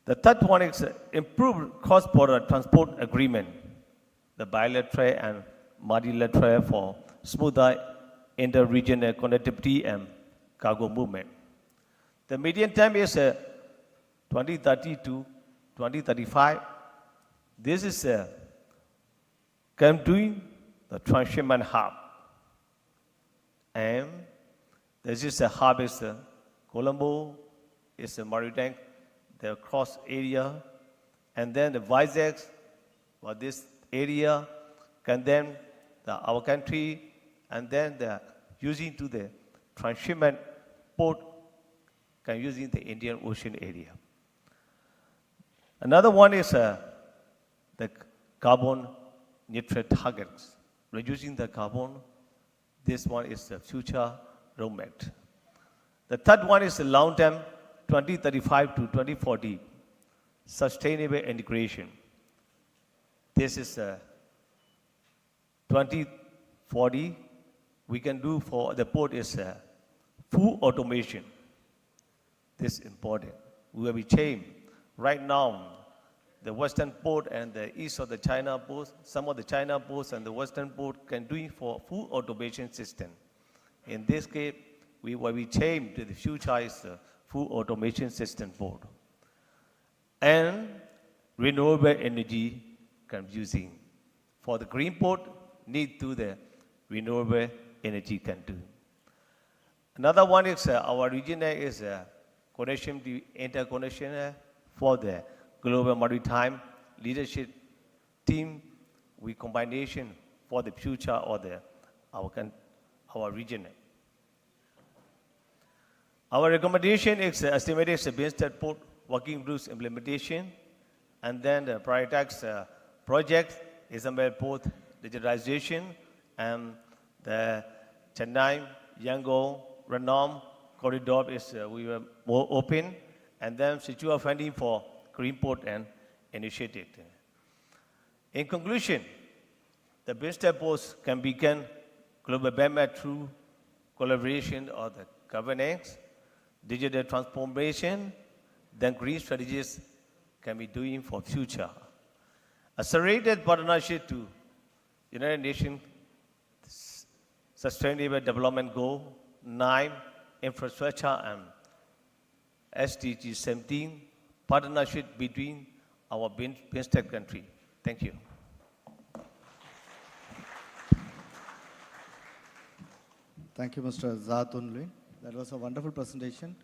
The third one is improved cross-border transport agreement, the bilateral and multilateral for smoother inter-regional connectivity and cargo movement. The median time is 2030 to 2035. This is doing the transshipment hub. And this is a hub is Colombo, is a maritime, the cross area, and then the Vizag for this area, and then our country, and then the using to the transshipment port, can using the Indian Ocean area. Another one is the carbon neutral targets, reducing the carbon. This one is the future roadmap. The third one is the long-term 2035 to 2040 sustainable integration. This is 2040. We can do for the port is full automation. This is important. We will be changed. Right now, the western port and the east of the China ports, some of the China ports and the western port can do it for full automation system. In this case, we will be changed to the future is the full automation system port. And renewable energy can be using. For the green port, need to the renewable energy can do. Another one is our region is connection, the interconnection for the global maritime leadership team with combination for the future of our region. Our recommendation is estimated Bimstec port working groups implementation, and then the prioritize project is about port digitalization and the Chennai, Yangon, Ranam corridor is we were more open, and then secure funding for green port and initiative. In conclusion, the Bimstec ports can begin global benefit through collaboration of the governance, digital transformation, then green strategies can be doing for future. Accelerated partnership to United Nations Sustainable Development Goal 9, infrastructure and SDG 17, partnership between our Bimstec country. Thank you. Thank you, Mr. Zatunlin. That was a wonderful presentation.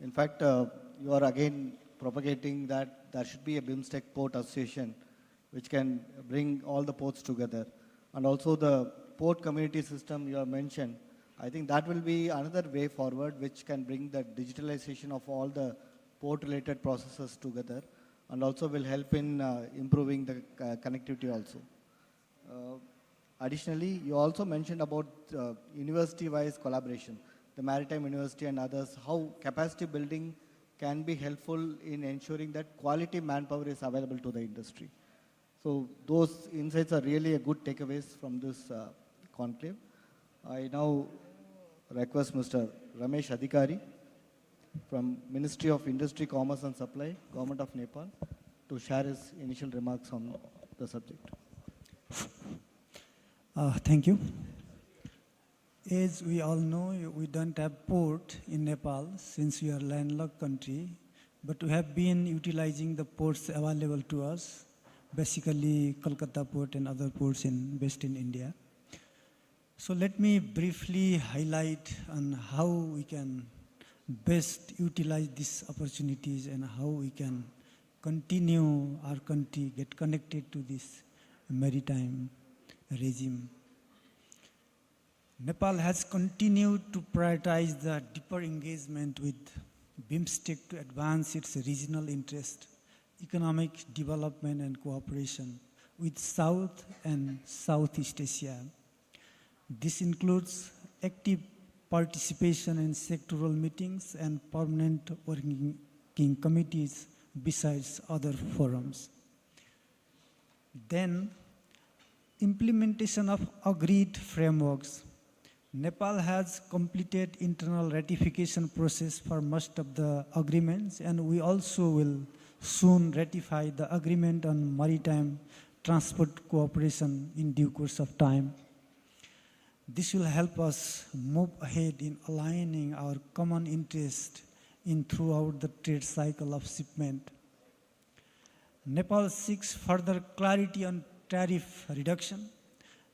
In fact, you are again propagating that there should be a Bimstec Port Association which can bring all the ports together. And also the port community system you have mentioned, I think that will be another way forward which can bring the digitalization of all the port-related processes together, and also will help in improving the connectivity also. Additionally, you also mentioned about university-wise collaboration, the Maritime University and others, how capacity building can be helpful in ensuring that quality manpower is available to the industry. So those insights are really a good takeaways from this conclave. I now request Mr. Ramesh Adhikari from Ministry of Industry, Commerce and Supply, Government of Nepal, to share his initial remarks on the subject. Thank you. As we all know, we don't have port in Nepal since we are a landlocked country, but we have been utilizing the ports available to us, basically Kolkata port and other ports in Western India. So let me briefly highlight on how we can best utilize these opportunities and how we can continue our country get connected to this maritime regime. Nepal has continued to prioritize the deeper engagement with Bimstec to advance its regional interest, economic development and cooperation with South and Southeast Asia. This includes active participation in sectoral meetings and permanent working committees besides other forums. Then, implementation of agreed frameworks. Nepal has completed internal ratification process for most of the agreements, and we also will soon ratify the agreement on maritime transport cooperation in due course of time. This will help us move ahead in aligning our common interest in throughout the trade cycle of shipment. Nepal seeks further clarity on tariff reduction,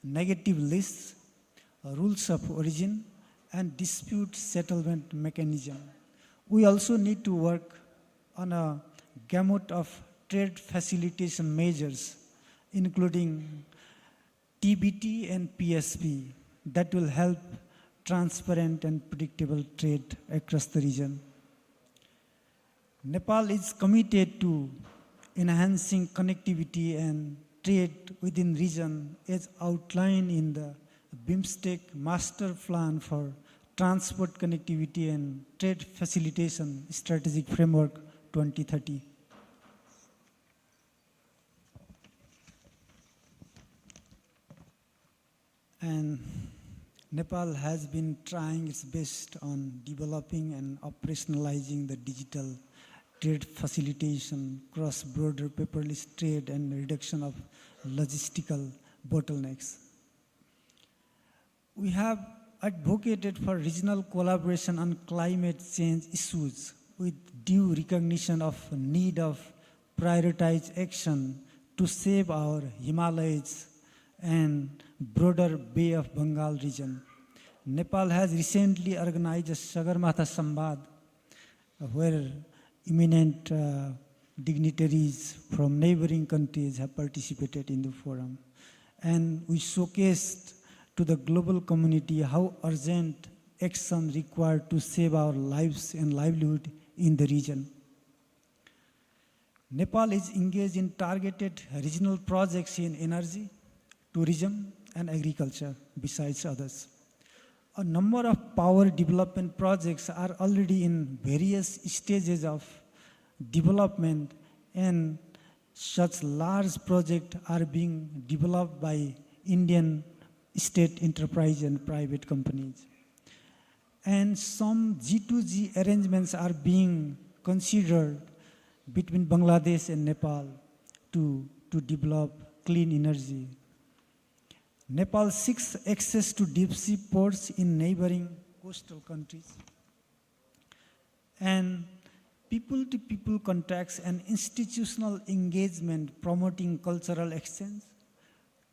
negative lists, rules of origin, and dispute settlement mechanism. We also need to work on a gamut of trade facilitation measures, including TBT and PSP, that will help transparent and predictable trade across the region. Nepal is committed to enhancing connectivity and trade within region as outlined in the Bimstec Master Plan for Transport Connectivity and Trade Facilitation Strategic Framework 2030. And Nepal has been trying its best on developing and operationalizing the digital trade facilitation, cross-border paperless trade, and reduction of logistical bottlenecks. We have advocated for regional collaboration on climate change issues with due recognition of need of prioritized action to save our Himalayas and broader Bay of Bengal region. Nepal has recently organized a Sagarmatha Sambad where eminent dignitaries from neighboring countries have participated in the forum. And we showcased to the global community how urgent action required to save our lives and livelihood in the region. Nepal is engaged in targeted regional projects in energy, tourism, and agriculture, besides others. A number of power development projects are already in various stages of development, and such large projects are being developed by Indian state enterprise and private companies. And some G2G arrangements are being considered between Bangladesh and Nepal to develop clean energy. Nepal seeks access to deep sea ports in neighboring coastal countries. And people-to-people contacts and institutional engagement promoting cultural exchange,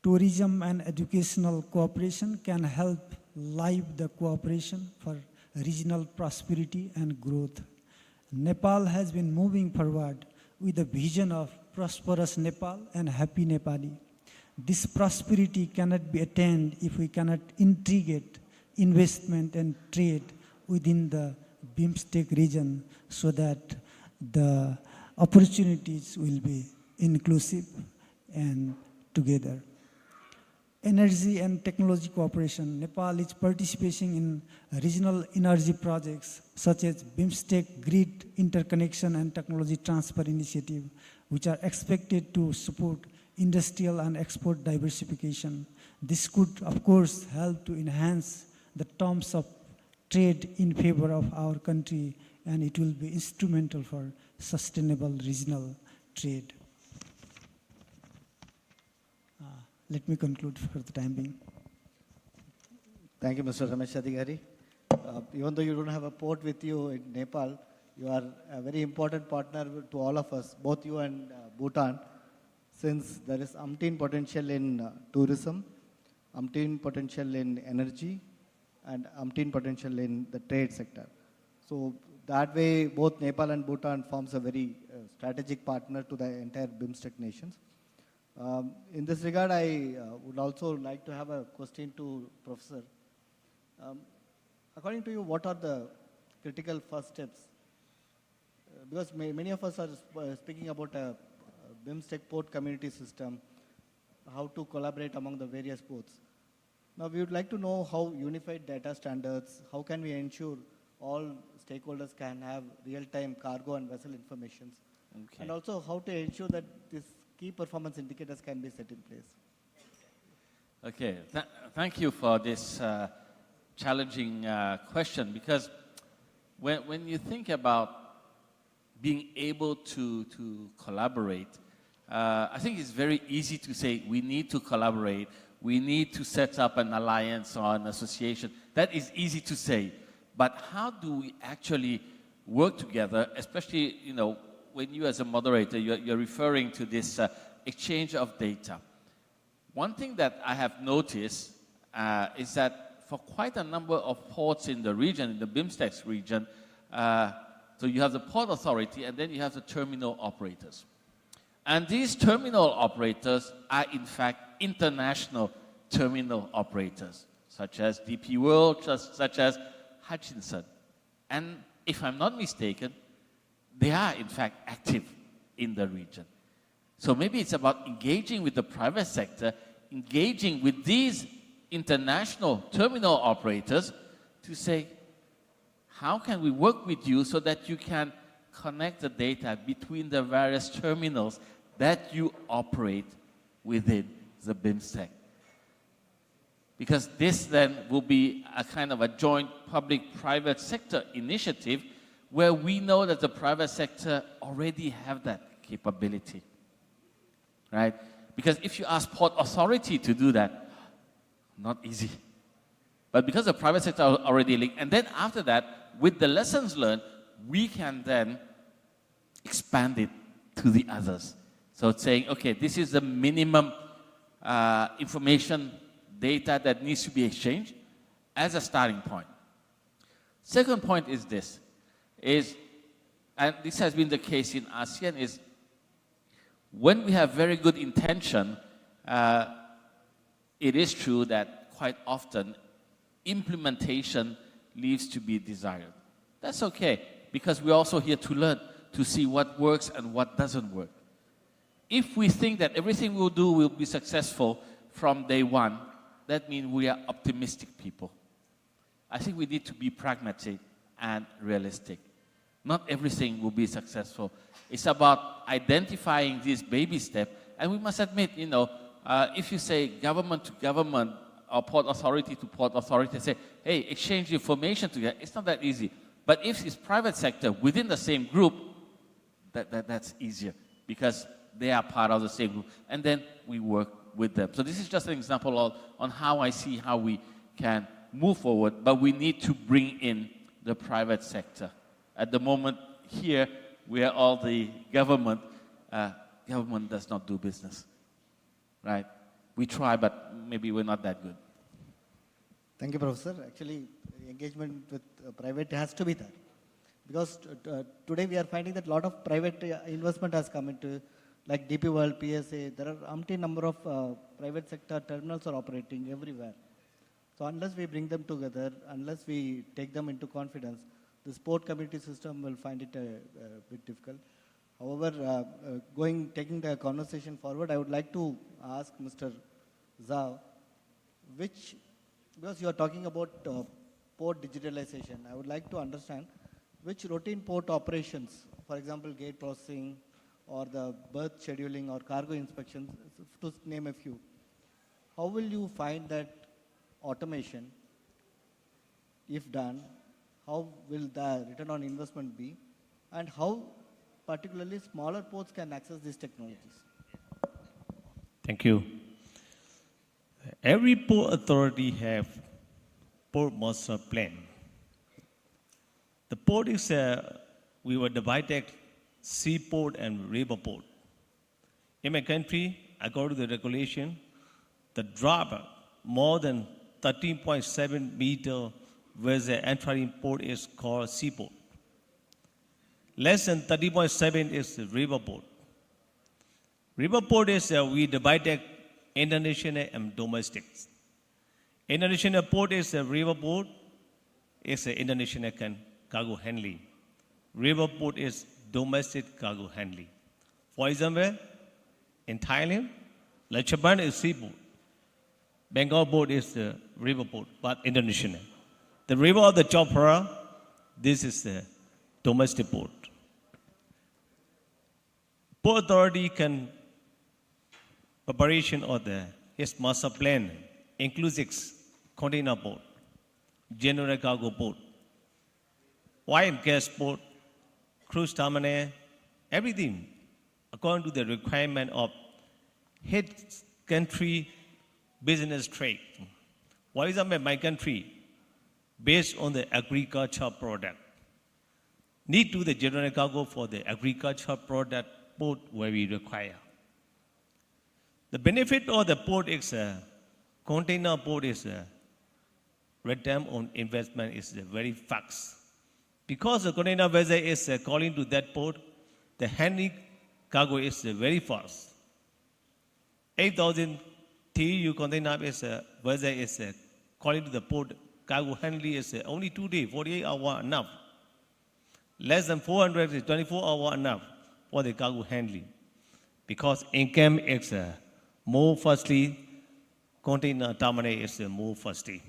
tourism and educational cooperation can help live the cooperation for regional prosperity and growth. Nepal has been moving forward with a vision of prosperous Nepal and happy Nepali. This prosperity cannot be attained if we cannot integrate investment and trade within the Bimstec region so that the opportunities will be inclusive and together. Energy and technology cooperation. Nepal is participating in regional energy projects such as Bimstec Grid Interconnection and Technology Transfer Initiative, which are expected to support industrial and export diversification. This could, of course, help to enhance the terms of trade in favor of our country, and it will be instrumental for sustainable regional trade. Let me conclude for the time being. Thank you, Mr. Ramesh Adhikari. Even though you don't have a port with you in Nepal, you are a very important partner to all of us, both you and Bhutan, since there is umpteen potential in tourism, umpteen potential in energy, and umpteen potential in the trade sector. So that way, both Nepal and Bhutan forms a very strategic partner to the entire Bimstec nations. In this regard, I would also like to have a question to Professor. According to you, what are the critical first steps? Because many of us are speaking about a Bimstec port community system, how to collaborate among the various ports. Now, we would like to know how unified data standards, how can we ensure all stakeholders can have real-time cargo and vessel information, and also how to ensure that this key performance indicators can be set in place? Okay, thank you for this challenging question, because when you think about being able to collaborate, I think it's very easy to say we need to collaborate, we need to set up an alliance or an association. That is easy to say, but how do we actually work together, especially, you know, when you as a moderator, you're referring to this exchange of data. One thing that I have noticed is that for quite a number of ports in the region, in the Bimstec region, so you have the port authority and then you have the terminal operators. And these terminal operators are in fact international terminal operators, such as DP World, such as Hutchinson. And if I'm not mistaken, they are in fact active in the region. So maybe it's about engaging with the private sector, engaging with these international terminal operators to say, how can we work with you so that you can connect the data between the various terminals that you operate within the Bimstec? Because this then will be a kind of a joint public-private sector initiative where we know that the private sector already have that capability, right? Because if you ask Port Authority to do that, not easy. But because the private sector are already linked, and then after that, with the lessons learned, we can then expand it to the others. So it's saying, okay, this is the minimum information data that needs to be exchanged as a starting point. Second point is this, and this has been the case in ASEAN, is when we have very good intention, it is true that quite often implementation leaves to be desired. That's okay, because we're also here to learn, to see what works and what doesn't work. If we think that everything we'll do will be successful from day one, that means we are optimistic people. I think we need to be pragmatic and realistic. Not everything will be successful. It's about identifying this baby step, and we must admit, you know, if you say government to government or port authority to port authority, say, hey, exchange information together, it's not that easy. But if it's private sector within the same group, that's easier, because they are part of the same group, and then we work with them. So this is just an example on how I see how we can move forward, but we need to bring in the private sector. At the moment here, we are all the government. Government does not do business, right? We try, but maybe we're not that good. Thank you, Professor. Actually, engagement with private has to be there. Because today we are finding that a lot of private investment has come into, like DP World, PSA, there are umpteen number of private sector terminals are operating everywhere. So unless we bring them together, unless we take them into confidence, the sport community system will find it a bit difficult. However, taking the conversation forward, I would like to ask Mr. Zhao, because you are talking about port digitalization, I would like to understand which routine port operations, for example, gate processing or the berth scheduling or cargo inspections, to name a few, how will you find that automation, if done, how will the return on investment be, and how particularly smaller ports can access these technologies? Thank you. Every port authority have port master plan. The port is we were divided seaport and river port. In my country, according to the regulation, the drop more than 13.7 meter where the entering port is called seaport. Less than 30.7 is the river port. River port is we divided international and domestic. International port is a river port, is international cargo handling. River port is domestic cargo handling. For example, in Thailand, Lachaban is seaport. Bengal port is the river port, but international. The river of the Chopra, this is the domestic port. Port authority can preparation of its master plan, includes container port, general cargo port, oil and gas port, cruise terminal, everything according to the requirement of his country business trade. For example, my country, based on the agriculture product, need to the general cargo for the agriculture product port where we require. The benefit of the port is container port is return on investment is very fast. Because the container vessel is calling to that port, the handling cargo is very fast. 8,000 TEU container vessel is calling to the port, cargo handling is only 2 days, 48 hours enough. Less than 400 is 24 hours enough for the cargo handling. Because income is more fastly, container terminal is more fastly.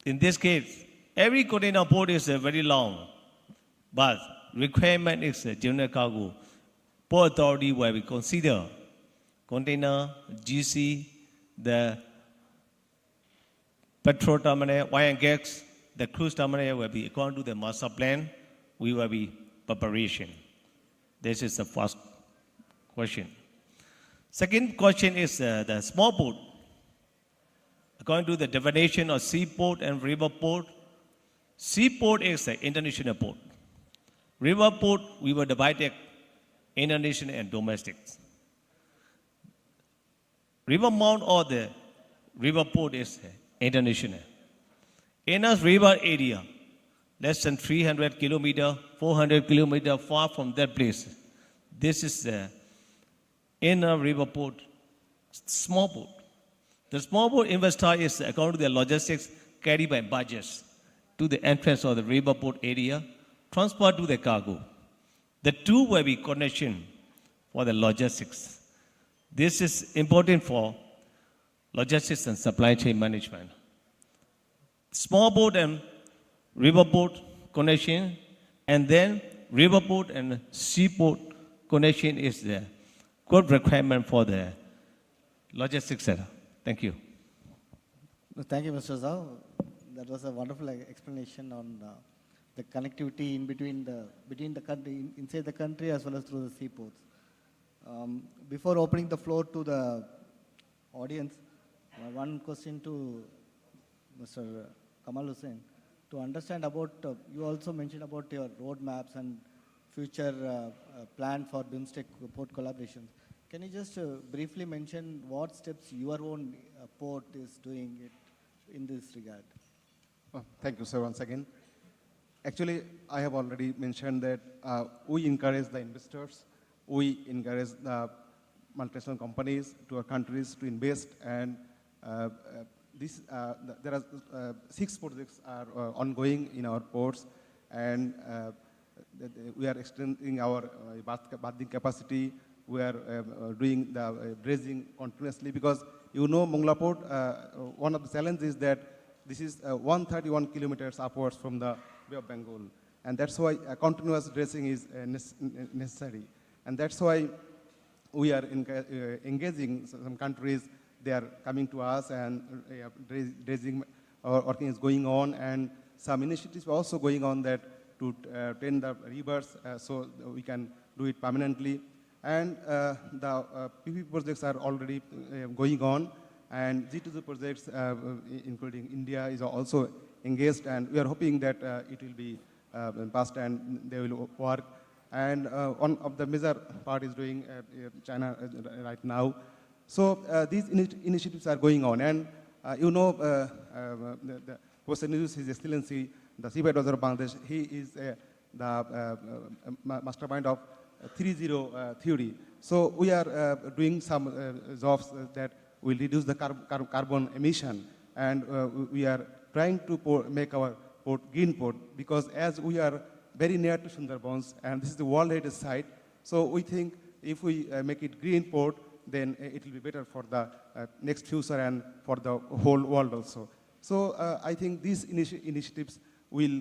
In this case, every container port is very long, but requirement is general cargo. Port authority where we consider container, GC, the petrol terminal, oil and gas, the cruise terminal will be according to the master plan, we will be preparation. This is the first question. Second question is the small port. According to the definition of seaport and river port, seaport is the international port. River port, we will divide it international and domestic. River mount or the river port is international. In a river area, less than 300 kilometer, 400 kilometer far from that place, this is the inner river port, small port. The small port investor is according to the logistics carried by barges to the entrance of the river port area, transport to the cargo. The two will be connection for the logistics. This is important for logistics and supply chain management. Small boat and river port connection, and then river port and seaport connection is the good requirement for the logistics sector. Thank you. Thank you, Mr. Zhao. That was a wonderful explanation on the connectivity in between the country, inside the country as well as through the seaports. Before opening the floor to the audience, one question to Mr. Kamal Hussain. To understand about, you also mentioned about your roadmaps and future plan for Bimstec port collaborations. Can you just briefly mention what steps your own port is doing in this regard? Oh, thank you, sir, once again. Actually, I have already mentioned that we encourage the investors, we encourage the multinational companies to our countries to invest, and there are 6 projects are ongoing in our ports, and we are extending our bathing capacity. We are doing the dredging continuously because you know Mongla Port, one of the challenges is that this is 131 kilometers upwards from the Bay of Bengal, and that's why continuous dredging is necessary, and that's why we are engaging some countries. They are coming to us, and dredging working is going on, and some initiatives are also going on that to train the rivers so we can do it permanently. And the PP projects are already going on, and G2G projects, including India, is also engaged, and we are hoping that it will be passed and they will work. And one of the major part is doing China right now. So these initiatives are going on, and you know, the Hossein Yunus, His Excellency, the Seabed Advisor of Bangladesh, he is the mastermind of 3.0 theory. So we are doing some jobs that will reduce the carbon emission, and we are trying to make our port green port, because as we are very near to Sundarbans, and this is the World Heritage Site, so we think if we make it green port, then it will be better for the next future and for the whole world also. So I think these initiatives will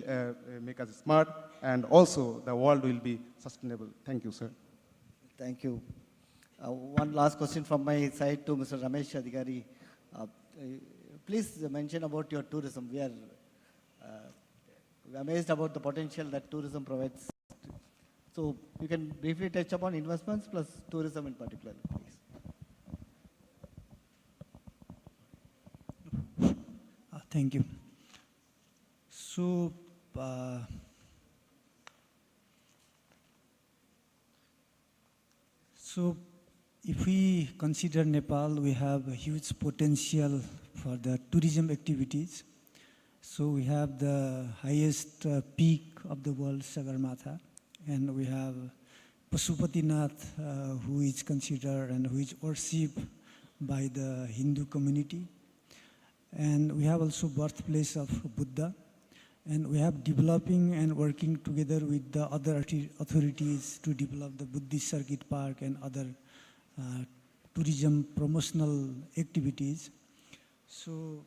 make us smart, and also the world will be sustainable. Thank you, sir. Thank you. One last question from my side to Mr. Ramesh Adhikari. Please mention about your tourism. We are amazed about the potential that tourism provides. So you can briefly touch upon investments plus tourism in particular, please. Thank you. So if we consider Nepal, we have a huge potential for the tourism activities. So we have the highest peak of the world, Sagarmatha, and we have Pasupatinath, who is considered and who is worshipped by the Hindu community. And we have also birthplace of Buddha. And we have developing and working together with the other authorities to develop the Buddhist Circuit Park and other tourism promotional activities. So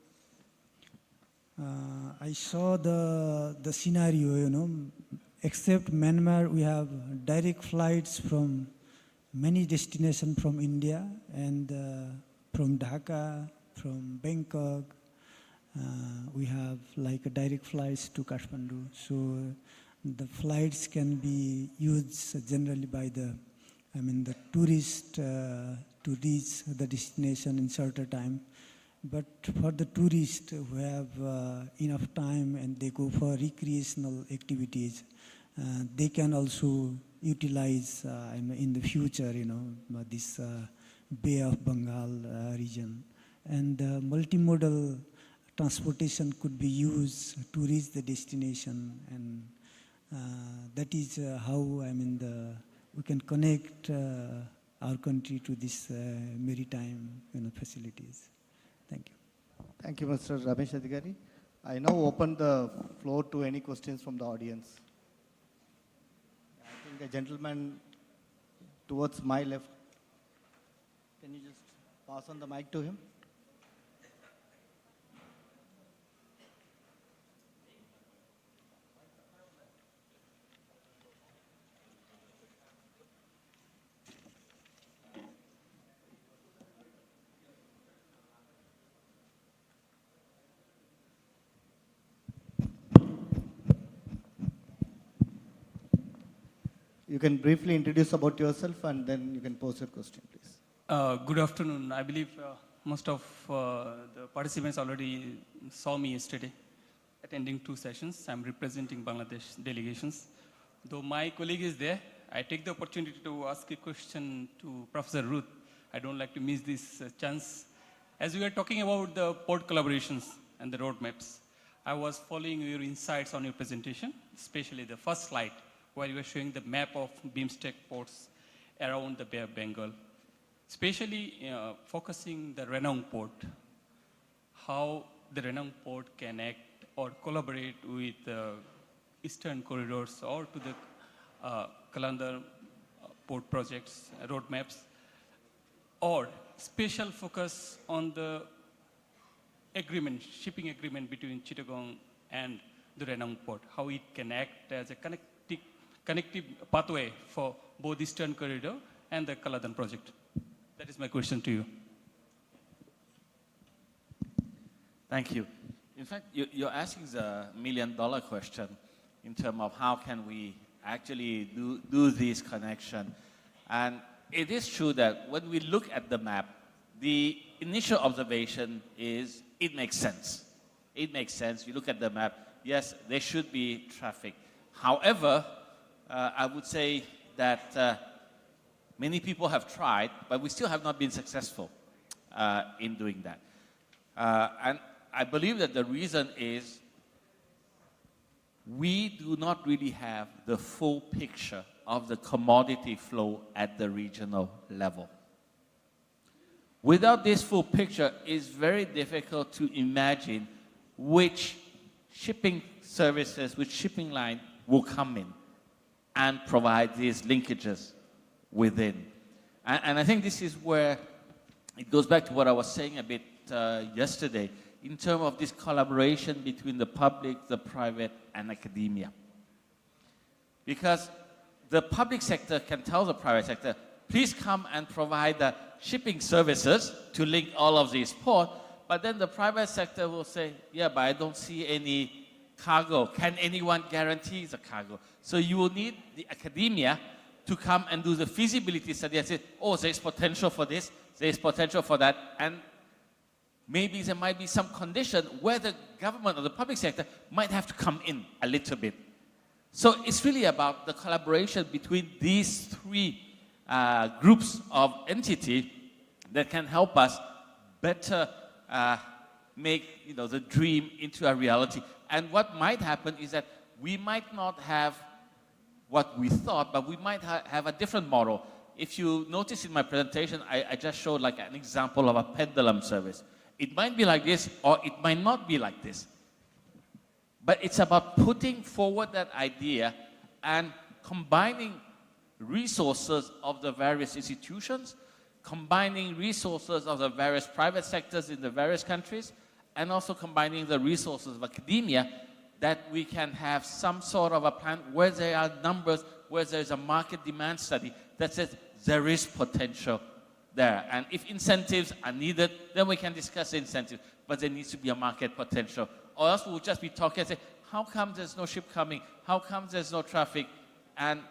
I saw the scenario, you know, except Myanmar, we have direct flights from many destinations from India and from Dhaka, from Bangkok. We have like a direct flights to Kathmandu. So the flights can be used generally by the tourist to reach the destination in certain time. But for the tourists who have enough time and they go for recreational activities, they can also utilize in the future, you know, this Bay of Bengal region. And multimodal transportation could be used to reach the destination, and that is how we can connect our country to this maritime facilities. Thank you. Thank you, Mr. Ramesh Adhikari. I now open the floor to any questions from the audience. I think a gentleman towards my left. Can you just pass on the mic to him? You can briefly introduce about yourself and then you can pose your question, please. Good afternoon. I believe most of the participants already saw me yesterday attending 2 sessions. I'm representing Bangladesh delegations. Though my colleague is there, I take the opportunity to ask a question to Professor Ruth. I don't like to miss this chance. As we are talking about the port collaborations and the roadmaps, I was following your insights on your presentation, especially the first slide, where you were showing the map of Bimstec ports around the Bay of Bengal, especially focusing the Renong port, how the Renong port can act or collaborate with the eastern corridors or to the Kalandar port projects, roadmaps, or special focus on the agreement, shipping agreement between Chittagong and the Renong port, how it can act as a connective pathway for both Eastern Corridor and the Kaladan project. That is my question to you. Thank you. In fact, you're asking the million-dollar question in terms of how can we actually do this connection. And it is true that when we look at the map, the initial observation is it makes sense. It makes sense. You look at the map, yes, there should be traffic. However, I would say that many people have tried, but we still have not been successful in doing that. And I believe that the reason is we do not really have the full picture of the commodity flow at the regional level. Without this full picture, it's very difficult to imagine which shipping services, which shipping line will come in and provide these linkages within. And I think this is where it goes back to what I was saying a bit yesterday in terms of this collaboration between the public, the private, and academia. Because the public sector can tell the private sector, please come and provide the shipping services to link all of these ports. But then the private sector will say, yeah, but I don't see any cargo. Can anyone guarantee the cargo? So you will need the academia to come and do the feasibility study and say, oh, there's potential for this, there's potential for that, and maybe there might be some condition where the government or the public sector might have to come in a little bit. So it's really about the collaboration between these three groups of entity that can help us better make the dream into a reality. And what might happen is that we might not have what we thought, but we might have a different model. If you notice in my presentation, I just showed like an example of a pendulum service. It might be like this, or it might not be like this. But it's about putting forward that idea and combining resources of the various institutions, combining resources of the various private sectors in the various countries, and also combining the resources of academia, that we can have some sort of a plan where there are numbers, where there's a market demand study that says there is potential there. And if incentives are needed, then we can discuss the incentives, but there needs to be a market potential. Or else we'll just be talking and say, how come there's no ship coming? How come there's no traffic? And,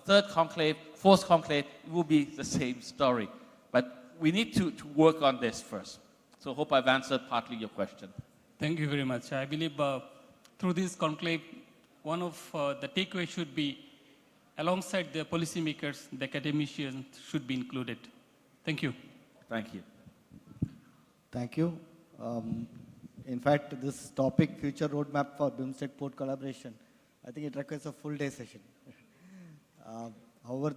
third conclave, fourth conclave, it will be the same story. But we need to work on this first. So hope I've answered partly your question. Thank you very much. I believe through this conclave, one of the takeaways should be, alongside the policymakers, the academicians should be included. Thank you. Thank you. Thank you. In fact, this topic, future roadmap for Bimstec port collaboration, I think it requires a full day session. However,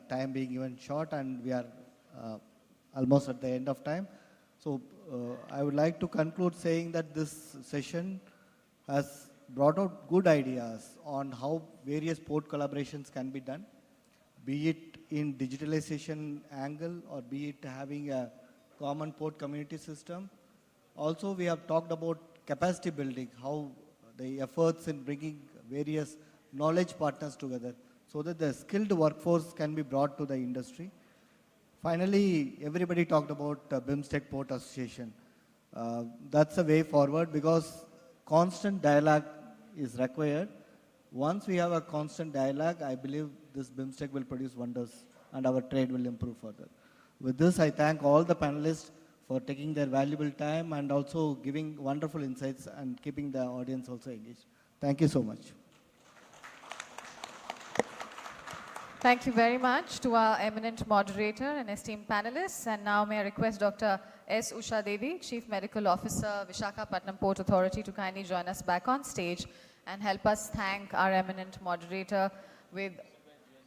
time being even short, and we are almost at the end of time. So I would like to conclude saying that this session has brought out good ideas on how various port collaborations can be done, be it in digitalization angle or be it having a common port community system. Also, we have talked about capacity building, how the efforts in bringing various knowledge partners together so that the skilled workforce can be brought to the industry. Finally, everybody talked about Bimstec Port Association. That's a way forward because constant dialogue is required. Once we have a constant dialogue, I believe this Bimstec will produce wonders and our trade will improve further. With this, I thank all the panelists for taking their valuable time and also giving wonderful insights and keeping the audience also engaged. Thank you so much. Thank you very much to our eminent moderator and esteemed panelists. And now may I request Dr. S. Usha Devi, Chief Medical Officer, Visakhapatnam Port Authority, to kindly join us back on stage and help us thank our eminent moderator with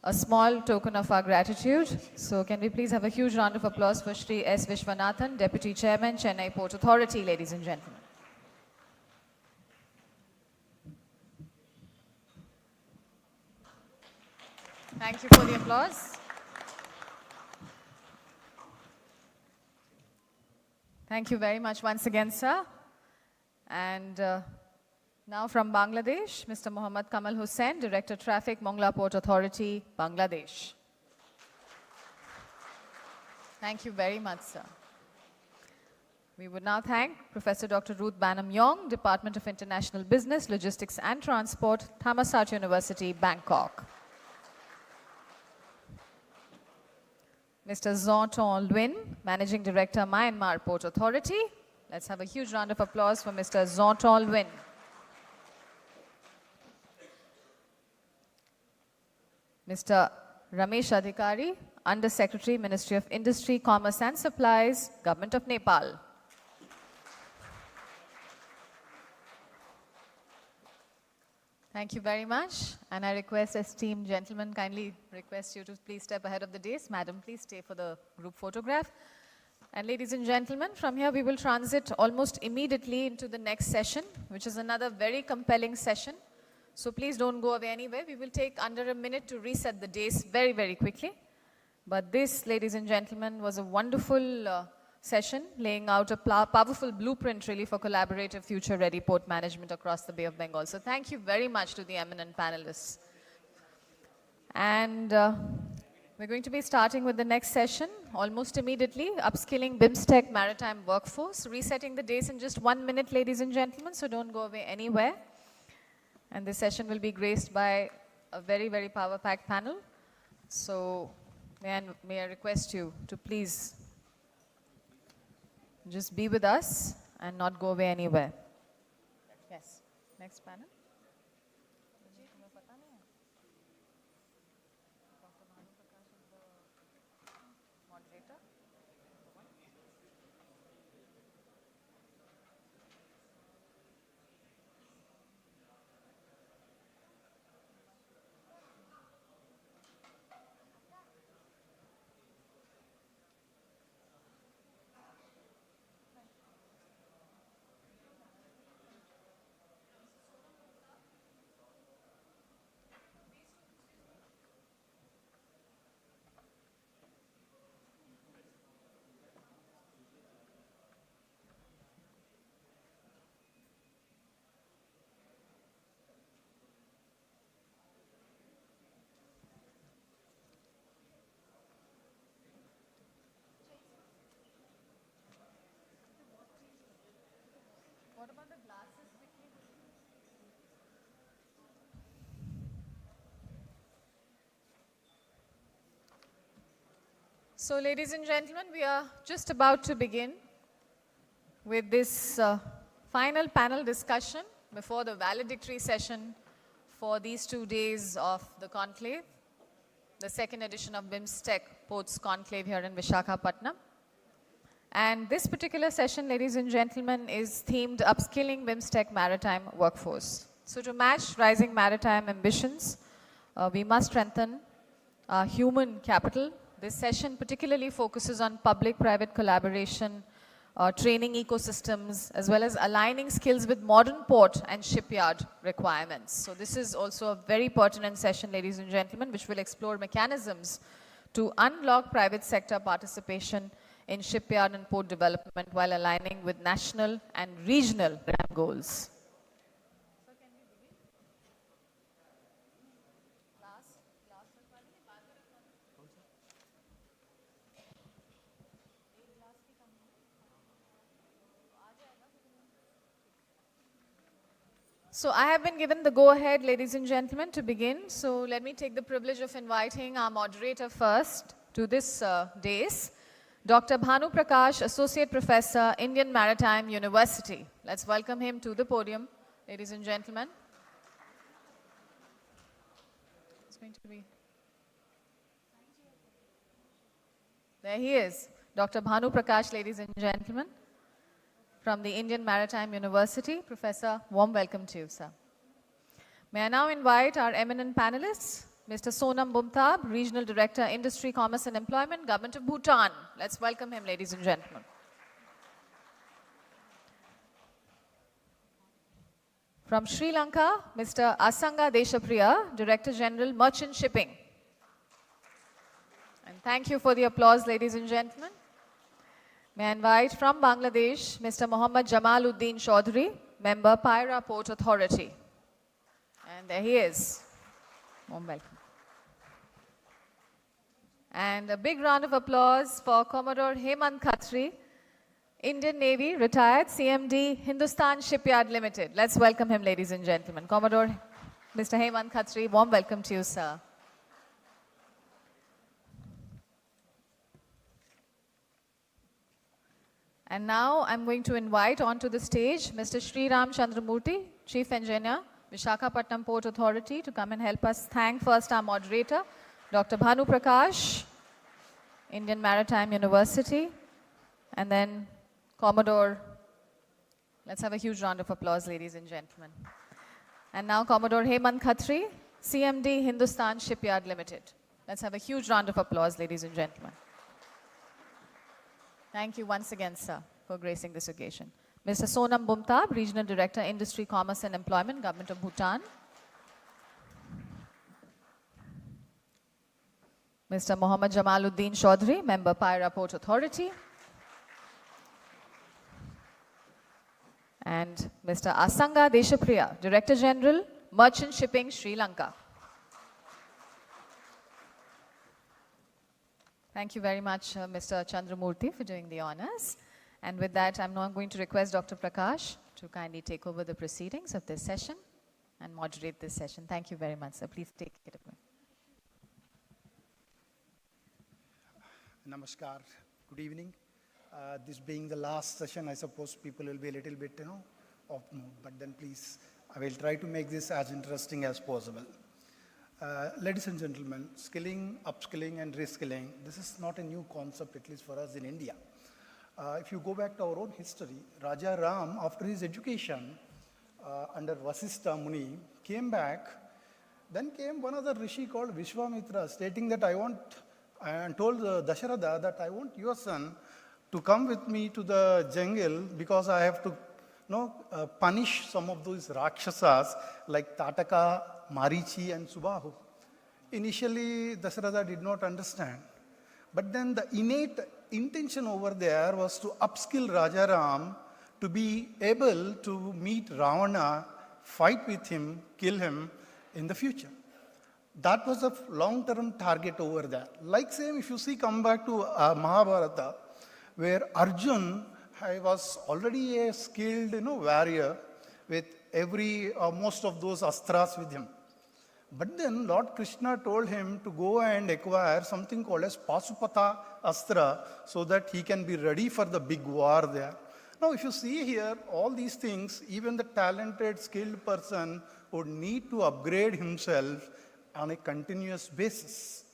a small token of our gratitude. So can we please have a huge round of applause for Shri S. Vishwanathan, Deputy Chairman, Chennai Port Authority, ladies and gentlemen. Thank you for the applause. Thank you very much once again, sir. And now from Bangladesh, Mr. Mohammad Kamal Hussain, Director Traffic, Mongla Port Authority, Bangladesh. Thank you very much, sir. We would now thank Professor Dr. Ruth Banham Yong, Department of International Business, Logistics and Transport, Thammasat University, Bangkok. Mr. Zonton Luin, Managing Director, Myanmar Port Authority. Let's have a huge round of applause for Mr. Zonton Luin. Mr. Ramesh Adhikari, Under Secretary, Ministry of Industry, Commerce and Supplies, Government of Nepal. Thank you very much. And I request esteemed gentlemen, kindly request you to please step ahead of the dais. Madam, please stay for the group photograph. And ladies and gentlemen, from here we will transit almost immediately into the next session, which is another very compelling session. So please don't go away anywhere. We will take under a minute to reset the dais very, very quickly. But this, ladies and gentlemen, was a wonderful session laying out a powerful blueprint really for collaborative future-ready port management across the Bay of Bengal. So thank you very much to the eminent panelists. And We're going to be starting with the next session almost immediately, upskilling Bimstec maritime workforce, resetting the days in just 1 minute, ladies and gentlemen, so don't go away anywhere. And this session will be graced by a very, very power-packed panel. So may I request you to please just be with us and not go away anywhere. Yes, next panel. What about the glasses, Vicky? So, ladies and gentlemen, we are just about to begin with this final panel discussion before the valedictory session for these 2 days of the conclave, the second edition of Bimstec Ports Conclave here in Visakhapatnam. And this particular session, ladies and gentlemen, is themed Upskilling Bimstec Maritime Workforce. So to match rising maritime ambitions, we must strengthen our human capital. This session particularly focuses on public-private collaboration, training ecosystems, as well as aligning skills with modern port and shipyard requirements. So this is also a very pertinent session, ladies and gentlemen, which will explore mechanisms to unlock private sector participation in shipyard and port development while aligning with national and regional goals. So I have been given the go-ahead, ladies and gentlemen, to begin. So let me take the privilege of inviting our moderator first to this dais, Dr. Bhanu Prakash, Associate Professor, Indian Maritime University. Let's welcome him to the podium, ladies and gentlemen. It's going to be... There he is, Dr. Bhanu Prakash, ladies and gentlemen, from the Indian Maritime University. Professor, warm welcome to you, sir. May I now invite our eminent panelists, Mr. Sonam Bumtab, Regional Director, Industry, Commerce and Employment, Government of Bhutan. Let's welcome him, ladies and gentlemen. From Sri Lanka, Mr. Asanga Deshapriya, Director General, Merchant Shipping. And thank you for the applause, ladies and gentlemen. May I invite from Bangladesh, Mr. Mohammad Jamaluddin Chaudhry, Member, Paira Port Authority. And there he is. Warm welcome. And a big round of applause for Commodore Hemant Khatri, Indian Navy, retired CMD, Hindustan Shipyard Limited. Let's welcome him, ladies and gentlemen. Commodore Mr. Hemant Khatri, warm welcome to you, sir. And now I'm going to invite onto the stage Mr. Sri Ram Chandramurthy, Chief Engineer, Visakhapatnam Port Authority, to come and help us thank first our moderator, Dr. Bhanu Prakash, Indian Maritime University, and then Commodore. Let's have a huge round of applause, ladies and gentlemen. And now Commodore Hemant Khatri, CMD, Hindustan Shipyard Limited. Let's have a huge round of applause, ladies and gentlemen. Thank you once again, sir, for gracing this occasion. Mr. Sonam Bumtab, Regional Director, Industry, Commerce and Employment, Government of Bhutan. Mr. Mohammad Jamaluddin Chaudhry, Member, Paira Port Authority. And Mr. Asanga Deshapriya, Director General, Merchant Shipping, Sri Lanka. Thank you very much, Mr. Chandramurthy, for doing the honors. And with that, I'm now going to request Dr. Prakash to kindly take over the proceedings of this session and moderate this session. Thank you very much, sir. Please take it away. Namaskar. Good evening. This being the last session, I suppose people will be a little bit, off mood. But then please, I will try to make this as interesting as possible. Ladies and gentlemen, skilling, upskilling, and reskilling, this is not a new concept, at least for us in India. If you go back to our own history, Raja Ram, after his education under Vasistha Muni, came back. Then came one other rishi called Vishwamitra, stating that and told Dasharatha that I want your son to come with me to the jungle because I have to punish some of those Rakshasas like Tataka, Marichi, and Subahu. Initially, Dasharatha did not understand. But then the innate intention over there was to upskill Rajaram to be able to meet Ravana, fight with him, kill him in the future. That was a long-term target over there. Like same, if you see, come back to Mahabharata, where Arjun was already a skilled warrior with most of those astras with him. But then Lord Krishna told him to go and acquire something called as Pasupata Astra so that he can be ready for the big war there. Now, if you see here, all these things, even the talented, skilled person would need to upgrade himself on a continuous basis.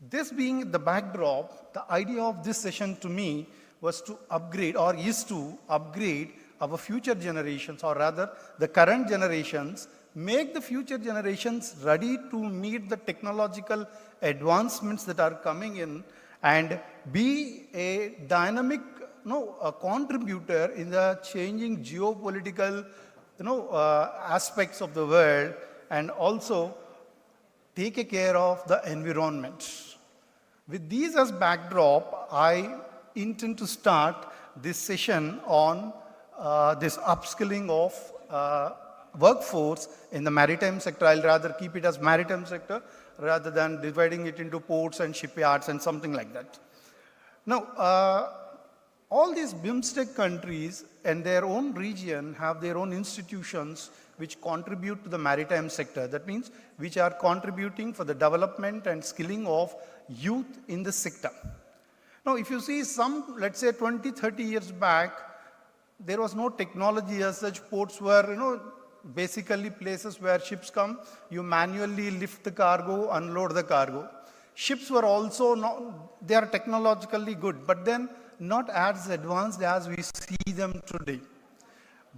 This being the backdrop, the idea of this session to me was to upgrade, or is to upgrade our future generations, or rather the current generations, make the future generations ready to meet the technological advancements that are coming in and be a dynamic a contributor in the changing geopolitical aspects of the world, and also take care of the environment. With these as backdrop, I intend to start this session on this upskilling of workforce in the maritime sector. I'll rather keep it as maritime sector rather than dividing it into ports and shipyards and something like that. Now, all these Bimstec countries and their own region have their own institutions which contribute to the maritime sector. That means which are contributing for the development and skilling of youth in the sector. Now, if you see some, let's say 20, 30 years back, there was no technology as such. Ports were, basically places where ships come, you manually lift the cargo, unload the cargo. Ships were also not, they are technologically good, but then not as advanced as we see them today.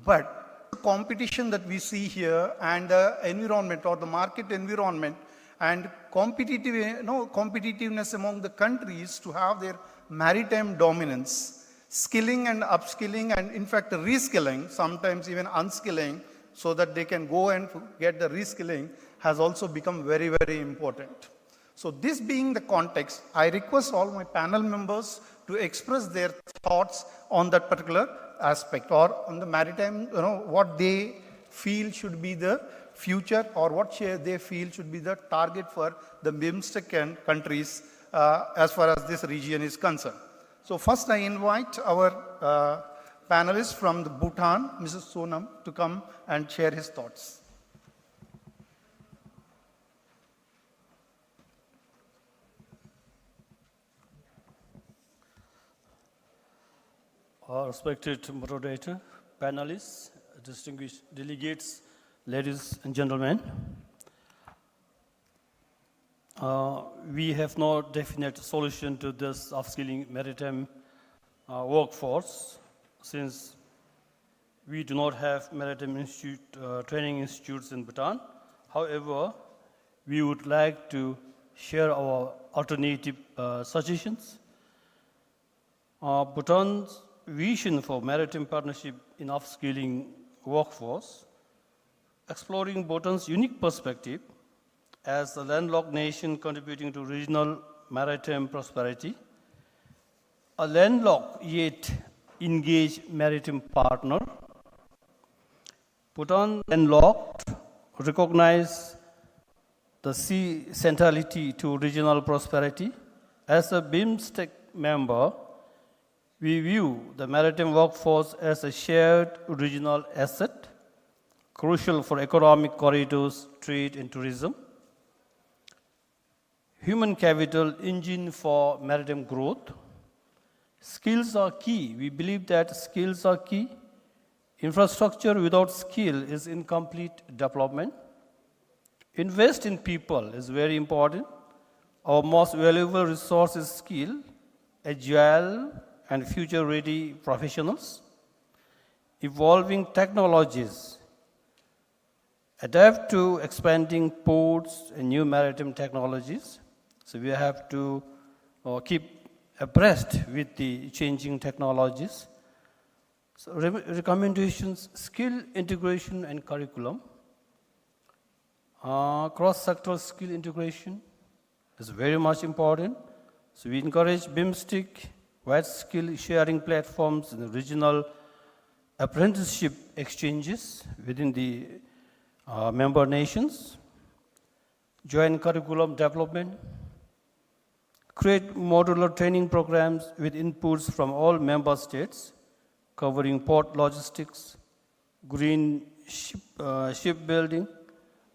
But the competition that we see here and the environment or the market environment and competitiveness among the countries to have their maritime dominance, skilling and upskilling and in fact reskilling, sometimes even unskilling, so that they can go and get the reskilling has also become very, very important. So this being the context, I request all my panel members to express their thoughts on that particular aspect or on the maritime, what they feel should be the future or what they feel should be the target for the Bimstec countries as far as this region is concerned. So first I invite our panelist from the Bhutan, Mrs. Sonam, to come and share his thoughts. Respected moderator, panelists, distinguished delegates, ladies and gentlemen. We have no definite solution to this upskilling maritime workforce, since we do not have maritime training institutes in Bhutan. However, we would like to share our alternative suggestions. Bhutan's vision for maritime partnership in upskilling workforce, exploring Bhutan's unique perspective as a landlocked nation contributing to regional maritime prosperity, a landlocked yet engaged maritime partner. Bhutan landlocked recognize the sea centrality to regional prosperity As a BIMSTEC member, we view the maritime workforce as a shared regional asset, crucial for economic corridors, trade, and tourism. Human capital engine for maritime growth. Skills are key. We believe that skills are key. Infrastructure without skill is incomplete development. Invest in people is very important. Our most valuable resource is skill, agile, and future-ready professionals. Evolving technologies. Adapt to expanding ports and new maritime technologies. So we have to keep abreast with the changing technologies. So recommendations, skill integration and curriculum. Cross-sectoral skill integration is very much important. So we encourage BIMSTEC, wide skill sharing platforms and regional apprenticeship exchanges within the member nations. Joint curriculum development. Create modular training programs with inputs from all member states, covering port logistics, green shipbuilding,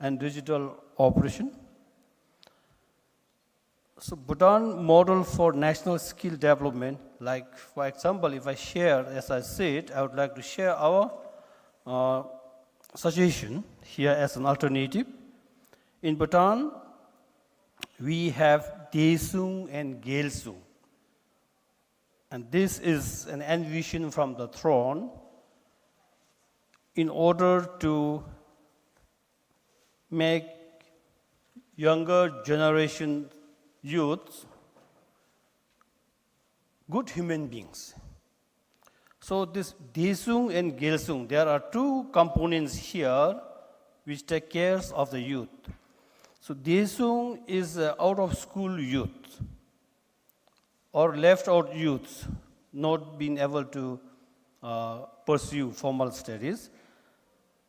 and digital operation. So Bhutan model for national skill development, like for example, if I share, as I said, I would like to share our suggestion here as an alternative. In Bhutan, we have Daesung and Gelsung. And this is an envision from the throne in order to make younger generation youths good human beings. So this Daesung and Gelsung, there are two components here which take care of the youth. So Daesung is out of school youth or left out youths not being able to pursue formal studies.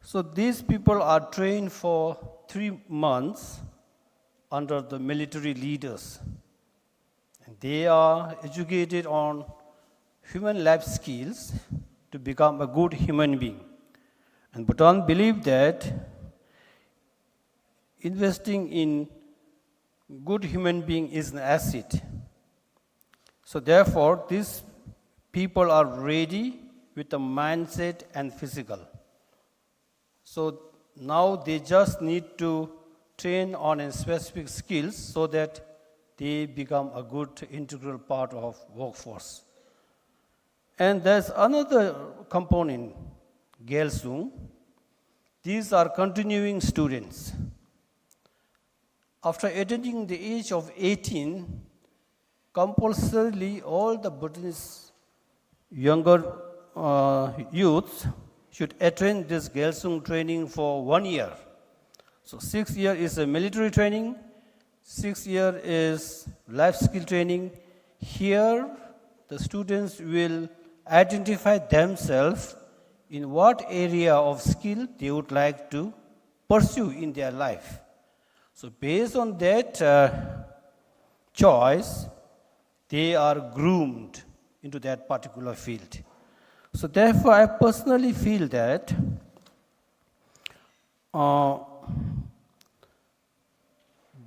So these people are trained for 3 months under the military leaders. And they are educated on human life skills to become a good human being. And Bhutan believes that investing in good human being is an asset. So therefore, these people are ready with the mindset and physical. So now they just need to train on a specific skills so that they become a good integral part of workforce. And there's another component, Gelsung. These are continuing students. After attaining the age of 18, compulsorily all the Bhutanese younger youths should attend this Gelsung training for 1 year. So 6 years is a military training, 6 years is life skill training. Here, the students will identify themselves in what area of skill they would like to pursue in their life. So based on that choice, they are groomed into that particular field. So therefore, I personally feel that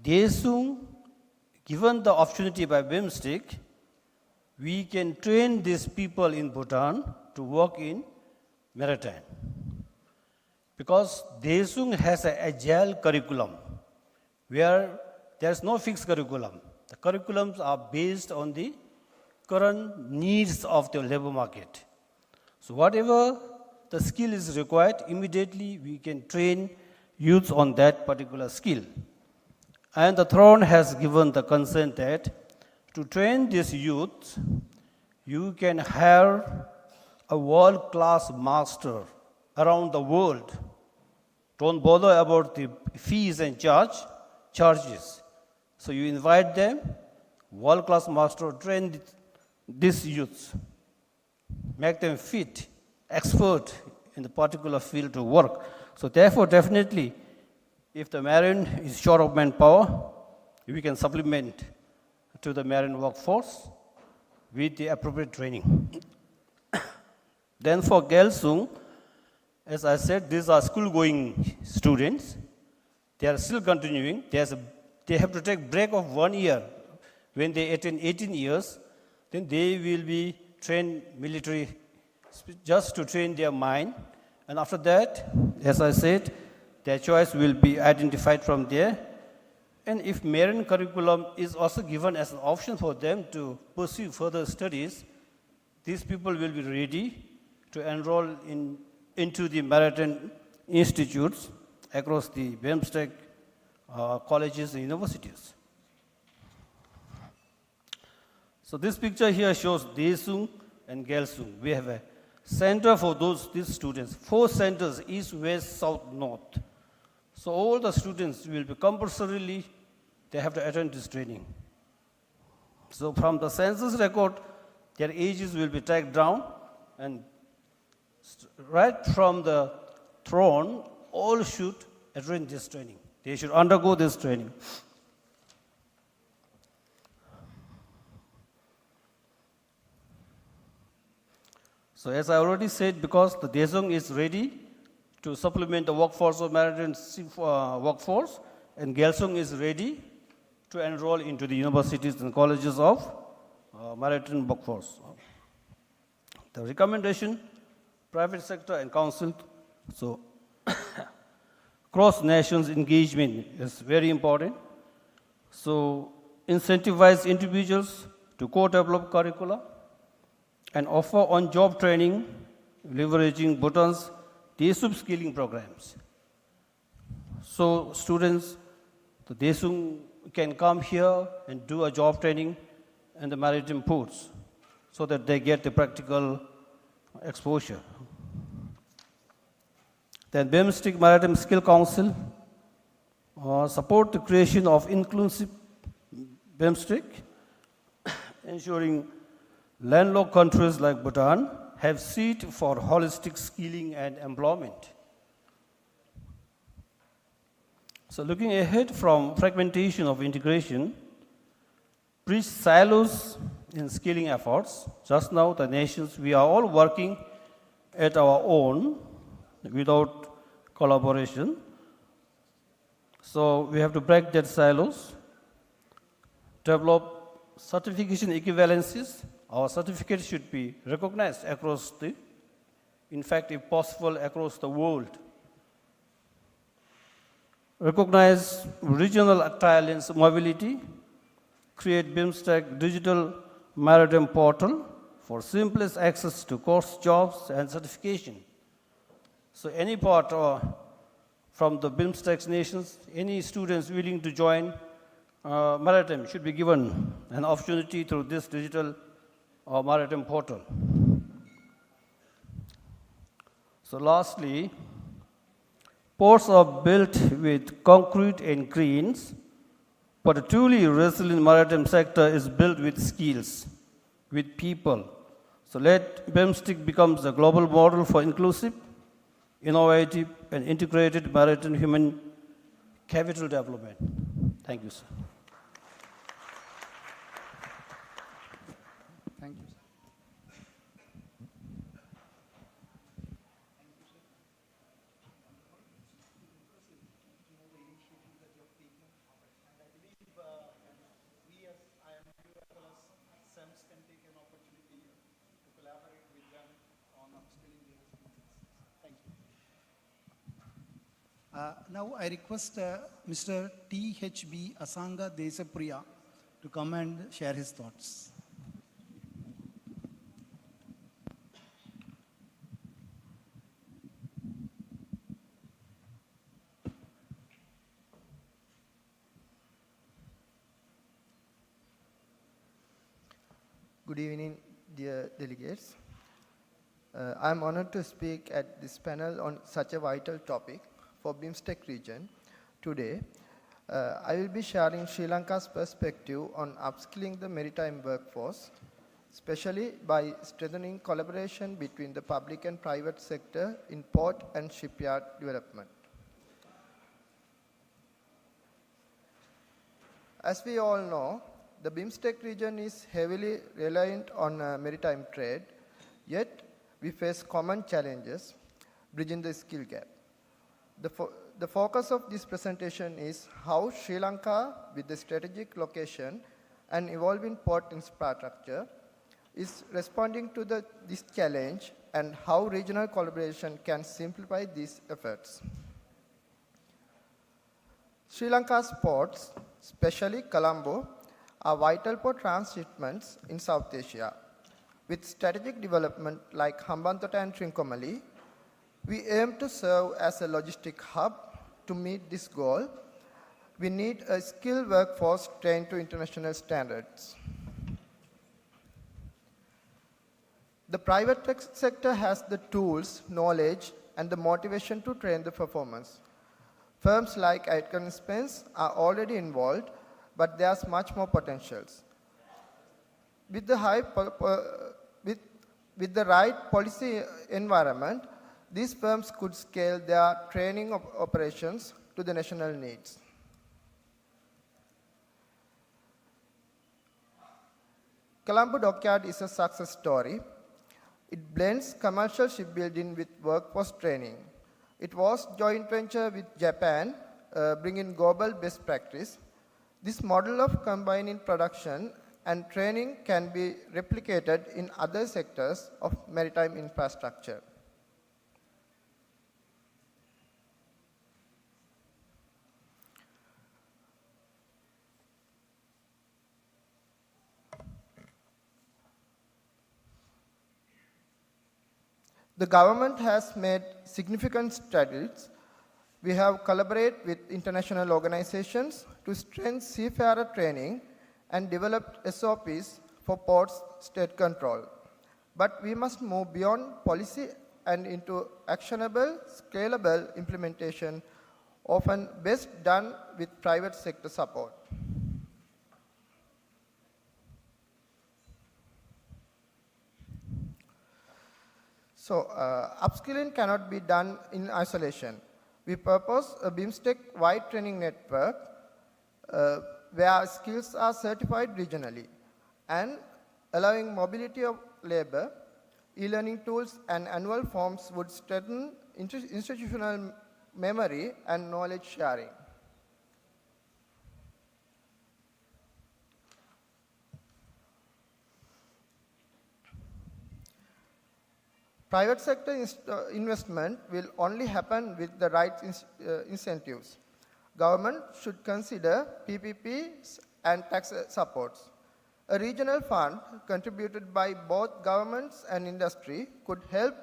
Daesung, given the opportunity by Bimstec, we can train these people in Bhutan to work in maritime. Because Daesung has an agile curriculum where there's no fixed curriculum. The curriculums are based on the current needs of the labor market. So whatever the skill is required, immediately we can train youths on that particular skill. And the throne has given the consent that to train these youths, you can hire a world-class master around the world. Don't bother about the fees and charges. So you invite them, world-class master, train these youths, make them fit, expert in the particular field to work. So therefore, definitely, if the marine is short of manpower, we can supplement to the marine workforce with the appropriate training. Then for Gelsung, as I said, these are school-going students. They are still continuing. They have to take break of 1 year. When they attain 18 years, then they will be trained military just to train their mind. And after that, as I said, their choice will be identified from there. And if marine curriculum is also given as an option for them to pursue further studies, these people will be ready to enroll into the maritime institutes across the Bimstec colleges and universities. So this picture here shows Desung and Gelsung. We have a center for these students, 4 centers, east, west, south, north. So all the students will be compulsorily, they have to attend this training. So from the census record, their ages will be tracked down, and right from the throne, all should attend this training. They should undergo this training. So as I already said, because the Desung is ready to supplement the workforce of maritime workforce, and Gelsung is ready to enroll into the universities and colleges of maritime workforce. The recommendation, private sector and council, so cross-nations engagement is very important. So incentivize individuals to co-develop curricula and offer on-job training, leveraging Bhutan's Desung skilling programs. So students, the Desung can come here and do a job training in the maritime ports so that they get the practical exposure. Then Bimstec Maritime Skill Council support the creation of inclusive Bimstec, ensuring landlocked countries like Bhutan have seat for holistic skilling and employment. So looking ahead from fragmentation of integration, bridge silos in skilling efforts. Just now the nations, we are all working at our own without collaboration. So we have to break that silos, develop certification equivalencies. Our certificates should be recognized across in fact, if possible, across the world. Recognize regional talents mobility, create Bimstec digital maritime portal for simplest access to course, jobs, and certification. So any part from the Bimstec nations, any students willing to join maritime should be given an opportunity through this digital maritime portal. So lastly, ports are built with concrete and cranes, but a truly resilient maritime sector is built with skills, with people. So let Bimstec becomes a global model for inclusive, innovative, and integrated maritime human capital development. Thank you, sir. Thank you, sir. Now I request Mr. T.H.B. Asanga Desapriya to come and share his thoughts. Good evening, dear delegates. I am honored to speak at this panel on such a vital topic for Bimstec region. Today, I will be sharing Sri Lanka's perspective on upskilling the maritime workforce, especially by strengthening collaboration between the public and private sector in port and shipyard development. As we all know, the Bimstec region is heavily reliant on maritime trade, yet we face common challenges bridging the skill gap. The focus of this presentation is how Sri Lanka, with the strategic location and evolving port infrastructure, is responding to this challenge and how regional collaboration can simplify these efforts. Sri Lanka's ports, especially Colombo, are vital for transshipments in South Asia. With strategic development like Hambantota and Trincomalee, we aim to serve as a logistic hub. To meet this goal, we need a skilled workforce trained to international standards. The private sector has the tools, knowledge, and the motivation to train the performance. Firms like Aitken Spence are already involved, but there's much more potential. With the right policy environment, these firms could scale their training operations to the national needs. Colombo Dockyard is a success story. It blends commercial shipbuilding with workforce training. It was joint venture with Japan, bringing global best practice. This model of combining production and training can be replicated in other sectors of maritime infrastructure. The government has made significant strides. We have collaborated with international organizations to strengthen seafarer training and developed SOPs for ports state control. But we must move beyond policy and into actionable, scalable implementation, often best done with private sector support. So, upskilling cannot be done in isolation. We propose a Bimstec-wide training network where skills are certified regionally and allowing mobility of labor, e-learning tools and annual forms would strengthen institutional memory and knowledge sharing. Private sector investment will only happen with the right incentives. Government should consider PPPs and tax supports. A regional fund contributed by both governments and industry could help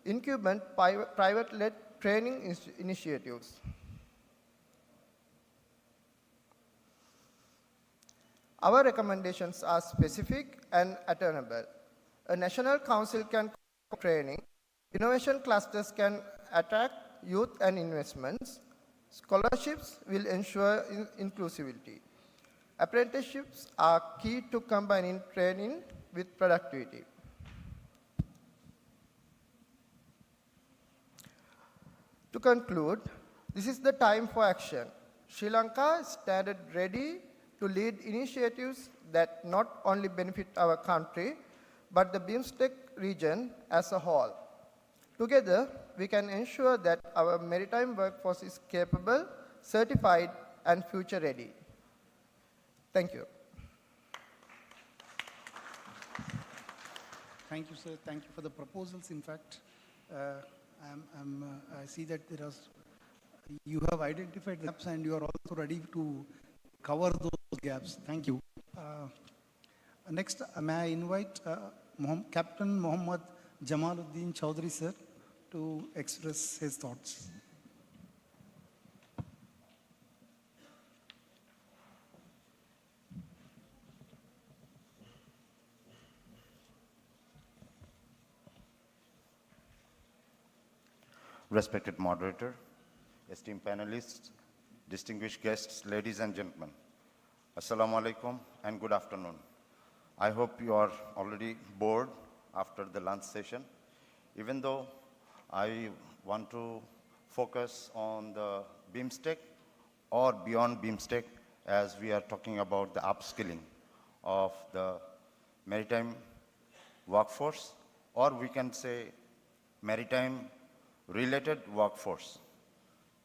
incubate private-led training initiatives. Our recommendations are specific and attainable. A national council can training, innovation clusters can attract youth and investments, scholarships will ensure inclusivity. Apprenticeships are key to combining training with productivity. To conclude, this is the time for action. Sri Lanka stands ready to lead initiatives that not only benefit our country, but the Bimstec region as a whole. Together, we can ensure that our maritime workforce is capable, certified, and future ready. Thank you. Thank you, sir. Thank you for the proposals. In fact, I see that you have identified the gaps and you are also ready to cover those gaps. Thank you. Next, may I invite Captain Mohammad Jamaluddin Chaudhry, sir, to express his thoughts. Respected moderator, esteemed panelists, distinguished guests, ladies and gentlemen, Assalamu alaikum and good afternoon. I hope you are already bored after the lunch session. Even though I want to focus on the Bimstec or beyond Bimstec as we are talking about the upskilling of the maritime workforce, or we can say maritime related workforce.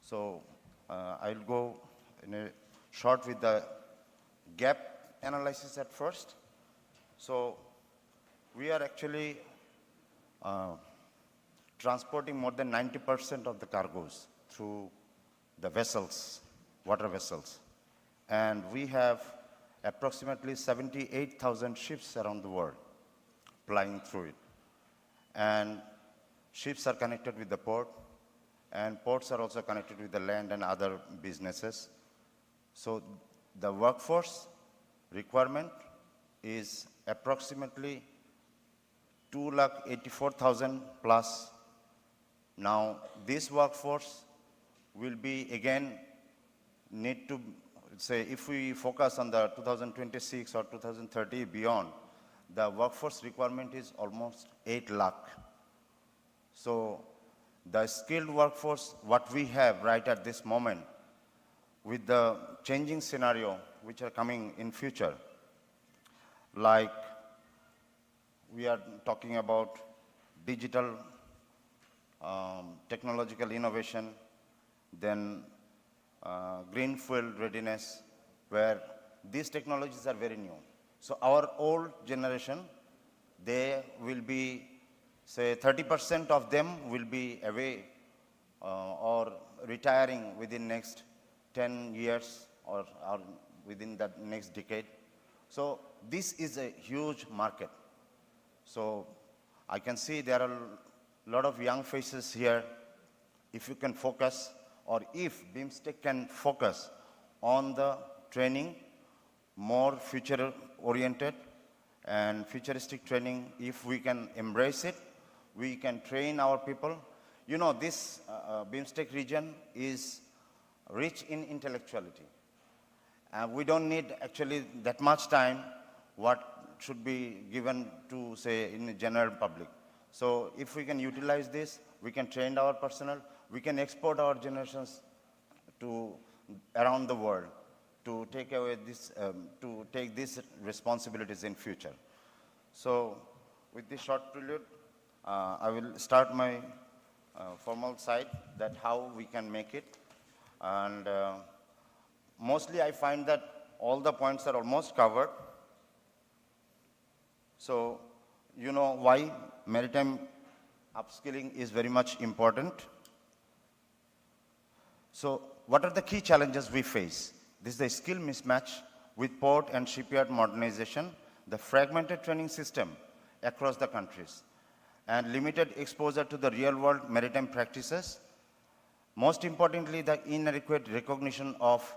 So I'll go in a short with the gap analysis at first. So we are actually transporting more than 90% of the cargoes through the vessels, water vessels. And we have approximately 78,000 ships around the world plying through it. And ships are connected with the port, and ports are also connected with the land and other businesses. So the workforce requirement is approximately 284,000 plus. Now, this workforce will be again need to say, if we focus on the 2026 or 2030 beyond, the workforce requirement is almost 8 lakh. So the skilled workforce, what we have right at this moment, with the changing scenario which are coming in future, like we are talking about digital technological innovation, then green field readiness, where these technologies are very new. So our old generation, they will be, say 30% of them will be away or retiring within next 10 years or within the next decade. So this is a huge market. So I can see there are a lot of young faces here. If you can focus, or if Bimstec can focus on the training, more future-oriented and futuristic training, if we can embrace it, we can train our people. You know, this Bimstec region is rich in intellectuality. We don't need actually that much time what should be given to, say, in the general public. So if we can utilize this, we can train our personnel, we can export our generations to around the world to take away this, to take these responsibilities in future. So with this short prelude, I will start my formal side, that how we can make it. And mostly I find that all the points are almost covered. So you know why maritime upskilling is very much important. So what are the key challenges we face? This is the skill mismatch with port and shipyard modernization, the fragmented training system across the countries, and limited exposure to the real-world maritime practices. Most importantly, the inadequate recognition of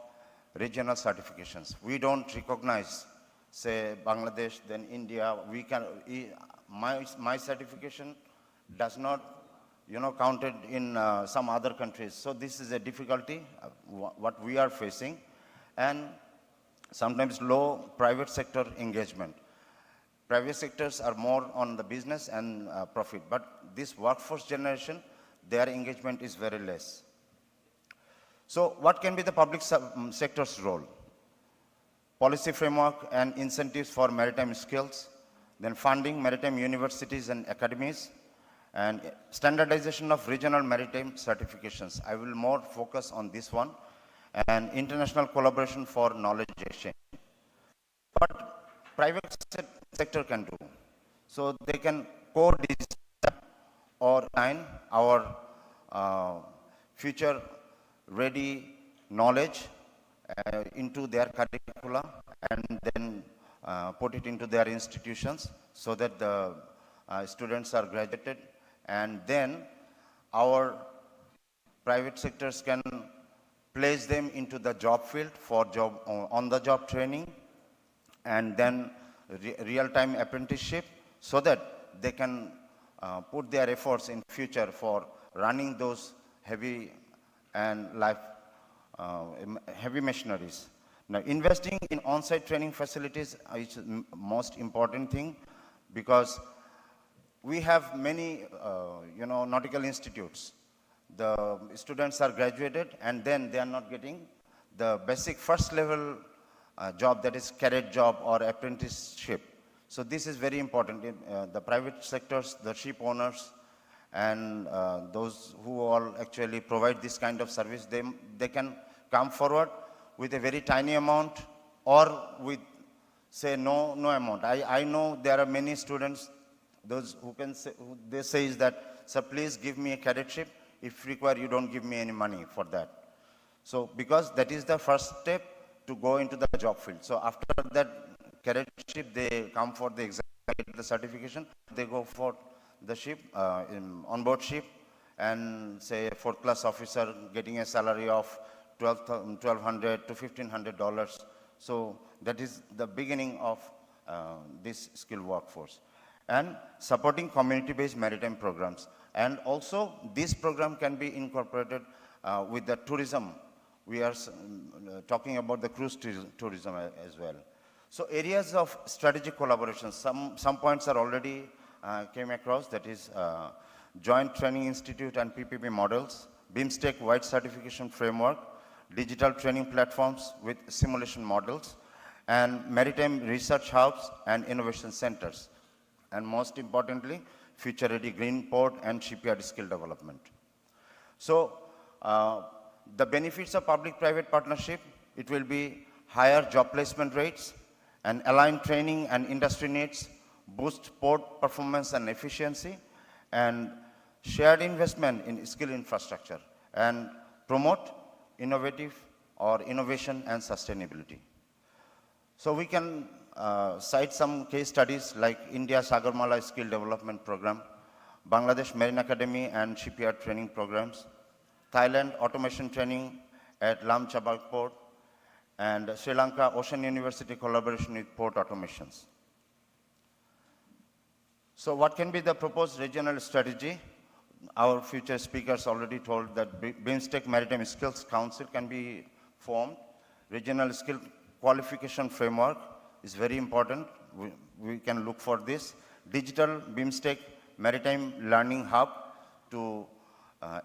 regional certifications. We don't recognize, say, Bangladesh, then India. We can, my certification does not, counted in some other countries. So this is a difficulty, what we are facing, and sometimes low private sector engagement. Private sectors are more on the business and profit, but this workforce generation, their engagement is very less. So what can be the public sector's role? Policy framework and incentives for maritime skills, then funding maritime universities and academies, and standardization of regional maritime certifications. I will more focus on this one, and international collaboration for knowledge exchange. What private sector can do? So they can co-design or design our future ready knowledge into their curricula, and then put it into their institutions so that the students are graduated, and then our private sectors can place them into the job field for job on-the-job training, and then real-time apprenticeship, so that they can put their efforts in future for running those heavy and heavy machineries. Now, investing in on-site training facilities is the most important thing, because we have many, nautical institutes. The students are graduated, and then they are not getting the basic first level job that is cadet job or apprenticeship. So this is very important. The private sectors, the ship owners, and those who all actually provide this kind of service, they can come forward with a very tiny amount or with, say, no amount. I know there are many students, those who can say, they say is that, sir, please give me a cadetship. If required, you don't give me any money for that. So because that is the first step to go into the job field. So after that cadetship, they come for the exam, get the certification, they go for the ship, on board ship, and say a fourth class officer getting a salary of $1,200 to $1,500. So that is the beginning of this skilled workforce. And supporting community-based maritime programs. And also this program can be incorporated with the tourism. We are talking about the cruise tourism as well. So areas of strategic collaboration, some points are already came across, that is Joint Training Institute and PPP models, Bimstec White Certification Framework, digital training platforms with simulation models, and maritime research hubs and innovation centers. And most importantly, future-ready green port and shipyard skill development. So the benefits of public-private partnership, it will be higher job placement rates and aligned training and industry needs, boost port performance and efficiency, and shared investment in skill infrastructure, and promote innovative or innovation and sustainability. So we can cite some case studies like India Sagarmala Skill Development Program, Bangladesh Marine Academy and Shipyard Training Programs, Thailand Automation Training at Lam Chabal Port, and Sri Lanka Ocean University collaboration with port automations. So what can be the proposed regional strategy? Our future speakers already told that Bimstec Maritime Skills Council can be formed. Regional skill qualification framework is very important. We can look for this. Digital Bimstec Maritime Learning Hub to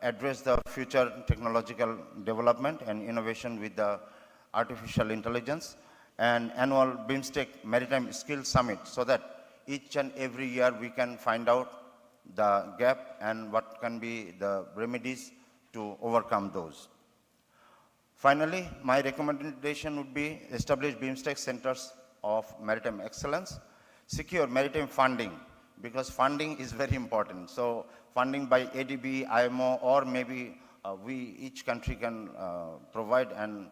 address the future technological development and innovation with the artificial intelligence, and annual Bimstec Maritime Skills Summit, so that each and every year we can find out the gap and what can be the remedies to overcome those. Finally, my recommendation would be establish Bimstec Centers of Maritime Excellence, secure maritime funding, because funding is very important. So funding by ADB, IMO, or maybe each country can provide, and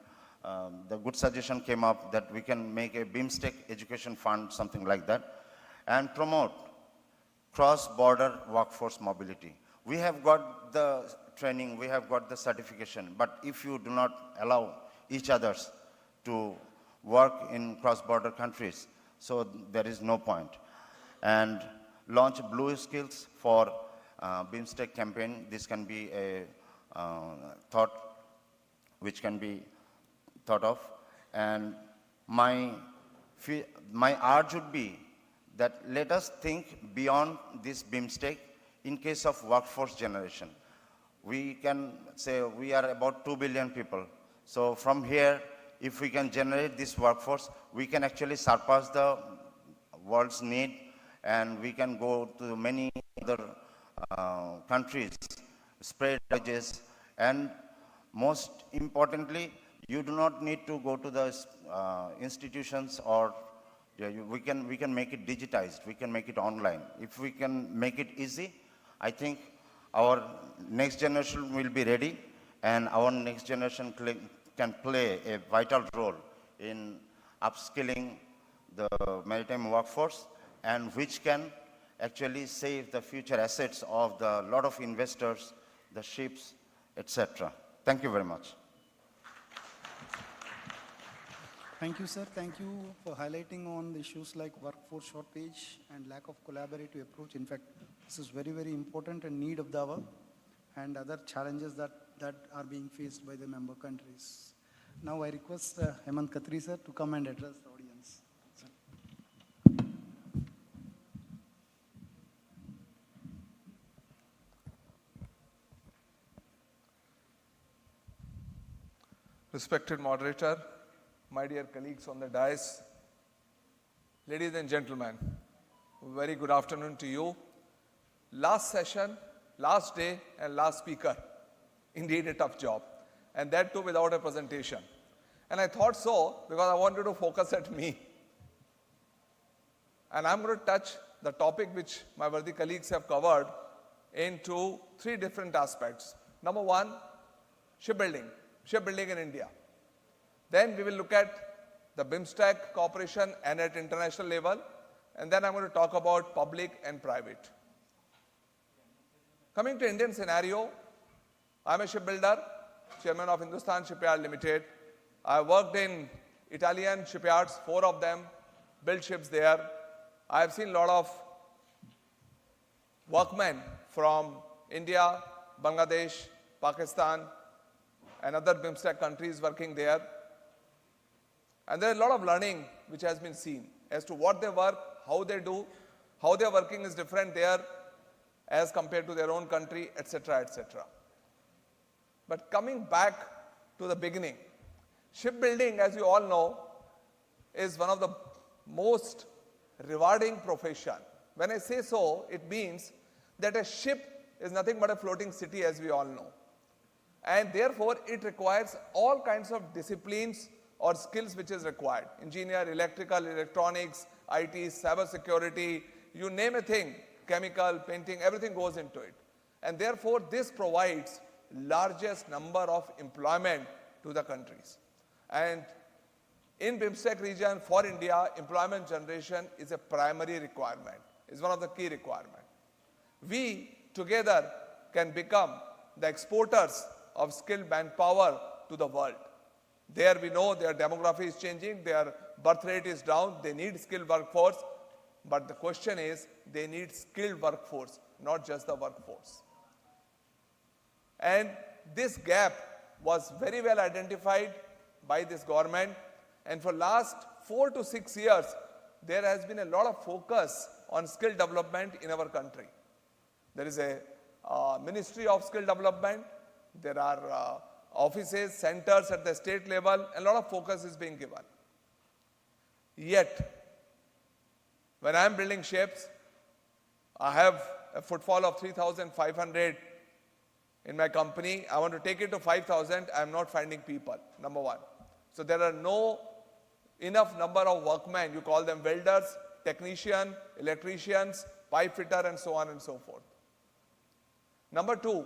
the good suggestion came up that we can make a Bimstec education fund, something like that, and promote cross-border workforce mobility. We have got the training, we have got the certification, but if you do not allow each others to work in cross-border countries, so there is no point. And launch Blue Skills for Bimstec campaign. This can be a thought which can be thought of. And my urge would be that let us think beyond this Bimstec in case of workforce generation. We can say we are about 2 billion people. So from here, if we can generate this workforce, we can actually surpass the world's need, and we can go to many other countries, spread knowledge, and most importantly, you do not need to go to the institutions, or we can make it digitized, we can make it online. If we can make it easy, I think our next generation will be ready, and our next generation can play a vital role in upskilling the maritime workforce, and which can actually save the future assets of the lot of investors, the ships, etc. Thank you very much. Thank you, sir. Thank you for highlighting on the issues like workforce shortage and lack of collaborative approach. In fact, this is very, very important and need of the hour, and other challenges that are being faced by the member countries. Now I request Hemant Khatri, sir, to come and address the audience. Sir. Respected moderator, my dear colleagues on the dais, ladies and gentlemen, very good afternoon to you. Last session, last day and last speaker, indeed a tough job, and that too without a presentation. And I thought so because I wanted to focus at me. And I'm going to touch the topic which my worthy colleagues have covered into three different aspects. Number one, shipbuilding in India. Then we will look at the Bimstec cooperation and at international level. And then I'm going to talk about public and private. Coming to Indian scenario, I'm a shipbuilder, chairman of Hindustan Shipyard Limited. I worked in Italian shipyards, 4 of them, built ships there. I have seen a lot of workmen from India, Bangladesh, Pakistan, and other Bimstec countries working there. And there is a lot of learning which has been seen as to what they work, how they do, how their working is different there as compared to their own country, etc., etc. But coming back to the beginning, shipbuilding, as you all know, is one of the most rewarding profession. When I say so, it means that a ship is nothing but a floating city, as we all know. And therefore, it requires all kinds of disciplines or skills which is required. Engineer, electrical, electronics, IT, cyber security, you name a thing, chemical, painting, everything goes into it. And therefore, this provides largest number of employment to the countries. And in Bimstec region for India, employment generation is a primary requirement, is one of the key requirements. We together can become the exporters of skilled manpower to the world. There we know their demography is changing, their birth rate is down, they need skilled workforce, but the question is they need skilled workforce, not just the workforce. And this gap was very well identified by this government, and for last 4 to 6 years, there has been a lot of focus on skill development in our country. There is a Ministry of Skill Development, there are offices, centers at the state level, and a lot of focus is being given. Yet, when I am building ships, I have a footfall of 3,500 in my company. I want to take it to 5,000. I am not finding people, number one. So there are no enough number of workmen. You call them welders, technician, electricians, pipe fitter, and so on and so forth. Number two,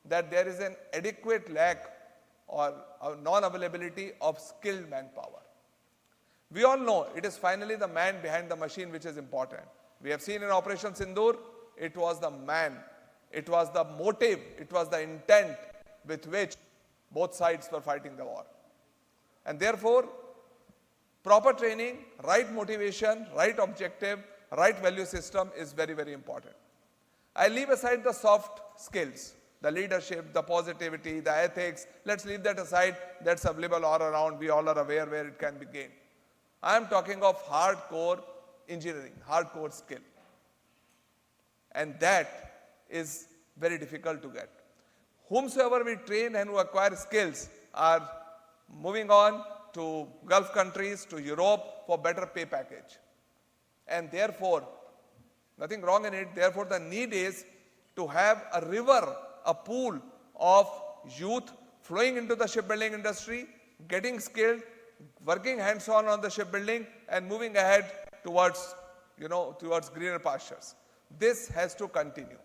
that there is an adequate lack or non-availability of skilled manpower. We all know it is finally the man behind the machine which is important. We have seen in Operation Sindoor, it was the man, it was the motive, it was the intent with which both sides were fighting the war. And therefore, proper training, right motivation, right objective, right value system is very, very important. I leave aside the soft skills, the leadership, the positivity, the ethics. Let's leave that aside. That's available all around. We all are aware where it can be gained. I am talking of hardcore engineering, hardcore skill. And that is very difficult to get. Whomsoever we train and who acquire skills are moving on to Gulf countries, to Europe for better pay package. And therefore, nothing wrong in it. Therefore, the need is to have a river, a pool of youth flowing into the shipbuilding industry, getting skilled, working hands-on on the shipbuilding, and moving ahead towards, towards greener pastures. This has to continue.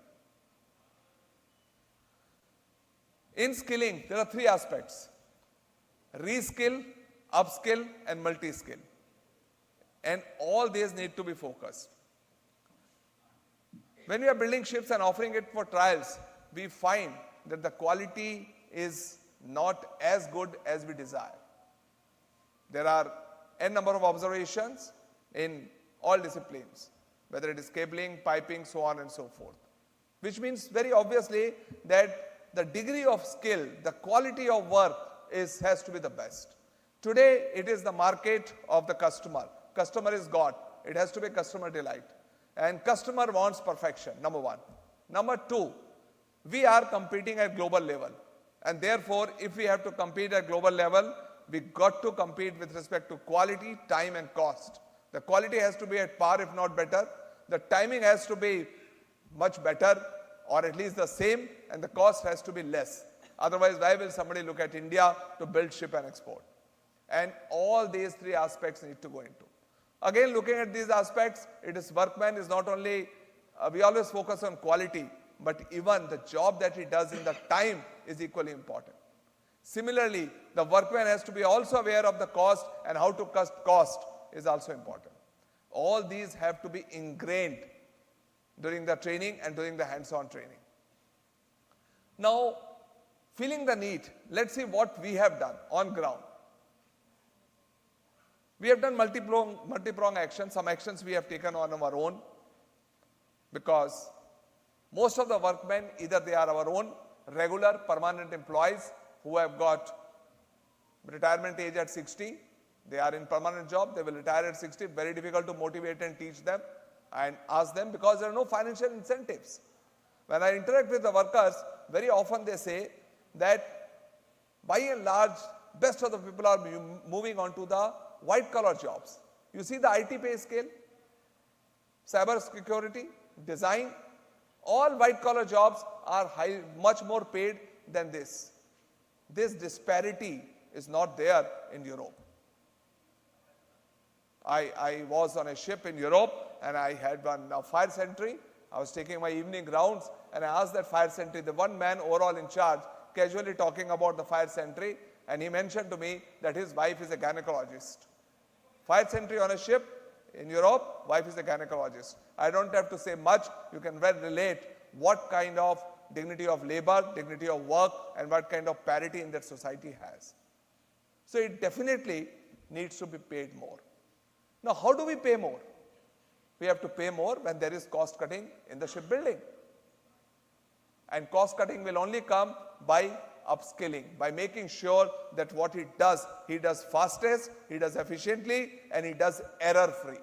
In skilling, there are 3 aspects: reskill, upskill, and multi-skill. And all these need to be focused. When we are building ships and offering it for trials, we find that the quality is not as good as we desire. There are n number of observations in all disciplines, whether it is cabling, piping, so on and so forth. Which means very obviously that the degree of skill, the quality of work has to be the best. Today, it is the market of the customer. Customer is God. It has to be customer delight. And customer wants perfection, number one. Number two, we are competing at global level. And therefore, if we have to compete at global level, we got to compete with respect to quality, time and cost. The quality has to be at par, if not better. The timing has to be much better, or at least the same, and the cost has to be less. Otherwise, why will somebody look at India to build, ship and export? And all these three aspects need to go into. Again, looking at these aspects, it is workman is not only, we always focus on quality, but even the job that he does in the time is equally important. Similarly, the workman has to be also aware of the cost, and how to cut cost is also important. All these have to be ingrained during the training and during the hands-on training. Now, feeling the need, let's see what we have done on ground. We have done multi-prong action. Some actions we have taken on our own, because most of the workmen, either they are our own regular permanent employees who have got retirement age at 60, they are in permanent job, they will retire at 60, very difficult to motivate and teach them and ask them, because there are no financial incentives. When I interact with the workers, very often they say that by and large, best of the people are moving on to the white collar jobs. You see the IT pay scale, cyber security, design, all white collar jobs are much more paid than this. This disparity is not there in Europe. I was on a ship in Europe and I had one fire sentry. I was taking my evening rounds and I asked that fire sentry, the one man overall in charge, casually talking about the fire sentry, and he mentioned to me that his wife is a gynecologist. Fire sentry on a ship in Europe, wife is a gynecologist. I don't have to say much, you can well relate what kind of dignity of labor, dignity of work, and what kind of parity in that society has. So it definitely needs to be paid more. Now, how do we pay more? We have to pay more when there is cost cutting in the shipbuilding. And cost cutting will only come by upskilling, by making sure that what he does fastest, he does efficiently, and he does error-free.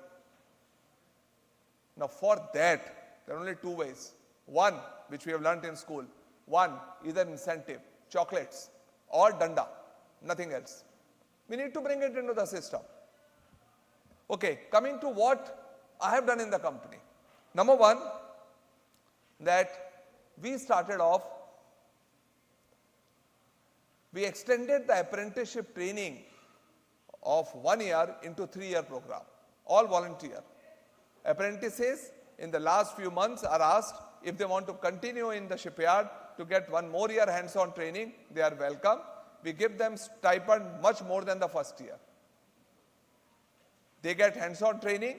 Now, for that, there are only two ways. One, which we have learnt in school. One, either incentive, chocolates, or danda, nothing else. We need to bring it into the system. Okay, coming to what I have done in the company. Number one, that we started off, we extended the apprenticeship training of 1 year into 3-year program, all volunteer. Apprentices in the last few months are asked if they want to continue in the shipyard to get 1 more year hands-on training, they are welcome. We give them stipend much more than the first year. They get hands-on training,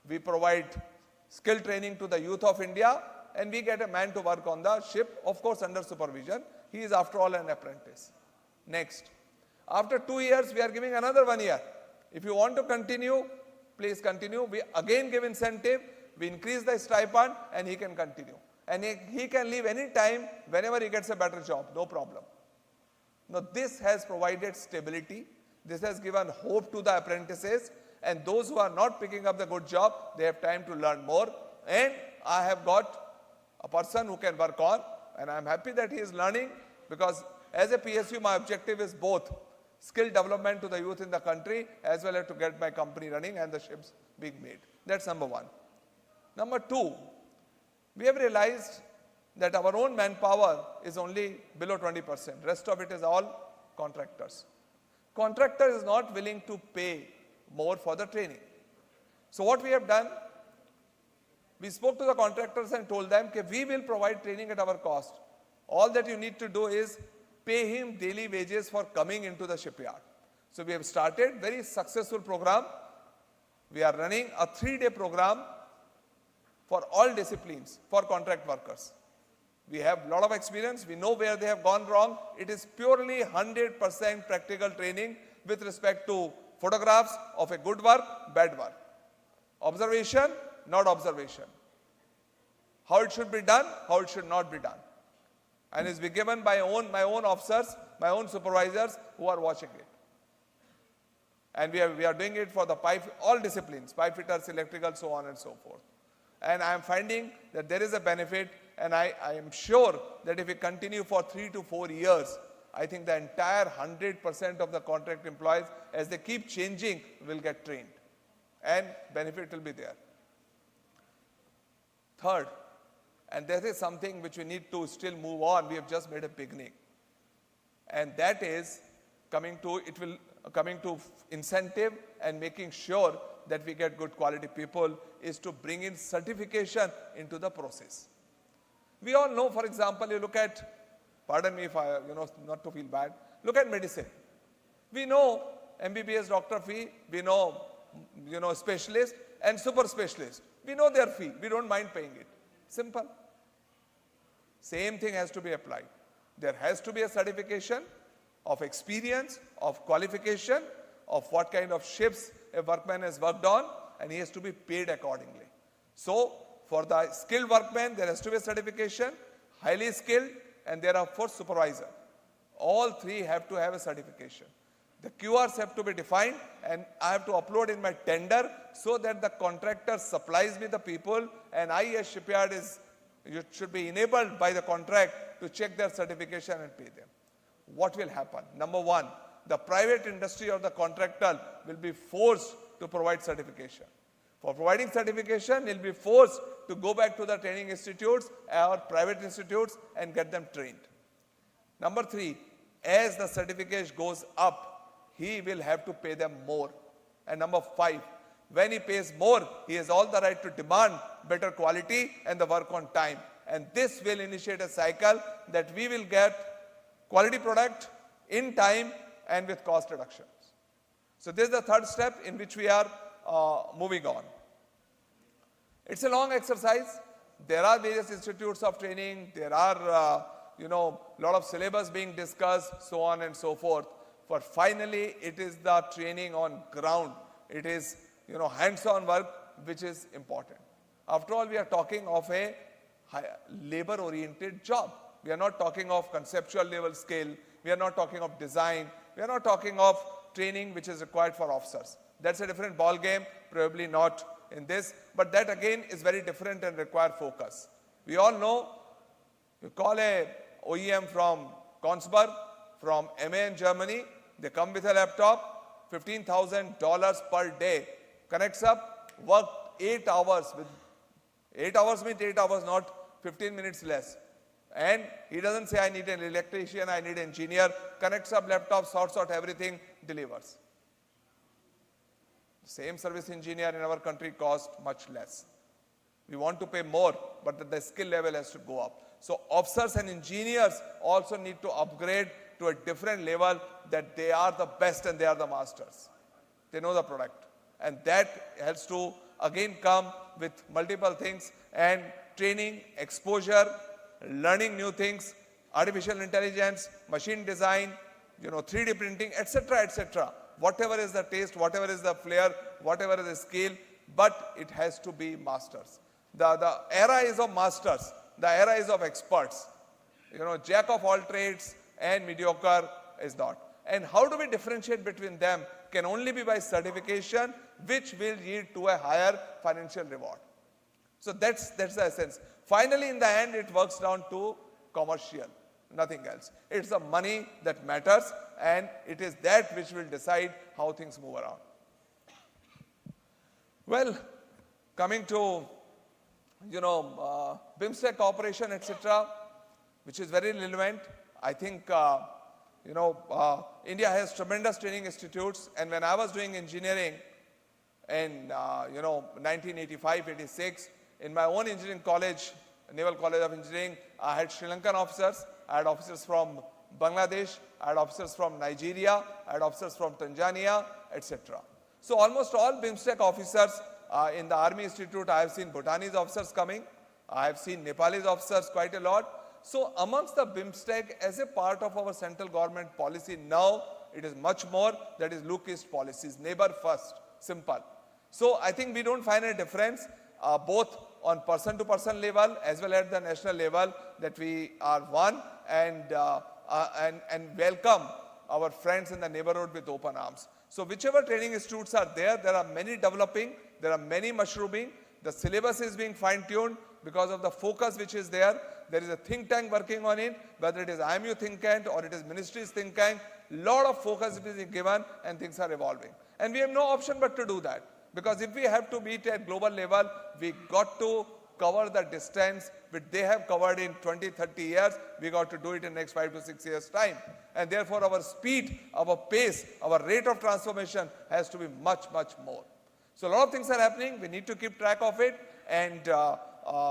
we provide skill training to the youth of India, and we get a man to work on the ship, of course under supervision. He is after all an apprentice. Next, after 2 years, we are giving another 1 year. If you want to continue, please continue. We again give incentive, we increase the stipend, and he can continue. And he can leave any time whenever he gets a better job, no problem. Now, this has provided stability. This has given hope to the apprentices, and those who are not picking up the good job, they have time to learn more. And I have got a person who can work on, and I am happy that he is learning, because as a PSU, my objective is both skill development to the youth in the country, as well as to get my company running and the ships being made. That's number one. Number two, we have realized that our own manpower is only below 20%. Rest of it is all contractors. Contractor is not willing to pay more for the training. So what we have done, we spoke to the contractors and told them, okay, we will provide training at our cost. All that you need to do is pay him daily wages for coming into the shipyard. So we have started very successful program. We are running a 3-day program for all disciplines for contract workers. We have a lot of experience. We know where they have gone wrong. It is purely 100% practical training with respect to photographs of a good work, bad work. Observation, not observation. How it should be done, how it should not be done. And it's been given by my own officers, my own supervisors who are watching it. And we are doing it for the pipe, all disciplines, pipe fitters, electrical, so on and so forth. And I am finding that there is a benefit, and I am sure that if we continue for 3 to 4 years, I think the entire 100% of the contract employees, as they keep changing, will get trained. And benefit will be there. Third, and that is something which we need to still move on, we have just made a beginning. And that is coming to incentive and making sure that we get good quality people is to bring in certification into the process. We all know, for example, you look at, pardon me if I, not to feel bad, look at medicine. We know MBBS doctor fee, we know, specialist and super specialist. We know their fee, we don't mind paying it. Simple. Same thing has to be applied. There has to be a certification of experience, of qualification, of what kind of ships a workman has worked on, and he has to be paid accordingly. So, for the skilled workman, there has to be a certification, highly skilled, and there are 4 supervisors. All 3 have to have a certification. The QRs have to be defined, and I have to upload in my tender so that the contractor supplies me the people, and I as shipyard should be enabled by the contract to check their certification and pay them. What will happen? Number 1, the private industry or the contractor will be forced to provide certification. For providing certification, he'll be forced to go back to the training institutes or private institutes and get them trained. Number 3, as the certification goes up, he will have to pay them more. And number 5, when he pays more, he has all the right to demand better quality and the work on time. And this will initiate a cycle that we will get quality product in time and with cost reductions. So this is the third step in which we are moving on. It's a long exercise. There are various institutes of training. There are, lot of syllabus being discussed, so on and so forth. But finally, it is the training on ground. It is, hands-on work which is important. After all, we are talking of a labor-oriented job. We are not talking of conceptual level skill. We are not talking of design. We are not talking of training which is required for officers. That's a different ball game, probably not in this. But that again is very different and require focus. We all know, you call a OEM from Kongsberg, from MA in Germany, they come with a laptop, $15,000 per day. Connects up, work 8 hours. 8 hours means 8 hours, not 15 minutes less. And he doesn't say, I need an electrician, I need an engineer. Connects up laptop, sorts out everything, delivers. Same service engineer in our country costs much less. We want to pay more, but the skill level has to go up. So officers and engineers also need to upgrade to a different level, that they are the best and they are the masters. They know the product. And that has to again come with multiple things, and training, exposure, learning new things, artificial intelligence, machine design, 3D printing, etc., etc. Whatever is the taste, whatever is the flair, whatever is the skill, but it has to be masters. The era is of masters. The era is of experts. Jack of all trades and mediocre is not. And how do we differentiate between them? Can only be by certification, which will lead to a higher financial reward. So that's the essence. Finally, in the end, it works down to commercial, nothing else. It's the money that matters, and it is that which will decide how things move around. Well, coming to, Bimstec cooperation, etc., which is very relevant. I think, India has tremendous training institutes, and when I was doing engineering in, 1985, 86, in my own engineering college, Naval College of Engineering, I had Sri Lankan officers, I had officers from Bangladesh, I had officers from Nigeria, I had officers from Tanzania, etc. So almost all Bimstec officers in the Army Institute, I have seen Bhutanese officers coming, I have seen Nepalese officers quite a lot. So amongst the Bimstec, as a part of our central government policy now, it is much more, that is look east policies, neighbor first, simple. So I think we don't find a difference, both on person-to-person level as well as the national level, that we are one and welcome our friends in the neighborhood with open arms. So whichever training institutes are there, there are many developing, there are many mushrooming, the syllabus is being fine-tuned because of the focus which is there. There is a think tank working on it, whether it is IMU think tank or it is ministry's think tank. Lot of focus is being given and things are evolving. And we have no option but to do that. Because if we have to meet at global level, we got to cover the distance which they have covered in 20, 30 years. We got to do it in next 5 to 6 years time. And therefore our speed, our pace, our rate of transformation has to be much, much more. So a lot of things are happening. We need to keep track of it. And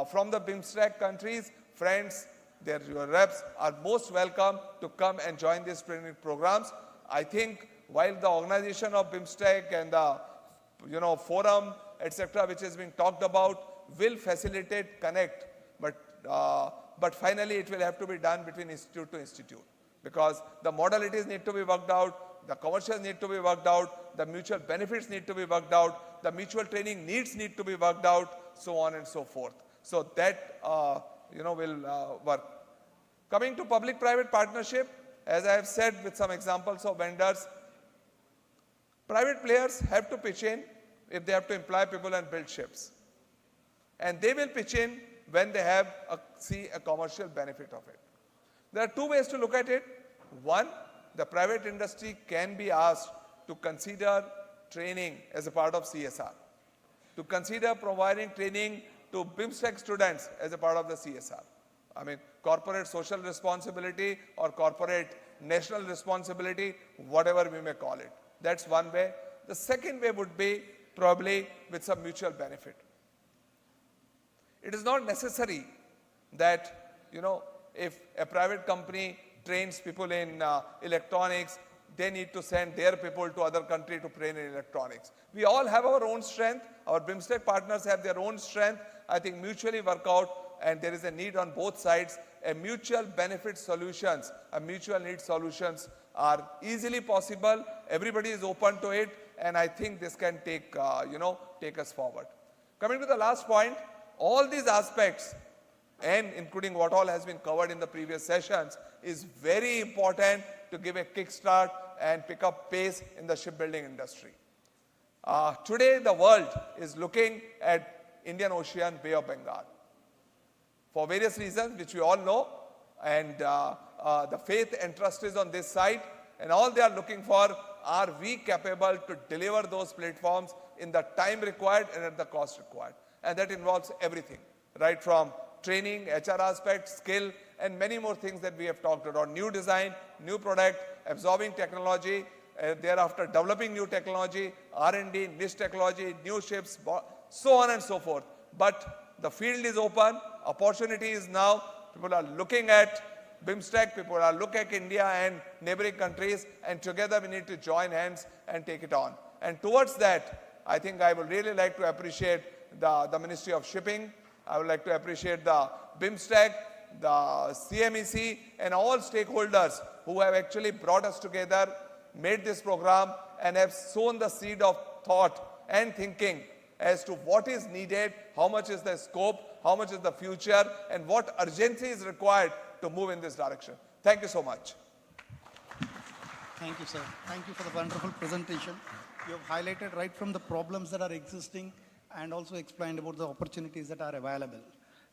from the Bimstec countries, friends, their reps are most welcome to come and join these training programs. I think while the organization of Bimstec and the forum, etc., which has been talked about, will facilitate connect, but finally it will have to be done between institute to institute, because the modalities need to be worked out, the commercials need to be worked out, the mutual benefits need to be worked out, the mutual training needs need to be worked out, so on and so forth. So that will work. Coming to public-private partnership, as I have said with some examples of vendors, private players have to pitch in if they have to employ people and build ships. And they will pitch in when they see a commercial benefit of it. There are two ways to look at it. One, the private industry can be asked to consider training as a part of CSR, to consider providing training to Bimstec students as a part of the CSR. I mean, corporate social responsibility or corporate national responsibility, whatever we may call it. That's one way. The second way would be probably with some mutual benefit. It is not necessary that, if a private company trains people in electronics, they need to send their people to other country to train in electronics. We all have our own strength. Our Bimstec partners have their own strength. I think mutually work out, and there is a need on both sides. A mutual benefit solutions, a mutual need solutions are easily possible. Everybody is open to it, and I think this can take us forward. Coming to the last point, all these aspects, and including what all has been covered in the previous sessions, is very important to give a kickstart and pick up pace in the shipbuilding industry. Today, the world is looking at Indian Ocean, Bay of Bengal, for various reasons, which we all know, and the faith and trust is on this side, and all they are looking for, are we capable to deliver those platforms in the time required and at the cost required? And that involves everything, right from training, HR aspects, skill, and many more things that we have talked about. New design, new product, absorbing technology, thereafter developing new technology, R&D, niche technology, new ships, so on and so forth. But the field is open, opportunity is now, people are looking at Bimstec, people are looking at India and neighboring countries, and together we need to join hands and take it on. And towards that, I think I would really like to appreciate the Ministry of Shipping. I would like to appreciate the Bimstec, the CMEC, and all stakeholders who have actually brought us together, made this program, and have sown the seed of thought and thinking as to what is needed, how much is the scope, how much is the future, and what urgency is required to move in this direction. Thank you so much. Thank you, sir. Thank you for the wonderful presentation. You have highlighted right from the problems that are existing and also explained about the opportunities that are available.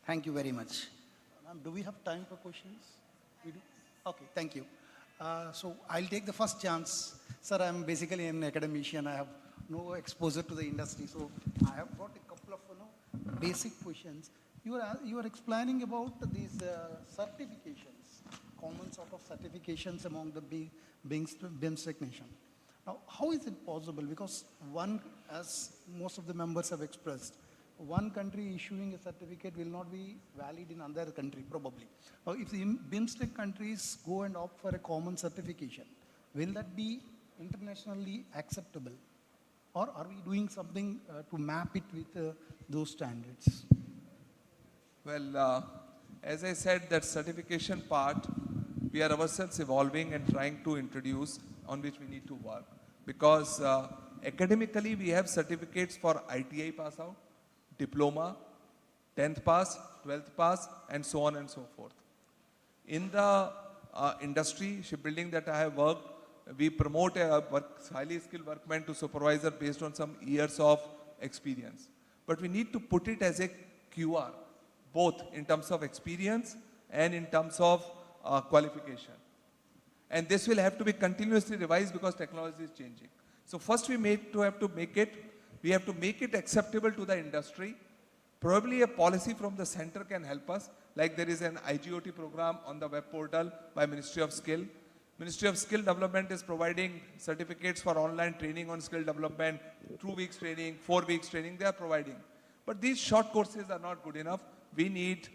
Thank you very much. Ma'am, do we have time for questions? We do? Okay, thank you. So I'll take the first chance. Sir, I'm basically an academician. I have no exposure to the industry. So I have got a couple of basic questions. You are explaining about these certifications, common sort of certifications among the Bimstec nation. Now, how is it possible? Because one, as most of the members have expressed, one country issuing a certificate will not be valid in another country, probably. Now, if the Bimstec countries go and opt for a common certification, will that be internationally acceptable? Or are we doing something to map it with those standards? Well, as I said, that certification part, we are ourselves evolving and trying to introduce, on which we need to work. Because academically, we have certificates for ITI pass out, diploma, 10th pass, 12th pass, and so on and so forth. In the industry, shipbuilding that I have worked, we promote a highly skilled workman to supervisor based on some years of experience. But we need to put it as a QR, both in terms of experience and in terms of qualification. And this will have to be continuously revised because technology is changing. So first we have to make it acceptable to the industry. Probably a policy from the center can help us, like there is an IGOT program on the web portal by Ministry of Skill. Ministry of Skill Development is providing certificates for online training on skill development, 2 weeks training, 4 weeks training, they are providing. But these short courses are not good enough. We need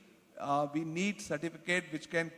certificate which can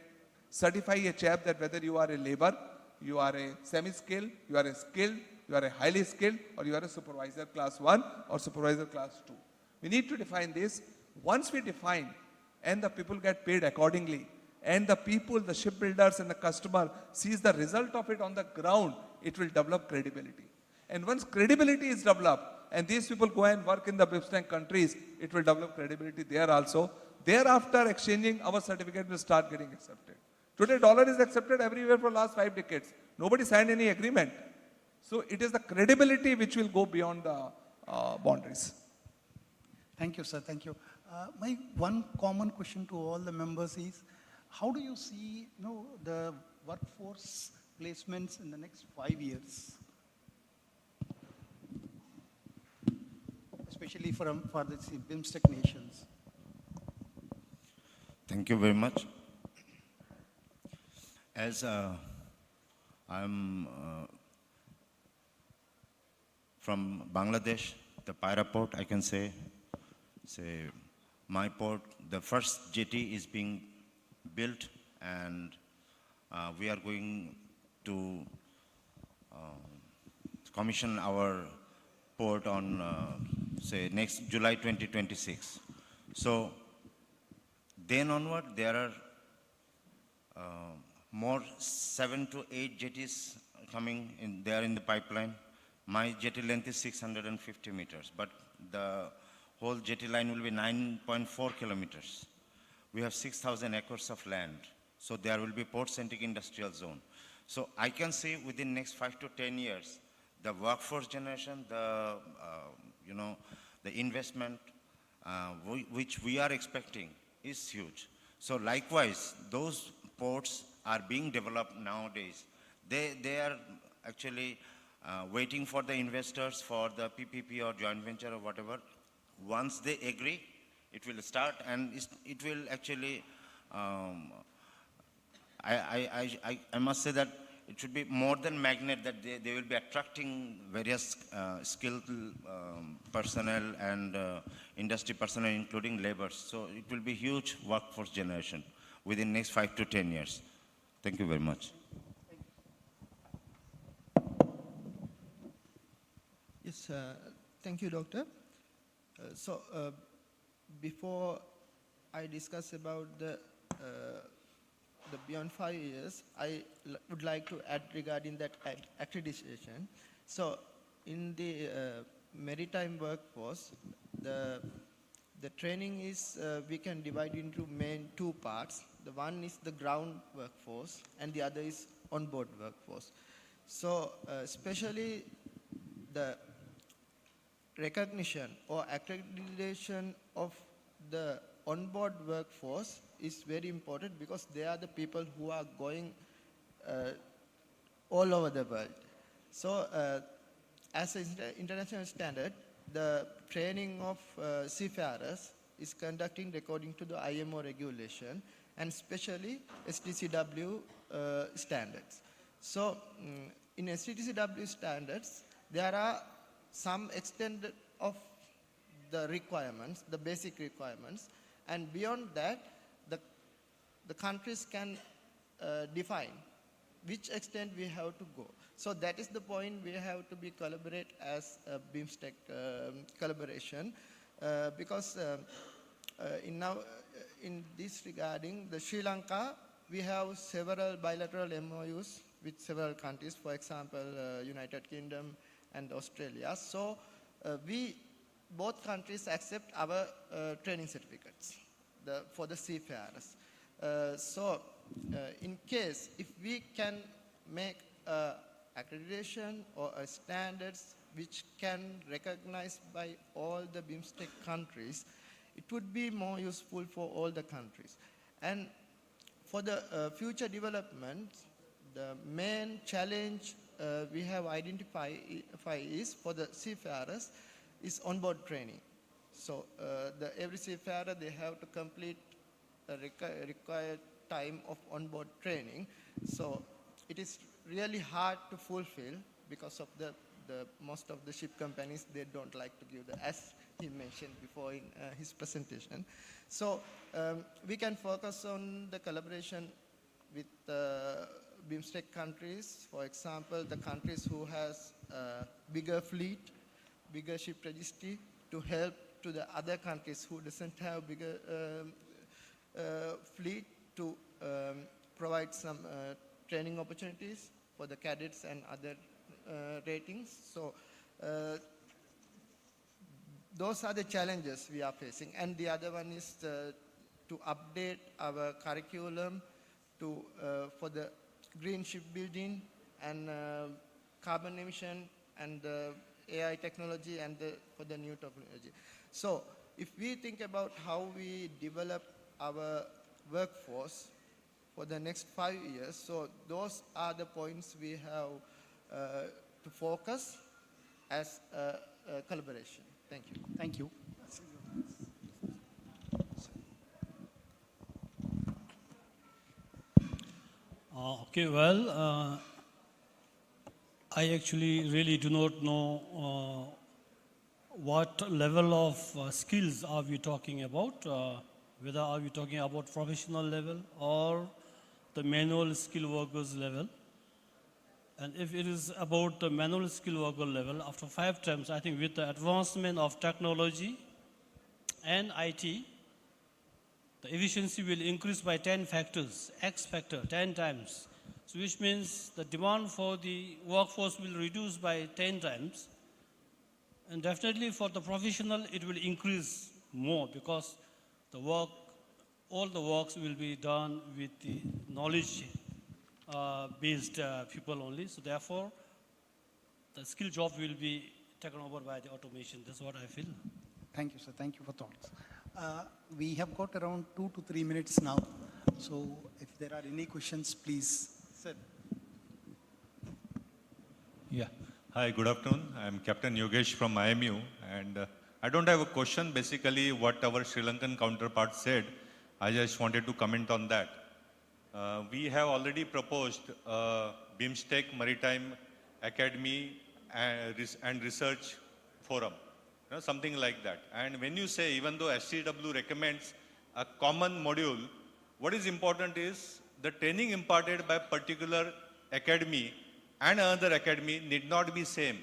certify a chap that whether you are a labor, you are a semi-skilled, you are a skilled, you are a highly skilled, or you are a supervisor class 1 or supervisor class 2. We need to define this. Once we define and the people get paid accordingly, and the people, the shipbuilders and the customer sees the result of it on the ground, it will develop credibility. And once credibility is developed, and these people go and work in the Bimstec countries, it will develop credibility there also. Thereafter, exchanging our certificate will start getting accepted. Today, dollar is accepted everywhere for the last 5 decades. Nobody signed any agreement. So it is the credibility which will go beyond the boundaries. Thank you, sir. Thank you. My one common question to all the members is, how do you see the workforce placements in the next 5 years? Especially for the Bimstec nations. Thank you very much. As I'm from Bangladesh, the Paira port, I can say my port, the first jetty is being built, and we are going to commission our port on next July 2026. So then onward, there are more 7 to 8 jetties coming in. They are in the pipeline. My jetty length is 650 meters, but the whole jetty line will be 9.4 kilometers. We have 6,000 acres of land, so there will be port-centric industrial zone. So I can see within next 5 to 10 years, the workforce generation, the investment which we are expecting is huge. So likewise, those ports are being developed nowadays. They are actually waiting for the investors for the PPP or joint venture or whatever. Once they agree, it will start, and it will actually, I must say that it should be more than magnet, that they will be attracting various skilled personnel and industry personnel, including laborers. So it will be huge workforce generation within next 5 to 10 years. Thank you very much. Yes, thank you, Doctor. Before I discuss about the beyond 5 years, I would like to add regarding that accreditation. So in the maritime workforce, the training is, we can divide into main 2 parts. The one is the ground workforce and the other is onboard workforce. So especially the recognition or accreditation of the onboard workforce is very important, because they are the people who are going all over the world. So as an international standard, the training of seafarers is conducting according to the IMO regulation and especially STCW standards. So in STCW standards, there are some extent of the requirements, the basic requirements, and beyond that, the countries can define which extent we have to go. So that is the point we have to be collaborate as a Bimstec collaboration, because in this regarding, the Sri Lanka, we have several bilateral MOUs with several countries, for example, United Kingdom and Australia. So both countries accept our training certificates for the seafarers. In case if we can make accreditation or standards which can recognized by all the Bimstec countries, it would be more useful for all the countries. And for the future development, the main challenge we have identified is for the seafarers is onboard training. So every seafarer, they have to complete a required time of onboard training. So it is really hard to fulfill because of the most of the ship companies, they don't like to give as he mentioned before in his presentation. So we can focus on the collaboration with Bimstec countries. For example, the countries who has bigger fleet, bigger ship registry, to help to the other countries who doesn't have bigger fleet to provide some training opportunities for the cadets and other ratings. So those are the challenges we are facing. And the other one is to update our curriculum to, for the green shipbuilding and carbon emission and AI technology and for the new technology. So if we think about how we develop our workforce for the next 5 years, so those are the points we have to focus as a collaboration. Thank you. Thank you. Okay, well, I actually really do not know what level of skills are we talking about, whether are we talking about professional level or the manual skill workers level. And if it is about the manual skill worker level, after 5 terms, I think with the advancement of technology and IT, the efficiency will increase by 10 factors, X factor, 10 times. So which means the demand for the workforce will reduce by 10 times. And definitely for the professional, it will increase more because the work, all the works will be done with the knowledge based people only. So therefore, the skill job will be taken over by the automation. That's what I feel. Thank you, sir. Thank you for thoughts. We have got around 2 to 3 minutes now. So if there are any questions, please, sir. Yeah. Hi, good afternoon. I'm Captain Yogesh from IMU, and I don't have a question. Basically, what our Sri Lankan counterpart said, I just wanted to comment on that. We have already proposed Bimstec Maritime Academy and Research Forum, something like that. And when you say, even though SCW recommends a common module, what is important is the training imparted by particular academy and another academy need not be same.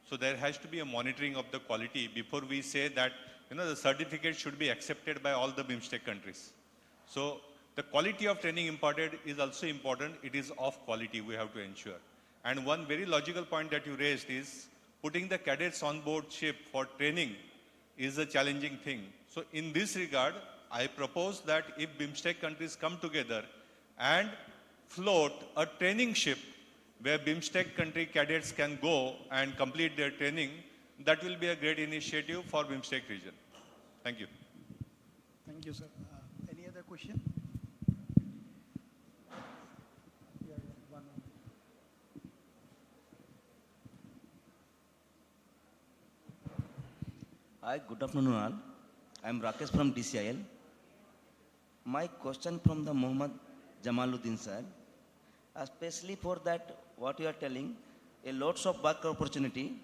So there has to be a monitoring of the quality before we say that the certificate should be accepted by all the Bimstec countries. So the quality of training imparted is also important. It is of quality we have to ensure. And one very logical point that you raised is putting the cadets on board ship for training is a challenging thing. So in this regard, I propose that if Bimstec countries come together and float a training ship where Bimstec country cadets can go and complete their training, that will be a great initiative for Bimstec region. Thank you. Thank you, sir. Any other question? Hi, good afternoon all. I am Rakesh from DCIL. My question from the Mohammad Jamaluddin sir, especially for that what you are telling, a lots of work opportunity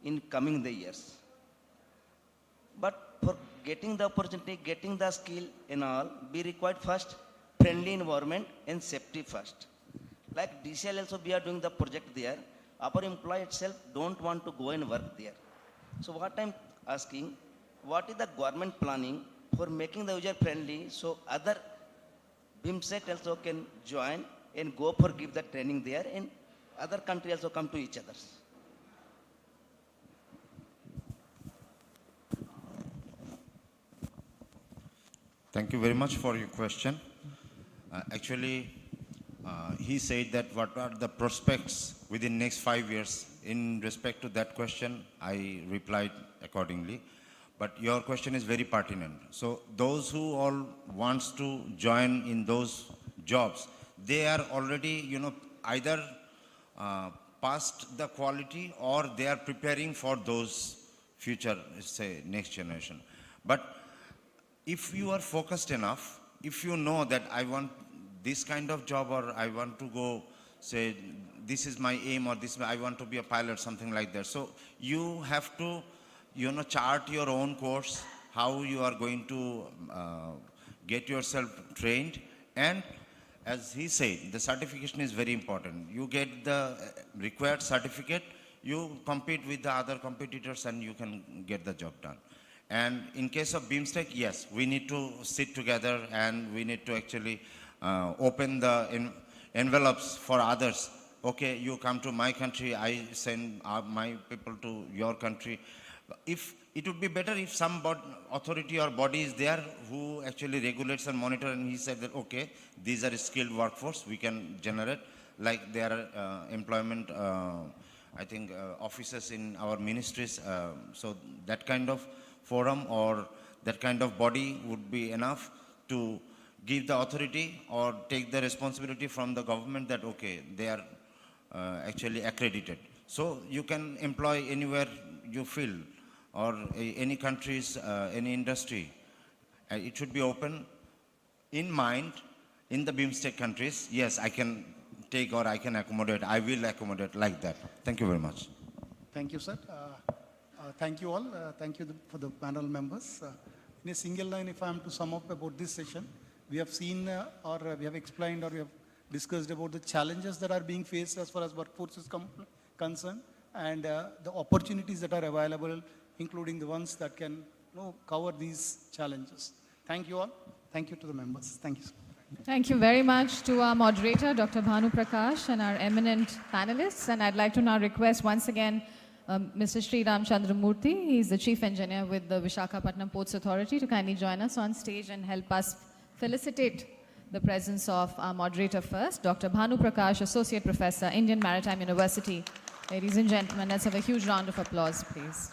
in coming the years. But for getting the opportunity, getting the skill and all, we require first friendly environment and safety first. Like DCIL also we are doing the project there. Our employee itself don't want to go and work there. So what I'm asking, what is the government planning for making the user friendly so other Bimstec also can join and go for give the training there and other countries also come to each other? Thank you very much for your question. Actually, he said that what are the prospects within next 5 years. In respect to that question, I replied accordingly. But your question is very pertinent. So those who all wants to join in those jobs, they are already, either past the quality or they are preparing for those future, say, next generation. But if you are focused enough, if you know that I want this kind of job or I want to go, say, this is my aim or this, I want to be a pilot, something like that. So you have to, chart your own course, how you are going to get yourself trained. And as he said, the certification is very important. You get the required certificate, you compete with the other competitors and you can get the job done. And in case of Bimstec, yes, we need to sit together and we need to actually open the envelopes for others. Okay, you come to my country, I send my people to your country. If it would be better if some authority or body is there who actually regulates and monitor, and he said that, okay, these are skilled workforce, we can generate, like there are employment, I think, offices in our ministries. So that kind of forum or that kind of body would be enough to give the authority or take the responsibility from the government that, okay, they are actually accredited. So you can employ anywhere you feel, or any countries, any industry. It should be open in mind in the Bimstec countries. Yes, I can take or I can accommodate. I will accommodate like that. Thank you very much. Thank you, sir. Thank you all. Thank you for the panel members. In a single line, if I am to sum up about this session, we have seen or we have explained or we have discussed about the challenges that are being faced as far as workforce is concerned, and the opportunities that are available, including the ones that can cover these challenges. Thank you all. Thank you to the members. Thank you, sir. Thank you very much to our moderator, Dr. Bhanu Prakash, and our eminent panelists. And I'd like to now request once again Mr. Sri Ram Chandramurthy. He's the Chief Engineer with the Visakhapatnam Ports Authority, to kindly join us on stage and help us felicitate the presence of our moderator first, Dr. Bhanu Prakash, Associate Professor, Indian Maritime University. Ladies and gentlemen, let's have a huge round of applause, please.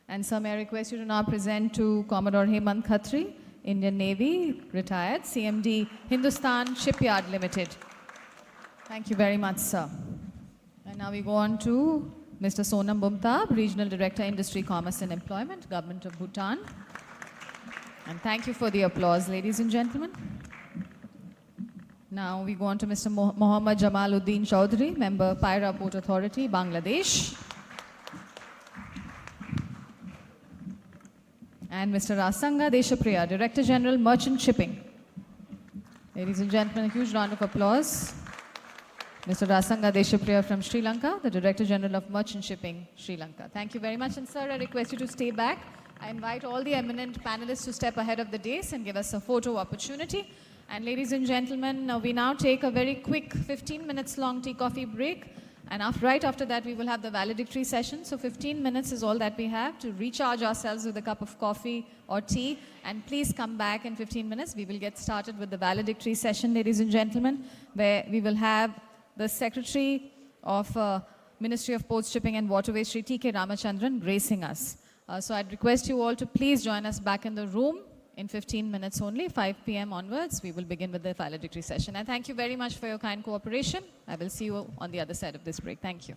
And sir, may I request you to now present to Commodore Hemant Khatri, Indian Navy, retired, CMD, Hindustan Shipyard Limited. Thank you very much, sir. And now we go on to Mr. Sonam Bumtab, Regional Director, Industry, Commerce and Employment, Government of Bhutan. And thank you for the applause, ladies and gentlemen. Now we go on to Mr. Mohammad Jamaluddin Chaudhry, Member, Paira Port Authority, Bangladesh. And Mr. Rasanga Deshapriya, Director General, Merchant Shipping. Ladies and gentlemen, a huge round of applause. Mr. Rasanga Deshapriya from Sri Lanka, the Director General of Merchant Shipping, Sri Lanka. Thank you very much. And sir, I request you to stay back. I invite all the eminent panelists to step ahead of the dais and give us a photo opportunity. And ladies and gentlemen, we now take a very quick 15 minutes long tea coffee break. And right after that, we will have the valedictory session. So 15 minutes is all that we have to recharge ourselves with a cup of coffee or tea. And please come back in 15 minutes. We will get started with the valedictory session, ladies and gentlemen, where we will have the Secretary of Ministry of Ports, Shipping and Waterways, Sri T.K. Ramachandran, gracing us. So I'd request you all to please join us back in the room in 15 minutes only, 5 p.m. onwards. We will begin with the valedictory session. And thank you very much for your kind cooperation. I will see you on the other side of this break. Thank you.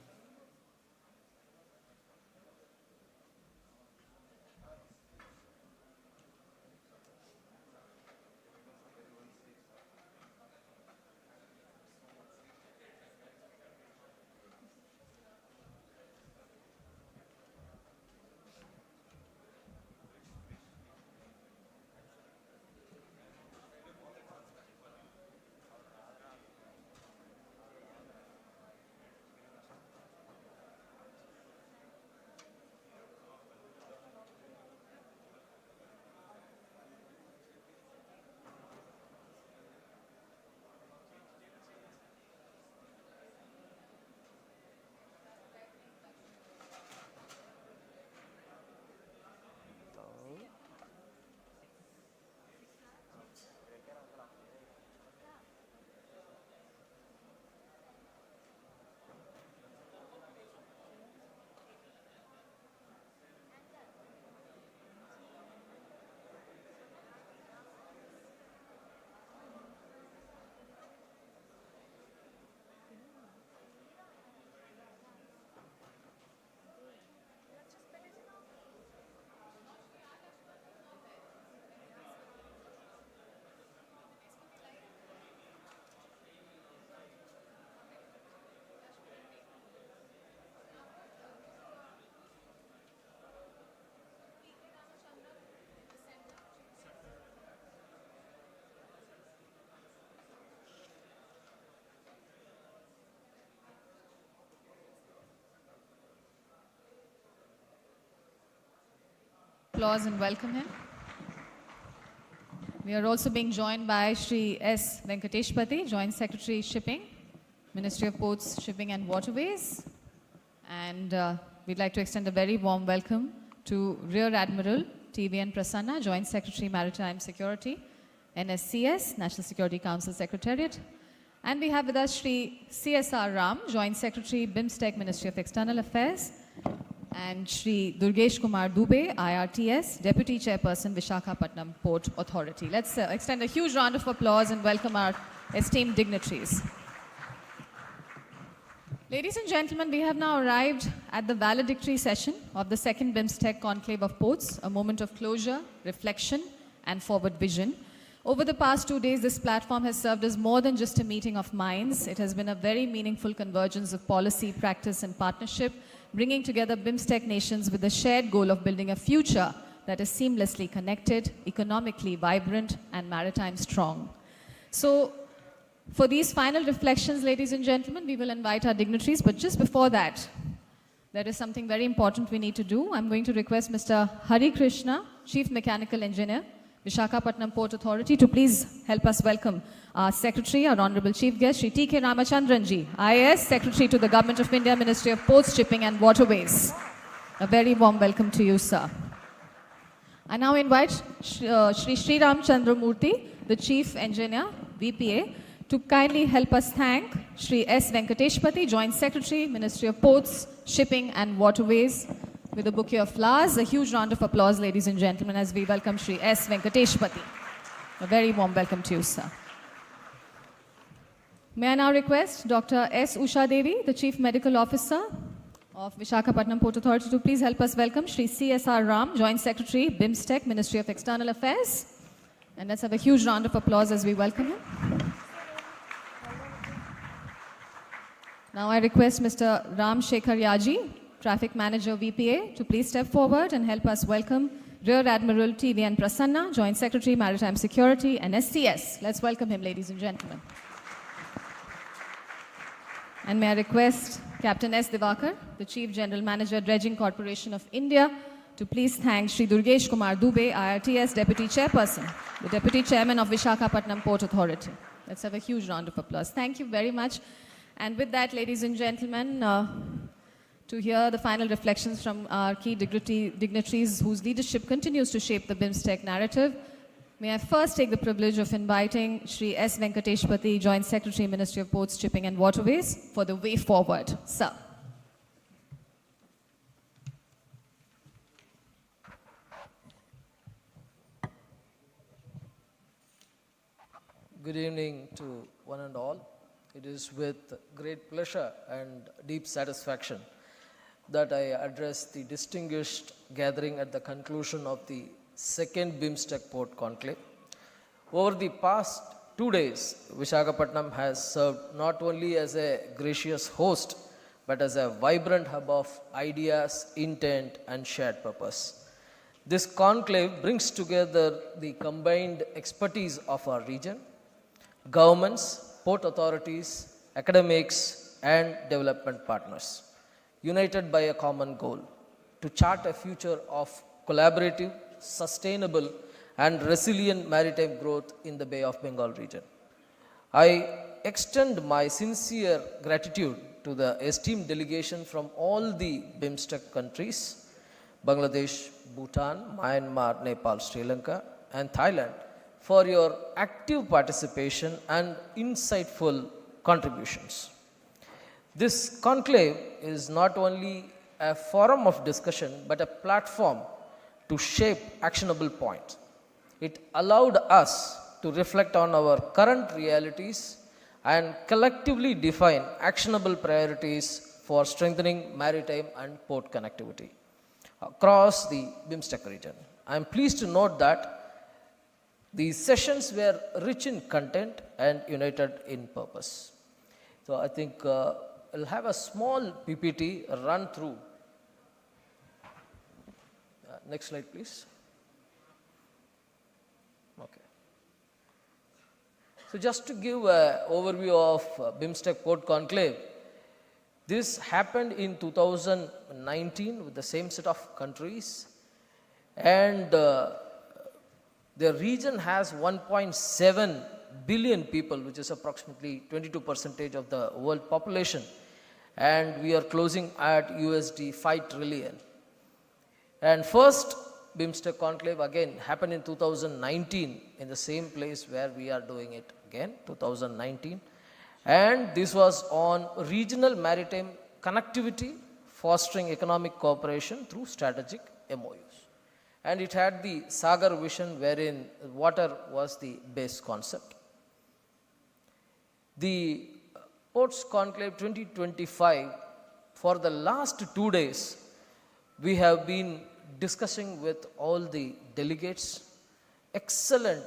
applause and welcome him. We are also being joined by Shri S. Venkateshpati, Joint Secretary Shipping, Ministry of Ports, Shipping and Waterways. And we'd like to extend a very warm welcome to Rear Admiral T.V.N. Prasanna, Joint Secretary Maritime Security, NSCS, National Security Council Secretariat. And we have with us Shri C.S.R. Ram, Joint Secretary, Bimstec, Ministry of External Affairs, and Shri Durgesh Kumar Dubey, IRTS, Deputy Chairperson, Visakhapatnam Port Authority. Let's extend a huge round of applause and welcome our esteemed dignitaries. Ladies and gentlemen, we have now arrived at the valedictory session of the second Bimstec Conclave of Ports, a moment of closure, reflection, and forward vision. Over the past 2 days, this platform has served as more than just a meeting of minds. It has been a very meaningful convergence of policy, practice, and partnership, bringing together Bimstec nations with the shared goal of building a future that is seamlessly connected, economically vibrant, and maritime strong. So, for these final reflections, ladies and gentlemen, we will invite our dignitaries. But just before that, there is something very important we need to do. I'm going to request Mr. Hari Krishna, Chief Mechanical Engineer, Visakhapatnam Port Authority, to please help us welcome our Secretary, our Honorable Chief Guest, Shri T.K. Ramachandranji, IAS Secretary to the Government of India, Ministry of Ports, Shipping and Waterways. A very warm welcome to you, sir. I now invite Shri Sriram Chandramurthy, the Chief Engineer, VPA, to kindly help us thank Shri S. Venkateshpati, Joint Secretary, Ministry of Ports, Shipping and Waterways, with a bouquet of flowers. A huge round of applause, ladies and gentlemen, as we welcome Shri S. Venkateshpati. A very warm welcome to you, sir. May I now request Dr. S. Usha Devi, the Chief Medical Officer of Visakhapatnam Port Authority, to please help us welcome Shri C.S.R. Ram, Joint Secretary, Bimstec, Ministry of External Affairs. And let's have a huge round of applause as we welcome him. Now I request Mr. Ram Shekhar Yaji, Traffic Manager, VPA, to please step forward and help us welcome Rear Admiral T.V.N. Prasanna, Joint Secretary, Maritime Security, and SCS. Let's welcome him, ladies and gentlemen. And may I request Captain S. Divakar, the Chief General Manager, Dredging Corporation of India, to please thank Shri Durgesh Kumar Dubey, IRTS Deputy Chairperson, the Deputy Chairman of Visakhapatnam Port Authority. Let's have a huge round of applause. Thank you very much. And with that, ladies and gentlemen, to hear the final reflections from our key dignitaries whose leadership continues to shape the Bimstec narrative, may I first take the privilege of inviting Shri S. Venkateshpati, Joint Secretary, Ministry of Ports, Shipping and Waterways, for the way forward. Sir. Good evening to one and all. It is with great pleasure and deep satisfaction that I address the distinguished gathering at the conclusion of the second Bimstec Port Conclave. Over the past 2 days, Visakhapatnam has served not only as a gracious host, but as a vibrant hub of ideas, intent, and shared purpose. This conclave brings together the combined expertise of our region, governments, port authorities, academics, and development partners, united by a common goal to chart a future of collaborative, sustainable, and resilient maritime growth in the Bay of Bengal region. I extend my sincere gratitude to the esteemed delegation from all the Bimstec countries, Bangladesh, Bhutan, Myanmar, Nepal, Sri Lanka, and Thailand, for your active participation and insightful contributions. This conclave is not only a forum of discussion, but a platform to shape actionable points. It allowed us to reflect on our current realities and collectively define actionable priorities for strengthening maritime and port connectivity across the Bimstec region. I am pleased to note that these sessions were rich in content and united in purpose. So I think I'll have a small PPT run through. Next slide, please. Okay. So just to give an overview of Bimstec Port Conclave, this happened in 2019 with the same set of countries. And the region has 1.7 billion people, which is approximately 22% of the world population. And we are closing at USD 5 trillion. And first Bimstec conclave again happened in 2019 in the same place where we are doing it again, 2019. And this was on regional maritime connectivity, fostering economic cooperation through strategic MOUs. And it had the Sagar vision wherein water was the base concept. The Ports Conclave 2025, for the last 2 days, we have been discussing with all the delegates. Excellent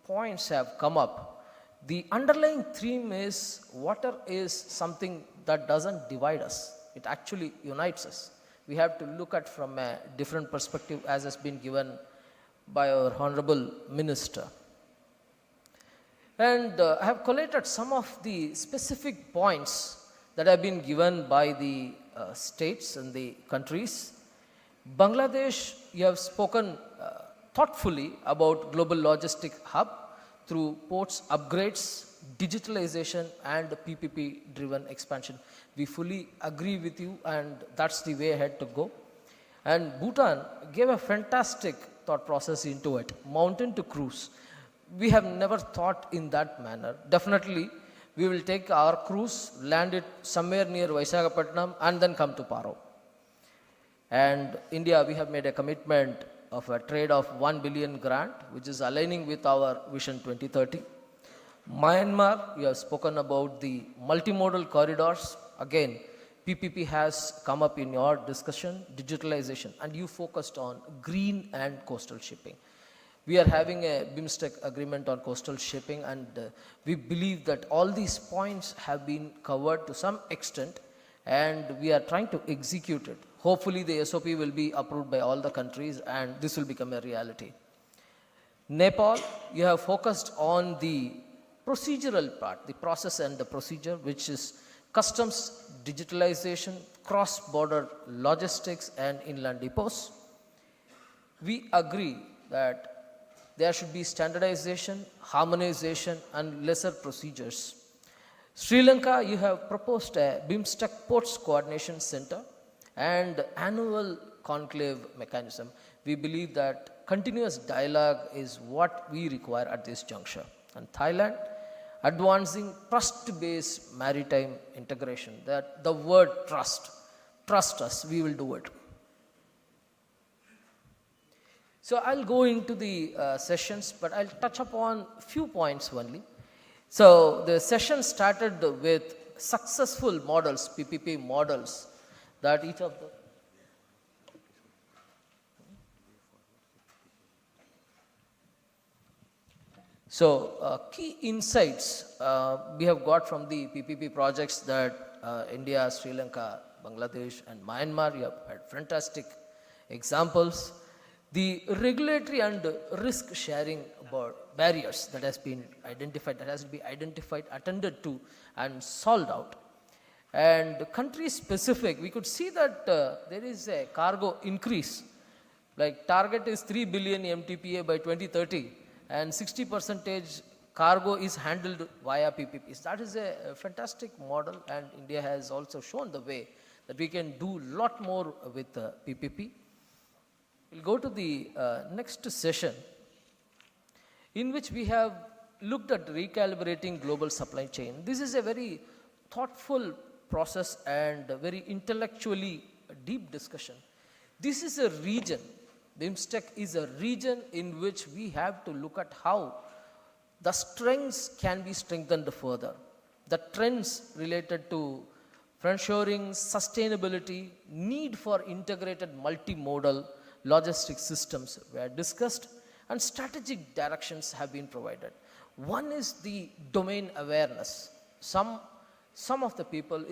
points have come up. The underlying theme is water is something that doesn't divide us. It actually unites us. We have to look at from a different perspective, as has been given by our Honorable Minister. And I have collated some of the specific points that have been given by the states and the countries. Bangladesh, you have spoken thoughtfully about global logistic hub through ports upgrades, digitalization and PPP driven expansion. We fully agree with you, and that's the way ahead to go. And Bhutan gave a fantastic thought process into it, mountain to cruise. We have never thought in that manner. Definitely, we will take our cruise, land it somewhere near Visakhapatnam and then come to Paro. And India, we have made a commitment of a trade of 1 billion grant, which is aligning with our Vision 2030. Myanmar, you have spoken about the multimodal corridors. Again, PPP has come up in your discussion, digitalization, and you focused on green and coastal shipping. We are having a Bimstec agreement on coastal shipping, and we believe that all these points have been covered to some extent, and we are trying to execute it. Hopefully the SOP will be approved by all the countries and this will become a reality. Nepal, you have focused on the procedural part, the process and the procedure, which is customs digitalization, cross-border logistics and inland depots. We agree that there should be standardization, harmonization and lesser procedures. Sri Lanka, you have proposed a Bimstec Ports Coordination Center and annual conclave mechanism. We believe that continuous dialogue is what we require at this juncture. And Thailand, advancing trust-based maritime integration. That the word trust us, we will do it. So I'll go into the sessions, but I'll touch upon few points only. So the session started with successful models, PPP models, that each of the key insights we have got from the PPP projects that India, Sri Lanka, Bangladesh and Myanmar, you have had fantastic examples. The regulatory and risk sharing barriers that has been identified, that has to be identified, attended to and solved out. And country specific, we could see that there is a cargo increase. Like target is 3 billion MTPA by 2030 and 60% cargo is handled via PPPs. That is a fantastic model, and India has also shown the way that we can do a lot more with PPP. We'll go to the next session, in which we have looked at recalibrating global supply chain. This is a very thoughtful process and a very intellectually deep discussion. This is a region, Bimstec is a region in which we have to look at how the strengths can be strengthened further. The trends related to friendshoring, sustainability, need for integrated multimodal logistics systems were discussed and strategic directions have been provided. One is the domain awareness. Some of the people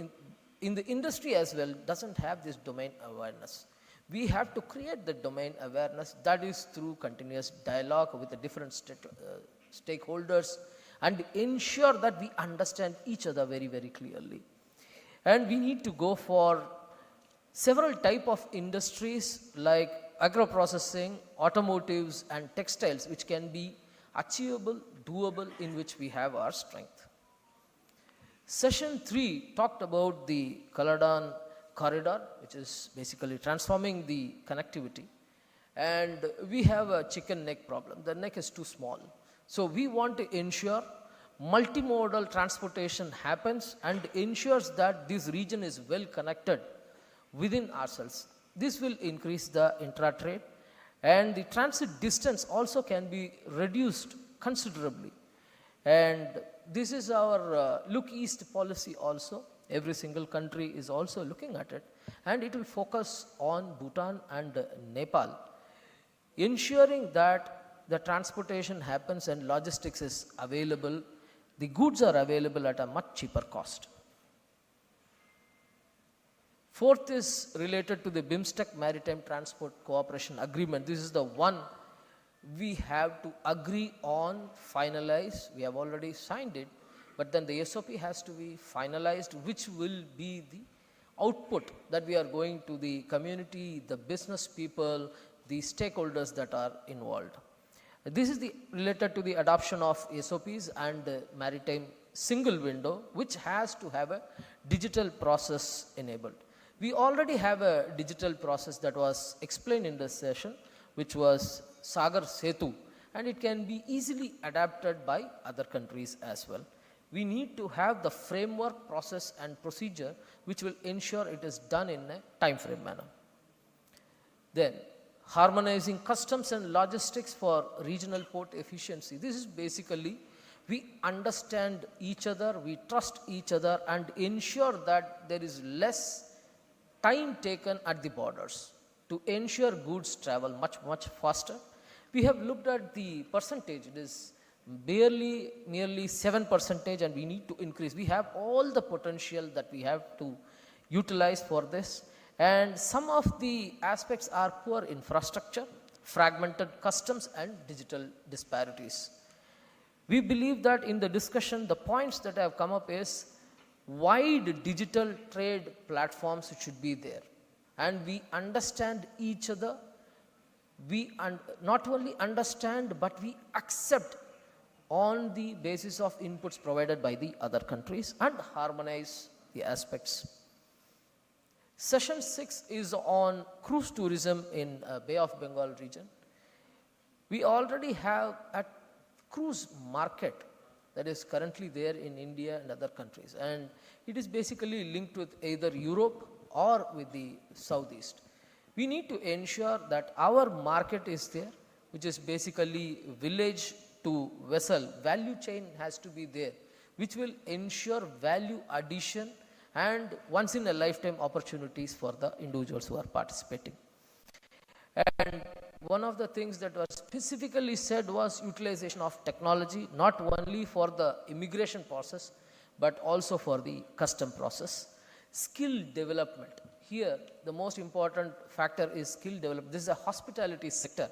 in the industry as well doesn't have this domain awareness. We have to create the domain awareness, that is through continuous dialogue with the different stakeholders and ensure that we understand each other very, very clearly. And we need to go for several type of industries like agro-processing, automotives and textiles, which can be achievable, doable, in which we have our strength. Session 3 talked about the Kaladan corridor, which is basically transforming the connectivity. And we have a chicken neck problem. The neck is too small. So we want to ensure multimodal transportation happens and ensures that this region is well connected within ourselves. This will increase the intra-trade, and the transit distance also can be reduced considerably. And this is our Look East policy also. Every single country is also looking at it, and it will focus on Bhutan and Nepal, ensuring that the transportation happens and logistics is available. The goods are available at a much cheaper cost. Fourth is related to the Bimstec Maritime Transport Cooperation Agreement. This is the one we have to agree on, finalize. We have already signed it, but then the SOP has to be finalized, which will be the output that we are going to the community, the business people, the stakeholders that are involved. This is related to the adoption of SOPs and maritime single window, which has to have a digital process enabled. We already have a digital process that was explained in this session, which was Sagar Setu, and it can be easily adapted by other countries as well. We need to have the framework, process and procedure which will ensure it is done in a time frame manner. Then, harmonizing customs and logistics for regional port efficiency. This is basically, we understand each other, we trust each other and ensure that there is less time taken at the borders to ensure goods travel much faster. We have looked at the percentage. It is barely nearly 7%, and we need to increase. We have all the potential that we have to utilize for this. And some of the aspects are poor infrastructure, fragmented customs and digital disparities. We believe that in the discussion, the points that have come up is wide digital trade platforms should be there. And we understand each other. We not only understand, but we accept on the basis of inputs provided by the other countries and harmonize the aspects. Session 6 is on cruise tourism in Bay of Bengal region. We already have a cruise market that is currently there in India and other countries, and it is basically linked with either Europe or with the Southeast. We need to ensure that our market is there, which is basically village to vessel. Value chain has to be there, which will ensure value addition and once in a lifetime opportunities for the individuals who are participating. And one of the things that was specifically said was utilization of technology, not only for the immigration process, but also for the custom process. Skill development. Here, the most important factor is skill development. This is a hospitality sector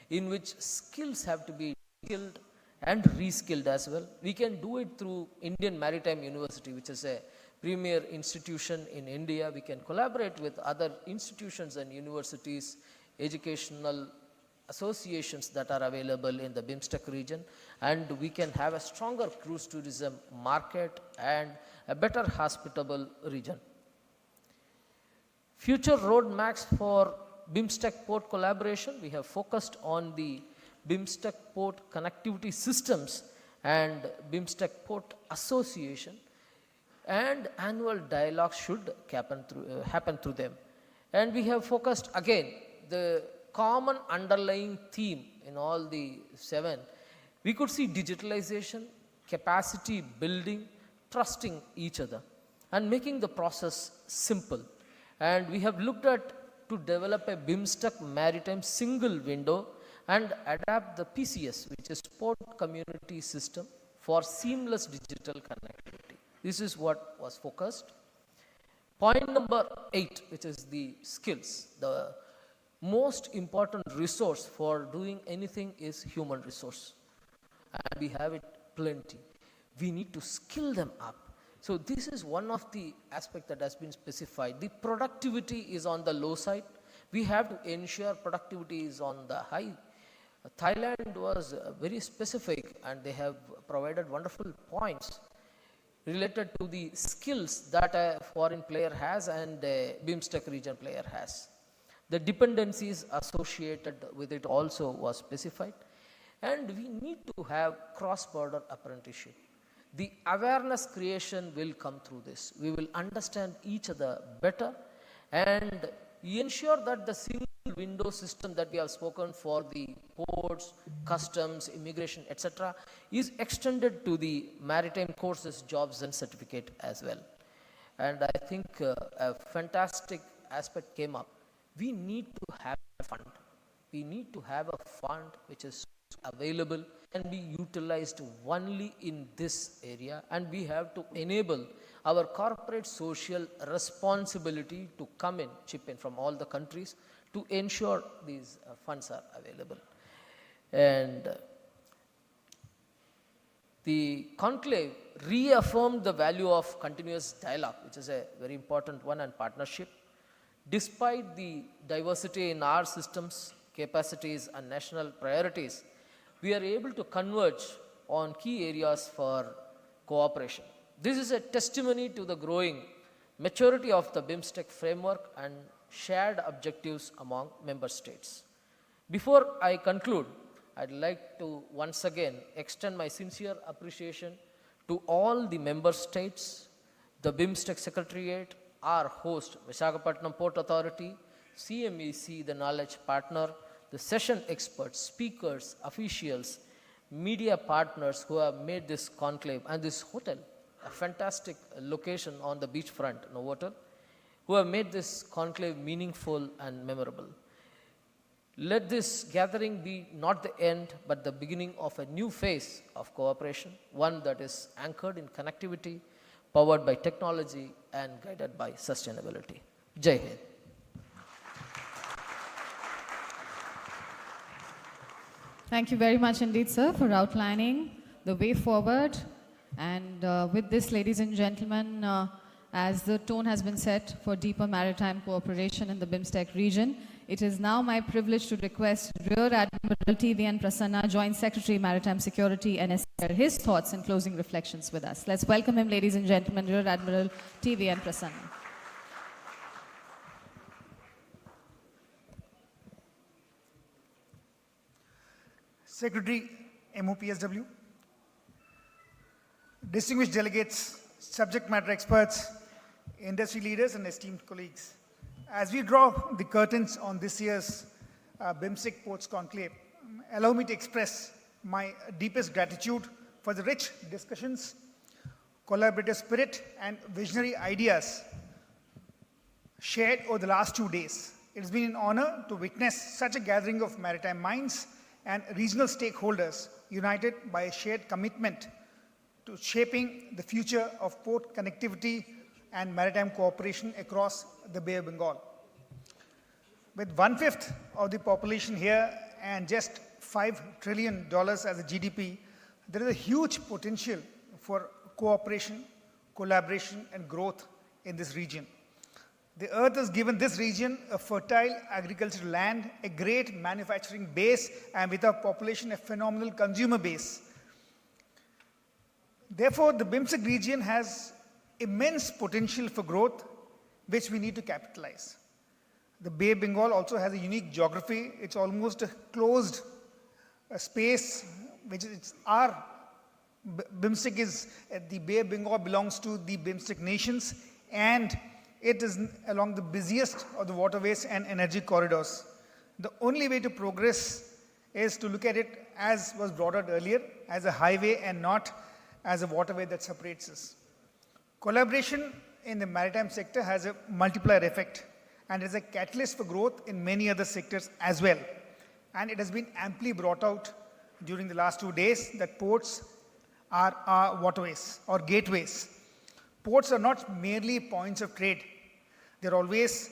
in which skills have to be skilled and reskilled as well. We can do it through Indian Maritime University, which is a premier institution in India. We can collaborate with other institutions and universities, educational associations that are available in the Bimstec region, and we can have a stronger cruise tourism market and a better hospitable region. Future roadmaps for Bimstec port collaboration. We have focused on the Bimstec port connectivity systems and Bimstec port association, and annual dialogue should happen through them. And we have focused again the common underlying theme in all the 7. We could see digitalization, capacity building, trusting each other and making the process simple. And we have looked at to develop a Bimstec maritime single window and adapt the PCS, which is Port Community System, for seamless digital connectivity. This is what was focused. Point number 8, which is the skills. The most important resource for doing anything is human resource. And we have it plenty. We need to skill them up. So this is one of the aspects that has been specified. The productivity is on the low side. We have to ensure productivity is on the high. Thailand was very specific, and they have provided wonderful points related to the skills that a foreign player has and a Bimstec region player has. The dependencies associated with it also was specified, and we need to have cross-border apprenticeship. The awareness creation will come through this. We will understand each other better and ensure that the single window system that we have spoken for the ports, customs, immigration, etc. is extended to the maritime courses, jobs and certificate as well. And I think a fantastic aspect came up. We need to have a fund. We need to have a fund which is available and be utilized only in this area, and we have to enable our corporate social responsibility to come in, chip in from all the countries to ensure these funds are available. And the conclave reaffirmed the value of continuous dialogue, which is a very important one, and partnership. Despite the diversity in our systems, capacities and national priorities, we are able to converge on key areas for cooperation. This is a testimony to the growing maturity of the Bimstec framework and shared objectives among member states. Before I conclude, I'd like to once again extend my sincere appreciation to all the member states, the Bimstec Secretariat, our host, Visakhapatnam Port Authority, CMEC, the knowledge partner, the session experts, speakers, officials, media partners who have made this conclave and this hotel, a fantastic location on the beachfront, Novotel, who have made this conclave meaningful and memorable. Let this gathering be not the end, but the beginning of a new phase of cooperation, one that is anchored in connectivity, powered by technology, and guided by sustainability. Jai Hind. Thank you very much indeed, sir, for outlining the way forward. And with this, ladies and gentlemen, as the tone has been set for deeper maritime cooperation in the Bimstec region, it is now my privilege to request Rear Admiral T.V.N. Prasanna, Joint Secretary, Maritime Security, and share his thoughts and closing reflections with us. Let's welcome him, ladies and gentlemen, Rear Admiral T.V.N. Prasanna. Secretary, MOPSW, distinguished delegates, subject matter experts, industry leaders, and esteemed colleagues. As we draw the curtains on this year's Bimstec Ports Conclave, allow me to express my deepest gratitude for the rich discussions, collaborative spirit, and visionary ideas shared over the last 2 days. It has been an honor to witness such a gathering of maritime minds and regional stakeholders united by a shared commitment to shaping the future of port connectivity and maritime cooperation across the Bay of Bengal. With 1/5 of the population here and just $5 trillion as a GDP, there is a huge potential for cooperation, collaboration, and growth in this region. The earth has given this region a fertile agricultural land, a great manufacturing base, and with our population, a phenomenal consumer base. Therefore, the Bimstec region has immense potential for growth, which we need to capitalize. The Bay of Bengal also has a unique geography. It's almost a closed space, which is our Bimstec is, the Bay of Bengal belongs to the Bimstec nations, and it is along the busiest of the waterways and energy corridors. The only way to progress is to look at it, as was brought out earlier, as a highway and not as a waterway that separates us. Collaboration in the maritime sector has a multiplier effect and is a catalyst for growth in many other sectors as well. And it has been amply brought out during the last 2 days that ports are our waterways or gateways. Ports are not merely points of trade. They're always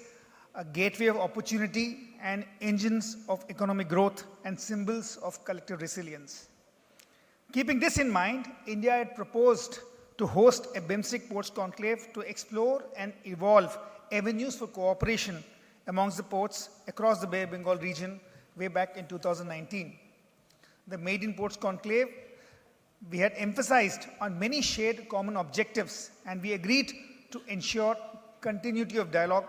a gateway of opportunity and engines of economic growth and symbols of collective resilience. Keeping this in mind, India had proposed to host a Bimstec Ports Conclave to explore and evolve avenues for cooperation amongst the ports across the Bay of Bengal region way back in 2019. The Made in Ports Conclave, we had emphasized on many shared common objectives, and we agreed to ensure continuity of dialogue,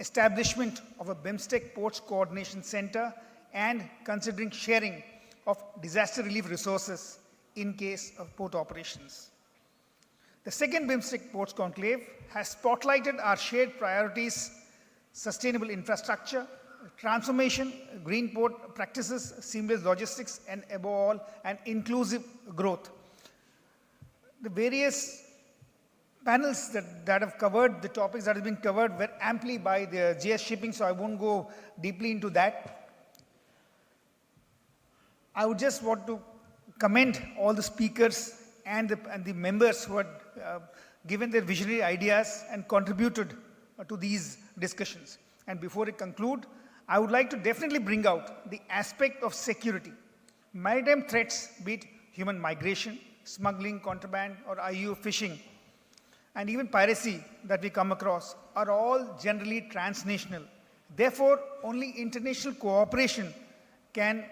establishment of a Bimstec Ports Coordination Center, and considering sharing of disaster relief resources in case of port operations. The second Bimstec Ports Conclave has spotlighted our shared priorities: sustainable infrastructure, transformation, green port practices, seamless logistics, and above all, an inclusive growth. The various panels that have covered the topics that have been covered were amply by the JS Shipping, so I won't go deeply into that. I would just want to commend all the speakers and the members who had given their visionary ideas and contributed to these discussions. And before I conclude, I would like to definitely bring out the aspect of security. Maritime threats, be it human migration, smuggling, contraband, or IUU fishing, and even piracy that we come across, are all generally transnational. Therefore, only international cooperation can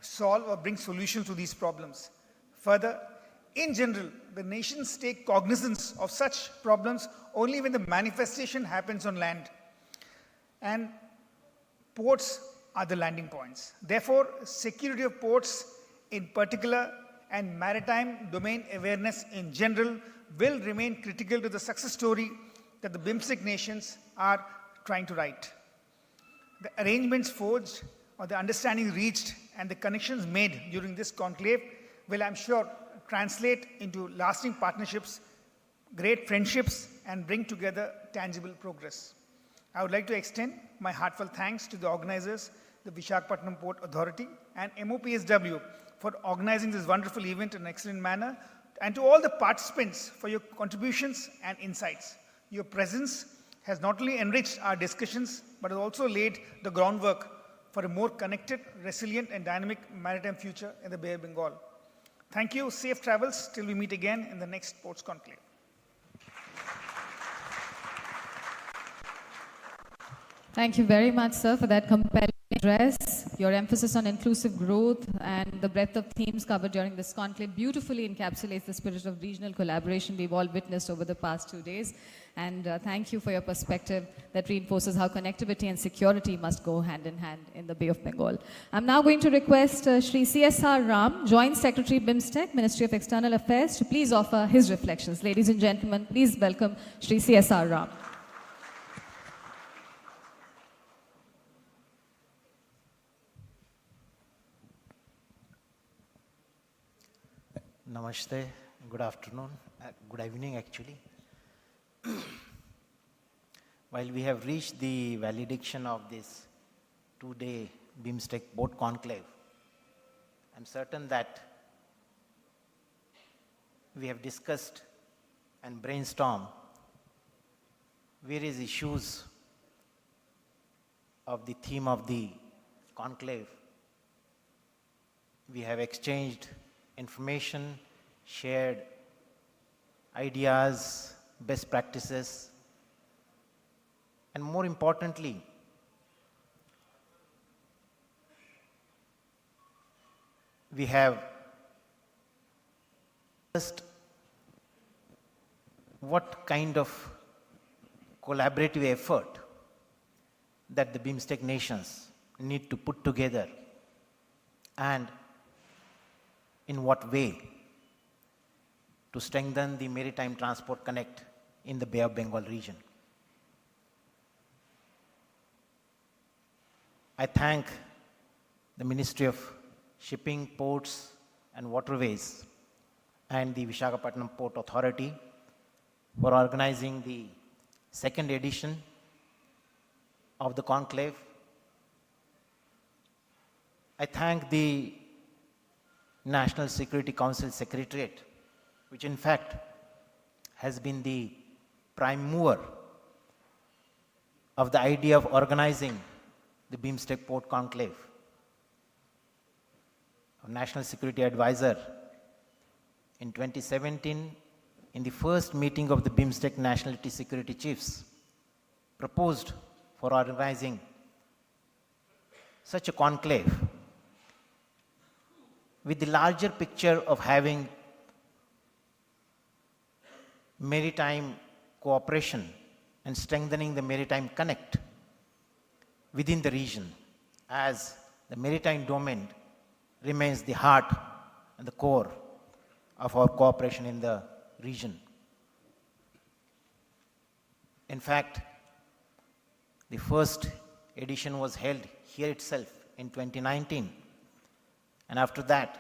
solve or bring solutions to these problems. Further, in general, the nations take cognizance of such problems only when the manifestation happens on land. And ports are the landing points. Therefore, security of ports in particular and maritime domain awareness in general will remain critical to the success story that the Bimstec nations are trying to write. The arrangements forged or the understanding reached and the connections made during this conclave will, I'm sure, translate into lasting partnerships, great friendships, and bring together tangible progress. I would like to extend my heartfelt thanks to the organizers, the Visakhapatnam Port Authority, and MOPSW for organizing this wonderful event in an excellent manner, and to all the participants for your contributions and insights. Your presence has not only enriched our discussions, but has also laid the groundwork for a more connected, resilient, and dynamic maritime future in the Bay of Bengal. Thank you. Safe travels till we meet again in the next Ports Conclave. Thank you very much, sir, for that compelling address. Your emphasis on inclusive growth and the breadth of themes covered during this conclave beautifully encapsulates the spirit of regional collaboration we've all witnessed over the past 2 days. And thank you for your perspective that reinforces how connectivity and security must go hand in hand in the Bay of Bengal. I'm now going to request Shri CSR Ram, Joint Secretary Bimstec, Ministry of External Affairs, to please offer his reflections. Ladies and gentlemen, please welcome Shri CSR Ram. Namaste, good afternoon, good evening actually. While we have reached the valediction of this 2-day Bimstec Port Conclave, I'm certain that we have discussed and brainstormed various issues of the theme of the conclave. We have exchanged information, shared ideas, best practices, and more importantly, we have discussed what kind of collaborative effort that the Bimstec nations need to put together and in what way to strengthen the maritime transport connect in the Bay of Bengal region. I thank the Ministry of Shipping, Ports and Waterways and the Visakhapatnam Port Authority for organizing the second edition of the conclave. I thank the National Security Council Secretariat, which in fact has been the prime mover of the idea of organizing the Bimstec Port Conclave. Our National Security Advisor in 2017, in the first meeting of the Bimstec Nationality Security Chiefs, proposed for organizing such a conclave with the larger picture of having maritime cooperation and strengthening the maritime connect within the region, as the maritime domain remains the heart and the core of our cooperation in the region. In fact, the first edition was held here itself in 2019. And after that,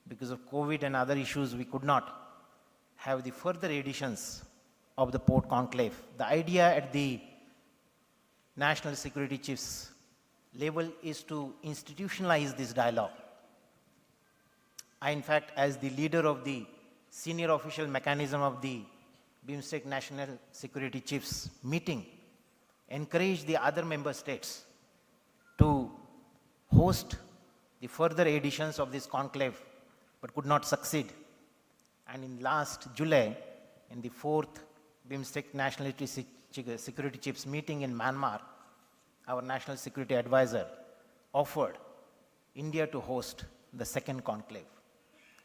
because of COVID and other issues, we could not have the further editions of the Port Conclave. The idea at the National Security Chiefs level is to institutionalize this dialogue. I, in fact, as the leader of the senior official mechanism of the Bimstec National Security Chiefs meeting, encourage the other member states to host the further editions of this conclave, but could not succeed. And in last July, in the 4th Bimstec National Security Chiefs meeting in Myanmar, our National Security Advisor offered India to host the second conclave.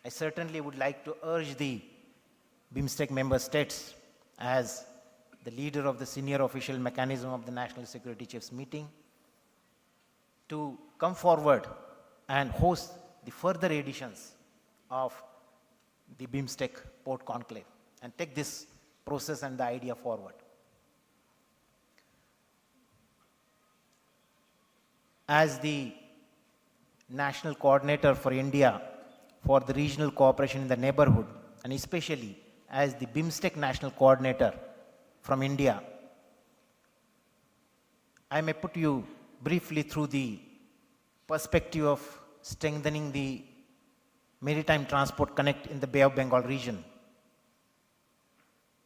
I certainly would like to urge the Bimstec member states, as the leader of the senior official mechanism of the National Security Chiefs meeting, to come forward and host the further editions of the Bimstec Port Conclave and take this process and the idea forward. As the national coordinator for India for the regional cooperation in the neighborhood, and especially as the Bimstec national coordinator from India, I may put you briefly through the perspective of strengthening the maritime transport connect in the Bay of Bengal region.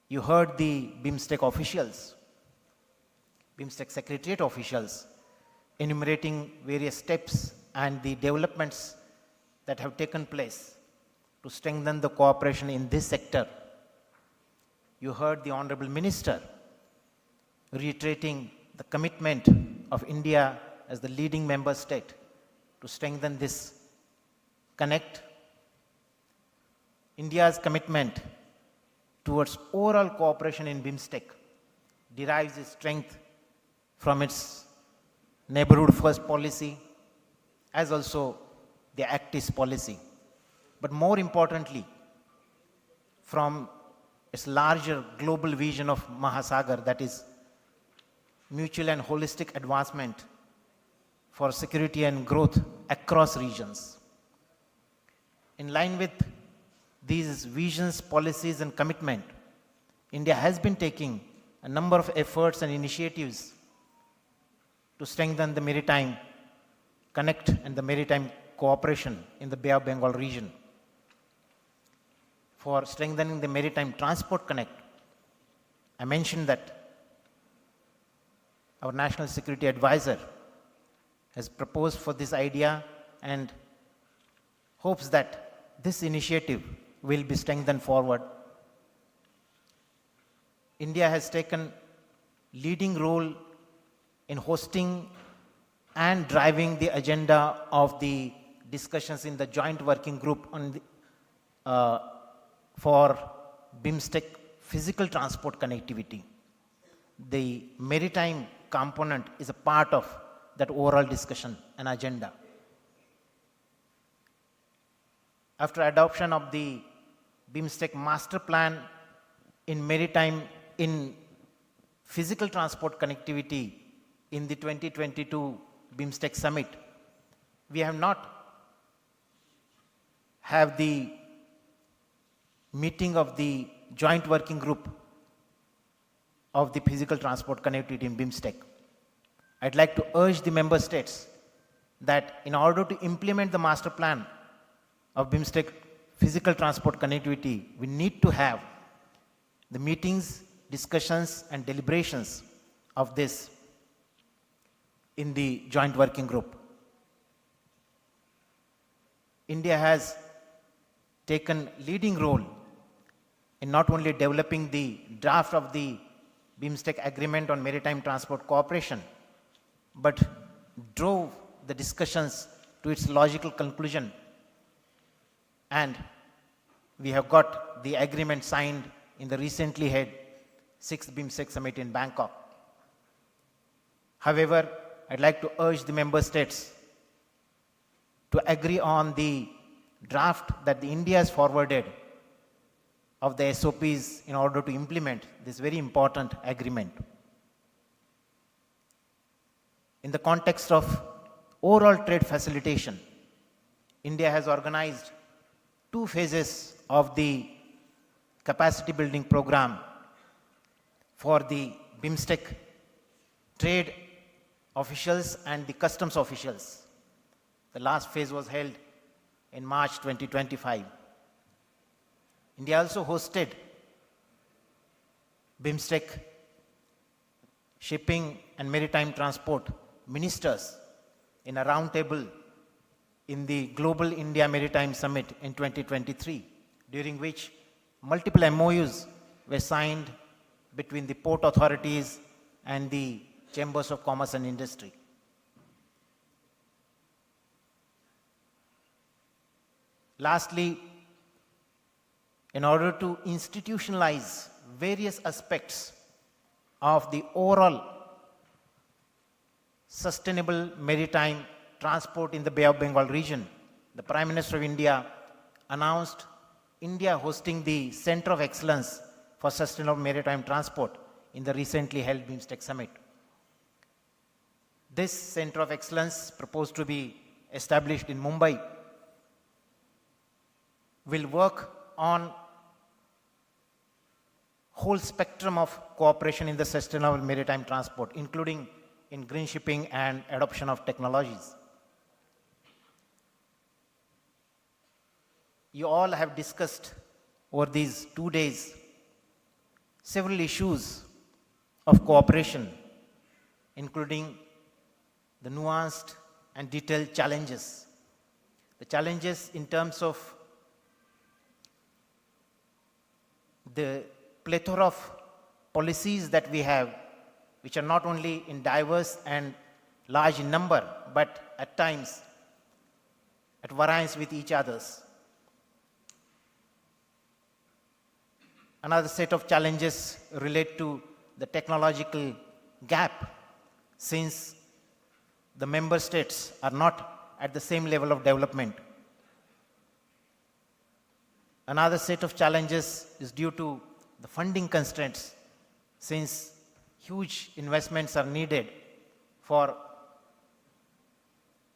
You heard the Bimstec officials, Bimstec Secretariat officials, enumerating various steps and the developments that have taken place to strengthen the cooperation in this sector. You heard the Honorable Minister reiterating the commitment of India as the leading member state to strengthen this connect. India's commitment towards overall cooperation in Bimstec derives its strength from its neighborhood first policy, as also the Act East policy. But more importantly, from its larger global vision of Mahasagar, that is mutual and holistic advancement for security and growth across regions. In line with these visions, policies, and commitment, India has been taking a number of efforts and initiatives to strengthen the maritime connect and the maritime cooperation in the Bay of Bengal region. For strengthening the maritime transport connect, I mentioned that our National Security Advisor has proposed for this idea and hopes that this initiative will be strengthened forward. India has taken leading role in hosting and driving the agenda of the discussions in the joint working group on the, for Bimstec physical transport connectivity. The maritime component is a part of that overall discussion and agenda. After adoption of the Bimstec master plan in maritime in physical transport connectivity in the 2022 Bimstec summit, we have not have the meeting of the joint working group of the physical transport connectivity in Bimstec. I'd like to urge the member states that in order to implement the master plan of Bimstec physical transport connectivity, we need to have the meetings, discussions, and deliberations of this in the joint working group. India has taken leading role in not only developing the draft of the Bimstec Agreement on Maritime Transport Cooperation, but drove the discussions to its logical conclusion, and we have got the agreement signed in the recently held 6th Bimstec Summit in Bangkok. However, I'd like to urge the member states to agree on the draft that the India has forwarded of the SOPs in order to implement this very important agreement. In the context of overall trade facilitation, India has organized 2 phases of the capacity building program for the Bimstec trade officials and the customs officials. The last phase was held in March 2025. India also hosted Bimstec shipping and maritime transport ministers in a roundtable in the Global India Maritime Summit in 2023, during which multiple MOUs were signed between the port authorities and the chambers of commerce and industry. Lastly, in order to institutionalize various aspects of the overall sustainable maritime transport in the Bay of Bengal region, the Prime Minister of India announced India hosting the Center of Excellence for Sustainable Maritime Transport in the recently held Bimstec Summit. This Center of Excellence, proposed to be established in Mumbai, will work on whole spectrum of cooperation in the sustainable maritime transport, including in green shipping and adoption of technologies. You all have discussed over these 2 days several issues of cooperation, including the nuanced and detailed challenges. The challenges in terms of the plethora of policies that we have, which are not only in diverse and large in number, but at times at variance with each other's. Another set of challenges relate to the technological gap, since the member states are not at the same level of development. Another set of challenges is due to the funding constraints, since huge investments are needed for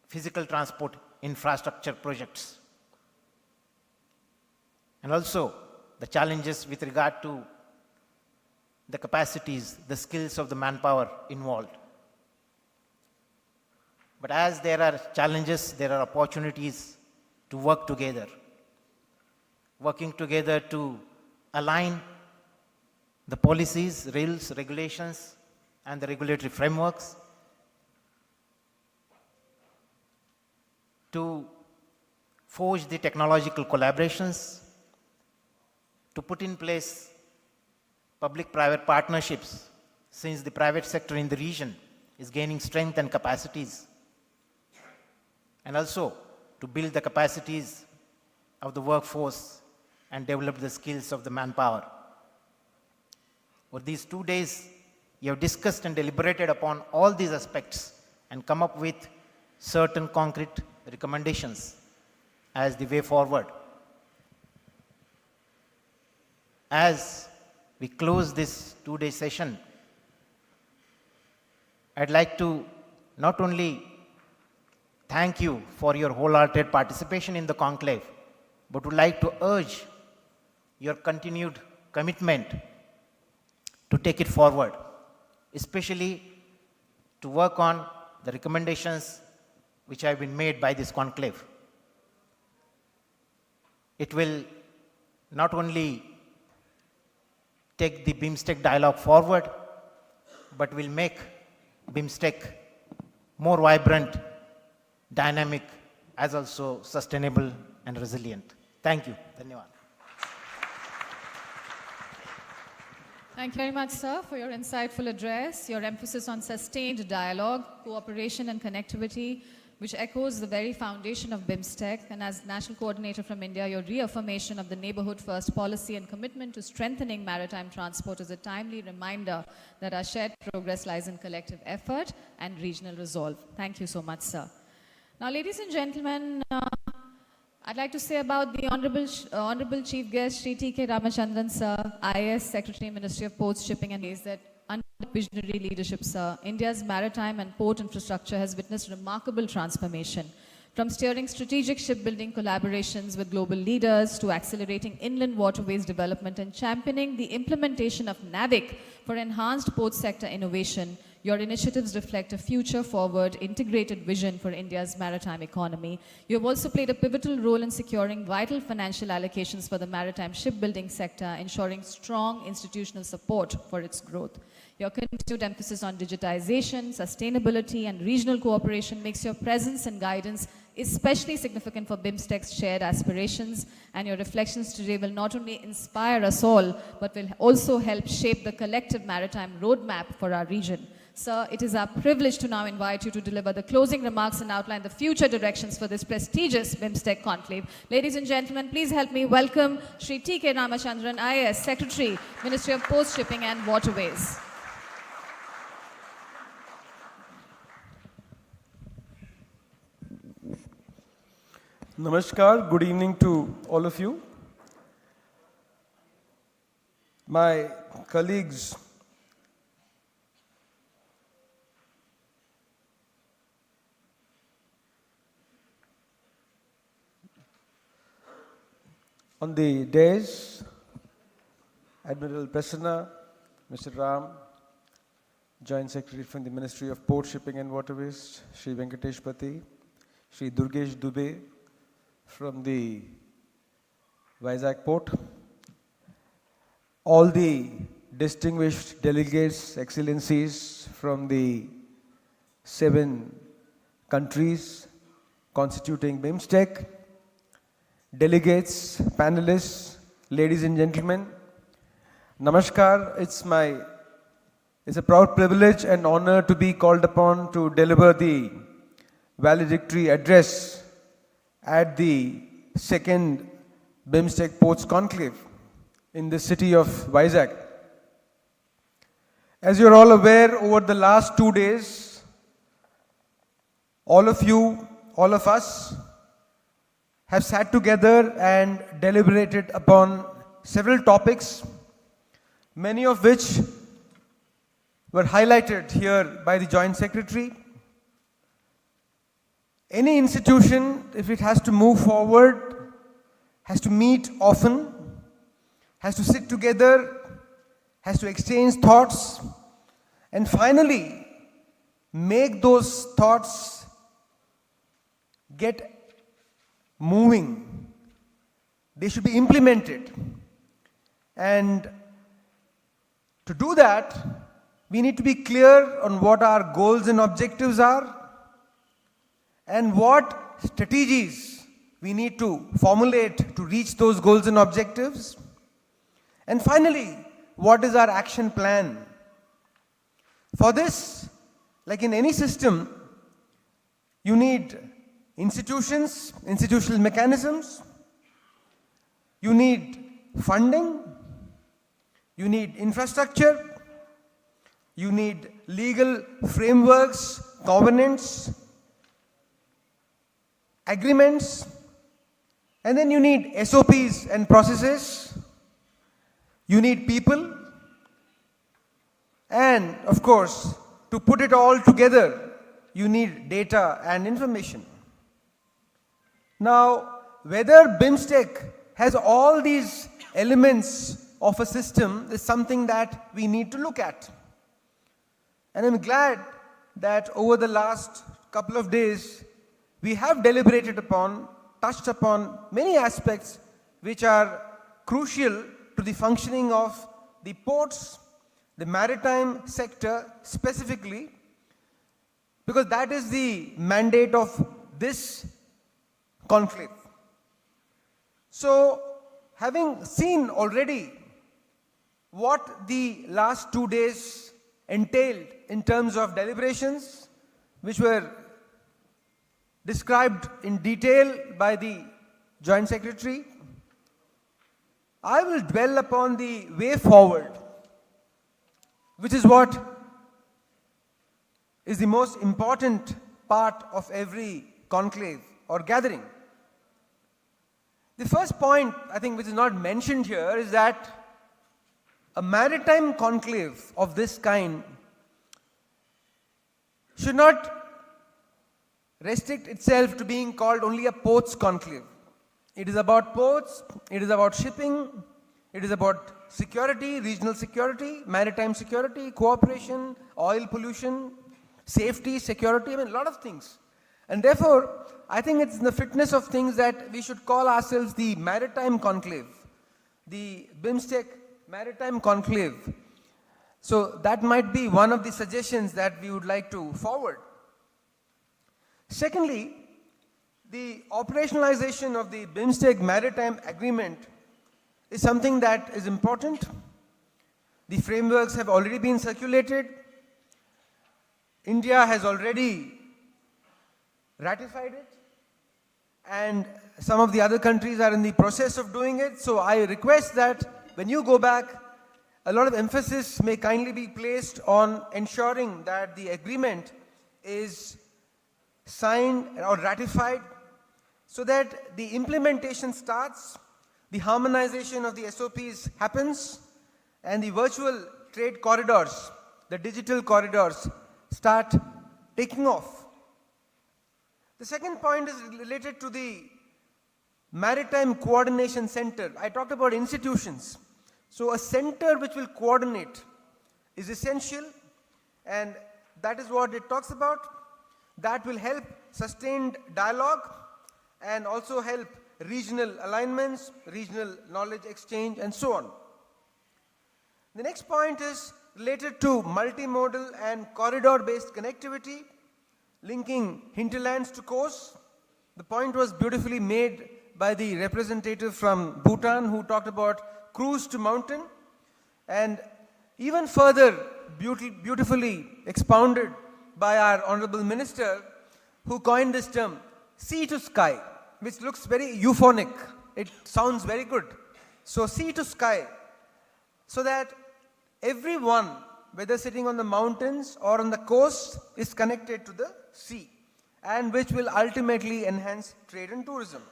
physical transport infrastructure projects. And also the challenges with regard to the capacities, the skills of the manpower involved. But as there are challenges, there are opportunities to work together. Working together to align the policies, rules, regulations, and the regulatory frameworks, to forge the technological collaborations, to put in place public-private partnerships, since the private sector in the region is gaining strength and capacities, and also to build the capacities of the workforce and develop the skills of the manpower. For these 2 days, you have discussed and deliberated upon all these aspects and come up with certain concrete recommendations as the way forward. As we close this 2-day session, I'd like to not only thank you for your wholehearted participation in the conclave, but would like to urge your continued commitment to take it forward, especially to work on the recommendations which have been made by this conclave. It will not only take the Bimstec dialogue forward, but will make Bimstec more vibrant, dynamic, as also sustainable and resilient. Thank you. Dhanyawad. Thank you very much, sir, for your insightful address, your emphasis on sustained dialogue, cooperation and connectivity, which echoes the very foundation of Bimstec, and as National Coordinator from India, your reaffirmation of the Neighborhood First policy and commitment to strengthening maritime transport is a timely reminder that our shared progress lies in collective effort and regional resolve. Thank you so much, sir. Now, ladies and gentlemen, I'd like to say about the Honorable Chief Guest, Shri T.K. Ramachandran, sir, IAS Secretary, Ministry of Ports, Shipping and Ways, that under visionary leadership, sir, India's maritime and port infrastructure has witnessed remarkable transformation. From steering strategic shipbuilding collaborations with global leaders to accelerating inland waterways development and championing the implementation of NAVIC for enhanced port sector innovation, your initiatives reflect a future-forward, integrated vision for India's maritime economy. You have also played a pivotal role in securing vital financial allocations for the maritime shipbuilding sector, ensuring strong institutional support for its growth. Your continued emphasis on digitization, sustainability, and regional cooperation makes your presence and guidance especially significant for Bimstec's shared aspirations, and your reflections today will not only inspire us all, but will also help shape the collective maritime roadmap for our region. Sir, it is our privilege to now invite you to deliver the closing remarks and outline the future directions for this prestigious Bimstec conclave. Ladies and gentlemen, please help me welcome Shri T.K. Ramachandran, IAS Secretary, Ministry of Ports, Shipping and Waterways. Namaskar, good evening to all of you. My colleagues, on the days, Admiral Prasanna, Mr. Ram, Joint Secretary from the Ministry of Port, Shipping and Waterways, Shri Venkatesh Pati, Shri Durgesh Dubey from the Vizag Port, all the distinguished delegates, excellencies from the 7 countries constituting Bimstec, delegates, panelists, ladies and gentlemen, Namaskar. It's a proud privilege and honor to be called upon to deliver the valedictory address at the 2nd Bimstec Ports Conclave in the city of Vizag. As you're all aware, over the last 2 days, all of you, all of us, have sat together and deliberated upon several topics, many of which were highlighted here by the Joint Secretary. Any institution, if it has to move forward, has to meet often, has to sit together, has to exchange thoughts, and finally make those thoughts get moving. They should be implemented. And to do that, we need to be clear on what our goals and objectives are and what strategies we need to formulate to reach those goals and objectives. And finally, what is our action plan? For this, like in any system, you need institutions, institutional mechanisms, you need funding, you need infrastructure, you need legal frameworks, covenants, agreements, and then you need SOPs and processes, you need people, and of course, to put it all together, you need data and information. Now, whether Bimstec has all these elements of a system is something that we need to look at. And I'm glad that over the last couple of days, we have deliberated upon, touched upon many aspects which are crucial to the functioning of the ports, the maritime sector specifically, because that is the mandate of this conclave. So, having seen already what the last 2 days entailed in terms of deliberations, which were described in detail by the Joint Secretary. I will dwell upon the way forward, which is what is the most important part of every conclave or gathering. The first point, I think, which is not mentioned here is that a maritime conclave of this kind should not restrict itself to being called only a ports conclave. It is about ports, it is about shipping, it is about security, regional security, maritime security, cooperation, oil pollution, safety, security, I mean a lot of things. And therefore, I think it's in the fitness of things that we should call ourselves the maritime conclave, the Bimstec maritime conclave. So that might be one of the suggestions that we would like to forward. Secondly, the operationalization of the Bimstec Maritime Agreement is something that is important. The frameworks have already been circulated. India has already ratified it, and some of the other countries are in the process of doing it. So I request that when you go back, a lot of emphasis may kindly be placed on ensuring that the agreement is signed or ratified so that the implementation starts, the harmonization of the SOPs happens, and the virtual trade corridors, the digital corridors, start taking off. The second point is related to the Maritime Coordination Center. I talked about institutions. So a center which will coordinate is essential, and that is what it talks about. That will help sustained dialogue and also help regional alignments, regional knowledge exchange, and so on. The next point is related to multimodal and corridor-based connectivity, linking hinterlands to coasts. The point was beautifully made by the representative from Bhutan who talked about cruise to mountain, and even further beautifully expounded by our Honorable Minister, who coined this term, sea to sky, which looks very euphonic. It sounds very good. So sea to sky, so that everyone, whether sitting on the mountains or on the coast, is connected to the sea, and which will ultimately enhance trade and tourism.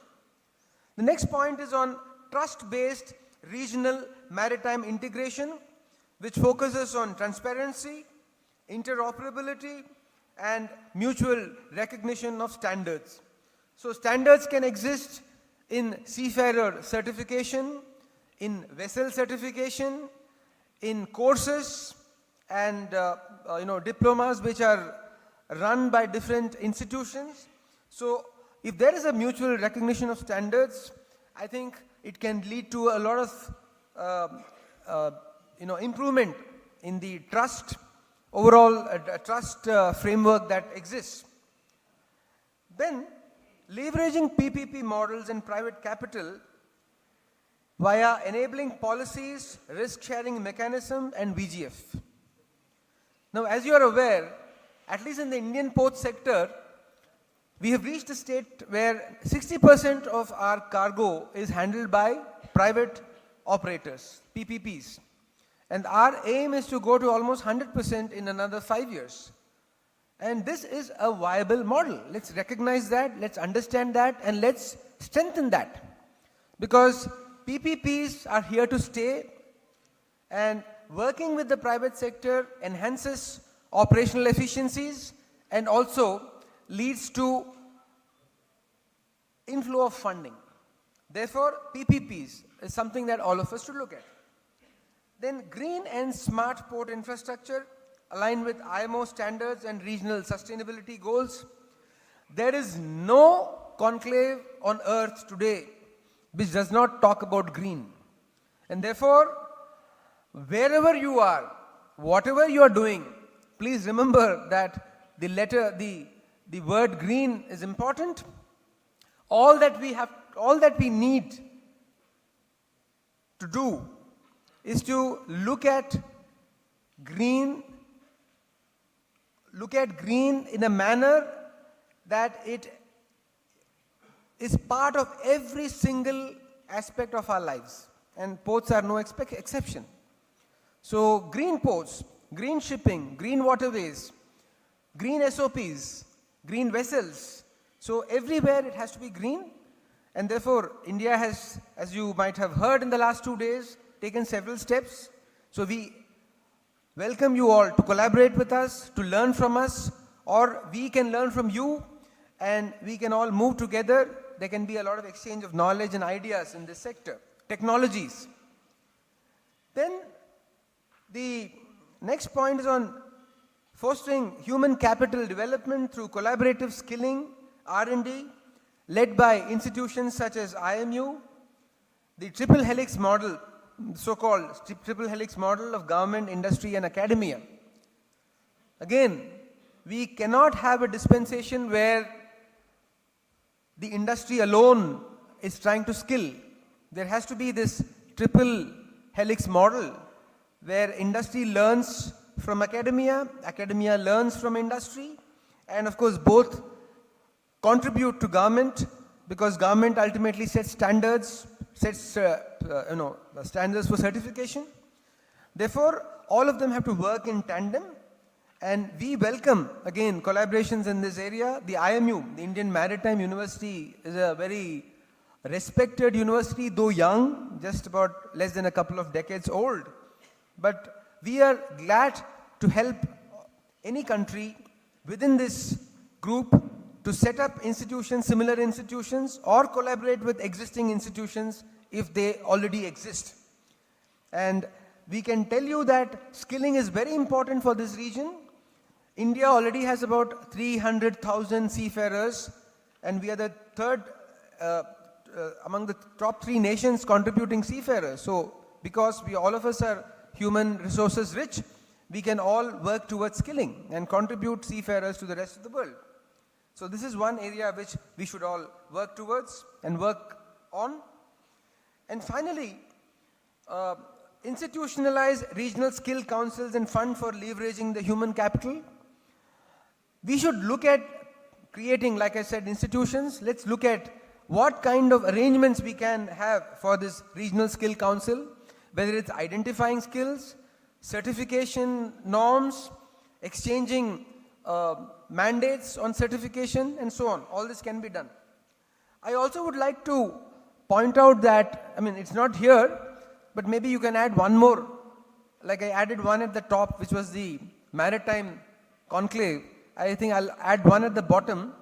The next point is on trust-based regional maritime integration, which focuses on transparency, interoperability, and mutual recognition of standards. So standards can exist in seafarer certification, in vessel certification, in courses and diplomas which are run by different institutions. So if there is a mutual recognition of standards, I think it can lead to a lot of improvement in the trust, overall trust framework that exists. Then leveraging PPP models and private capital via enabling policies, risk-sharing mechanism, and VGF. Now, as you are aware, at least in the Indian port sector, we have reached a state where 60% of our cargo is handled by private operators, PPPs. And our aim is to go to almost 100% in another 5 years. And this is a viable model. Let's recognize that, let's understand that, and let's strengthen that. Because PPPs are here to stay, and working with the private sector enhances operational efficiencies and also leads to inflow of funding. Therefore, PPPs is something that all of us should look at. Then green and smart port infrastructure aligned with IMO standards and regional sustainability goals. There is no conclave on earth today which does not talk about green. And therefore, wherever you are, whatever you are doing, please remember that the word green is important. All that we need to do is to look at green in a manner that it is part of every single aspect of our lives, and ports are no exception. So green ports, green shipping, green waterways, green SOPs, green vessels. So everywhere it has to be green, and therefore India has, as you might have heard in the last 2 days, taken several steps. So we welcome you all to collaborate with us, to learn from us, or we can learn from you, and we can all move together. There can be a lot of exchange of knowledge and ideas in this sector. Technologies. Then the next point is on fostering human capital development through collaborative skilling, R&D, led by institutions such as IMU, the triple helix model, so-called triple helix model of government, industry and academia. Again, we cannot have a dispensation where the industry alone is trying to skill. There has to be this triple helix model where industry learns from academia, academia learns from industry, and of course both contribute to government, because government ultimately sets standards, standards for certification. Therefore, all of them have to work in tandem, and we welcome again collaborations in this area. The IMU, the Indian Maritime University, is a very respected university, though young, just about less than a couple of decades old. But we are glad to help any country within this group to set up institutions, similar institutions, or collaborate with existing institutions if they already exist. And we can tell you that skilling is very important for this region. India already has about 300,000 seafarers, and we are the third among the top 3 nations contributing seafarers. So because all of us are human resources rich, we can all work towards skilling and contribute seafarers to the rest of the world. So this is one area which we should all work towards and work on. And finally, institutionalize regional skill councils and fund for leveraging the human capital. We should look at creating, like I said, institutions. Let's look at what kind of arrangements we can have for this regional skill council, whether it's identifying skills, certification norms, exchanging mandates on certification, and so on. All this can be done. I also would like to point out that, it's not here, but maybe you can add one more. Like I added one at the top, which was the Maritime Conclave. I think I'll add one at the bottom,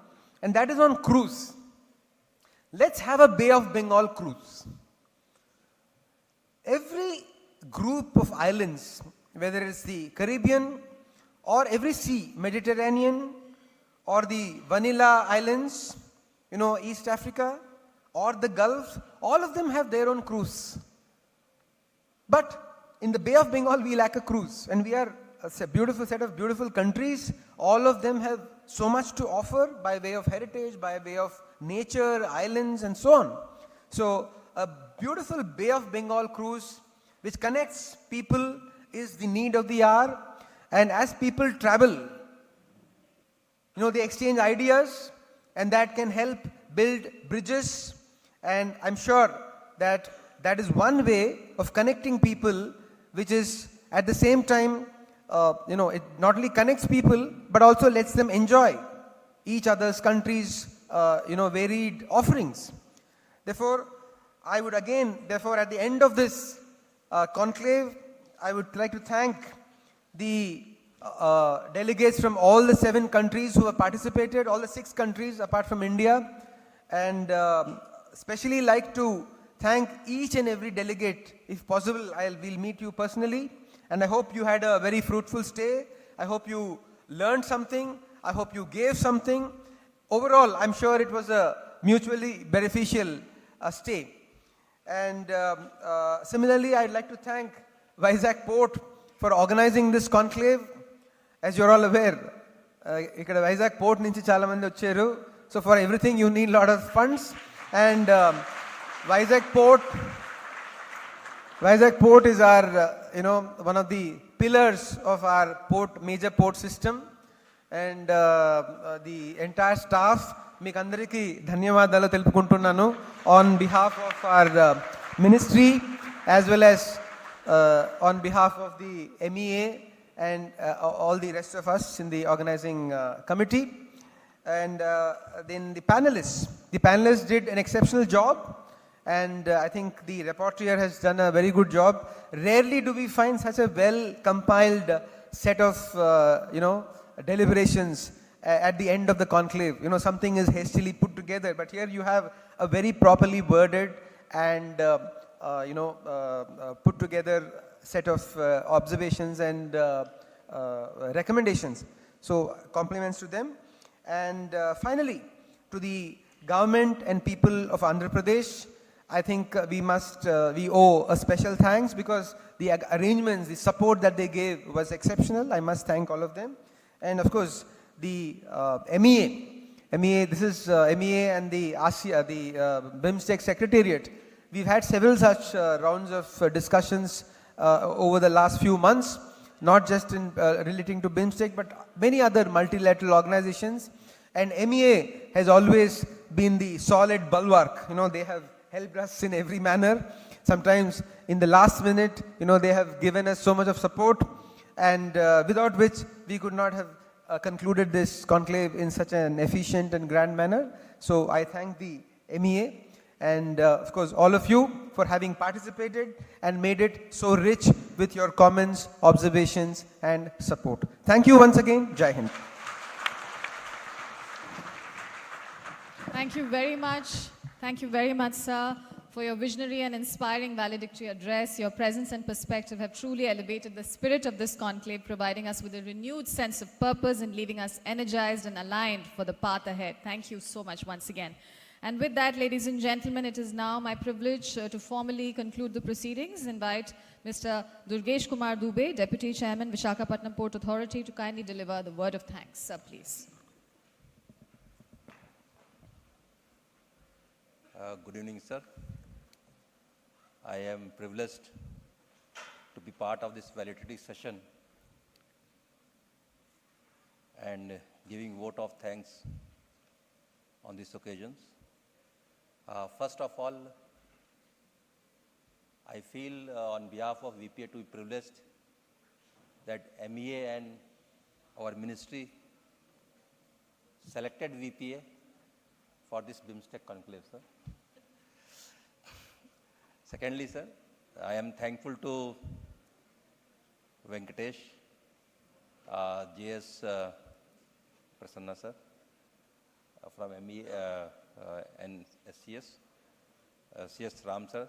and that is on cruise. Let's have a Bay of Bengal cruise. Every group of islands, whether it's the Caribbean or every sea, Mediterranean or the Vanilla Islands, East Africa or the Gulf, all of them have their own cruise. But in the Bay of Bengal, we lack a cruise, and we are a beautiful set of beautiful countries. All of them have so much to offer by way of heritage, by way of nature, islands, and so on. So a beautiful Bay of Bengal cruise which connects people is the need of the hour. And as people travel, they exchange ideas, and that can help build bridges. And I'm sure that that is one way of connecting people, which is at the same time, it not only connects people, but also lets them enjoy each other's countries' varied offerings. Therefore, I would again, at the end of this conclave, I would like to thank the delegates from all the 7 countries who have participated, all the 6 countries apart from India, and especially like to thank each and every delegate. If possible, we'll meet you personally, and I hope you had a very fruitful stay. I hope you learned something. I hope you gave something. Overall, I'm sure it was a mutually beneficial stay. And similarly, I'd like to thank Vizag Port for organizing this conclave. As you're all aware, ikkada Vizag Port nunchi chaala mandi vacharu. So for everything you need a lot of funds, and Vizag Port Vizag port is our, one of the pillars of our major port system, and the entire staff, మీకు అందరికీ ధన్యవాదాలు తెలుపుకుంటున్నాను on behalf of our ministry as well as on behalf of the MEA and all the rest of us in the organizing committee. And then the panelists did an exceptional job, and I think the rapporteur has done a very good job. Rarely do we find such a well compiled set of deliberations at the end of the conclave. Something is hastily put together, but here you have a very properly worded and put together set of observations and recommendations. So compliments to them. And finally, to the government and people of Andhra Pradesh, I think we owe a special thanks, because the arrangements, the support that they gave was exceptional. I must thank all of them. And of course, the MEA, this is MEA and the ASEA, the Bimstec Secretariat. We've had several such rounds of discussions over the last few months, not just in relating to Bimstec, but many other multilateral organizations. And MEA has always been the solid bulwark. They have helped us in every manner. Sometimes in the last minute, they have given us so much of support, and without which we could not have concluded this conclave in such an efficient and grand manner. So I thank the MEA and of course all of you for having participated and made it so rich with your comments, observations and support. Thank you once again. Jai Hind. Thank you very much. Thank you very much, sir, for your visionary and inspiring valedictory address. Your presence and perspective have truly elevated the spirit of this conclave, providing us with a renewed sense of purpose and leaving us energized and aligned for the path ahead. Thank you so much once again. And with that, ladies and gentlemen, it is now my privilege to formally conclude the proceedings. Invite Mr. Durgesh Kumar Dubey, Deputy Chairman, Visakhapatnam Port Authority, to kindly deliver the word of thanks. Sir, please. Good evening, sir. I am privileged to be part of this valedictory session and giving vote of thanks on these occasions. First of all, I feel on behalf of VPA to be privileged that MEA and our ministry selected VPA for this Bimstec conclave, sir. Secondly, sir, I am thankful to Venkatesh, JS Prasanna, sir, from MEA and SCS, CS Ram, sir,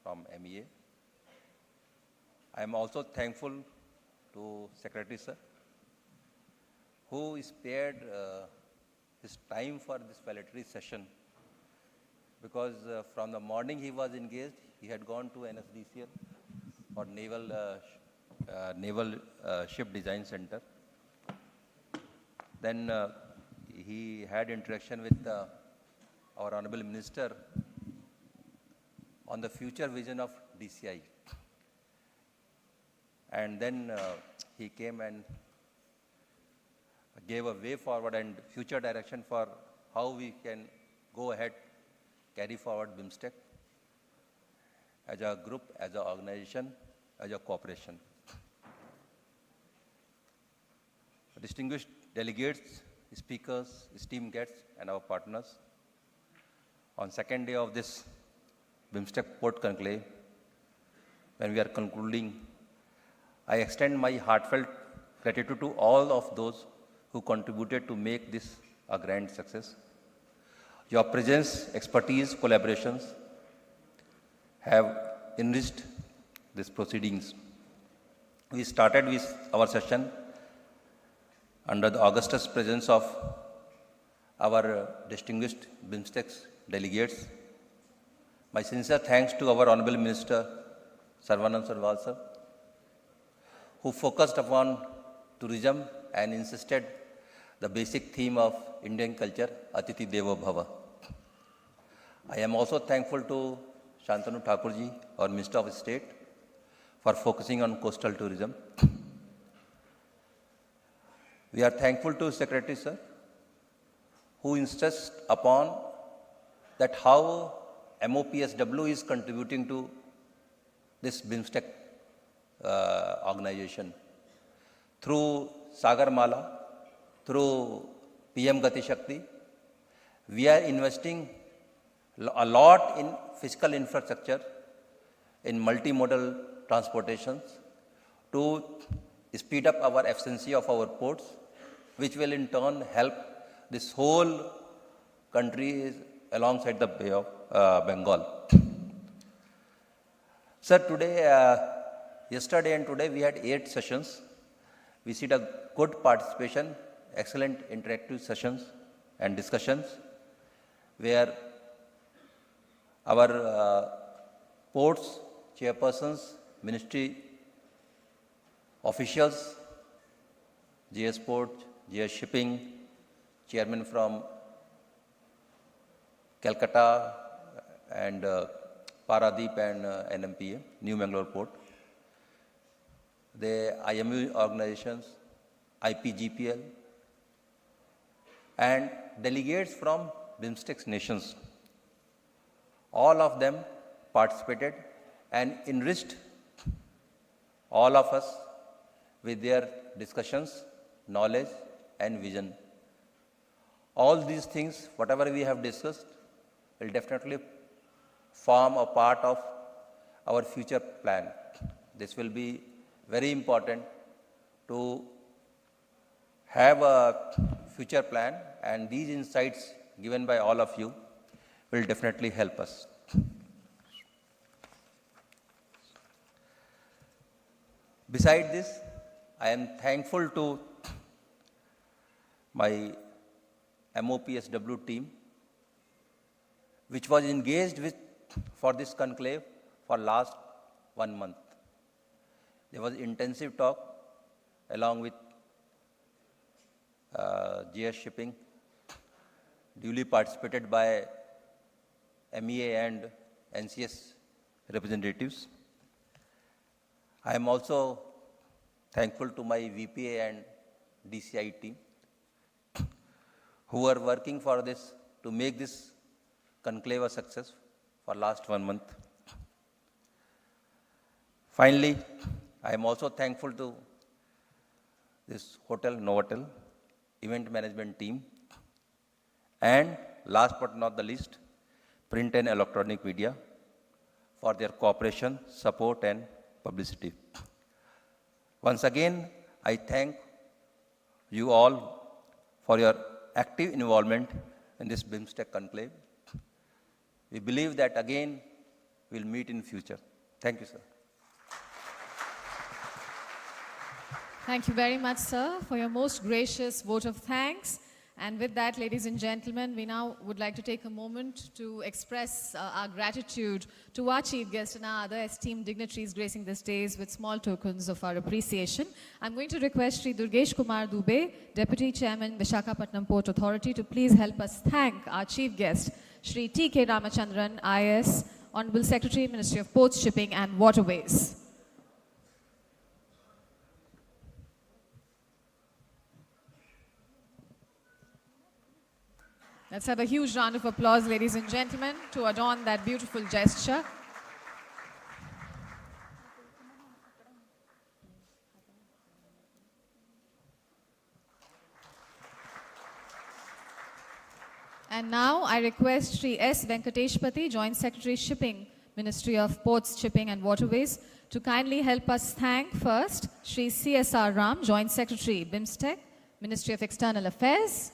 from MEA. I am also thankful to Secretary, sir, who spared his time for this valedictory session, because from the morning he was engaged. He had gone to NSDCL for Naval Ship Design Center. Then he had interaction with our Honorable Minister on the future vision of DCI. And then he came and gave a way forward and future direction for how we can go ahead, carry forward Bimstec as a group, as an organization, as a corporation. Distinguished delegates, speakers, esteemed guests, and our partners, on second day of this Bimstec Port Conclave, when we are concluding, I extend my heartfelt gratitude to all of those who contributed to make this a grand success. Your presence, expertise, collaborations have enriched these proceedings. We started with our session under the august presence of our distinguished Bimstec delegates. My sincere thanks to our Honorable Minister, Sarvanand Sarwal, sir, who focused upon tourism and insisted the basic theme of Indian culture, Atiti Devo Bhava. I am also thankful to Shantanu Thakurji, our Minister of State, for focusing on coastal tourism. We are thankful to Secretary Sir, who insists upon that how MOPSW is contributing to this Bimstec organization. Through Sagarmala, through PM Gati Shakti, we are investing a lot in physical infrastructure, in multimodal transportations to speed up our efficiency of our ports, which will in turn help this whole country alongside the Bay of Bengal. Sir, today, yesterday and today we had 8 sessions. We see a good participation, excellent interactive sessions and discussions where our ports, chairpersons, ministry officials, GS Port, GS Shipping, chairman from Calcutta and Paradeep and NMPA, New Mangalore Port, the IMU organizations, IPGPL, and delegates from Bimstec nations. All of them participated and enriched all of us with their discussions, knowledge and vision. All these things, whatever we have discussed, will definitely form a part of our future plan. This will be very important to have a future plan, and these insights given by all of you will definitely help us. Besides this, I am thankful to my MOPSW team, which was engaged with for this conclave for last 1 month. There was intensive talk along with GS Shipping, duly participated by MEA and NCS representatives. I am also thankful to my VPA and DCI team who are working for this to make this conclave a success for last 1 month. Finally, I am also thankful to this hotel, Novotel, event management team, and last but not the least, print and electronic media for their cooperation, support and publicity. Once again, I thank you all for your active involvement in this Bimstec conclave. We believe that again we'll meet in future. Thank you, sir. Thank you very much, sir, for your most gracious vote of thanks. And with that, ladies and gentlemen, we now would like to take a moment to express our gratitude to our chief guest and our other esteemed dignitaries gracing the stage with small tokens of our appreciation. I'm going to request Sri Durgesh Kumar Dubey, Deputy Chairman, Visakhapatnam Port Authority, to please help us thank our chief guest, Sri T.K. Ramachandran, IAS, Honorable Secretary, Ministry of Ports, Shipping and Waterways. Let's have a huge round of applause, ladies and gentlemen, to adorn that beautiful gesture. And now I request Sri S. Venkateshpati, Joint Secretary Shipping, Ministry of Ports, Shipping and Waterways, to kindly help us thank first Sri C.S.R. Ram, Joint Secretary, Bimstec, Ministry of External Affairs.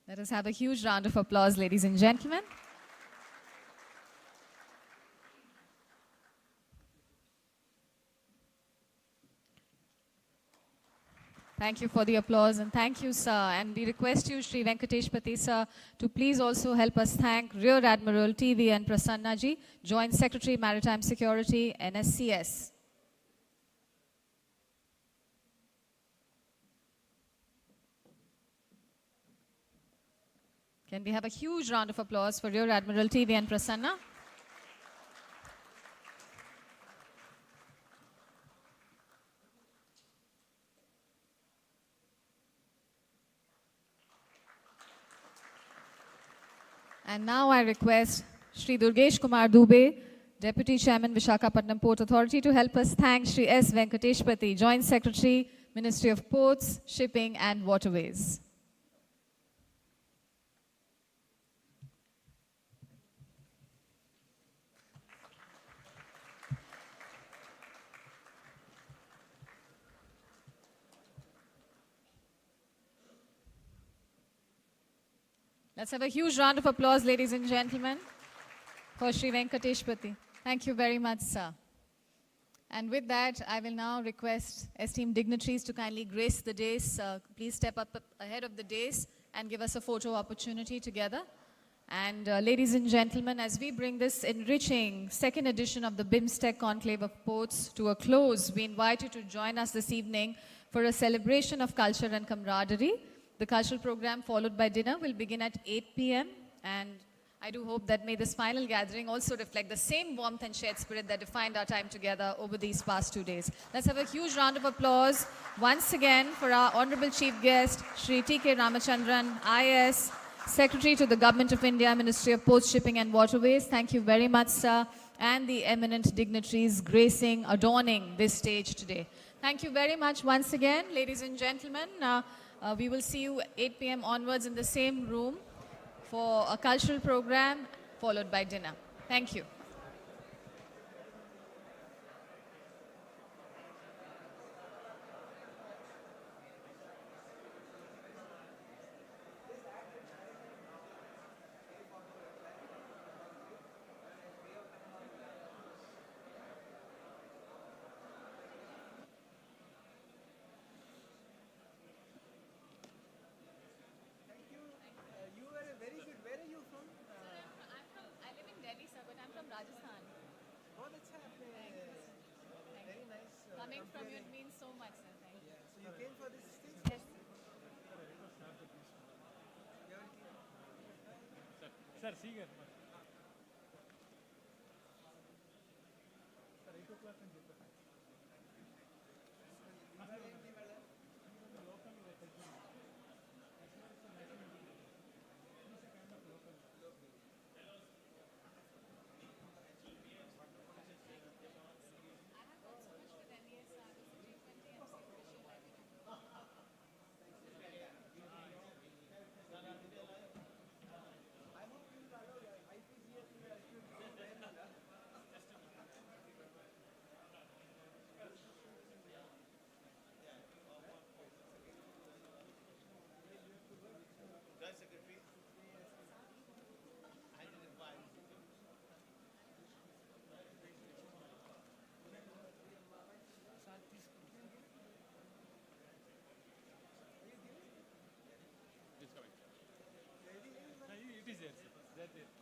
Let us have a huge round of applause, ladies and gentlemen. Thank you for the applause and thank you, sir. And we request you, Sri Venkateshpati, sir, to please also help us thank Rear Admiral T.V.N. Prasanna ji, Joint Secretary Maritime Security, NSCS. Can we have a huge round of applause for Rear Admiral TVN Prasanna? And now I request Shri Durgesh Kumar Dubey, Deputy Chairman, Visakhapatnam Port Authority, to help us thank Shri S. Venkateshpati, Joint Secretary, Ministry of Ports, Shipping and Waterways. Let's have a huge round of applause, ladies and gentlemen, for Shri Venkateshpati. Thank you very much, sir. And with that, I will now request esteemed dignitaries to kindly grace the dais. Please step up ahead of the dais and give us a photo opportunity together. And ladies and gentlemen, as we bring this enriching second edition of the Bimstec Conclave of Ports to a close, we invite you to join us this evening for a celebration of culture and camaraderie. The cultural program, followed by dinner, will begin at 8 p.m. And I do hope that may this final gathering also reflect the same warmth and shared spirit that defined our time together over these past 2 days. Let's have a huge round of applause once again for our Honorable Chief Guest, Shri T.K. Ramachandran, IAS, Secretary to the Government of India, Ministry of Ports, Shipping and Waterways. Thank you very much, sir, and the eminent dignitaries gracing, adorning this stage today. Thank you very much once again, ladies and gentlemen. We will see you 8 p.m. onwards in the same room for a cultural program followed by dinner. Thank you. Coming from you, it means so much, sir. Thank you. So you came for this stage? Yes. Sir, see you. Sir, 8 o'clock and It is there, sir. That's it.